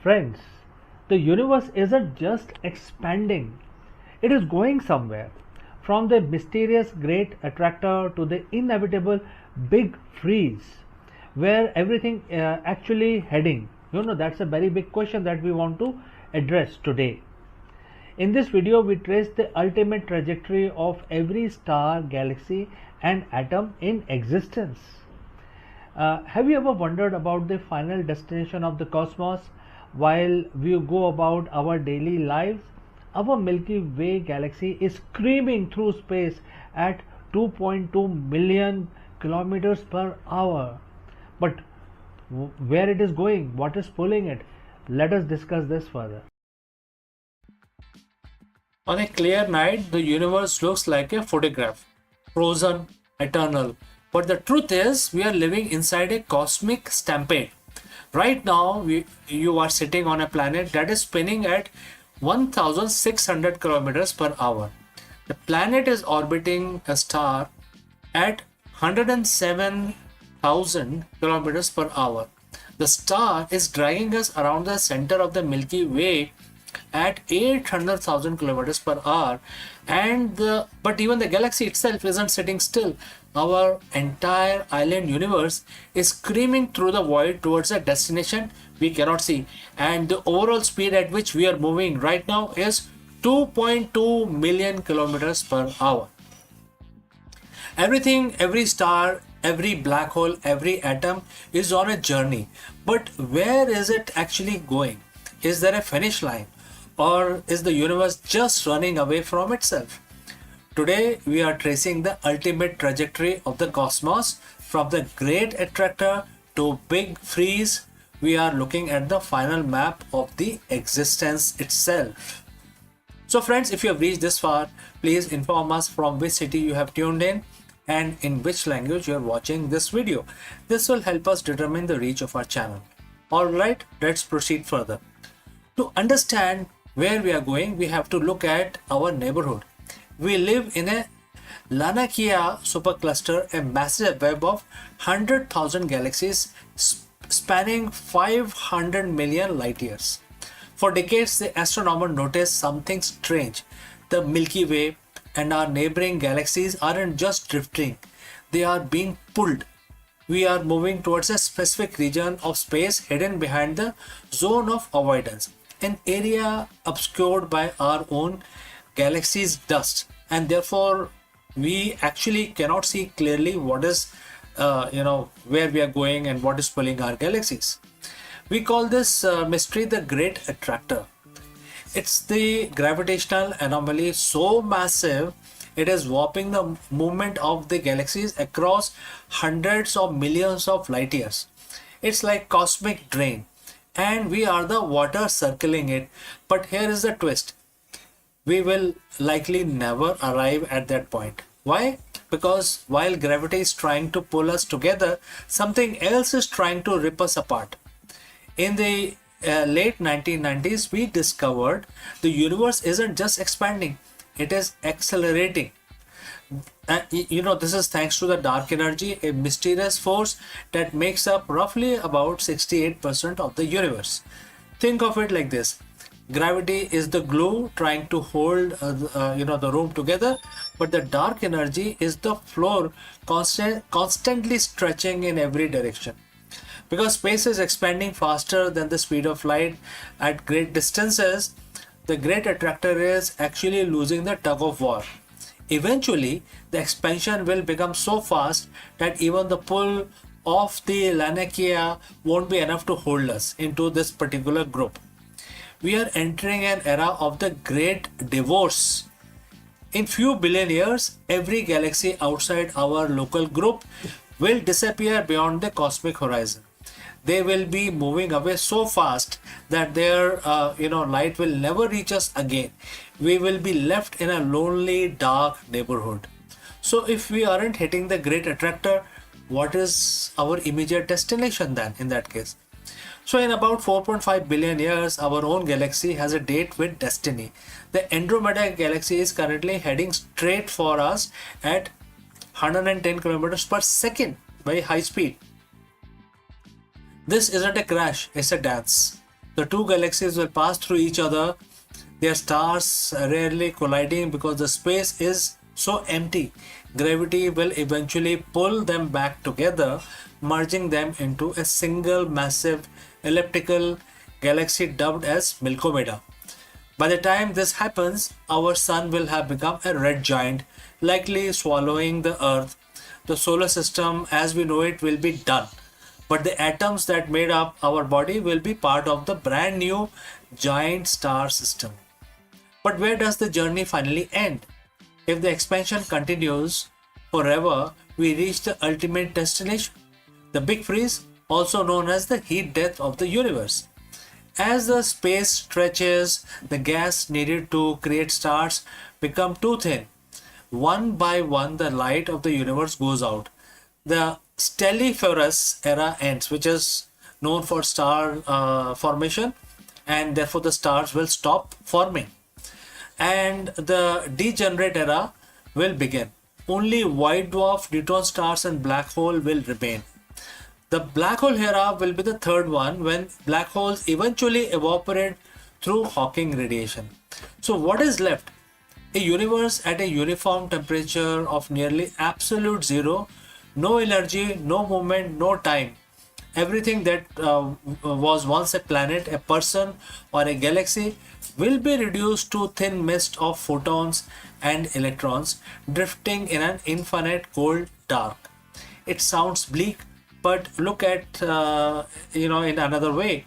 S5: Friends, the universe isn't just expanding, it is going somewhere. From the mysterious great attractor to the inevitable big freeze, where everything actually heading? That's a very big question that we want to address today. In this video, we trace the ultimate trajectory of every star, galaxy, and atom in existence. Have you ever wondered about the final destination of the cosmos while we go about our daily lives? Our Milky Way galaxy is screaming through space at 2.2 million kilometers per hour. But where it is going, what is pulling it? Let us discuss this further.
S1: On a clear night, the universe looks like a photograph, frozen, eternal. But the truth is, we are living inside a cosmic stampede. Right now, you are sitting on a planet that is spinning at 1600 kilometers per hour. The planet is orbiting a star at 107,000 kilometers per hour. The star is dragging us around the center of the Milky Way at 800,000 kilometers per hour, but even the galaxy itself isn't sitting still. Our entire island universe is screaming through the void towards a destination we cannot see, and the overall speed at which we are moving right now is 2.2 million kilometers per hour. Everything, every star, every black hole, every atom is on a journey, but where is it actually going? Is there a finish line? Or is the universe just running away from itself? Today, we are tracing the ultimate trajectory of the cosmos from the great attractor to big freeze. We are looking at the final map of the existence itself. So friends, if you have reached this far, please inform us from which city you have tuned in and in which language you are watching this video. This will help us determine the reach of our channel. Alright, let's proceed further. To understand where we are going, we have to look at our neighborhood. We live in a Lanakia supercluster, a massive web of 100,000 galaxies spanning 500 million light years. For decades, the astronomer noticed something strange. The Milky Way and our neighboring galaxies aren't just drifting, they are being pulled. We are moving towards a specific region of space hidden behind the zone of avoidance, an area obscured by our own galaxy's dust, and therefore we actually cannot see clearly what is where we are going and what is pulling our galaxies. We call this mystery the great attractor. It's the gravitational anomaly so massive it is warping the movement of the galaxies across hundreds of millions of light years. It's like cosmic drain, and we are the water circling it. But here is the twist. We will likely never arrive at that point. Why? Because while gravity is trying to pull us together, something else is trying to rip us apart. In the late 1990s, we discovered the universe isn't just expanding, it is accelerating. This is thanks to the dark energy, a mysterious force that makes up roughly about 68% of the universe. Think of it like this. Gravity is the glue trying to hold the room together, but the dark energy is the floor constantly stretching in every direction. Because space is expanding faster than the speed of light at great distances, the great attractor is actually losing the tug of war. Eventually, the expansion will become so fast that even the pull of the Lanakia won't be enough to hold us into this particular group. We are entering an era of the great divorce. In few billion years, every galaxy outside our local group will disappear beyond the cosmic horizon. They will be moving away so fast that their light will never reach us again. We will be left in a lonely, dark neighborhood. So if we aren't hitting the great attractor, what is our immediate destination then in that case? So in about 4.5 billion years, our own galaxy has a date with destiny. The Andromeda galaxy is currently heading straight for us at 110 kilometers per second, very high speed. This isn't a crash, it's a dance. The two galaxies will pass through each other, their stars rarely colliding because the space is so empty. Gravity will eventually pull them back together, merging them into a single massive elliptical galaxy dubbed as Milkomeda. By the time this happens, our sun will have become a red giant, likely swallowing the earth. The solar system as we know it will be done, but the atoms that made up our body will be part of the brand new giant star system. But where does the journey finally end? If the expansion continues forever, we reach the ultimate destination, the big freeze, also known as the heat death of the universe. As the space stretches, the gas needed to create stars become too thin. One by one, the light of the universe goes out. The stelliferous era ends, which is known for star formation, and therefore the stars will stop forming. And the degenerate era will begin. Only white dwarf, neutron stars, and black hole will remain. The black hole era will be the third one, when black holes eventually evaporate through Hawking radiation. So, what is left? A universe at a uniform temperature of nearly absolute zero, no energy, no movement, no time. Everything that was once a planet, a person, or a galaxy will be reduced to thin mist of photons and electrons drifting in an infinite cold dark. It sounds bleak, but look at in another way.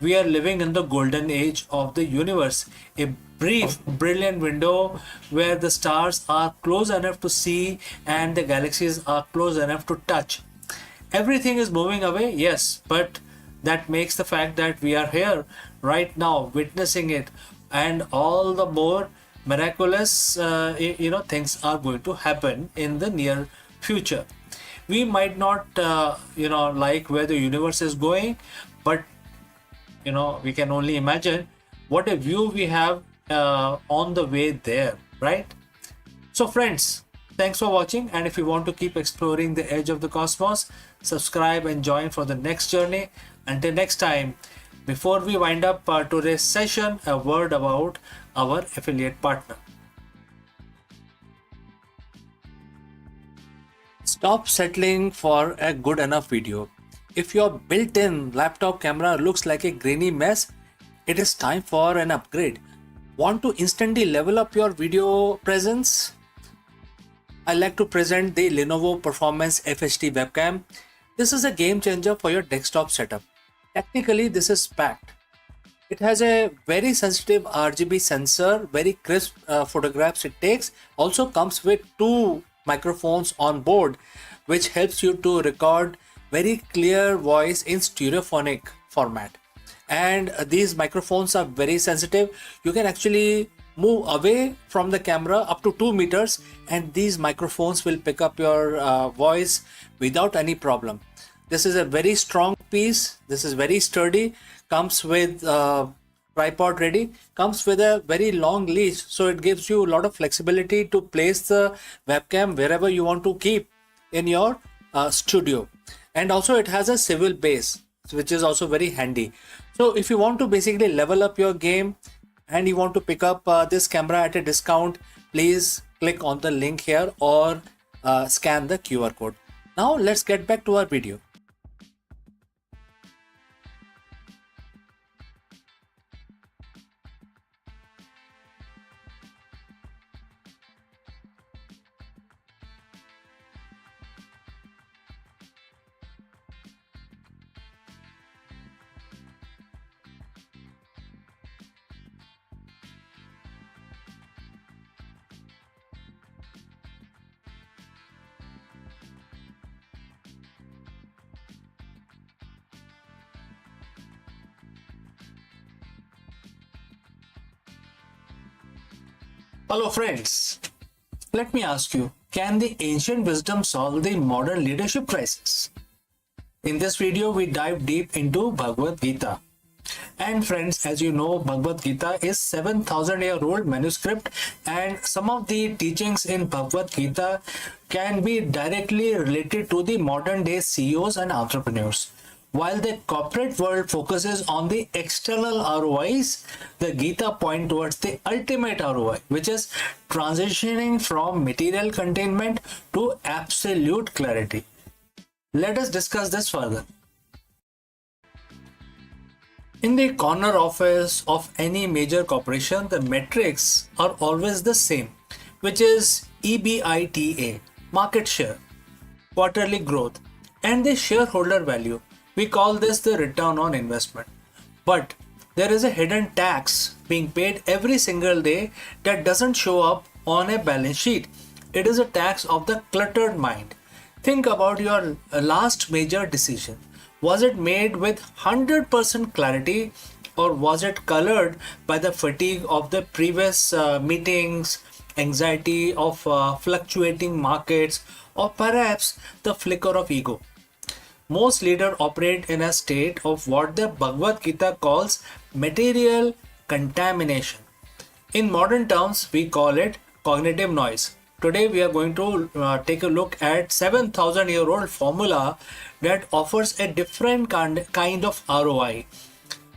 S1: We are living in the golden age of the universe, a brief, brilliant window where the stars are close enough to see and the galaxies are close enough to touch. Everything is moving away, yes, but that makes the fact that we are here right now witnessing it, and all the more miraculous things are going to happen in the near future. We might not like where the universe is going, but we can only imagine what a view we have on the way there, right? So friends, thanks for watching, and if you want to keep exploring the edge of the cosmos, subscribe and join for the next journey. Until next time, before we wind up today's session, a word about our affiliate partner.
S2: Stop settling for a good enough video. If your built-in laptop camera looks like a grainy mess, it is time for an upgrade. Want to instantly level up your video presence? I like to present the Lenovo Performance FHD webcam. This is a game changer for your desktop setup. Technically, this is packed. It has a very sensitive RGB sensor, very crisp photographs it takes. Also comes with two microphones on board, which helps you to record very clear voice in stereophonic format. And these microphones are very sensitive. You can actually move away from the camera up to 2 meters, and these microphones will pick up your voice without any problem. This is a very strong piece. This is very sturdy. Comes with tripod ready. Comes with a very long leash, so it gives you a lot of flexibility to place the webcam wherever you want to keep in your studio. And also it has a swivel base, which is also very handy. So if you want to basically level up your game and you want to pick up this camera at a discount, please click on the link here or scan the QR code. Now let's get back to our video.
S1: Hello friends, let me ask you, can the ancient wisdom solve the modern leadership crisis? In this video, we dive deep into Bhagavad Gita. And friends, as you know, Bhagavad Gita is 7,000-year-old manuscript, and some of the teachings in Bhagavad Gita can be directly related to the modern day CEOs and entrepreneurs. While the corporate world focuses on the external ROIs, the Gita point towards the ultimate ROI, which is transitioning from material containment to absolute clarity. Let us discuss this further. In the corner office of any major corporation, the metrics are always the same, which is EBITDA, market share, quarterly growth, and the shareholder value. We call this the return on investment. But there is a hidden tax being paid every single day that doesn't show up on a balance sheet. It is a tax of the cluttered mind. Think about your last major decision. Was it made with 100% clarity, or was it colored by the fatigue of the previous meetings, anxiety of fluctuating markets, or perhaps the flicker of ego? Most leaders operate in a state of what the Bhagavad Gita calls material contamination. In modern terms, we call it cognitive noise. Today, we are going to take a look at 7,000-year-old formula that offers a different kind of ROI.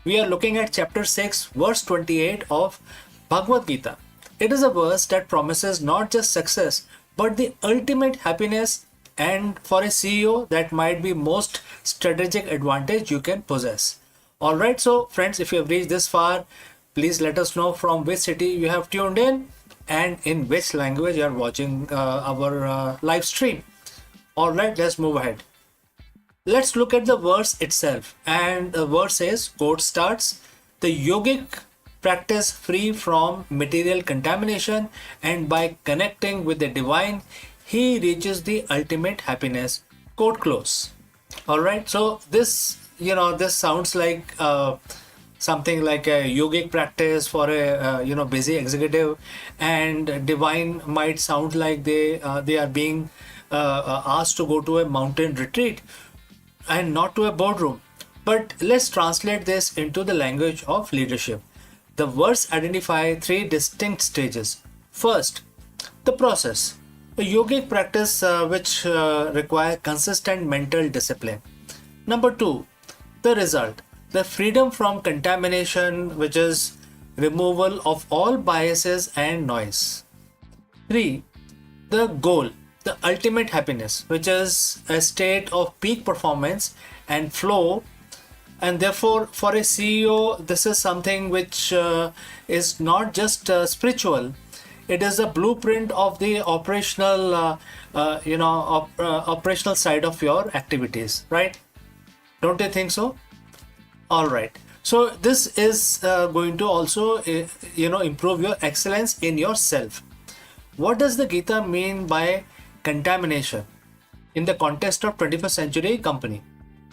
S1: We are looking at chapter 6, verse 28 of Bhagavad Gita. It is a verse that promises not just success, but the ultimate happiness, and for a CEO, that might be most strategic advantage you can possess. Alright, so friends, if you have reached this far, please let us know from which city you have tuned in and in which language you are watching our live stream. Alright, let's move ahead. Let's look at the verse itself. And the verse says, quote starts, the yogic practice free from material contamination, and by connecting with the divine, he reaches the ultimate happiness. Quote close. Alright, so this, this sounds like something like a yogic practice for a busy executive, and divine might sound like they are being asked to go to a mountain retreat and not to a boardroom. But let's translate this into the language of leadership. The verse identifies three distinct stages. First, the process, a yogic practice which requires consistent mental discipline. Number two, the result, the freedom from contamination, which is removal of all biases and noise. 3. The goal, the ultimate happiness, which is a state of peak performance and flow. And therefore, for a CEO, this is something which is not just spiritual. It is a blueprint of the operational, operational side of your activities, right? Don't you think so? All right. So this is going to also, improve your excellence in yourself. What does the Gita mean by contamination in the context of 21st century company?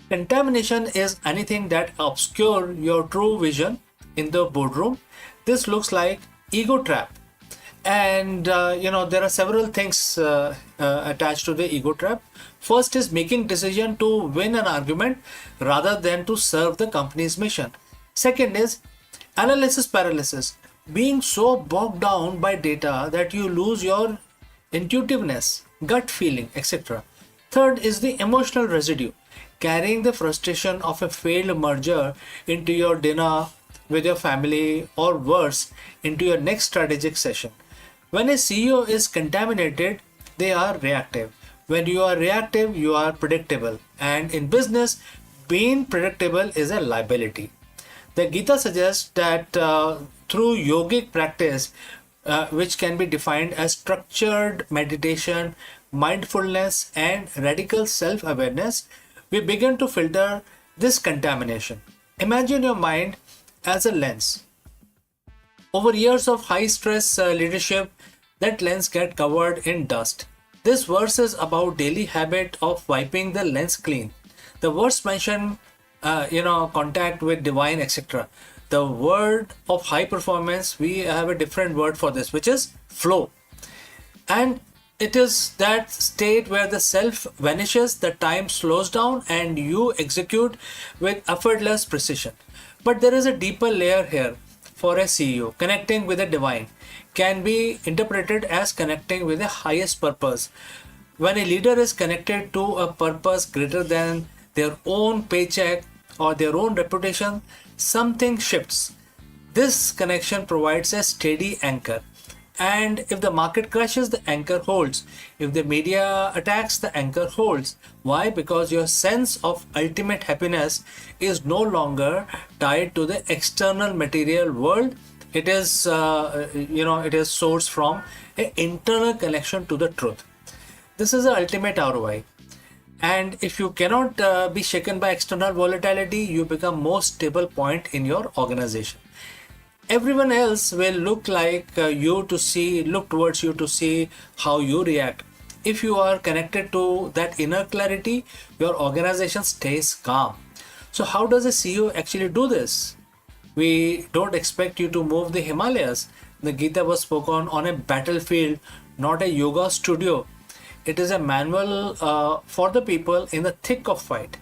S1: Contamination is anything that obscure your true vision in the boardroom. This looks like ego trap. And there are several things attached to the ego trap. First is making decision to win an argument rather than to serve the company's mission. Second is analysis paralysis, being so bogged down by data that you lose your intuitiveness, gut feeling, etc. Third is the emotional residue, carrying the frustration of a failed merger into your dinner with your family, or worse, into your next strategic session. When a CEO is contaminated, they are reactive. When you are reactive, you are predictable. And in business, being predictable is a liability. The Gita suggests that through yogic practice, which can be defined as structured meditation, mindfulness, and radical self-awareness, we begin to filter this contamination. Imagine your mind as a lens. Over years of high-stress leadership, that lens gets covered in dust. This verse is about daily habit of wiping the lens clean. The verse mentioned, contact with divine, etc. The word of high performance, we have a different word for this, which is flow. And it is that state where the self vanishes, the time slows down, and you execute with effortless precision. But there is a deeper layer here. For a CEO, connecting with the divine can be interpreted as connecting with the highest purpose. When a leader is connected to a purpose greater than their own paycheck or their own reputation, something shifts. This connection provides a steady anchor. And if the market crashes, the anchor holds. If the media attacks, the anchor holds. Why? Because your sense of ultimate happiness is no longer tied to the external material world. It is, it is sourced from an internal connection to the truth. This is the ultimate ROI. And if you cannot be shaken by external volatility, you become most stable point in your organization. Everyone else will look look towards you to see how you react. If you are connected to that inner clarity, your organization stays calm. So how does a CEO actually do this? We don't expect you to move the Himalayas. The Gita was spoken on a battlefield, not a yoga studio. It is a manual for the people in the thick of fight.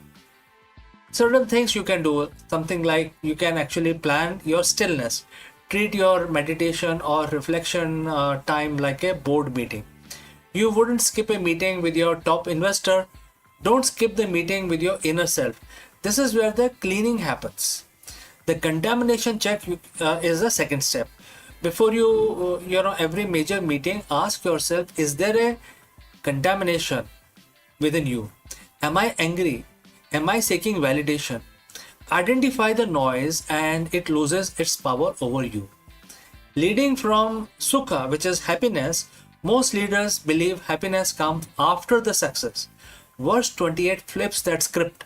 S1: Certain things you can do, something like you can actually plan your stillness. Treat your meditation or reflection time like a board meeting. You wouldn't skip a meeting with your top investor. Don't skip the meeting with your inner self. This is where the cleaning happens. The contamination check is the second step. Before every major meeting, ask yourself, is there a contamination within you? Am I angry? Am I seeking validation? Identify the noise and it loses its power over you. Leading from Sukha, which is happiness, most leaders believe happiness comes after the success. Verse 28 flips that script.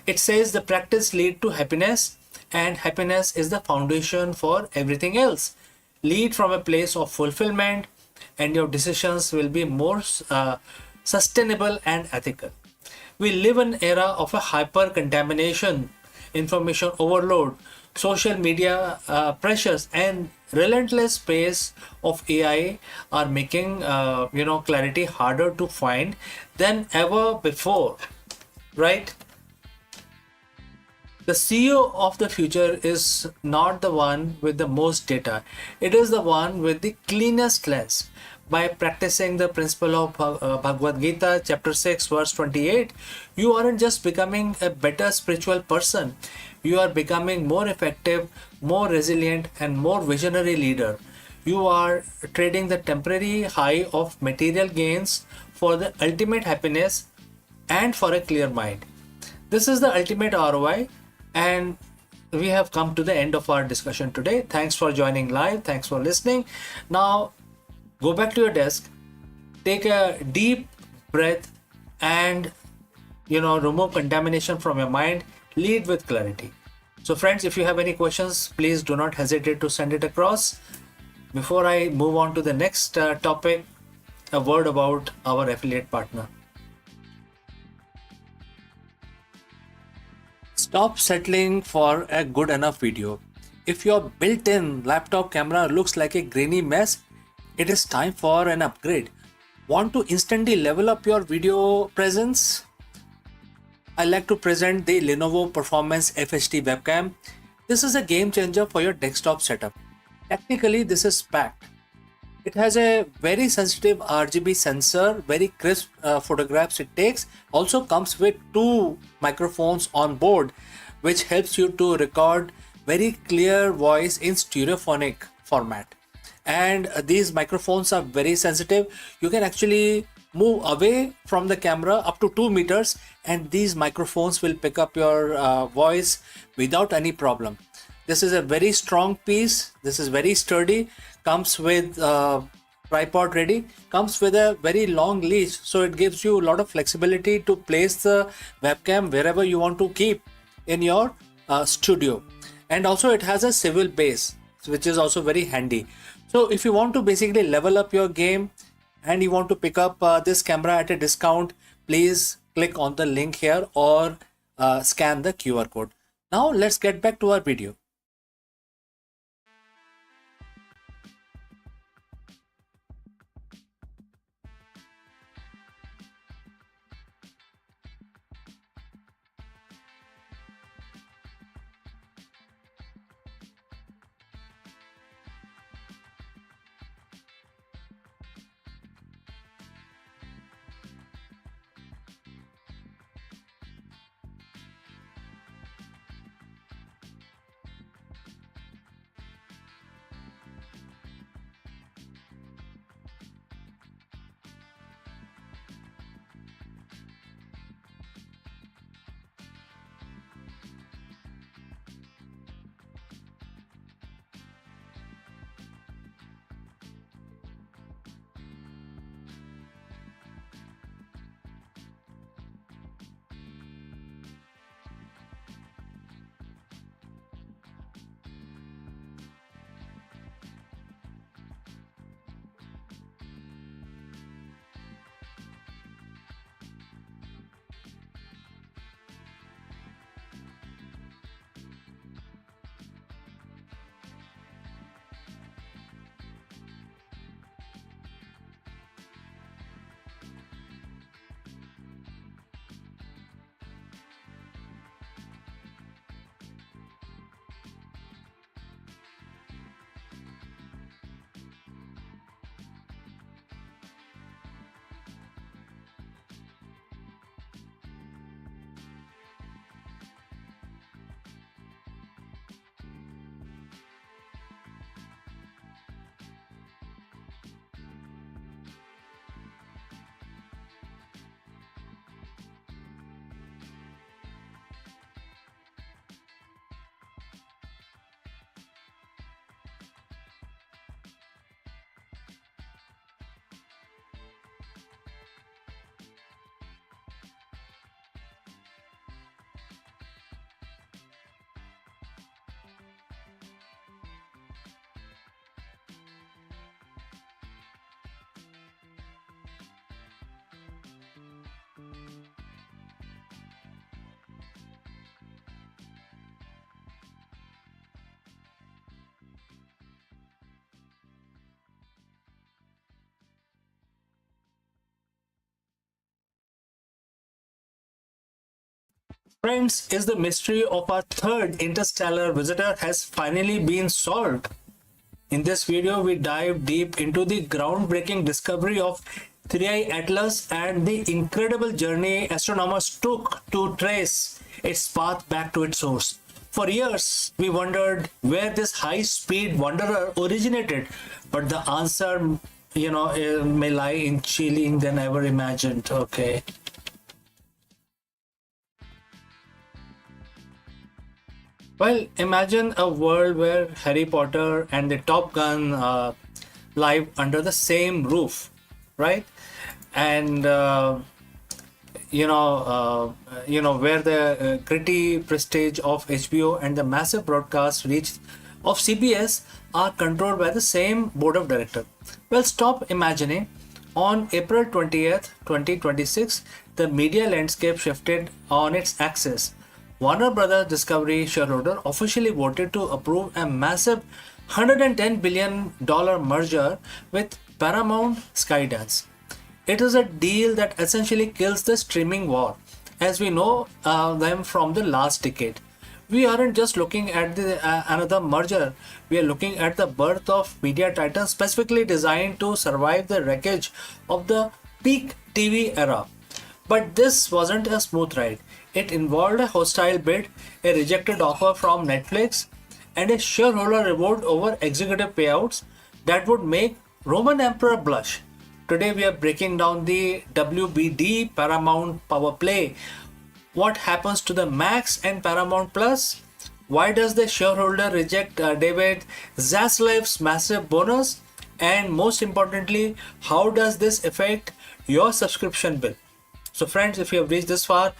S1: It says the practice lead to happiness and happiness is the foundation for everything else. Lead from a place of fulfillment and your decisions will be more sustainable and ethical. We live in an era of a hyper contamination, information overload, social media pressures, and relentless pace of AI are making clarity harder to find than ever before, right? The CEO of the future is not the one with the most data. It is the one with the cleanest lens. By practicing the principle of Bhagavad Gita, chapter 6, verse 28, you aren't just becoming a better spiritual person. You are becoming more effective, more resilient, and more visionary leader. You are trading the temporary high of material gains for the ultimate happiness and for a clear mind. This is the ultimate ROI, and we have come to the end of our discussion today. Thanks for joining live. Thanks for listening. Now, go back to your desk, take a deep breath, and remove contamination from your mind. Lead with clarity. So, friends, if you have any questions, please do not hesitate to send it across. Before I move on to the next topic, a word about our affiliate partner.
S2: Stop settling for a good enough video. If your built-in laptop camera looks like a grainy mess, it is time for an upgrade. Want to instantly level up your video presence? I like to present the Lenovo Performance FHD webcam. This is a game changer for your desktop setup. Technically, this is packed. It has a very sensitive RGB sensor, very crisp photographs it takes. Also comes with 2 microphones on board, which helps you to record very clear voice in stereophonic format. And these microphones are very sensitive. You can actually move away from the camera up to 2 meters and these microphones will pick up your voice without any problem. This is a very strong piece. This is very sturdy. Comes with tripod ready. Comes with a very long leash, so it gives you a lot of flexibility to place the webcam wherever you want to keep in your studio. And also it has a swivel base, which is also very handy. So if you want to basically level up your game and you want to pick up this camera at a discount, please click on the link here or scan the QR code. Now let's get back to our video.
S1: Friends, is the mystery of our third interstellar visitor has finally been solved? In this video, we dive deep into the groundbreaking discovery of 3I Atlas and the incredible journey astronomers took to trace its path back to its source. For years, we wondered where this high-speed wanderer originated, but the answer, may lie in chilling than ever imagined. Okay. Well, imagine a world where Harry Potter and the Top Gun live under the same roof, right? And where the gritty prestige of HBO and the massive broadcast reach of CBS are controlled by the same board of directors. Well, stop imagining. On April 20th, 2026, the media landscape shifted on its axis. Warner Brothers Discovery shareholder officially voted to approve a massive $110 billion merger with Paramount Skydance. It is a deal that essentially kills the streaming war, as we know them from the last decade. We aren't just looking at another merger, we are looking at the birth of media titans specifically designed to survive the wreckage of the peak TV era. But this wasn't a smooth ride. It involved a hostile bid, a rejected offer from Netflix, and a shareholder revolt over executive payouts that would make Roman Emperor blush. Today we are breaking down the WBD Paramount power play. What happens to the Max and Paramount Plus? Why does the shareholder reject David Zaslav's massive bonus? And most importantly, how does this affect your subscription bill? So friends, if you have reached this far,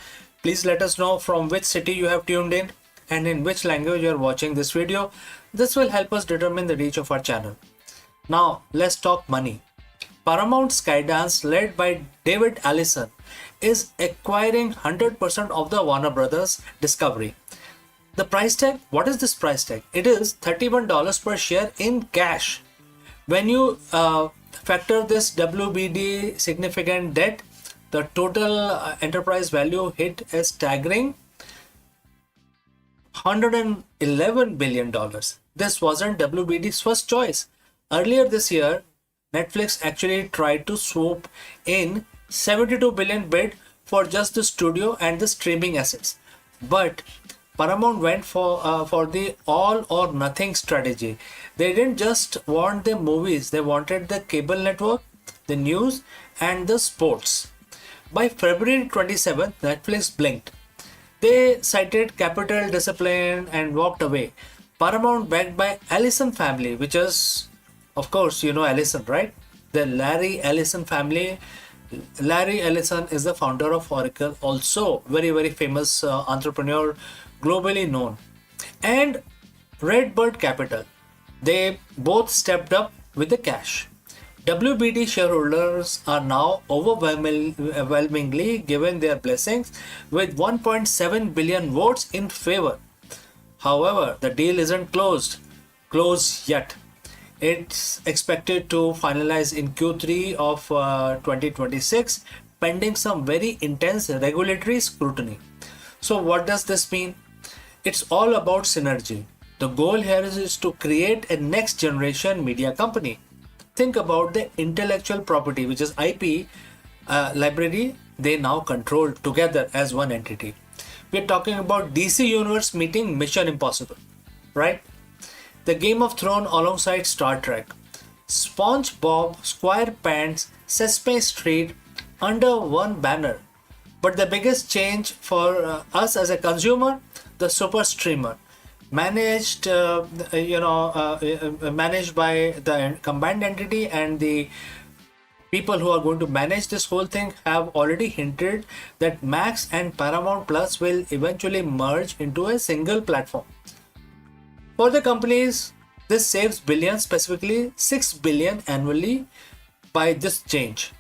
S1: please let us know from which city you have tuned in and in which language you are watching this video. This will help us determine the reach of our channel. Now, let's talk money. Paramount Skydance, led by David Allison, is acquiring 100% of the Warner Brothers Discovery. The price tag? What is this price tag? It is $31 per share in cash. When you factor this WBD significant debt, the total enterprise value hit a staggering $111 billion. This wasn't WBD's first choice. Earlier this year, Netflix actually tried to swoop in $72 billion bid for just the studio and the streaming assets. But Paramount went for the all or nothing strategy. They didn't just want the movies, they wanted the cable network, the news, and the sports. By February 27th, Netflix blinked. They cited capital discipline and walked away. Paramount, backed by Allison family, which is, of course, you know Allison, right? The Larry Ellison family. Larry Ellison is the founder of Oracle, also very, very famous entrepreneur, globally known. And Redbird Capital. They both stepped up with the cash. WBD shareholders are now overwhelmingly given their blessings with 1.7 billion votes in favor. However, the deal isn't closed yet. It's expected to finalize in Q3 of 2026, pending some very intense regulatory scrutiny. So what does this mean? It's all about synergy. The goal here is to create a next generation media company. Think about the intellectual property, which is IP library, they now control together as one entity. We're talking about DC Universe meeting Mission Impossible, right? The Game of Thrones alongside Star Trek, SpongeBob, SquarePants, Sesame Street under one banner. But the biggest change for us as a consumer, the super streamer, managed managed by the combined entity, and the people who are going to manage this whole thing have already hinted that Max and Paramount Plus will eventually merge into a single platform. For the companies, this saves billions, specifically 6 billion annually by this change.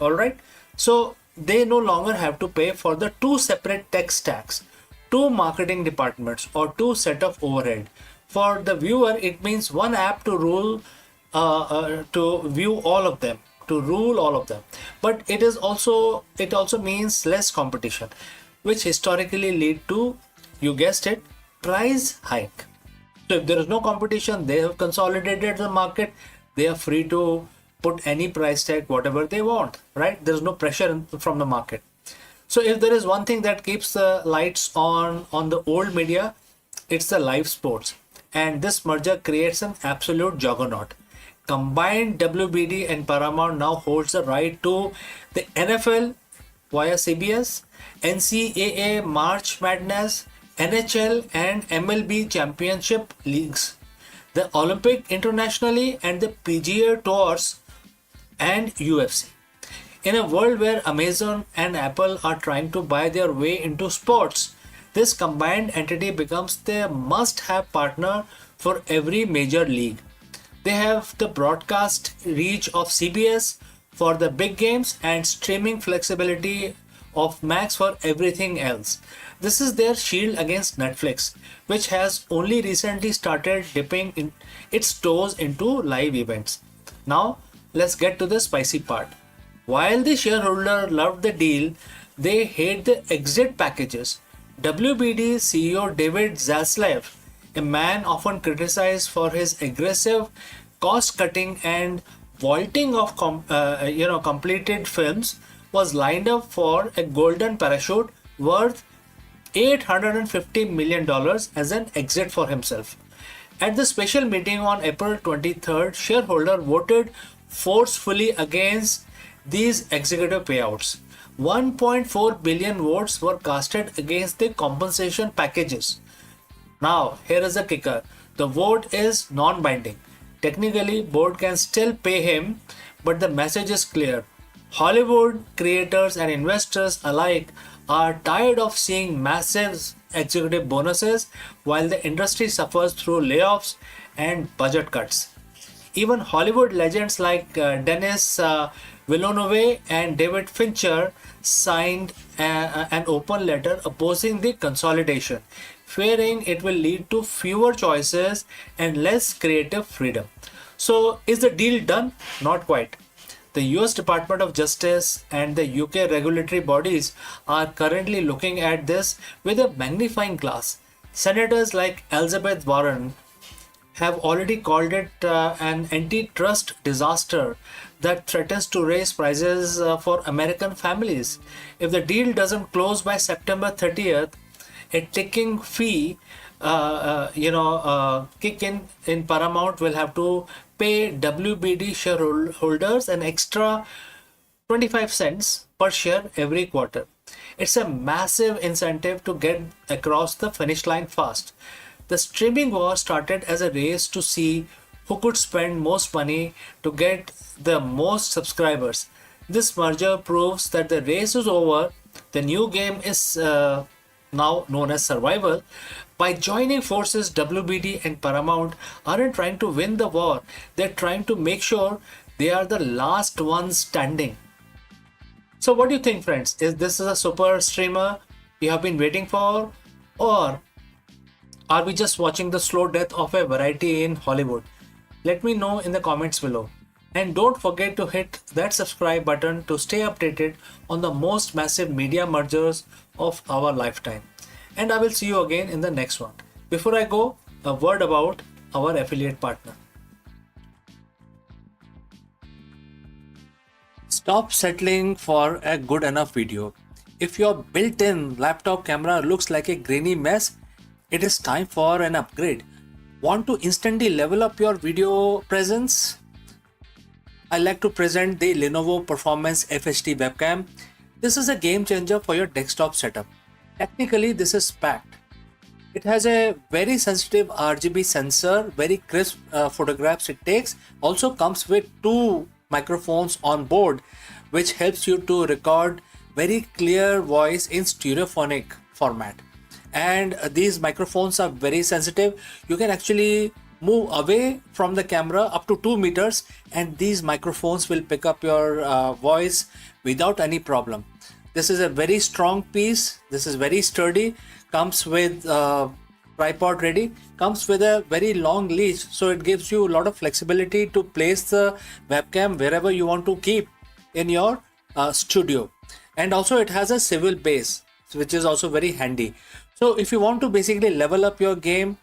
S1: Alright, so they no longer have to pay for the two separate tech stacks, two marketing departments, or two set of overhead. For the viewer, it means one app to rule, to view all of them, to rule all of them. But it also means less competition. which historically lead to, you guessed it, price hike. So if there is no competition, they have consolidated the market. They are free to put any price tag, whatever they want, right? There is no pressure from the market. So if there is one thing that keeps the lights on the old media, it's the live sports. And this merger creates an absolute juggernaut. Combined WBD and Paramount now holds the right to the NFL via CBS, NCAA March Madness, NHL and MLB championship leagues, the Olympic internationally and the PGA tours and UFC. In a world where Amazon and Apple are trying to buy their way into sports, this combined entity becomes the must-have partner for every major league. They have the broadcast reach of CBS for the big games and streaming flexibility of Max for everything else. This is their shield against Netflix, which has only recently started dipping its toes into live events. Now, let's get to the spicy part. While the shareholder loved the deal, they hate the exit packages. WBD CEO David Zaslav, a man often criticized for his aggressive cost-cutting and vaulting of completed films, was lined up for a golden parachute worth $850 million as an exit for himself. At the special meeting on April 23rd, shareholder voted forcefully against these executive payouts. 1.4 billion votes were casted against the compensation packages. Now, here is the kicker. The vote is non-binding. Technically, board can still pay him, but the message is clear. Hollywood creators and investors alike are tired of seeing massive executive bonuses while the industry suffers through layoffs and budget cuts. Even Hollywood legends like Denis Villeneuve and David Fincher signed an open letter opposing the consolidation, fearing it will lead to fewer choices and less creative freedom. So, is the deal done? Not quite. The US Department of Justice and the UK regulatory bodies are currently looking at this with a magnifying glass. Senators like Elizabeth Warren have already called it an antitrust disaster that threatens to raise prices for American families. If the deal doesn't close by September 30th, a ticking fee kick in Paramount will have to pay WBD shareholders an extra 25 cents per share every quarter. It's a massive incentive to get across the finish line fast. The streaming war started as a race to see who could spend most money to get the most subscribers. This merger proves that the race is over. The new game is now known as survival. By joining forces, WBD and Paramount aren't trying to win the war. They're trying to make sure they are the last ones standing. So what do you think, friends? Is this a super streamer you have been waiting for? Or are we just watching the slow death of a variety in Hollywood? Let me know in the comments below. And don't forget to hit that subscribe button to stay updated on the most massive media mergers of our lifetime. And I will see you again in the next one. Before I go, a word about our affiliate partner.
S2: Stop settling for a good enough video. If your built-in laptop camera looks like a grainy mess, it is time for an upgrade. Want to instantly level up your video presence? I like to present the Lenovo Performance FHD webcam. This is a game changer for your desktop setup. Technically, this is packed. It has a very sensitive RGB sensor, very crisp photographs it takes. Also comes with 2 microphones on board, which helps you to record very clear voice in stereophonic format. And these microphones are very sensitive. You can actually move away from the camera up to 2 meters and these microphones will pick up your voice without any problem. This is a very strong piece. This is very sturdy. Comes with tripod ready. Comes with a very long leash, so it gives you a lot of flexibility to place the webcam wherever you want to keep in your studio. And also it has a swivel base which is also very handy. So if you want to basically level up your game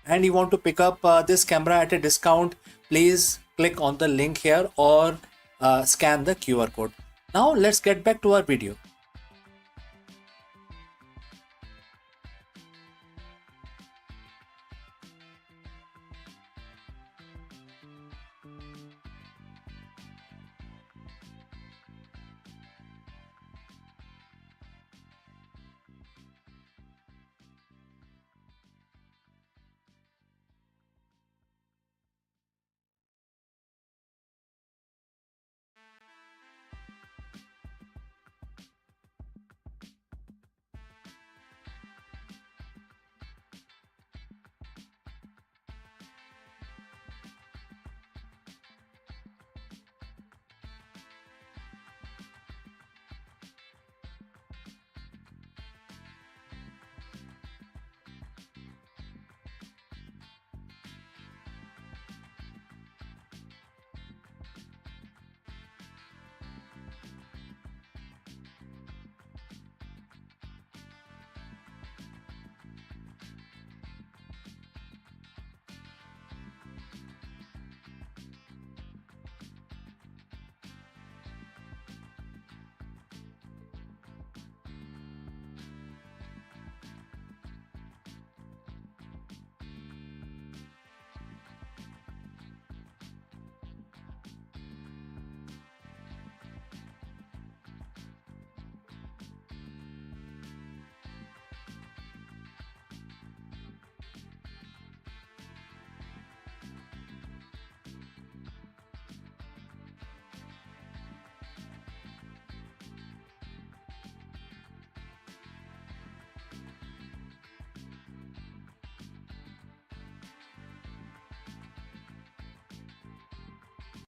S2: and you want to pick up this camera at a discount, please click on the link here or scan the QR code. Now let's get back to our video.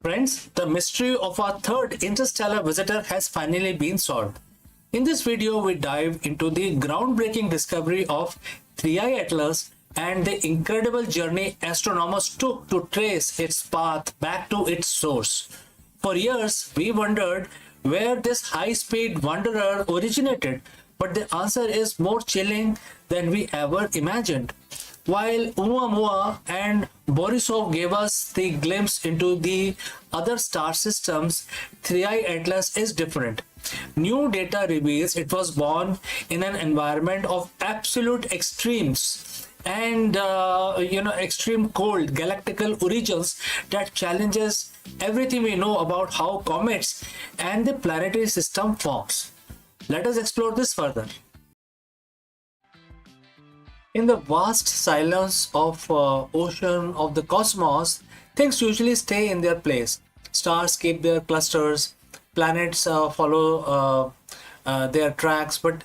S1: Friends, the mystery of our third interstellar visitor has finally been solved. In this video, we dive into the groundbreaking discovery of 3I Atlas and the incredible journey astronomers took to trace its path back to its source. For years, we wondered where this high-speed wanderer originated, but the answer is more chilling than we ever imagined. While Oumuamua and Borisov gave us the glimpse into the other star systems, 3I Atlas is different. New data reveals it was born in an environment of absolute extremes and extreme cold galactical origins that challenges everything we know about how comets and the planetary system forms. Let us explore this further. In the vast silence of ocean of the cosmos, things usually stay in their place. Stars keep their clusters, planets follow their tracks, but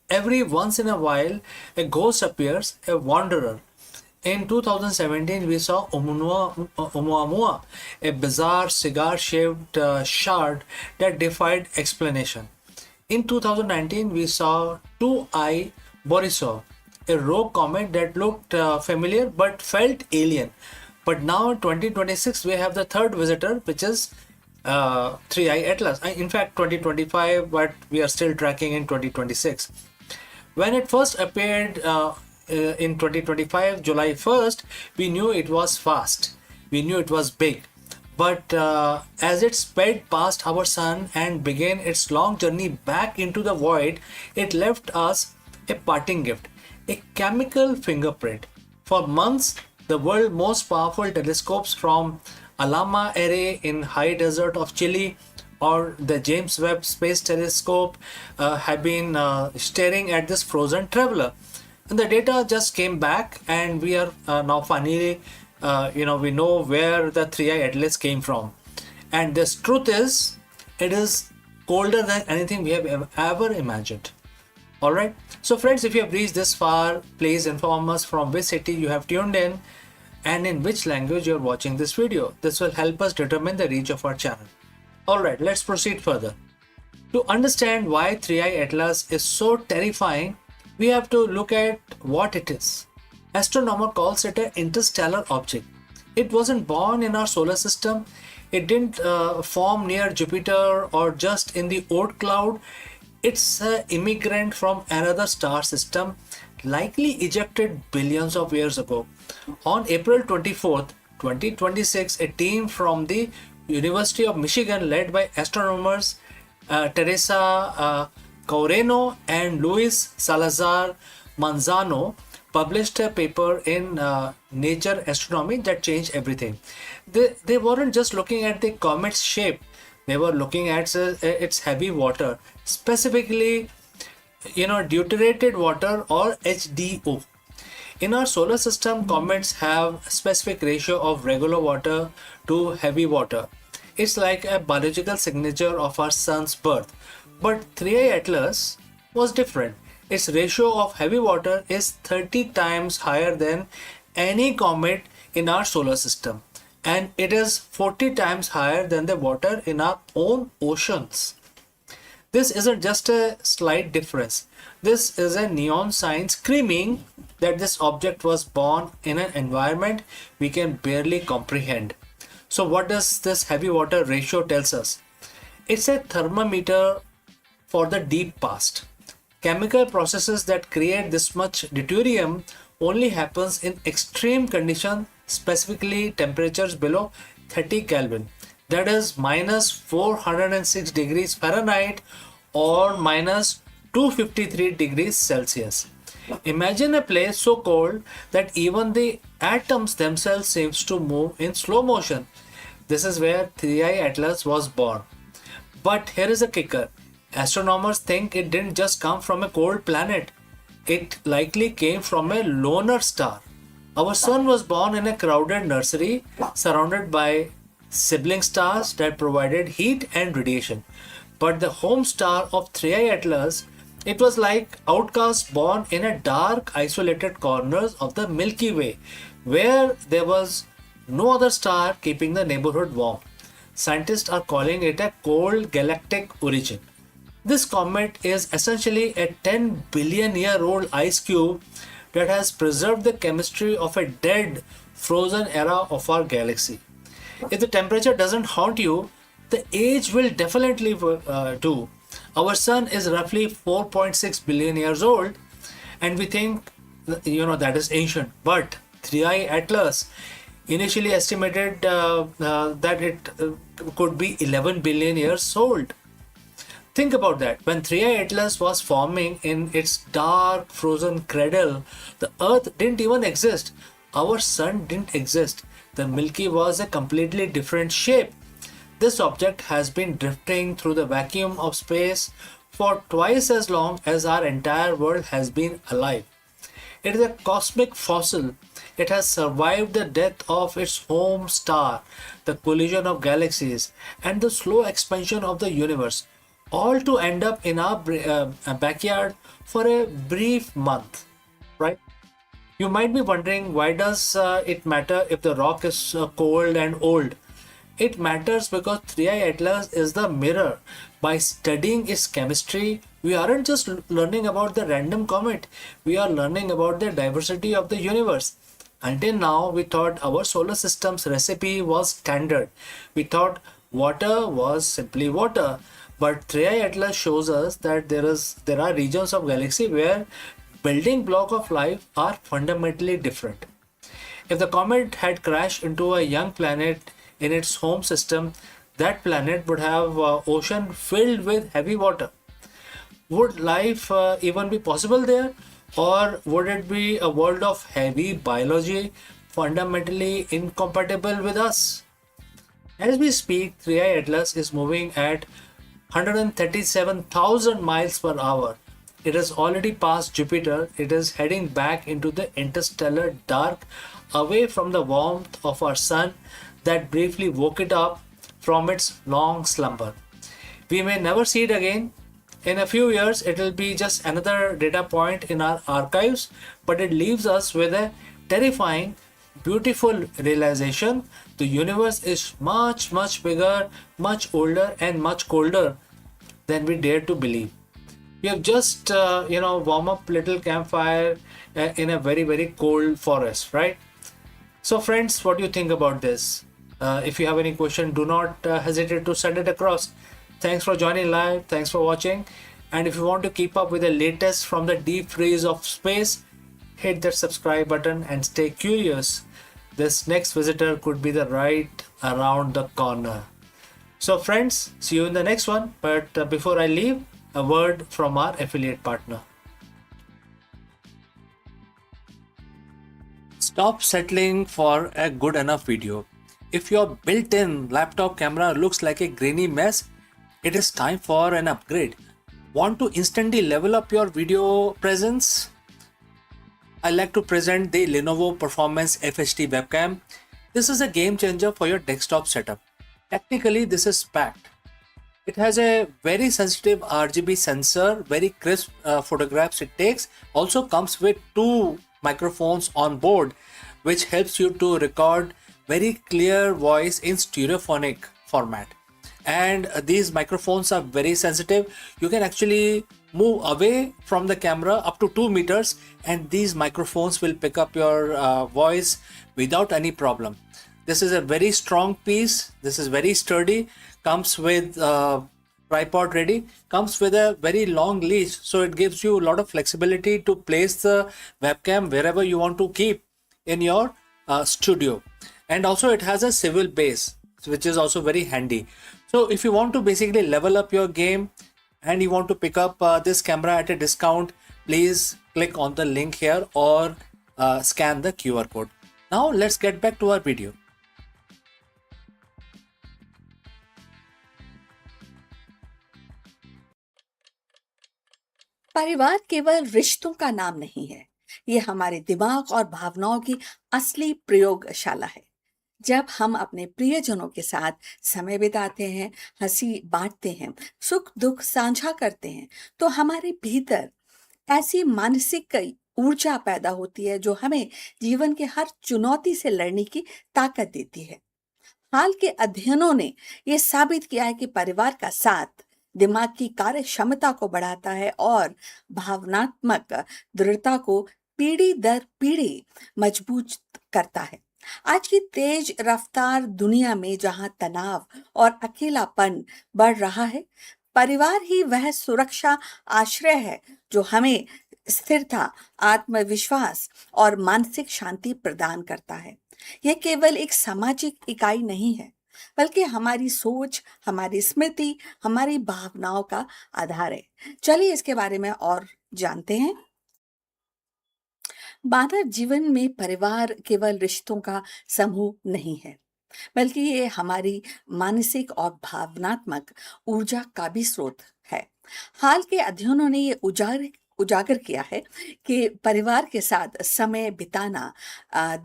S1: every once in a while, a ghost appears, a wanderer. In 2017, we saw Oumuamua, a bizarre cigar-shaped shard that defied explanation. In 2019, we saw 2I Borisov, a rogue comet that looked familiar but felt alien. But now in 2026 we have the third visitor, which is 3I Atlas. In fact 2025, but we are still tracking in 2026. When it first appeared in 2025 July 1st, we knew it was fast, we knew it was big. But as it sped past our sun and began its long journey back into the void, it left us a parting gift, a chemical fingerprint. For months, the world's most powerful telescopes from Alama Array in high desert of Chile or the James Webb Space Telescope have been staring at this frozen traveler. And the data just came back, and we are now finally, we know where the 3I Atlas came from. And this truth is, it is colder than anything we have ever imagined. Alright, so friends, if you have reached this far, please inform us from which city you have tuned in and in which language you are watching this video. This will help us determine the reach of our channel. Alright, let's proceed further. To understand why 3I Atlas is so terrifying, we have to look at what it is. Astronomer calls it an interstellar object. It wasn't born in our solar system. It didn't form near Jupiter or just in the Oort cloud. It's an immigrant from another star system, likely ejected billions of years ago. On April 24th, 2026, a team from the University of Michigan, led by astronomers Teresa Caureno and Luis Salazar Manzano, published a paper in Nature Astronomy that changed everything. They weren't just looking at the comet's shape, they were looking at its heavy water, specifically, deuterated water, or HDO. In our solar system, comets have a specific ratio of regular water to heavy water. It's like a biological signature of our sun's birth. But 3i Atlas was different. Its ratio of heavy water is 30 times higher than any comet in our solar system, and it is 40 times higher than the water in our own oceans. This isn't just a slight difference. This is a neon sign screaming that this object was born in an environment we can barely comprehend. So what does this heavy water ratio tells us? It's a thermometer for the deep past. Chemical processes that create this much deuterium only happens in extreme conditions, specifically temperatures below 30 Kelvin. That is minus 406 degrees Fahrenheit or minus 253 degrees Celsius. Imagine a place so cold that even the atoms themselves seems to move in slow motion. This is where 3i Atlas was born. But here is a kicker. Astronomers think it didn't just come from a cold planet. It likely came from a loner star. Our sun was born in a crowded nursery surrounded by sibling stars that provided heat and radiation. But the home star of 3i Atlas, it was like outcast born in a dark, isolated corners of the Milky Way, where there was no other star keeping the neighborhood warm. Scientists are calling it a cold galactic origin. This comet is essentially a 10 billion year old ice cube that has preserved the chemistry of a dead, frozen era of our galaxy. If the temperature doesn't haunt you, the age will definitely do. Our sun is roughly 4.6 billion years old, and we think, that is ancient. But 3i Atlas initially estimated that it could be 11 billion years old. Think about that. When 3i Atlas was forming in its dark, frozen cradle, the Earth didn't even exist. Our sun didn't exist. The Milky was a completely different shape. This object has been drifting through the vacuum of space for twice as long as our entire world has been alive. It is a cosmic fossil. It has survived the death of its home star, the collision of galaxies, and the slow expansion of the universe, all to end up in our backyard for a brief month, right? You might be wondering, why does it matter if the rock is cold and old? It matters because 3i Atlas is the mirror. By studying its chemistry, we aren't just learning about the random comet, we are learning about the diversity of the universe. Until now, we thought our solar system's recipe was standard. We thought water was simply water. But 3i Atlas shows us that there are regions of galaxy where building block of life are fundamentally different. If the comet had crashed into a young planet in its home system, that planet would have ocean filled with heavy water. Would life even be possible there? Or would it be a world of heavy biology fundamentally incompatible with us? As we speak, 3i Atlas is moving at 137,000 miles per hour. It has already passed Jupiter. It is heading back into the interstellar dark, away from the warmth of our sun that briefly woke it up from its long slumber. We may never see it again. In a few years, it will be just another data point in our archives, but it leaves us with a terrifying, beautiful realization: the universe is much, much bigger, much older, and much colder than we dare to believe. We have just, warm up little campfire in a very, very cold forest, right? So, friends, what do you think about this? If you have any question, do not hesitate to send it across. Thanks for joining live. Thanks for watching. And if you want to keep up with the latest from the deep freeze of space, hit that subscribe button and stay curious. This next visitor could be the right around the corner. So friends, see you in the next one. But before I leave, a word from our affiliate partner.
S2: Stop settling for a good enough video. If your built-in laptop camera looks like a grainy mess, it is time for an upgrade. Want to instantly level up your video presence? I like to present the Lenovo Performance FHD webcam. This is a game changer for your desktop setup. Technically, this is packed. It has a very sensitive RGB sensor, very crisp photographs it takes. Also comes with two microphones on board, which helps you to record very clear voice in stereophonic format. And these microphones are very sensitive. You can actually move away from the camera up to 2 meters, and these microphones will pick up your voice without any problem. This is a very strong piece. This is very sturdy. Comes with tripod ready. Comes with a very long leash, so it gives you a lot of flexibility to place the webcam wherever you want to keep in your studio. And also it has a swivel base, which is also very handy. So if you want to basically level up your game and you want to pick up this camera at a discount, please click on the link here or scan the QR code. Now let's get back to our video.
S3: परिवार केवल रिश्तों का नाम नहीं है, ये हमारे दिमाग और भावनाओं की असली प्रयोगशाला है। जब हम अपने प्रियजनों के साथ समय बिताते हैं, हंसी बांटते हैं, सुख दुख साझा करते हैं, तो हमारे भीतर ऐसी मानसिक ऊर्जा पैदा होती है जो हमें जीवन के हर चुनौती से लड़ने की ताकत देती है। हाल के अध्ययनों ने यह साबित किया है कि परिवार का साथ दिमाग की कार्य क्षमता को बढ़ाता है और भावनात्मक दृढ़ता को पीढ़ी दर पीढ़ी मजबूत करता है। आज की तेज रफ्तार दुनिया में जहां तनाव और अकेलापन बढ़ रहा है, परिवार ही वह सुरक्षा आश्रय है जो हमें स्थिरता, आत्मविश्वास और मानसिक शांति प्रदान करता है। यह केवल एक सामाजिक इकाई नहीं है, बल्कि हमारी सोच, हमारी स्मृति, हमारी भावनाओं का आधार है। चलिए इसके बारे में और जानते हैं। मानव जीवन में परिवार केवल रिश्तों का समूह नहीं है, बल्कि ये हमारी मानसिक और भावनात्मक ऊर्जा का भी स्रोत है। हाल के अध्ययनों ने ये उजागर किया है कि परिवार के साथ समय बिताना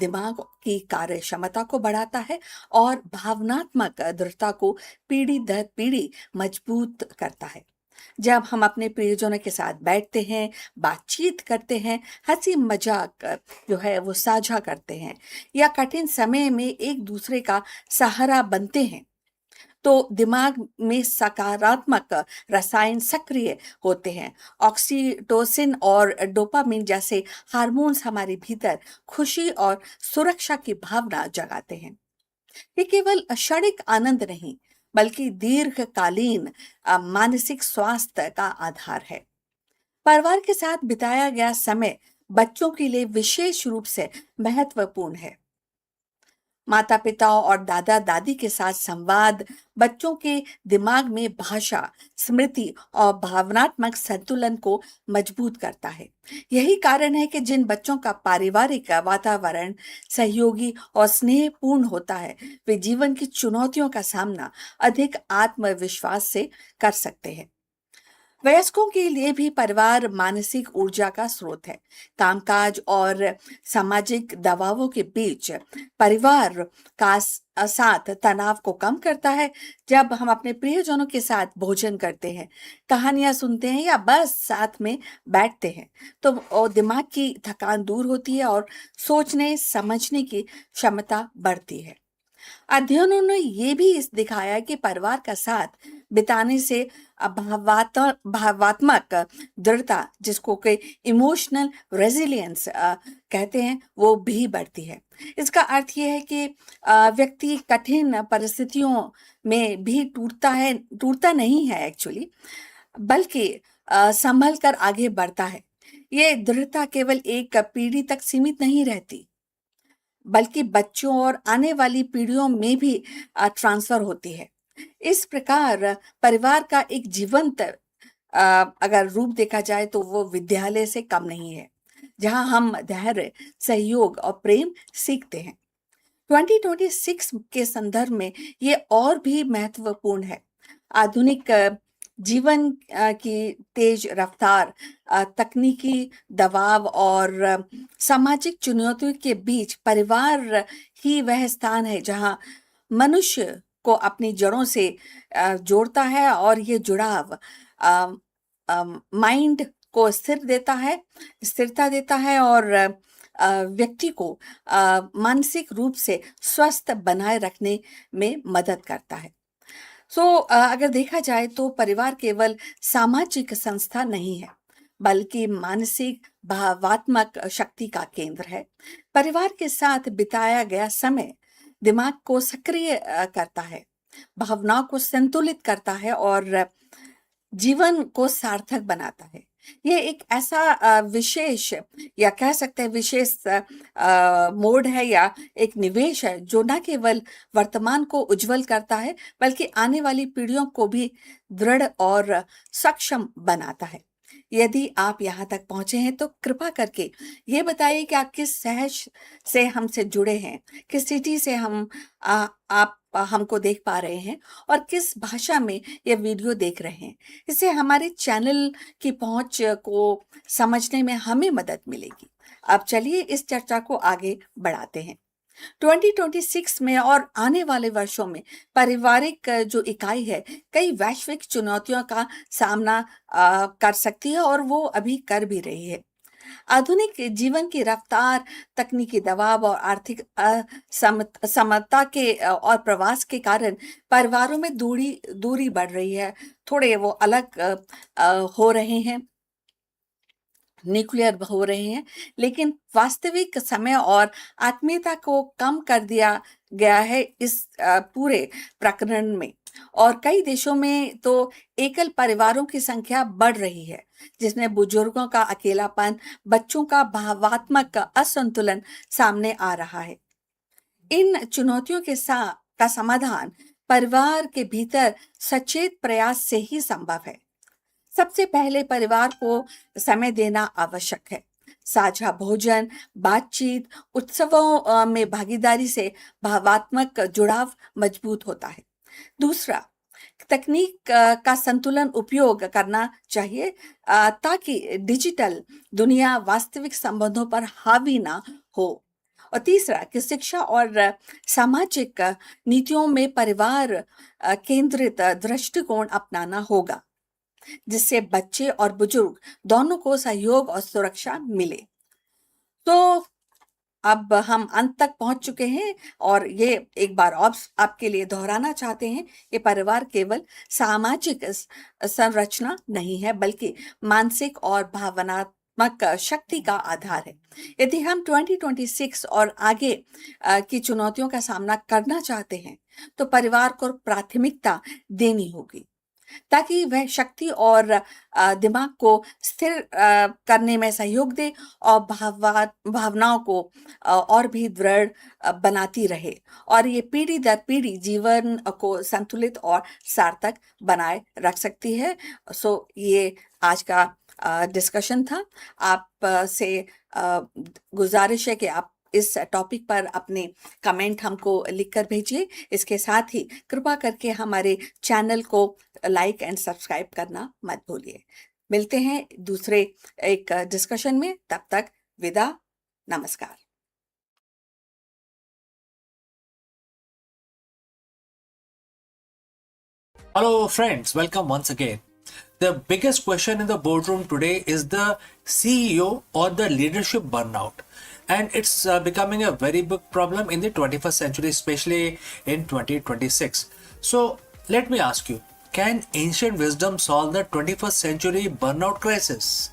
S3: दिमाग की कार्य क्षमता को बढ़ाता है और भावनात्मक दृढ़ता को पीढ़ी दर पीढ़ी मजबूत करता है। जब हम अपने प्रियजनों के साथ बैठते हैं, बातचीत करते हैं, हंसी मजाक जो है वो साझा करते हैं या कठिन समय में एक दूसरे का सहारा बनते हैं, तो दिमाग में सकारात्मक रसायन सक्रिय होते हैं। ऑक्सीटोसिन और डोपामिन जैसे हार्मोन्स हमारे भीतर खुशी और सुरक्षा की भावना जगाते हैं। ये केवल क्षणिक आनंद नहीं, बल्कि दीर्घकालीन मानसिक स्वास्थ्य का आधार है। परिवार के साथ बिताया गया समय बच्चों के लिए विशेष रूप से महत्वपूर्ण है। माता पिता और दादा दादी के साथ संवाद बच्चों के दिमाग में भाषा, स्मृति और भावनात्मक संतुलन को मजबूत करता है। यही कारण है कि जिन बच्चों का पारिवारिक वातावरण सहयोगी और स्नेहपूर्ण होता है, वे जीवन की चुनौतियों का सामना अधिक आत्मविश्वास से कर सकते हैं। वयस्कों के लिए भी परिवार मानसिक ऊर्जा का स्रोत है। कामकाज और सामाजिक दबावों के बीच परिवार का साथ तनाव को कम करता है। जब हम अपने प्रियजनों के साथ भोजन करते हैं, कहानियां सुनते हैं या बस साथ में बैठते हैं, तो दिमाग की थकान दूर होती है और सोचने समझने की क्षमता बढ़ती है। अध्ययनों ने ये भी इस दिखाया कि परिवार का साथ बिताने से भावात्मक दृढ़ता, जिसको कि इमोशनल रेजिलियंस कहते हैं, वो भी बढ़ती है। इसका अर्थ ये है कि व्यक्ति कठिन परिस्थितियों में भी टूटता नहीं है एक्चुअली, बल्कि संभल कर आगे बढ़ता है। ये दृढ़ता केवल एक पीढ़ी तक सीमित नहीं रहती, बल्कि बच्चों और आने वाली पीढ़ियों में भी ट्रांसफर होती है। इस प्रकार परिवार का एक जीवंत अगर रूप देखा जाए तो वो विद्यालय से कम नहीं है, जहां हम धैर्य, सहयोग और प्रेम सीखते हैं। 2026 के संदर्भ में ये और भी महत्वपूर्ण है। आधुनिक जीवन की तेज रफ्तार, तकनीकी दबाव और सामाजिक चुनौतियों के बीच परिवार ही वह स्थान है जहां मनुष्य को अपनी जड़ों से जोड़ता है, और ये जुड़ाव माइंड को स्थिरता देता है और व्यक्ति को मानसिक रूप से स्वस्थ बनाए रखने में मदद करता है। अगर देखा जाए तो परिवार केवल सामाजिक संस्था नहीं है, बल्कि मानसिक भावात्मक शक्ति का केंद्र है। परिवार के साथ बिताया गया समय दिमाग को सक्रिय करता है, भावनाओं को संतुलित करता है और जीवन को सार्थक बनाता है। ये एक ऐसा विशेष, या कह सकते हैं विशेष मोड है या एक निवेश है जो न केवल वर्तमान को उज्जवल करता है, बल्कि आने वाली पीढ़ियों को भी दृढ़ और सक्षम बनाता है। यदि आप यहाँ तक पहुंचे हैं तो कृपा करके ये बताइए कि आप किस शहर से हमसे जुड़े हैं, किस सिटी से आप हमको देख पा रहे हैं और किस भाषा में ये वीडियो देख रहे हैं। इससे हमारे चैनल की पहुंच को समझने में हमें मदद मिलेगी। अब चलिए इस चर्चा को आगे बढ़ाते हैं। 2026 में और आने वाले वर्षों में पारिवारिक जो इकाई है कई वैश्विक चुनौतियों का सामना कर सकती है, और वो अभी कर भी रही है। आधुनिक जीवन की रफ्तार, तकनीकी दबाव और आर्थिक असमता के और प्रवास के कारण परिवारों में दूरी बढ़ रही है। थोड़े वो अलग हो रहे हैं, न्यूक्लियर हो रहे हैं, लेकिन वास्तविक समय और आत्मीयता को कम कर दिया गया है इस पूरे प्रकरण में। और कई देशों में तो एकल परिवारों की संख्या बढ़ रही है, जिसमें बुजुर्गों का अकेलापन, बच्चों का भावात्मक असंतुलन सामने आ रहा है। इन चुनौतियों का समाधान परिवार के भीतर सचेत प्रयास से ही संभव है। सबसे पहले परिवार को समय देना आवश्यक है। साझा भोजन, बातचीत, उत्सवों में भागीदारी से भावात्मक जुड़ाव मजबूत होता है। दूसरा, तकनीक का संतुलन उपयोग करना चाहिए ताकि डिजिटल दुनिया वास्तविक संबंधों पर हावी ना हो। और तीसरा, कि शिक्षा और सामाजिक नीतियों में परिवार केंद्रित दृष्टिकोण अपनाना होगा, जिससे बच्चे और बुजुर्ग दोनों को सहयोग और सुरक्षा मिले। तो अब हम अंत तक पहुंच चुके हैं, और ये एक बार और आपके लिए दोहराना चाहते हैं कि परिवार केवल सामाजिक संरचना नहीं है, बल्कि मानसिक और भावनात्मक शक्ति का आधार है। यदि हम 2026 और आगे की चुनौतियों का सामना करना चाहते हैं, तो परिवार को प्राथमिकता देनी होगी, ताकि वह शक्ति और दिमाग को स्थिर करने में सहयोग दे और भावनाओं को और भी दृढ़ बनाती रहे, और ये पीढ़ी दर पीढ़ी जीवन को संतुलित और सार्थक बनाए रख सकती है। ये आज का डिस्कशन था। आप से गुजारिश है कि आप इस टॉपिक पर अपने कमेंट हमको लिखकर भेजिए। इसके साथ ही कृपा करके हमारे चैनल को लाइक एंड सब्सक्राइब करना मत भूलिए। मिलते हैं दूसरे एक डिस्कशन में, तब तक विदा, नमस्कार।
S1: Hello, friends. Welcome once again. The biggest question in the boardroom today is the CEO or the leadership burnout. And it's becoming a very big problem in the 21st century, especially in 2026. So, let me ask you, can ancient wisdom solve the 21st century burnout crisis?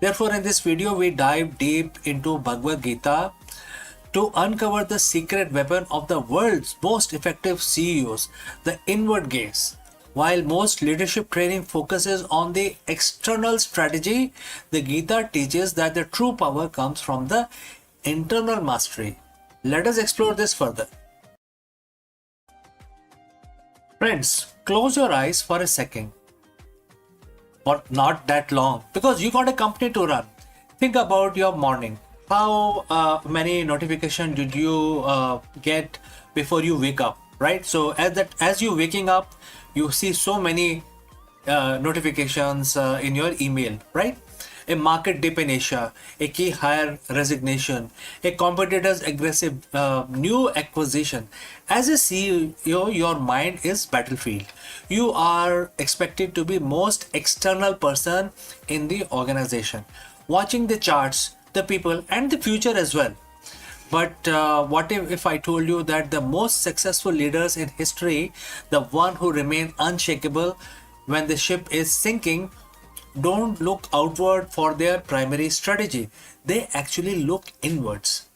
S1: Therefore, in this video, we dive deep into Bhagavad Gita to uncover the secret weapon of the world's most effective CEOs, the inward gaze. While most leadership training focuses on the external strategy, the Gita teaches that the true power comes from the internal mastery. Let us explore this further. Friends, close your eyes for a second, or not that long, because you got a company to run. Think about your morning. How many notifications did you get before you wake up, right? So as you waking up, you see so many notifications in your email, right? A market dip in Asia, a key hire resignation, a competitor's aggressive new acquisition. As a CEO, your mind is battlefield. You are expected to be most external person in the organization, watching the charts, the people, and the future as well. But what if I told you that the most successful leaders in history, the one who remain unshakable when the ship is sinking, don't look outward for their primary strategy. They actually look inwards.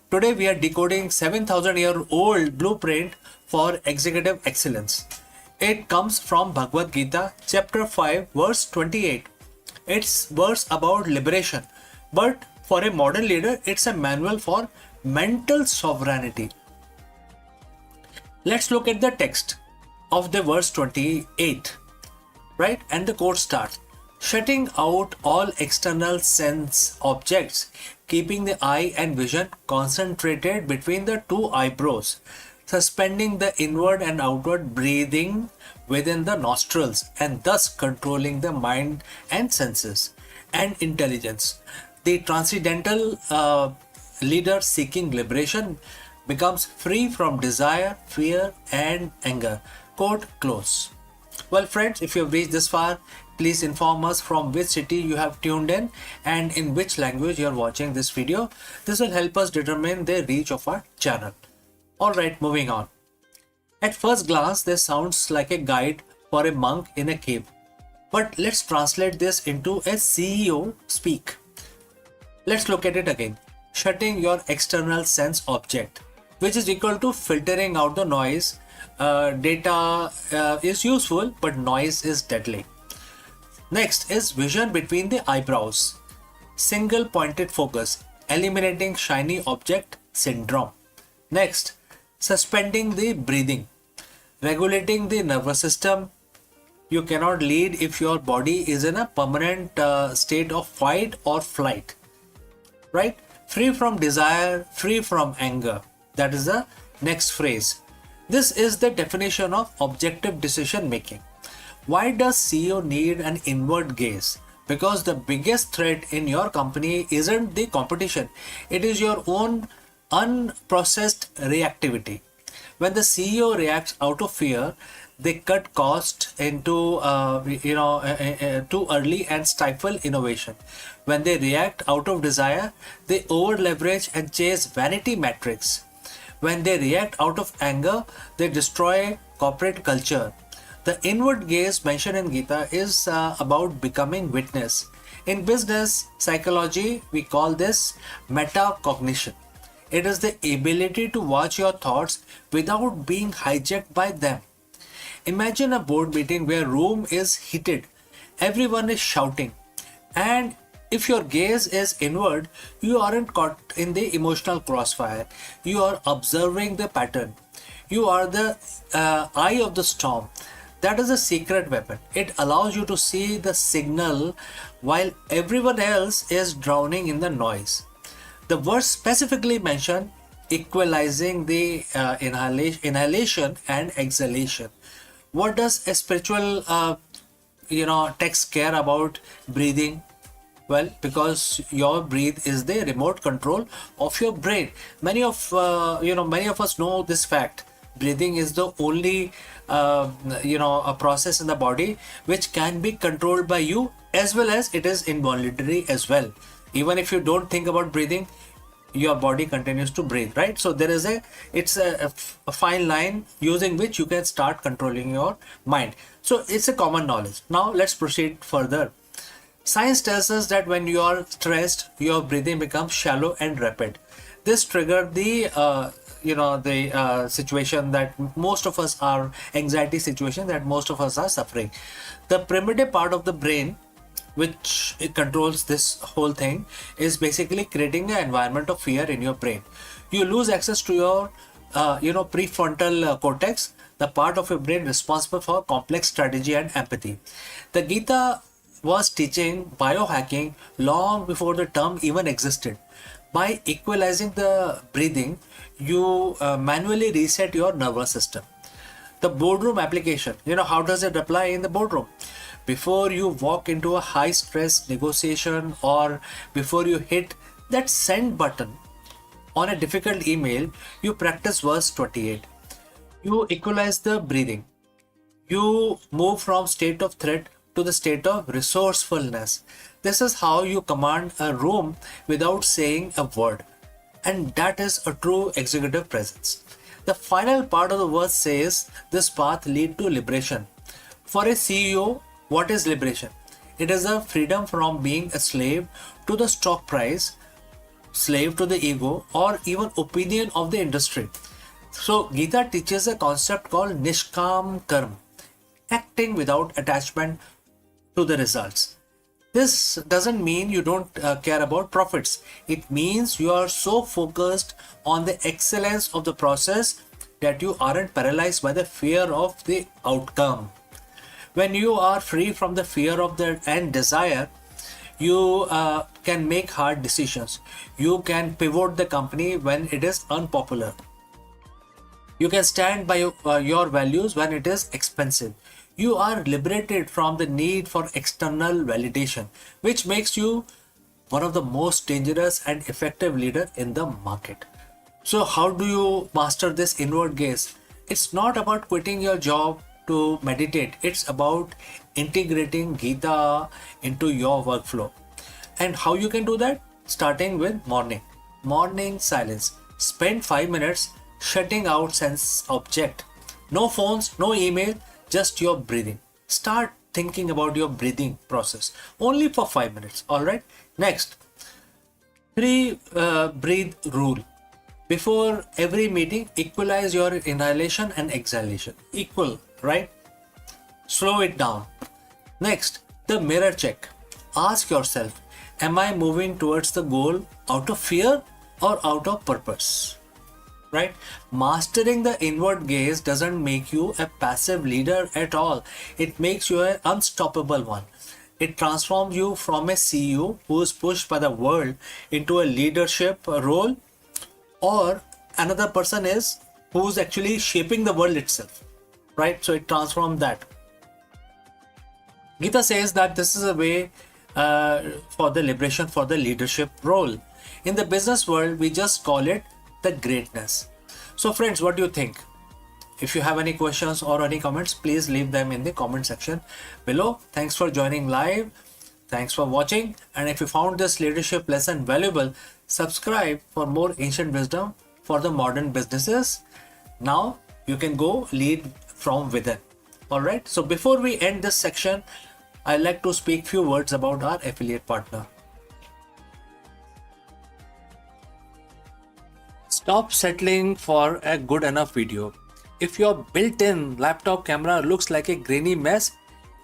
S1: Today we are decoding 7,000-year-old blueprint for executive excellence. It comes from Bhagavad Gita, chapter 5, verse 28. It's verse about liberation, but for a modern leader, it's a manual for mental sovereignty. Let's look at the text of the verse 28, right? And the quote starts, shutting out all external sense objects, keeping the eye and vision concentrated between the two eyebrows, suspending the inward and outward breathing within the nostrils, and thus controlling the mind and senses and intelligence. The transcendental leader seeking liberation becomes free from desire, fear, and anger. Quote close. Well, friends, if you have reached this far, please inform us from which city you have tuned in and in which language you are watching this video. This will help us determine the reach of our channel. Alright, moving on. At first glance, this sounds like a guide for a monk in a cave. But let's translate this into a CEO speak. Let's look at it again. Shutting your external sense object, which is equal to filtering out the noise. Data is useful, but noise is deadly. Next is vision between the eyebrows. Single pointed focus, eliminating shiny object syndrome. Next, suspending the breathing, regulating the nervous system. You cannot lead if your body is in a permanent state of fight or flight, right? Free from desire, free from anger. That is the next phrase. This is the definition of objective decision making. Why does CEO need an inward gaze? Because the biggest threat in your company isn't the competition. It is your own unprocessed reactivity. When the CEO reacts out of fear, they cut cost into too early and stifle innovation. When they react out of desire, they over leverage and chase vanity metrics. When they react out of anger, they destroy corporate culture. The inward gaze mentioned in Gita is about becoming witness. In business psychology, we call this metacognition. It is the ability to watch your thoughts without being hijacked by them. Imagine a board meeting where room is heated, everyone is shouting, and if your gaze is inward, you aren't caught in the emotional crossfire. You are observing the pattern. You are the eye of the storm. That is a secret weapon. It allows you to see the signal while everyone else is drowning in the noise. The verse specifically mentioned equalizing the inhalation and exhalation. What does a spiritual text care about breathing? Well, because your breath is the remote control of your brain. Many of us know this fact. Breathing is the only a process in the body which can be controlled by you, as well as it is involuntary as well. Even if you don't think about breathing, your body continues to breathe, right? So there is a fine line using which you can start controlling your mind. So it's a common knowledge. Now let's proceed further. Science tells us that when you are stressed, your breathing becomes shallow and rapid. This triggers the the situation that most of us are, anxiety situation that most of us are suffering. The primitive part of the brain, which it controls this whole thing, is basically creating an environment of fear in your brain. You lose access to your prefrontal cortex, the part of your brain responsible for complex strategy and empathy. The Gita was teaching biohacking long before the term even existed. By equalizing the breathing, you manually reset your nervous system. The boardroom application, how does it apply in the boardroom? Before you walk into a high stress negotiation, or before you hit that send button on a difficult email, you practice verse 28. You equalize the breathing. You move from state of threat to the state of resourcefulness. This is how you command a room without saying a word. And that is a true executive presence. The final part of the verse says this path leads to liberation. For a CEO, what is liberation? It is a freedom from being a slave to the stock price, slave to the ego, or even opinion of the industry. So Gita teaches a concept called Nishkam Karma, acting without attachment to the results. This doesn't mean you don't care about profits. It means you are so focused on the excellence of the process that you aren't paralyzed by the fear of the outcome. When you are free from the fear of the and desire, you can make hard decisions. You can pivot the company when it is unpopular. You can stand by your values when it is expensive. You are liberated from the need for external validation, which makes you one of the most dangerous and effective leader in the market. So how do you master this inward gaze? It's not about quitting your job to meditate. It's about integrating Gita into your workflow. And how you can do that? Starting with morning silence. Spend 5 minutes shutting out sense object. No phones, no email, just your breathing. Start thinking about your breathing process only for 5 minutes. All right. Next, 3 breathe rule. Before every meeting, equalize your inhalation and exhalation. Equal, right? Slow it down. Next, the mirror check. Ask yourself, am I moving towards the goal out of fear or out of purpose? Right? Mastering the inward gaze doesn't make you a passive leader at all. It makes you an unstoppable one. It transforms you from a CEO who is pushed by the world into a leadership role, or another person is who's actually shaping the world itself. Right? So it transforms that. Gita says that this is a way for the liberation for the leadership role. In the business world, we just call it the greatness. So friends, what do you think? If you have any questions or any comments, please leave them in the comment section below. Thanks for joining live. Thanks for watching. And if you found this leadership lesson valuable, subscribe for more ancient wisdom for the modern businesses. Now you can go lead from within. All right. So before we end this section, I'd like to speak few words about our affiliate partner.
S2: Stop settling for a good enough video. If your built-in laptop camera looks like a grainy mess,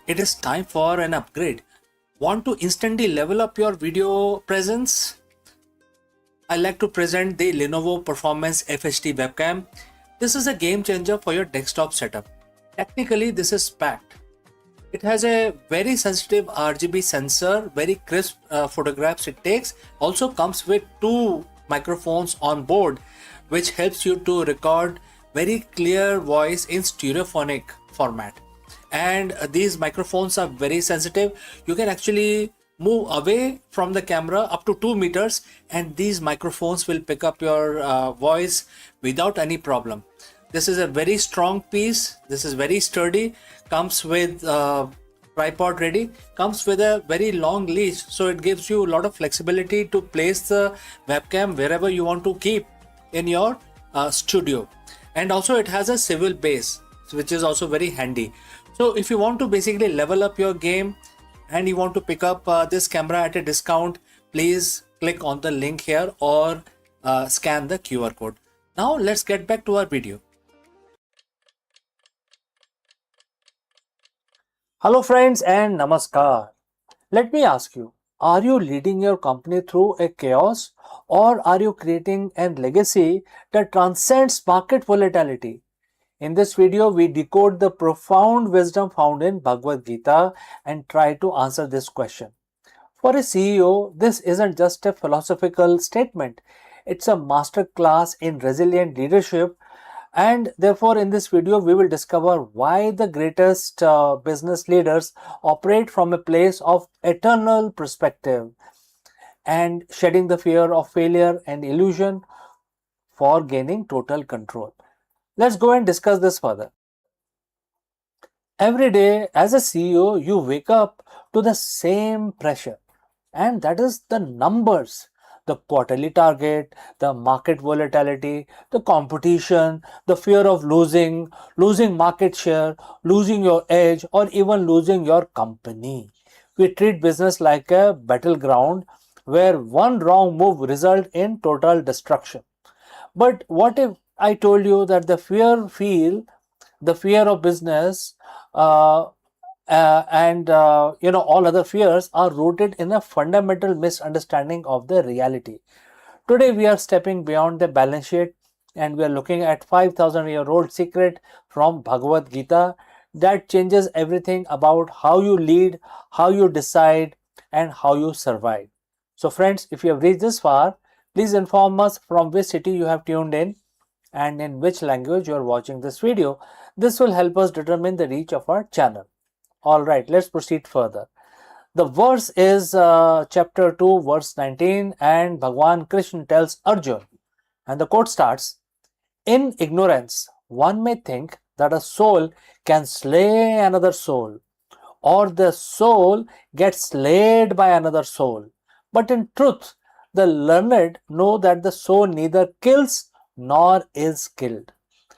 S2: it is time for an upgrade. Want to instantly level up your video presence? I like to present the Lenovo Performance FHD webcam. This is a game changer for your desktop setup. Technically, this is packed. It has a very sensitive RGB sensor, very crisp photographs it takes. Also comes with 2 microphones on board, which helps you to record very clear voice in stereophonic format. And these microphones are very sensitive. You can actually move away from the camera up to 2 meters and these microphones will pick up your voice without any problem. This is a very strong piece. This is very sturdy. Comes with tripod ready. Comes with a very long leash, so it gives you a lot of flexibility to place the webcam wherever you want to keep in your studio. And also it has a swivel base, which is also very handy. So if you want to basically level up your game and you want to pick up this camera at a discount, please click on the link here or scan the QR code. Now let's get back to our video.
S1: Hello friends and namaskar. Let me ask you, are you leading your company through a chaos or are you creating a legacy that transcends market volatility? In this video, we decode the profound wisdom found in Bhagavad Gita and try to answer this question. For a CEO, this isn't just a philosophical statement, it's a master class in resilient leadership. And therefore, in this video, we will discover why the greatest business leaders operate from a place of eternal perspective and shedding the fear of failure and illusion for gaining total control. Let's go and discuss this further. Every day, as a CEO, you wake up to the same pressure, and that is the numbers, the quarterly target, the market volatility, the competition, the fear of losing market share, losing your edge, or even losing your company. We treat business like a battleground where one wrong move results in total destruction. But what if I told you that the fear of business and all other fears are rooted in a fundamental misunderstanding of the reality. Today we are stepping beyond the balance sheet and we are looking at 5,000-year-old secret from Bhagavad Gita that changes everything about how you lead, how you decide, and how you survive. So friends, if you have reached this far, please inform us from which city you have tuned in and in which language you are watching this video. This will help us determine the reach of our channel. Alright, let's proceed further. The verse is chapter 2, verse 19, and Bhagwan Krishna tells Arjun, and the quote starts, "In ignorance, one may think that a soul can slay another soul, or the soul gets slayed by another soul. But in truth, the learned know that the soul neither kills nor is killed."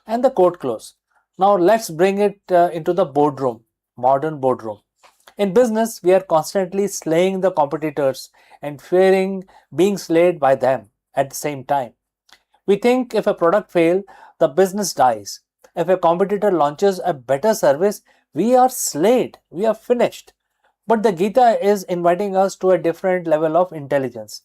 S1: And the quote close. Now let's bring it into the boardroom, modern boardroom. In business, we are constantly slaying the competitors and fearing being slayed by them at the same time. We think if a product fails, the business dies. If a competitor launches a better service, we are slayed, we are finished. But the Gita is inviting us to a different level of intelligence.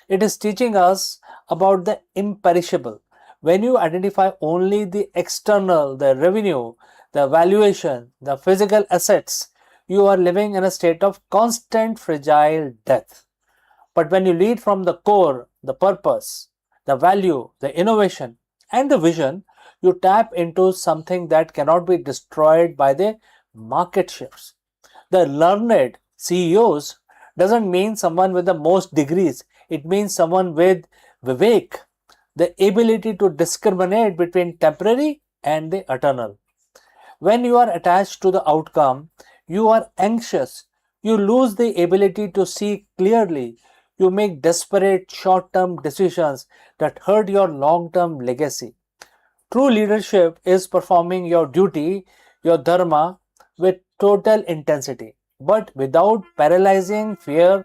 S1: It is teaching us about the imperishable. When you identify only the external, the revenue, the valuation, the physical assets, you are living in a state of constant fragile death. But when you lead from the core, the purpose, the value, the innovation, and the vision, you tap into something that cannot be destroyed by the market shifts. The learned CEOs doesn't mean someone with the most degrees. It means someone with vivek, the ability to discriminate between temporary and the eternal. When you are attached to the outcome, you are anxious. You lose the ability to see clearly. You make desperate short-term decisions that hurt your long-term legacy. True leadership is performing your duty, your dharma, with total intensity, but without paralyzing fear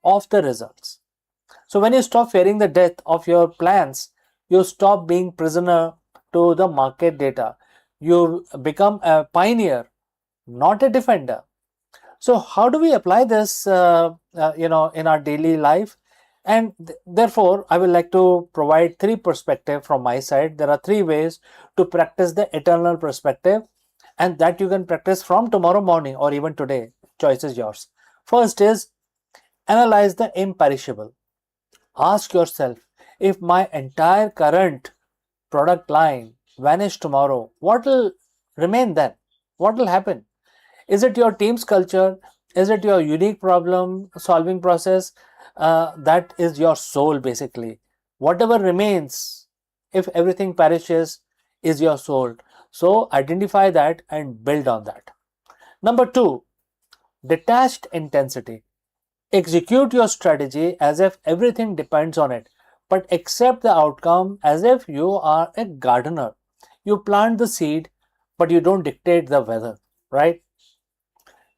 S1: of the results. So when you stop fearing the death of your plans, you stop being prisoner to the market data. You become a pioneer, not a defender. So how do we apply this, in our daily life? And therefore, I would like to provide three perspectives from my side. There are three ways to practice the eternal perspective, and that you can practice from tomorrow morning or even today. Choice is yours. First is analyze the imperishable. Ask yourself, if my entire current product line vanish tomorrow, what will remain then? What will happen? Is it your team's culture? Is it your unique problem solving process? That is your soul basically. Whatever remains, if everything perishes, is your soul. So identify that and build on that. Number two, detached intensity. Execute your strategy as if everything depends on it, but accept the outcome as if you are a gardener. You plant the seed, but you don't dictate the weather, right?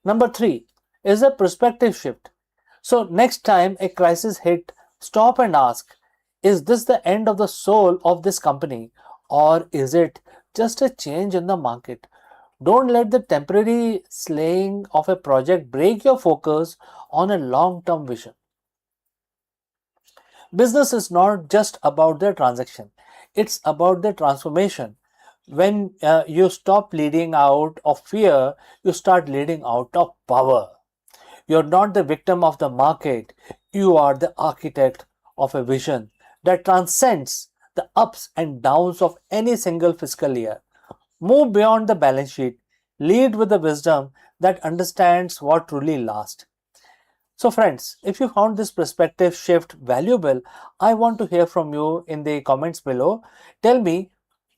S1: Number three is a perspective shift. So next time a crisis hit, stop and ask,
S2: Is this the end of the soul of this company, or is it just a change in the market? Don't let the temporary slaying of a project break your focus on a long term vision. Business is not just about the transaction, it's about the transformation. When you stop leading out of fear, you start leading out of power. You're not the victim of the market, you are the architect of a vision that transcends the ups and downs of any single fiscal year. Move beyond the balance sheet, lead with the wisdom that understands what truly lasts. So, friends, if you found this perspective shift valuable, I want to hear from you in the comments below. Tell me,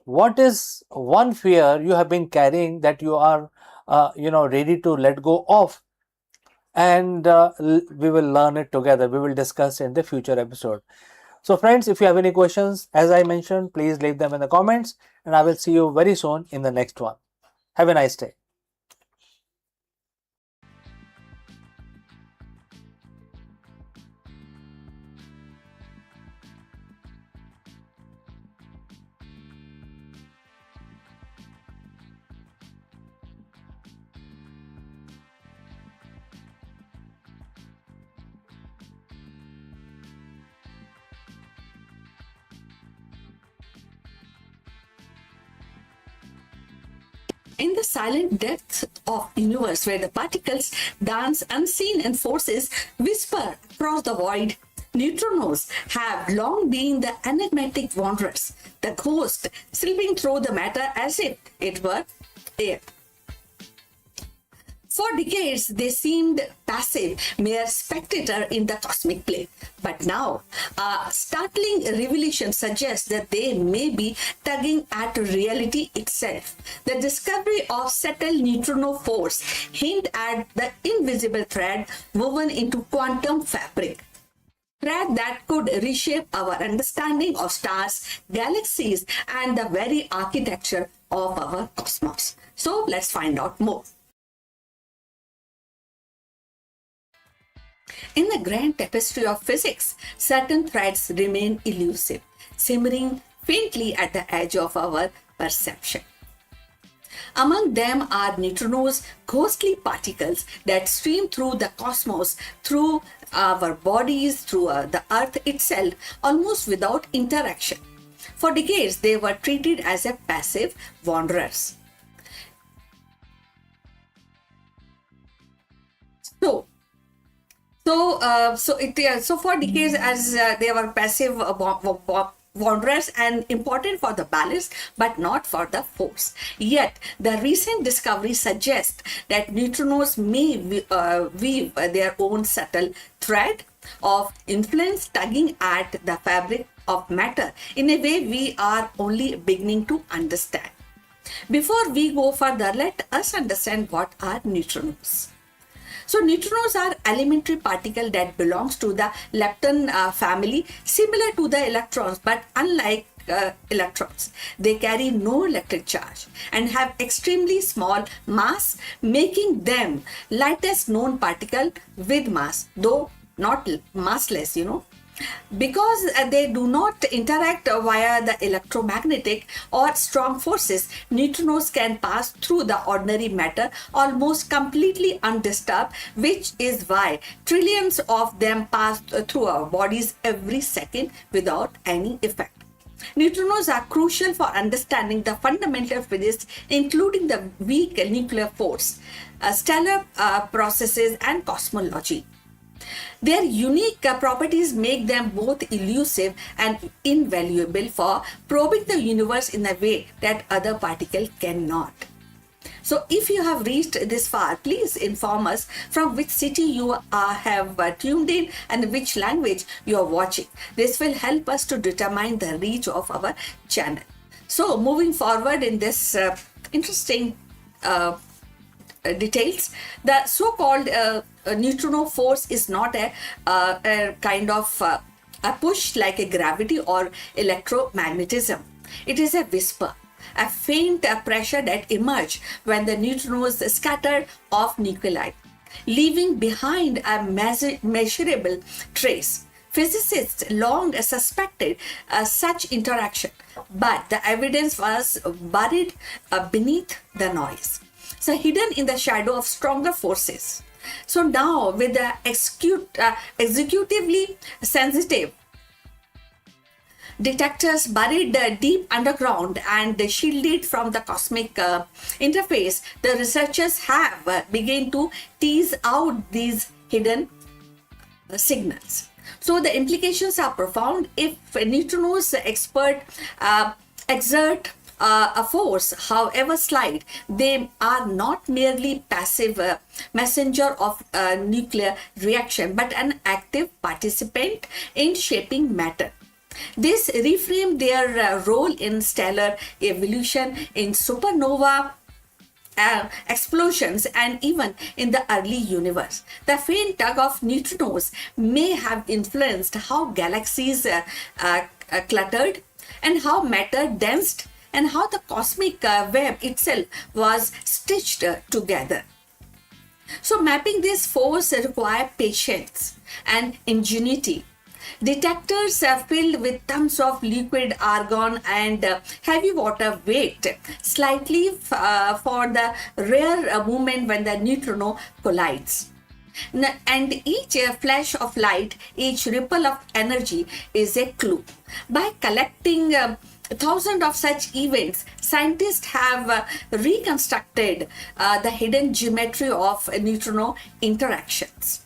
S2: what is one fear you have been carrying that you are, ready to let go of? And we will learn it together. We will discuss in the future episode. So, friends, if you have any questions, as I mentioned, please leave them in the comments, and I will see you very soon in the next one. Have a nice day.
S3: In the silent depths of universe where the particles dance unseen and forces whisper across the void, neutrinos have long been the enigmatic wanderers, the ghost slipping through the matter as if it were air. For decades, they seemed passive, mere spectator in the cosmic play. But now, a startling revelation suggests that they may be tugging at reality itself. The discovery of subtle neutrino force hint at the invisible thread woven into quantum fabric. Thread that could reshape our understanding of stars, galaxies, and the very architecture of our cosmos. So let's find out more. In the grand tapestry of physics, certain threads remain elusive, simmering faintly at the edge of our perception. Among them are neutrinos, ghostly particles that stream through the cosmos, through our bodies, through the earth itself, almost without interaction. For decades, they were treated as a passive wanderers. So for decades, as they were passive wanderers and important for the balance, but not for the force. Yet, the recent discovery suggests that neutrinos may weave their own subtle thread of influence, tugging at the fabric of matter in a way we are only beginning to understand. Before we go further, let us understand what are neutrinos. So neutrinos are elementary particle that belongs to the lepton family, similar to the electrons, but unlike electrons. They carry no electric charge and have extremely small mass, making them lightest known particle with mass, though not massless. Because they do not interact via the electromagnetic or strong forces, neutrinos can pass through the ordinary matter almost completely undisturbed, which is why trillions of them pass through our bodies every second without any effect. Neutrinos are crucial for understanding the fundamental physics, including the weak nuclear force, stellar processes, and cosmology. Their unique properties make them both elusive and invaluable for probing the universe in a way that other particles cannot. So if you have reached this far, please inform us from which city you have tuned in and which language you are watching. This will help us to determine the reach of our channel. So moving forward in this interesting details, the so-called neutrino force is not a kind of a push like a gravity or electromagnetism. It is a whisper, a faint pressure that emerges when the neutrinos scatter off nuclei, leaving behind a measurable trace. Physicists long suspected such interaction, but the evidence was buried beneath the noise. So, hidden in the shadow of stronger forces. So, now with the executively sensitive detectors buried deep underground and shielded from the cosmic interface, the researchers have begun to tease out these hidden signals. So the implications are profound. If neutrinos exert a force, however slight, they are not merely passive messenger of nuclear reaction, but an active participant in shaping matter. This reframed their role in stellar evolution, in supernova explosions, and even in the early universe. The faint tug of neutrinos may have influenced how galaxies cluttered and how matter danced and how the cosmic web itself was stitched together. So mapping this force requires patience and ingenuity. Detectors are filled with tons of liquid argon and heavy water wait slightly for the rare moment when the neutrino collides. And each flash of light, each ripple of energy is a clue. By collecting thousands of such events, scientists have reconstructed the hidden geometry of neutrino interactions.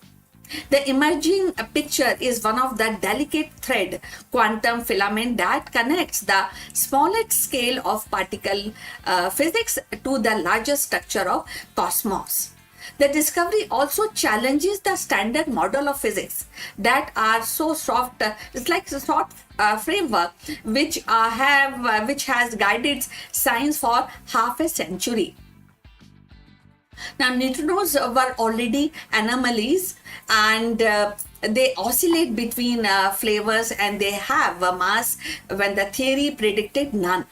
S3: The emerging picture is one of the delicate thread quantum filament that connects the smallest scale of particle physics to the larger structure of cosmos. The discovery also challenges the standard model of physics that are so soft. It's like a soft framework which has guided science for half a century. Now, neutrinos were already anomalies and they oscillate between flavors and they have a mass when the theory predicted none.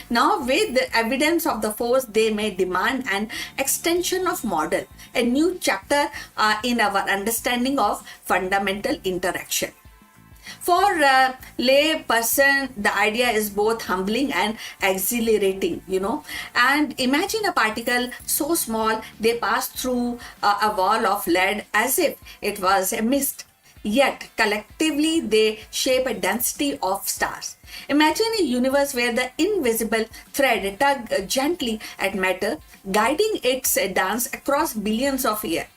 S3: Now, with the evidence of the force, they may demand an extension of model, a new chapter in our understanding of fundamental interaction. For a lay person, the idea is both humbling and exhilarating, And imagine a particle so small they pass through a wall of lead as if it was a mist. Yet collectively they shape a density of stars. Imagine a universe where the invisible thread tug gently at matter, guiding its dance across billions of years.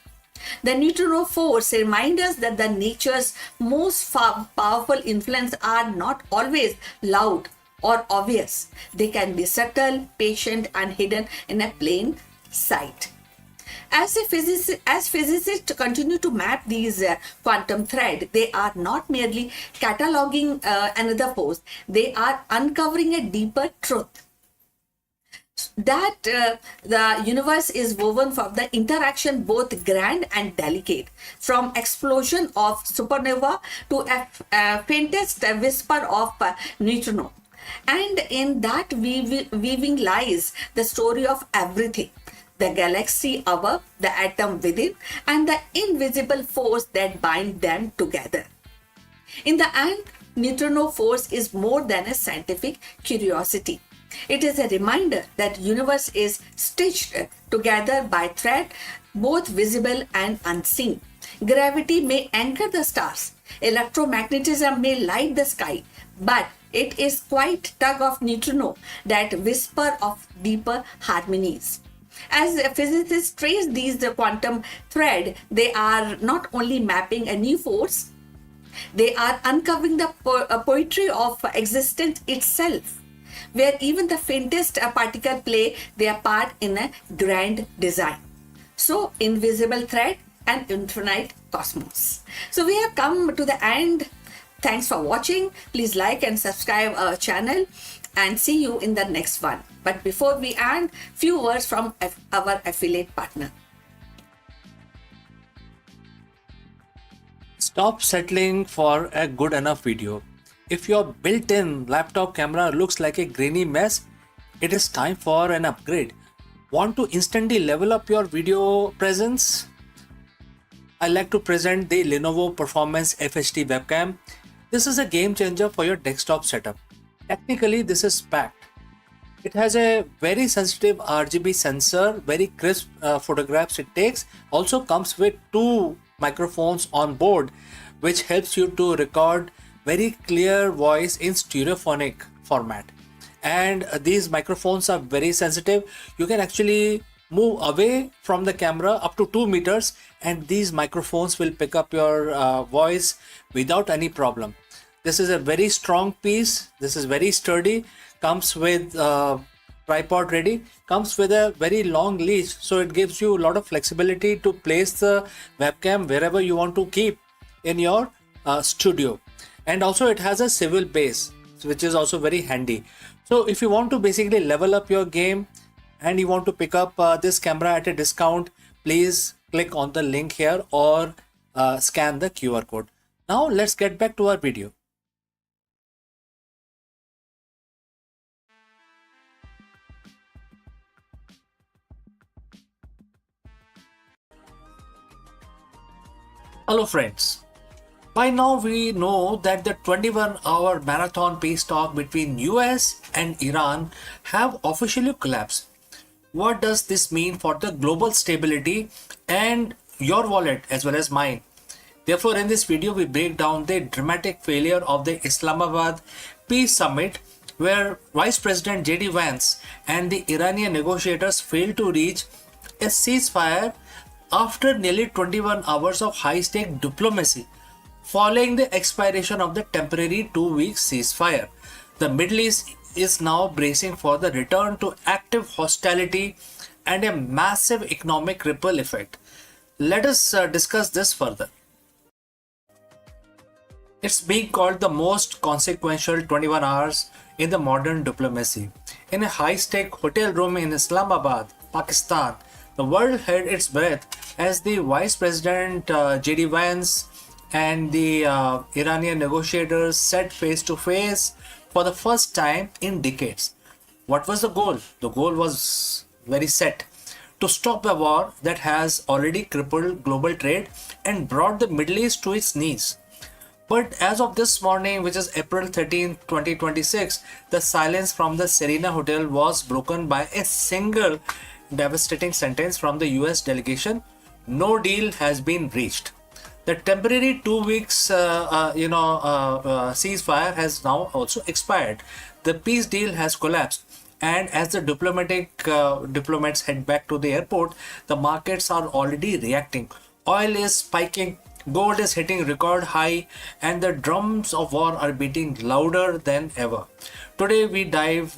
S3: The neutrino force reminds us that the nature's most powerful influence are not always loud or obvious. They can be subtle, patient, and hidden in a plain sight. As physicists continue to map these quantum threads, they are not merely cataloging another force, they are uncovering a deeper truth. That the universe is woven from the interaction both grand and delicate, from explosion of supernova to a faintest whisper of neutrino. And in that weaving lies the story of everything: the galaxy above, the atom within, and the invisible force that binds them together. In the end, neutrino force is more than a scientific curiosity. It is a reminder that universe is stitched together by thread, both visible and unseen. Gravity may anchor the stars, electromagnetism may light the sky, but it is quite tug of neutrino that whisper of deeper harmonies. As physicists trace these quantum thread, they are not only mapping a new force, they are uncovering the poetry of existence itself, where even the faintest particle play their part in a grand design. So, invisible thread and infinite cosmos. So, we have come to the end. Thanks for watching. Please like and subscribe our channel and see you in the next one. But before we end, few words from our affiliate partner.
S2: Stop settling for a good enough video. If your built-in laptop camera looks like a grainy mess, it is time for an upgrade. Want to instantly level up your video presence? I like to present the Lenovo Performance FHD webcam. This is a game changer for your desktop setup. Technically, this is packed. It has a very sensitive RGB sensor, very crisp photographs it takes. Also comes with two microphones on board, which helps you to record very clear voice in stereophonic format. And these microphones are very sensitive. You can actually move away from the camera up to 2 meters, and these microphones will pick up your voice without any problem. This is a very strong piece. This is very sturdy. Comes with tripod ready. Comes with a very long leash, so it gives you a lot of flexibility to place the webcam wherever you want to keep in your studio. And also it has a swivel base, which is also very handy. So if you want to basically level up your game and you want to pick up this camera at a discount, please click on the link here or scan the QR code. Now let's get back to our video.
S1: Hello friends. By now we know that the 21-hour marathon peace talk between US and Iran have officially collapsed. What does this mean for the global stability and your wallet as well as mine? Therefore, in this video we break down the dramatic failure of the Islamabad Peace Summit, where Vice President JD Vance and the Iranian negotiators failed to reach a ceasefire after nearly 21 hours of high-stake diplomacy. Following the expiration of the temporary 2-week ceasefire, the Middle East is now bracing for the return to active hostility and a massive economic ripple effect. Let us discuss this further. It's being called the most consequential 21 hours in the modern diplomacy. In a high-stake hotel room in Islamabad, Pakistan, the world held its breath as the Vice President JD Vance and the Iranian negotiators sat face to face for the first time in decades. What was the goal? The goal was very set: to stop the war that has already crippled global trade and brought the Middle East to its knees. But as of this morning, which is April 13, 2026, the silence from the Serena Hotel was broken by a single devastating sentence from the US delegation: no deal has been reached. The temporary 2 weeks ceasefire has now also expired. The peace deal has collapsed, and as the diplomats head back to the airport, the markets are already reacting. Oil is spiking, gold is hitting record high, and the drums of war are beating louder than ever. Today we dive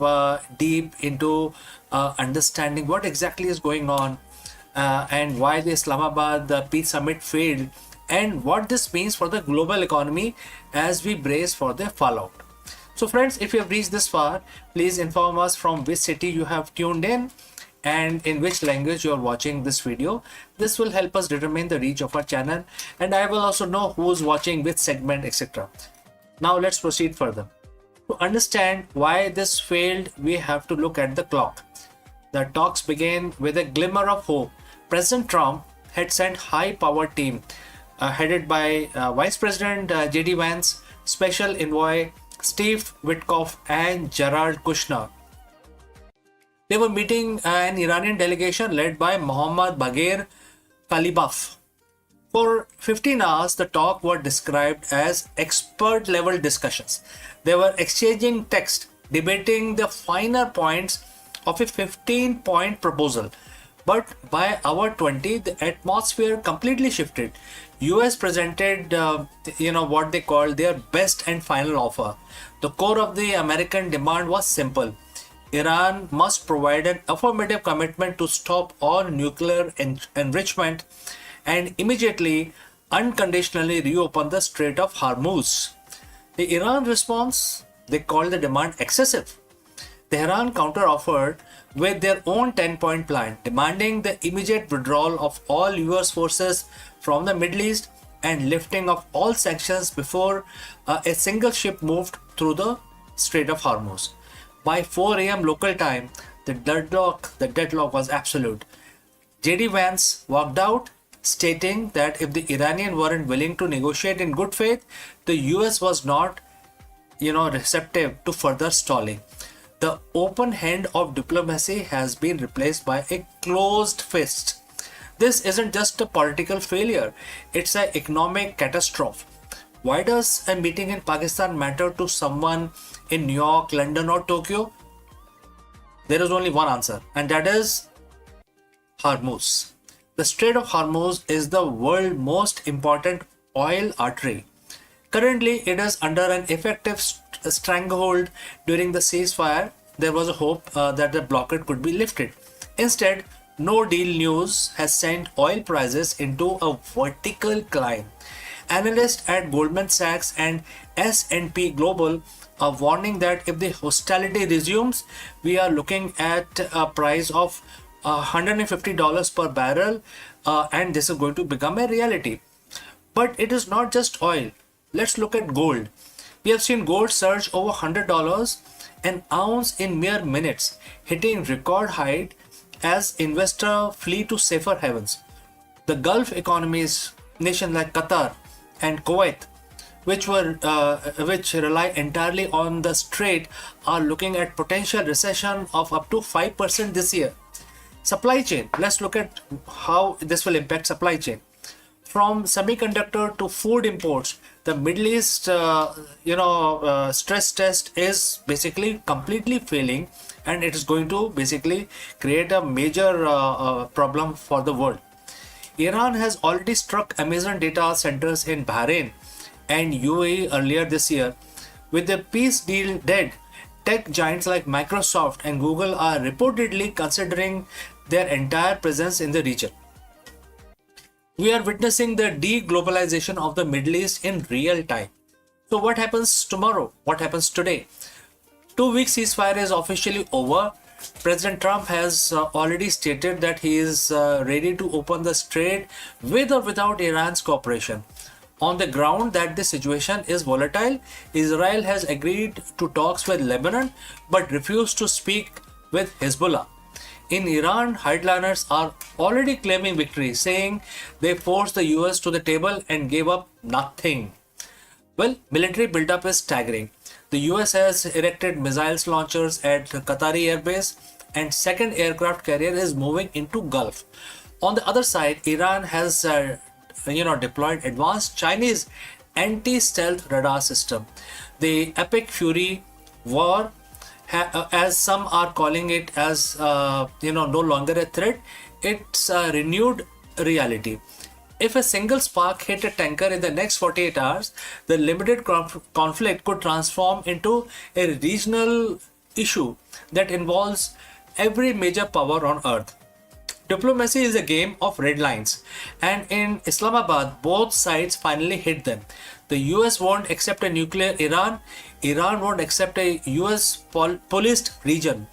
S1: deep into understanding what exactly is going on and why the Islamabad Peace Summit failed, and what this means for the global economy as we brace for the fallout. So friends, if you have reached this far, please inform us from which city you have tuned in and in which language you are watching this video. This will help us determine the reach of our channel, and I will also know who's watching which segment, etc. Now let's proceed further. To understand why this failed, we have to look at the clock. The talks began with a glimmer of hope. President Trump had sent high-powered team headed by Vice President JD Vance, Special Envoy Steve Witkoff, and Jared Kushner. They were meeting an Iranian delegation led by Mohammad Bagher Kalibaf. For 15 hours, the talk were described as expert-level discussions. They were exchanging text, debating the finer points of a 15-point proposal. But by hour 20, the atmosphere completely shifted. US presented, what they called their best and final offer. The core of the American demand was simple: Iran must provide an affirmative commitment to stop all nuclear enrichment and immediately, unconditionally reopen the Strait of Hormuz. The Iran response, they called the demand excessive. Tehran counter-offered with their own 10-point plan, demanding the immediate withdrawal of all US forces from the Middle East and lifting of all sanctions before a single ship moved through the Strait of Hormuz. By 4 a.m. local time, the deadlock was absolute. JD Vance walked out, stating that if the Iranians weren't willing to negotiate in good faith, the US was not, receptive to further stalling. The open hand of diplomacy has been replaced by a closed fist. This isn't just a political failure, it's an economic catastrophe. Why does a meeting in Pakistan matter to someone in New York, London, or Tokyo? There is only one answer, and that is Hormuz. The Strait of Hormuz is the world's most important oil artery. Currently, it is under an effective stranglehold. During the ceasefire, there was a hope that the blockade could be lifted. Instead, no deal news has sent oil prices into a vertical climb. Analysts at Goldman Sachs and S&P Global are warning that if the hostility resumes, we are looking at a price of $150 per barrel, and this is going to become a reality. But it is not just oil. Let's look at gold. We have seen gold surge over $100 an ounce in mere minutes, hitting record height as investors flee to safer havens. The Gulf economies, nations like Qatar and Kuwait, which rely entirely on the strait, are looking at potential recession of up to 5% this year. Supply chain. Let's look at how this will impact supply chain. From semiconductor to food imports, the Middle East, stress test is basically completely failing, and it is going to basically create a major problem for the world. Iran has already struck Amazon data centers in Bahrain and UAE earlier this year. With the peace deal dead, tech giants like Microsoft and Google are reportedly considering their entire presence in the region. We are witnessing the de-globalization of the Middle East in real time. So what happens tomorrow? What happens today? 2-week ceasefire is officially over. President Trump has already stated that he is ready to open the strait with or without Iran's cooperation. On the ground that the situation is volatile, Israel has agreed to talks with Lebanon but refused to speak with Hezbollah. In Iran, hardliners are already claiming victory, saying they forced the US to the table and gave up nothing. Well, military buildup is staggering. The US has erected missiles launchers at Qatari Air Base, and second aircraft carrier is moving into Gulf. On the other side, Iran has deployed advanced Chinese anti-stealth radar system. The Epic Fury war, as some are calling it, as no longer a threat, it's a renewed reality. If a single spark hit a tanker in the next 48 hours, the limited conflict could transform into a regional issue that involves every major power on earth. Diplomacy is a game of red lines, and in Islamabad, both sides finally hit them. The US won't accept a nuclear Iran. Iran won't accept a US policed region.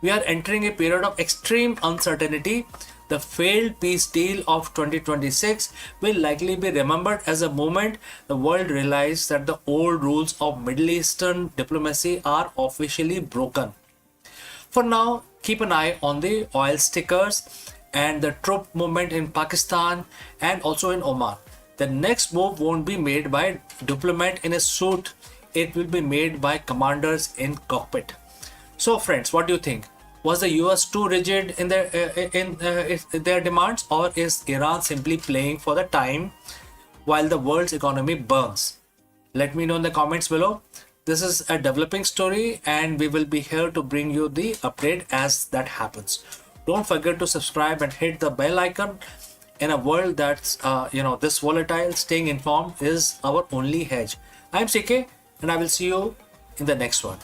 S1: We are entering a period of extreme uncertainty. The failed peace deal of 2026 will likely be remembered as a moment the world realized that the old rules of Middle Eastern diplomacy are officially broken. For now, keep an eye on the oil stickers and the troop movement in Pakistan and also in Oman. The next move won't be made by a diplomat in a suit. It will be made by commanders in cockpit. So friends, what do you think? Was the US too rigid in their demands, or is Iran simply playing for the time while the world's economy burns? Let me know in the comments below. This is a developing story, and we will be here to bring you the update as that happens. Don't forget to subscribe and hit the bell icon. In a world that's this volatile, staying informed is our only hedge. I'm CK, and I will see you in the next one.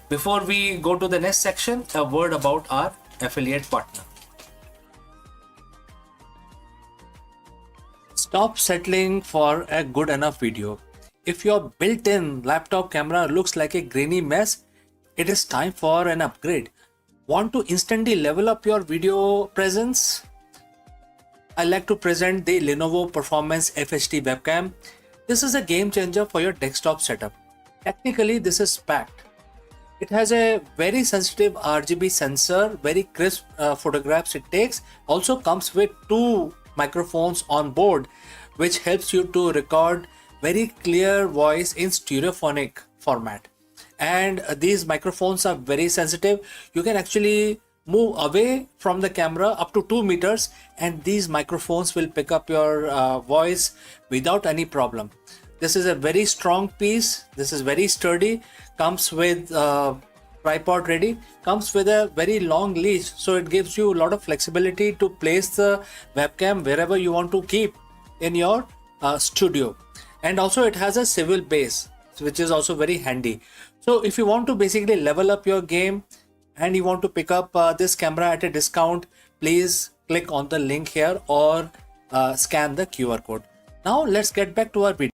S1: Before we go to the next section, a word about our affiliate partner.
S2: Stop settling for a good enough video. If your built-in laptop camera looks like a grainy mess, it is time for an upgrade. Want to instantly level up your video presence? I like to present the Lenovo Performance FHD webcam. This is a game changer for your desktop setup. Technically, this is packed. It has a very sensitive RGB sensor, very crisp photographs it takes. Also comes with two microphones on board, which helps you to record very clear voice in stereophonic format. And these microphones are very sensitive. You can actually move away from the camera up to 2 meters, and these microphones will pick up your voice without any problem. This is a very strong piece. This is very sturdy. Comes with tripod ready. Comes with a very long leash, so it gives you a lot of flexibility to place the webcam wherever you want to keep in your studio. And also it has a swivel base, which is also very handy. So if you want to basically level up your game and you want to pick up this camera at a discount, please click on the link here or scan the QR code. Now let's get back to our video.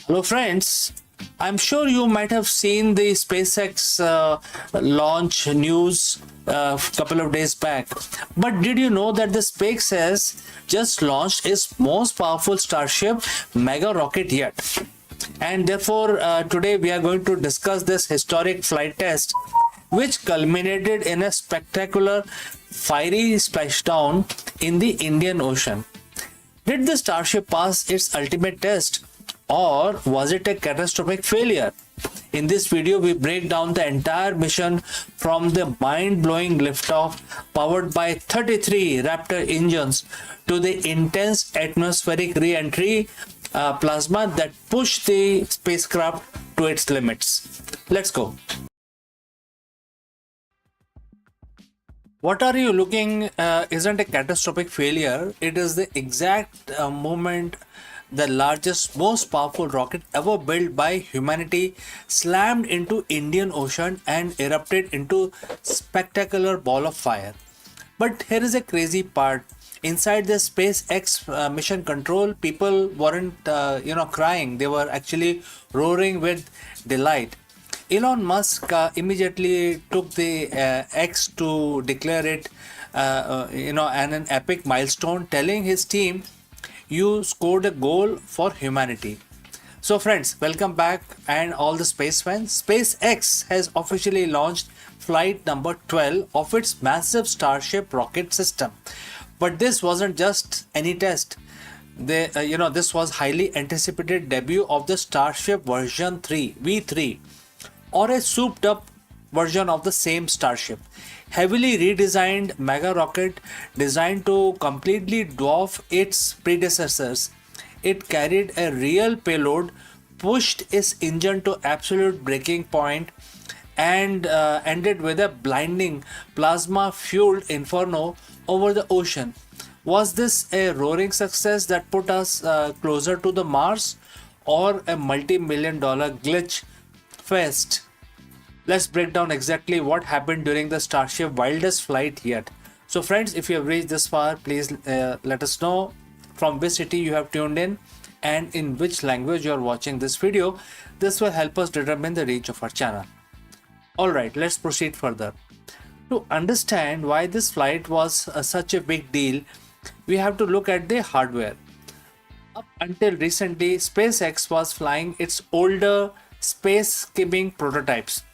S2: Hello friends, I'm sure you might have seen the SpaceX launch news a couple of days back. But did you know that the SpaceX just launched its most powerful Starship mega rocket yet? And therefore today we are going to discuss this historic flight test, which culminated in a spectacular fiery splashdown in the Indian Ocean. Did the Starship pass its ultimate test, or was it a catastrophic failure? In this video, we break down the entire mission from the mind-blowing liftoff powered by 33 Raptor engines to the intense atmospheric re-entry plasma that pushed the spacecraft to its limits. Let's go. What are you looking isn't a catastrophic failure. It is the exact moment the largest, most powerful rocket ever built by humanity slammed into Indian Ocean and erupted into spectacular ball of fire. But here is a crazy part. Inside the SpaceX mission control, people weren't crying. They were actually roaring with delight. Elon Musk immediately took the X to declare it an epic milestone, telling his team, "You scored a goal for humanity." So friends, welcome back and all the space fans. SpaceX has officially launched flight number 12 of its massive Starship rocket system. But this wasn't just any test. This was highly anticipated debut of the Starship version 3, V3, or a souped up version of the same Starship. Heavily redesigned mega rocket designed to completely dwarf its predecessors. It carried a real payload, pushed its engine to absolute breaking point, and ended with a blinding plasma fueled inferno over the ocean. Was this a roaring success that put us closer to the Mars, or a multi-million-dollar glitch fest? Let's break down exactly what happened during the Starship wildest flight yet. So friends, if you have reached this far, please let us know from which city you have tuned in and in which language you are watching this video. This will help us determine the reach of our channel. Alright, let's proceed further. To understand why this flight was such a big deal, we have to look at the hardware. Up until recently, SpaceX was flying its older space skimming prototypes.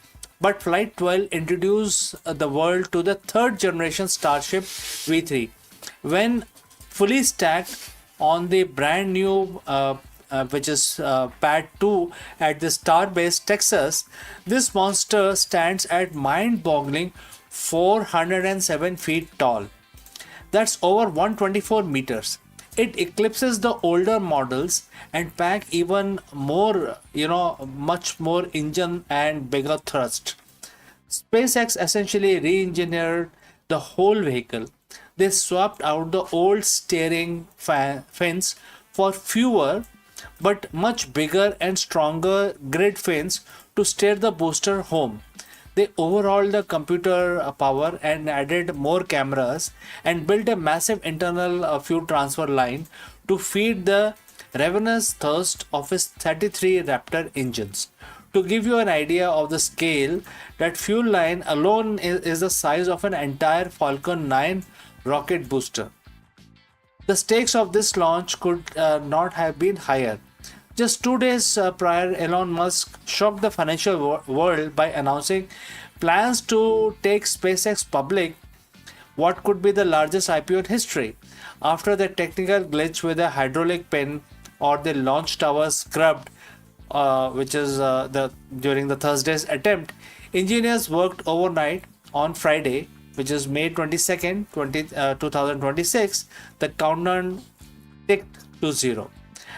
S2: But Flight 12 introduced the world to the third generation Starship V3. When fully stacked on the brand new which is Pad 2 at the Starbase, Texas, this monster stands at mind-boggling 407 feet tall. That's over 124 meters. It eclipses the older models and pack even more, much more engine and bigger thrust. SpaceX essentially re-engineered the whole vehicle. They swapped out the old steering fins for fewer but much bigger and stronger grid fins to steer the booster home. They overhauled the computer power and added more cameras and built a massive internal fuel transfer line to feed the ravenous thirst of its 33 Raptor engines. To give you an idea of the scale, that fuel line alone is the size of an entire Falcon 9 rocket booster. The stakes of this launch could not have been higher. Just 2 days prior, Elon Musk shocked the financial world by announcing plans to take SpaceX public, what could be the largest IPO in history. After the technical glitch with a hydraulic pin or the launch tower scrubbed, which is the during the Thursday's attempt, engineers worked overnight on Friday, which is May 22nd, 2026. The countdown ticked to zero.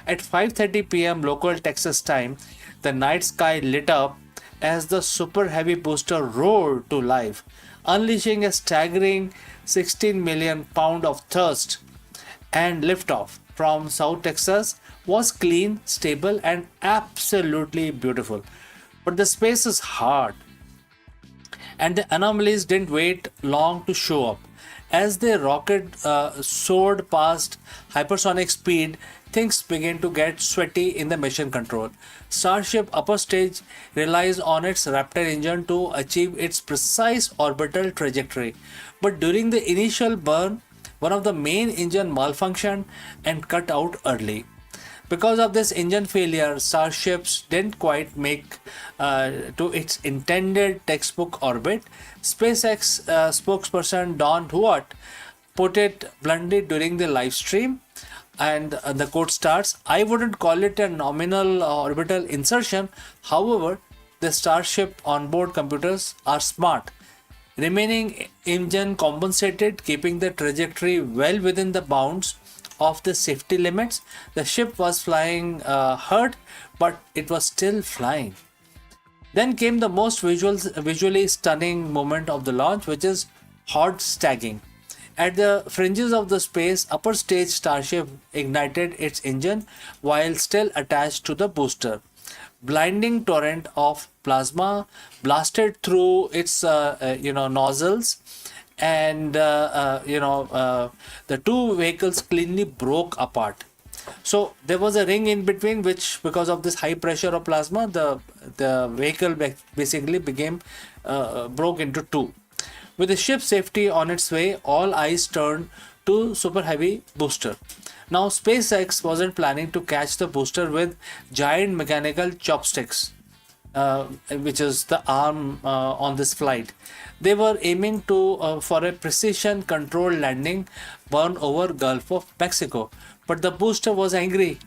S2: At 5:30 p.m. local Texas time, the night sky lit up as the Super Heavy booster roared to life, unleashing a staggering 16 million pound of thrust, and liftoff from South Texas was clean, stable, and absolutely beautiful. But the space is hard, and the anomalies didn't wait long to show up. As the rocket soared past hypersonic speed, things began to get sweaty in the mission control. Starship upper stage relies on its Raptor engine to achieve its precise orbital trajectory. But during the initial burn, one of the main engine malfunctioned and cut out early. Because of this engine failure, Starships didn't quite make to its intended textbook orbit. SpaceX spokesperson Don Huot put it bluntly during the live stream, and the quote starts, "I wouldn't call it a nominal orbital insertion. However, the Starship onboard computers are smart. Remaining engine compensated, keeping the trajectory well within the bounds of the safety limits. The ship was flying hurt, but it was still flying." Then came the most visually stunning moment of the launch, which is hot staging. At the fringes of the space, upper stage Starship ignited its engine while still attached to the booster. Blinding torrent of plasma blasted through its nozzles, and the two vehicles cleanly broke apart. So there was a ring in between, which, because of this high pressure of plasma, the vehicle basically became broke into two. With the ship's safety on its way, all eyes turned to Super Heavy booster. Now SpaceX wasn't planning to catch the booster with giant mechanical chopsticks, which is the arm on this flight. They were aiming for a precision controlled landing burn over Gulf of Mexico. But the booster was angry.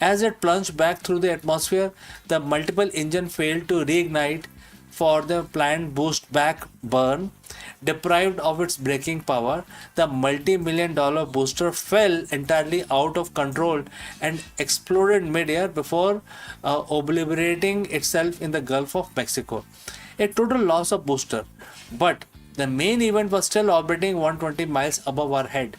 S2: As it plunged back through the atmosphere, the multiple engine failed to reignite for the planned boost back burn. Deprived of its braking power, the multi-million-dollar booster fell entirely out of control and exploded mid-air before obliterating itself in the Gulf of Mexico. A total loss of booster, but the main event was still orbiting 120 miles above our head.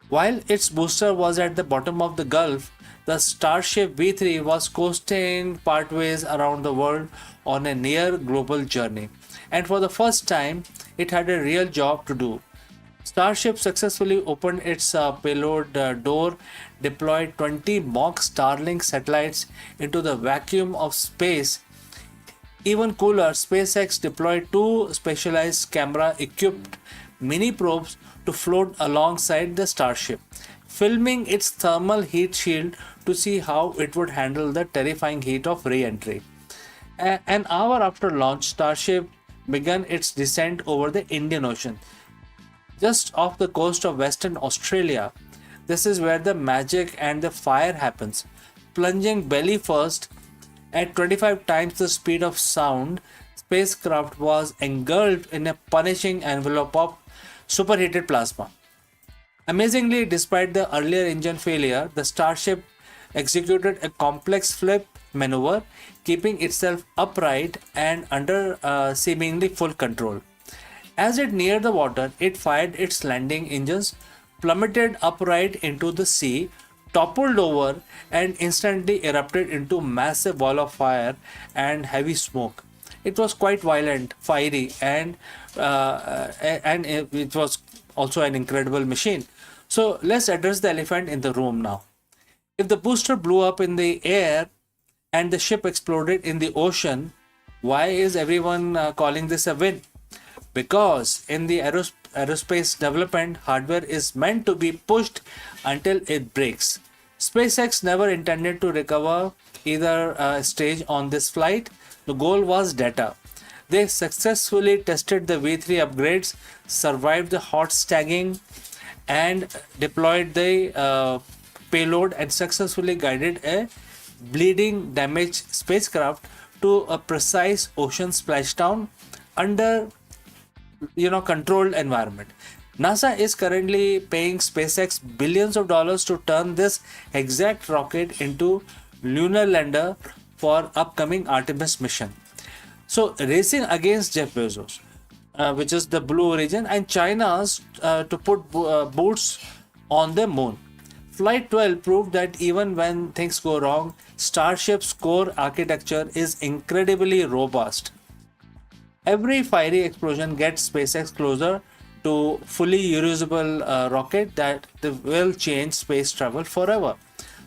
S2: While its booster was at the bottom of the Gulf, the Starship V3 was coasting partways around the world on a near global journey. And for the first time, it had a real job to do. Starship successfully opened its payload door, deployed 20 mock Starlink satellites into the vacuum of space. Even cooler, SpaceX deployed two specialized camera-equipped mini probes to float alongside the Starship, filming its thermal heat shield to see how it would handle the terrifying heat of re-entry. An hour after launch, Starship began its descent over the Indian Ocean, just off the coast of Western Australia. This is where the magic and the fire happens. Plunging belly first at 25 times the speed of sound, spacecraft was engulfed in a punishing envelope of superheated plasma. Amazingly, despite the earlier engine failure, the Starship executed a complex flip maneuver, keeping itself upright and under seemingly full control. As it neared the water, it fired its landing engines, plummeted upright into the sea, toppled over, and instantly erupted into massive wall of fire and heavy smoke. It was quite violent, fiery, and it was also an incredible machine. So let's address the elephant in the room now. If the booster blew up in the air and the ship exploded in the ocean, why is everyone calling this a win? Because in the aerospace development, hardware is meant to be pushed until it breaks. SpaceX never intended to recover either stage on this flight. The goal was data. They successfully tested the V3 upgrades, survived the hot staging, and deployed the payload and successfully guided a bleeding damaged spacecraft to a precise ocean splashdown under controlled environment. NASA is currently paying SpaceX billions of dollars to turn this exact rocket into lunar lander for upcoming Artemis mission. So racing against Jeff Bezos, which is the blue region, and China's to put boots on the moon. Flight 12 proved that even when things go wrong, Starship's core architecture is incredibly robust. Every fiery explosion gets SpaceX closer to fully reusable rocket that will change space travel forever.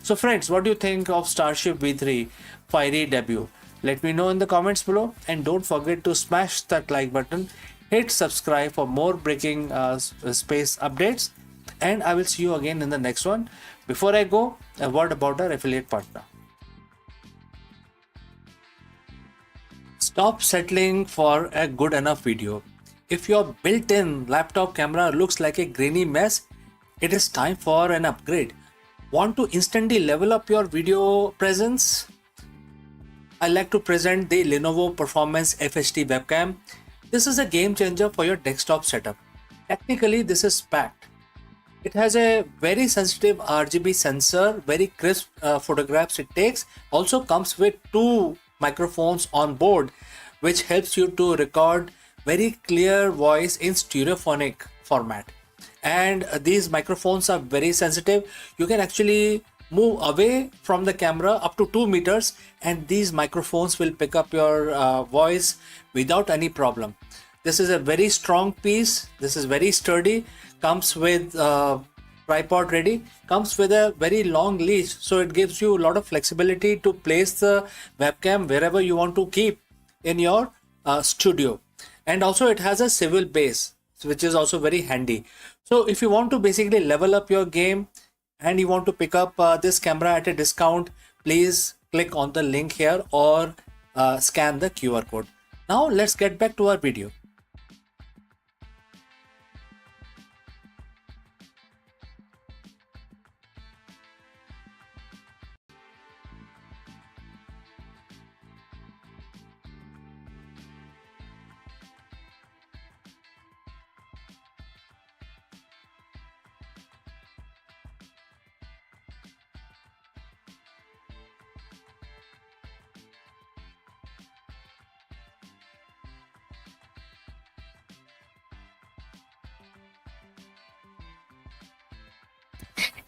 S2: So friends, what do you think of Starship V3 fiery debut? Let me know in the comments below, and don't forget to smash that like button, hit subscribe for more breaking space updates, and I will see you again in the next one. Before I go, a word about our affiliate partner. Stop settling for a good enough video. If your built-in laptop camera looks like a grainy mess, it is time for an upgrade. Want to instantly level up your video presence? I like to present the Lenovo Performance FHD webcam. This is a game changer for your desktop setup. Technically, this is packed. It has a very sensitive RGB sensor, very crisp photographs it takes. Also comes with 2 microphones on board, which helps you to record very clear voice in stereophonic format. And these microphones are very sensitive. You can actually move away from the camera up to 2 meters, and these microphones will pick up your voice without any problem. This is a very strong piece. This is very sturdy. Comes with tripod ready. Comes with a very long leash, so it gives you a lot of flexibility to place the webcam wherever you want to keep in your studio. And also it has a swivel base, which is also very handy. So if you want to basically level up your game and you want to pick up this camera at a discount, please click on the link here or scan the QR code. Now let's get back to our video.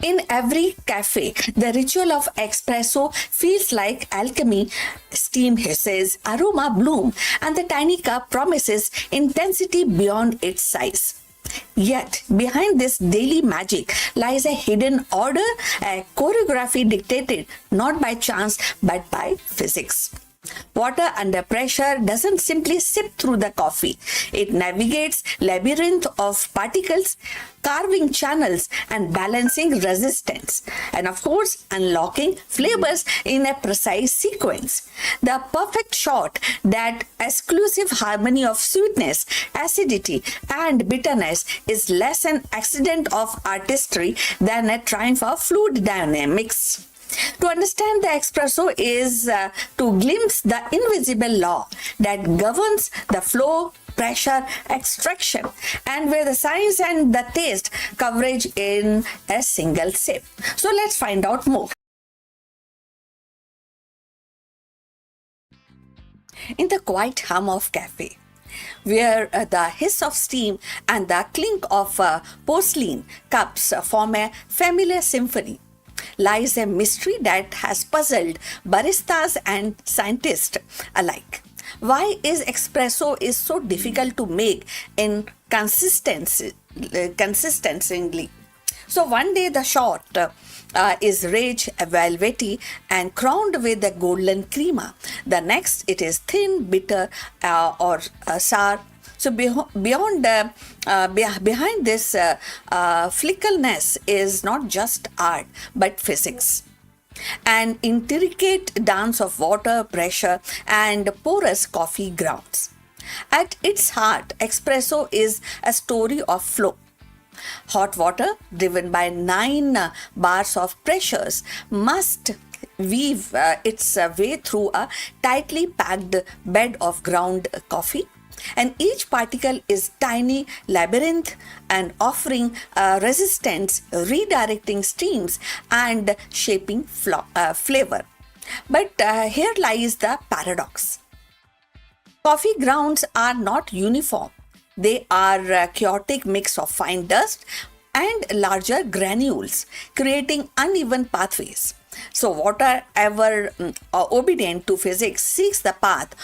S3: In every cafe, the ritual of espresso feels like alchemy. Steam hisses, aroma bloom, and the tiny cup promises intensity beyond its size. Yet, behind this daily magic lies a hidden order, a choreography dictated not by chance but by physics. Water under pressure doesn't simply sip through the coffee. It navigates labyrinth of particles, carving channels and balancing resistance, and of course unlocking flavors in a precise sequence. The perfect shot, that exclusive harmony of sweetness, acidity and bitterness, is less an accident of artistry than a triumph of fluid dynamics. To understand the espresso is to glimpse the invisible law that governs the flow, pressure, extraction, and where the science and the taste coverage in a single sip. So let's find out more. In the quiet hum of cafe, where the hiss of steam and the clink of porcelain cups form a familiar symphony, lies a mystery that has puzzled baristas and scientists alike. Why is espresso is so difficult to make in consistently? So one day the shot is rich, velvety, and crowned with the golden crema. The next it is thin, bitter, or sour. So behind this fickleness is not just art but physics. An intricate dance of water, pressure, and porous coffee grounds. At its heart, espresso is a story of flow. Hot water, driven by 9 bars of pressures, must weave its way through a tightly packed bed of ground coffee, and each particle is tiny labyrinth and offering resistance, redirecting streams and shaping flavor. But here lies the paradox. Coffee grounds are not uniform. They are a chaotic mix of fine dust and larger granules, creating uneven pathways. So, water, ever obedient to physics, seeks the path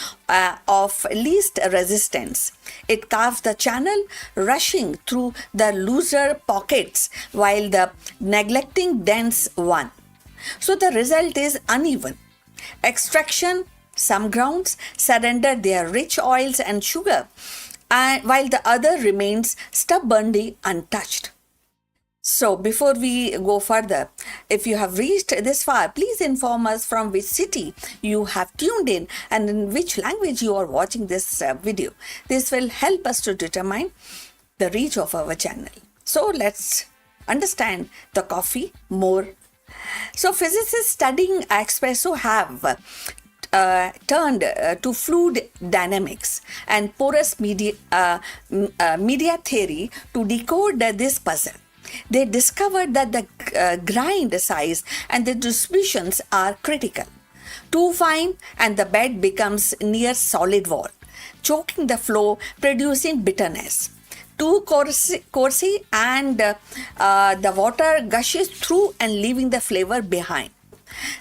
S3: of least resistance. It carves the channel, rushing through the looser pockets while the neglecting dense one. So, the result is uneven. Extraction, some grounds surrender their rich oils and sugar, while the other remains stubbornly untouched. So, before we go further, if you have reached this far, please inform us from which city you have tuned in and in which language you are watching this video. This will help us to determine the reach of our channel. So, let's understand the coffee more. So, physicists studying espresso have turned to fluid dynamics and porous media theory to decode this puzzle. They discovered that the grind size and the distributions are critical. Too fine and the bed becomes near solid wall, choking the flow, producing bitterness. Too coarse and the water gushes through and leaving the flavor behind.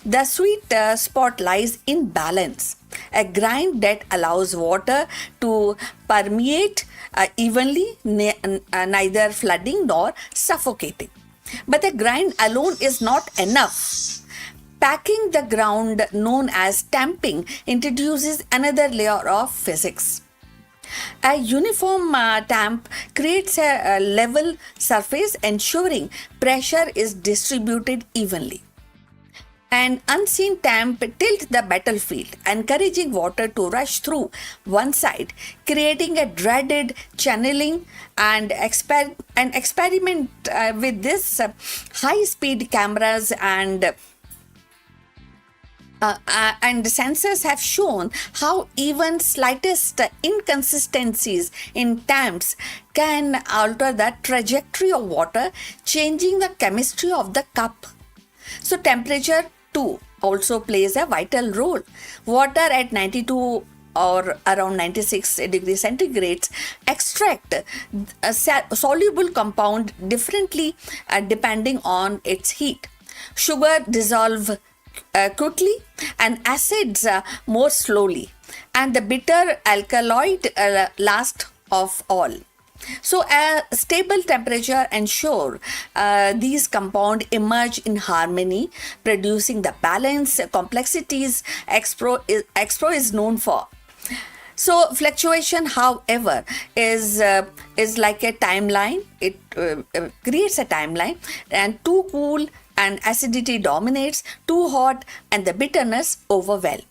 S3: The sweet spot lies in balance, a grind that allows water to permeate evenly, neither flooding nor suffocating. But the grind alone is not enough. Packing the ground, known as tamping, introduces another layer of physics. A uniform tamp creates a level surface, ensuring pressure is distributed evenly. An unseen tamp tilts the battlefield, encouraging water to rush through one side, creating a dreaded channeling and experiment with this high-speed cameras and sensors have shown how even slightest inconsistencies in tamps can alter the trajectory of water, changing the chemistry of the cup. So temperature too also plays a vital role. Water at 92 or around 96 degrees centigrade extract a soluble compound differently depending on its heat. Sugar dissolve quickly and acids more slowly, and the bitter alkaloid last of all. So a stable temperature ensure these compounds emerge in harmony, producing the balance complexities Expro is known for. So fluctuation, however, is like a timeline. It creates a timeline, and too cool and acidity dominates, too hot and the bitterness overwhelm.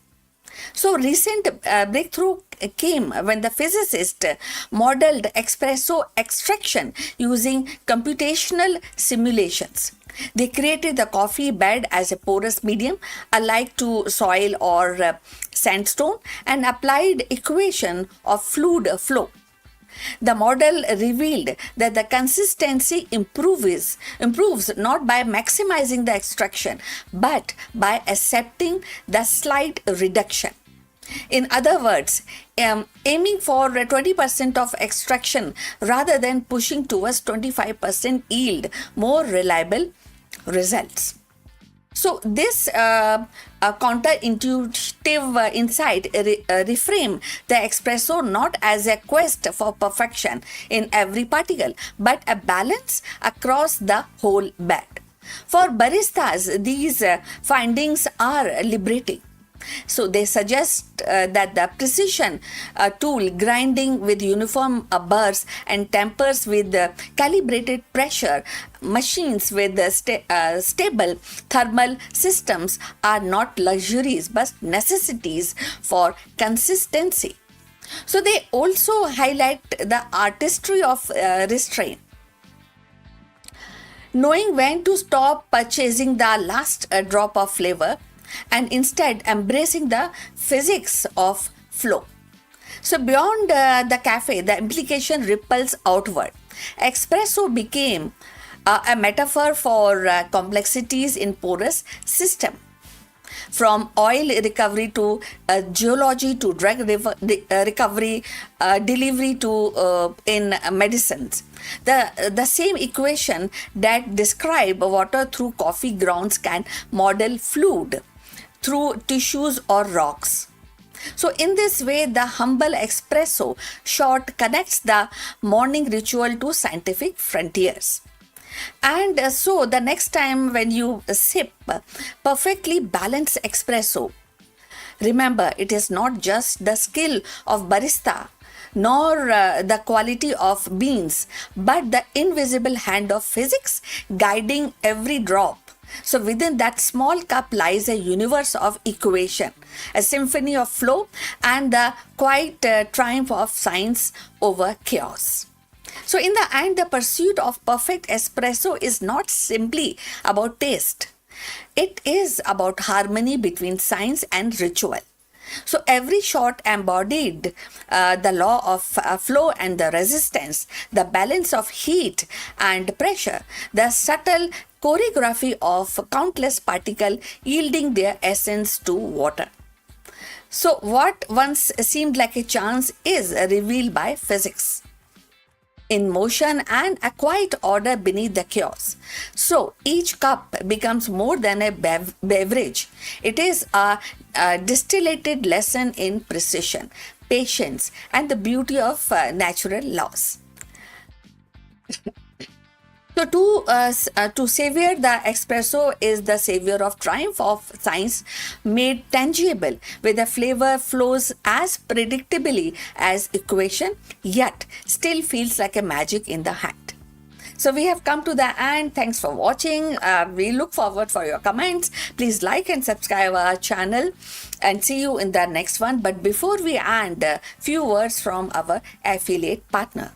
S3: So recent breakthrough came when the physicists modeled espresso extraction using computational simulations. They created the coffee bed as a porous medium, alike to soil or sandstone, and applied equation of fluid flow. The model revealed that the consistency improves not by maximizing the extraction, but by accepting the slight reduction. In other words, aiming for 20% of extraction rather than pushing towards 25% yield more reliable results. So this counterintuitive insight reframe the espresso not as a quest for perfection in every particle, but a balance across the whole bag. For baristas, these findings are liberating. So they suggest that the precision tool grinding with uniform burrs and tempers with calibrated pressure machines with stable thermal systems are not luxuries but necessities for consistency. So they also highlight the artistry of restraint, knowing when to stop purchasing the last drop of flavor and instead embracing the physics of flow. So, beyond the cafe, the implication ripples outward. Espresso became a metaphor for complexities in porous system, from oil recovery to geology to drug recovery, delivery to in medicines. The same equation that describe water through coffee grounds can model fluid through tissues or rocks. So, in this way, the humble espresso shot connects the morning ritual to scientific frontiers. And so, the next time when you sip perfectly balanced espresso, remember it is not just the skill of barista nor the quality of beans, but the invisible hand of physics guiding every drop. So within that small cup lies a universe of equation, a symphony of flow, and the quiet triumph of science over chaos. So in the end, the pursuit of perfect espresso is not simply about taste. It is about harmony between science and ritual. So every shot embodied the law of flow and the resistance, the balance of heat and pressure, the subtle choreography of countless particles yielding their essence to water. So what once seemed like a chance is revealed by physics in motion and a quiet order beneath the chaos. So each cup becomes more than a beverage. It is a distillated lesson in precision, patience, and the beauty of natural laws. So to savor the espresso is the savior of triumph of science made tangible, where the flavor flows as predictably as equation, yet still feels like a magic in the hand. So we have come to the end. Thanks for watching. We look forward for your comments. Please like and subscribe our channel and see you in the next one. But before we end, few words from our affiliate partner.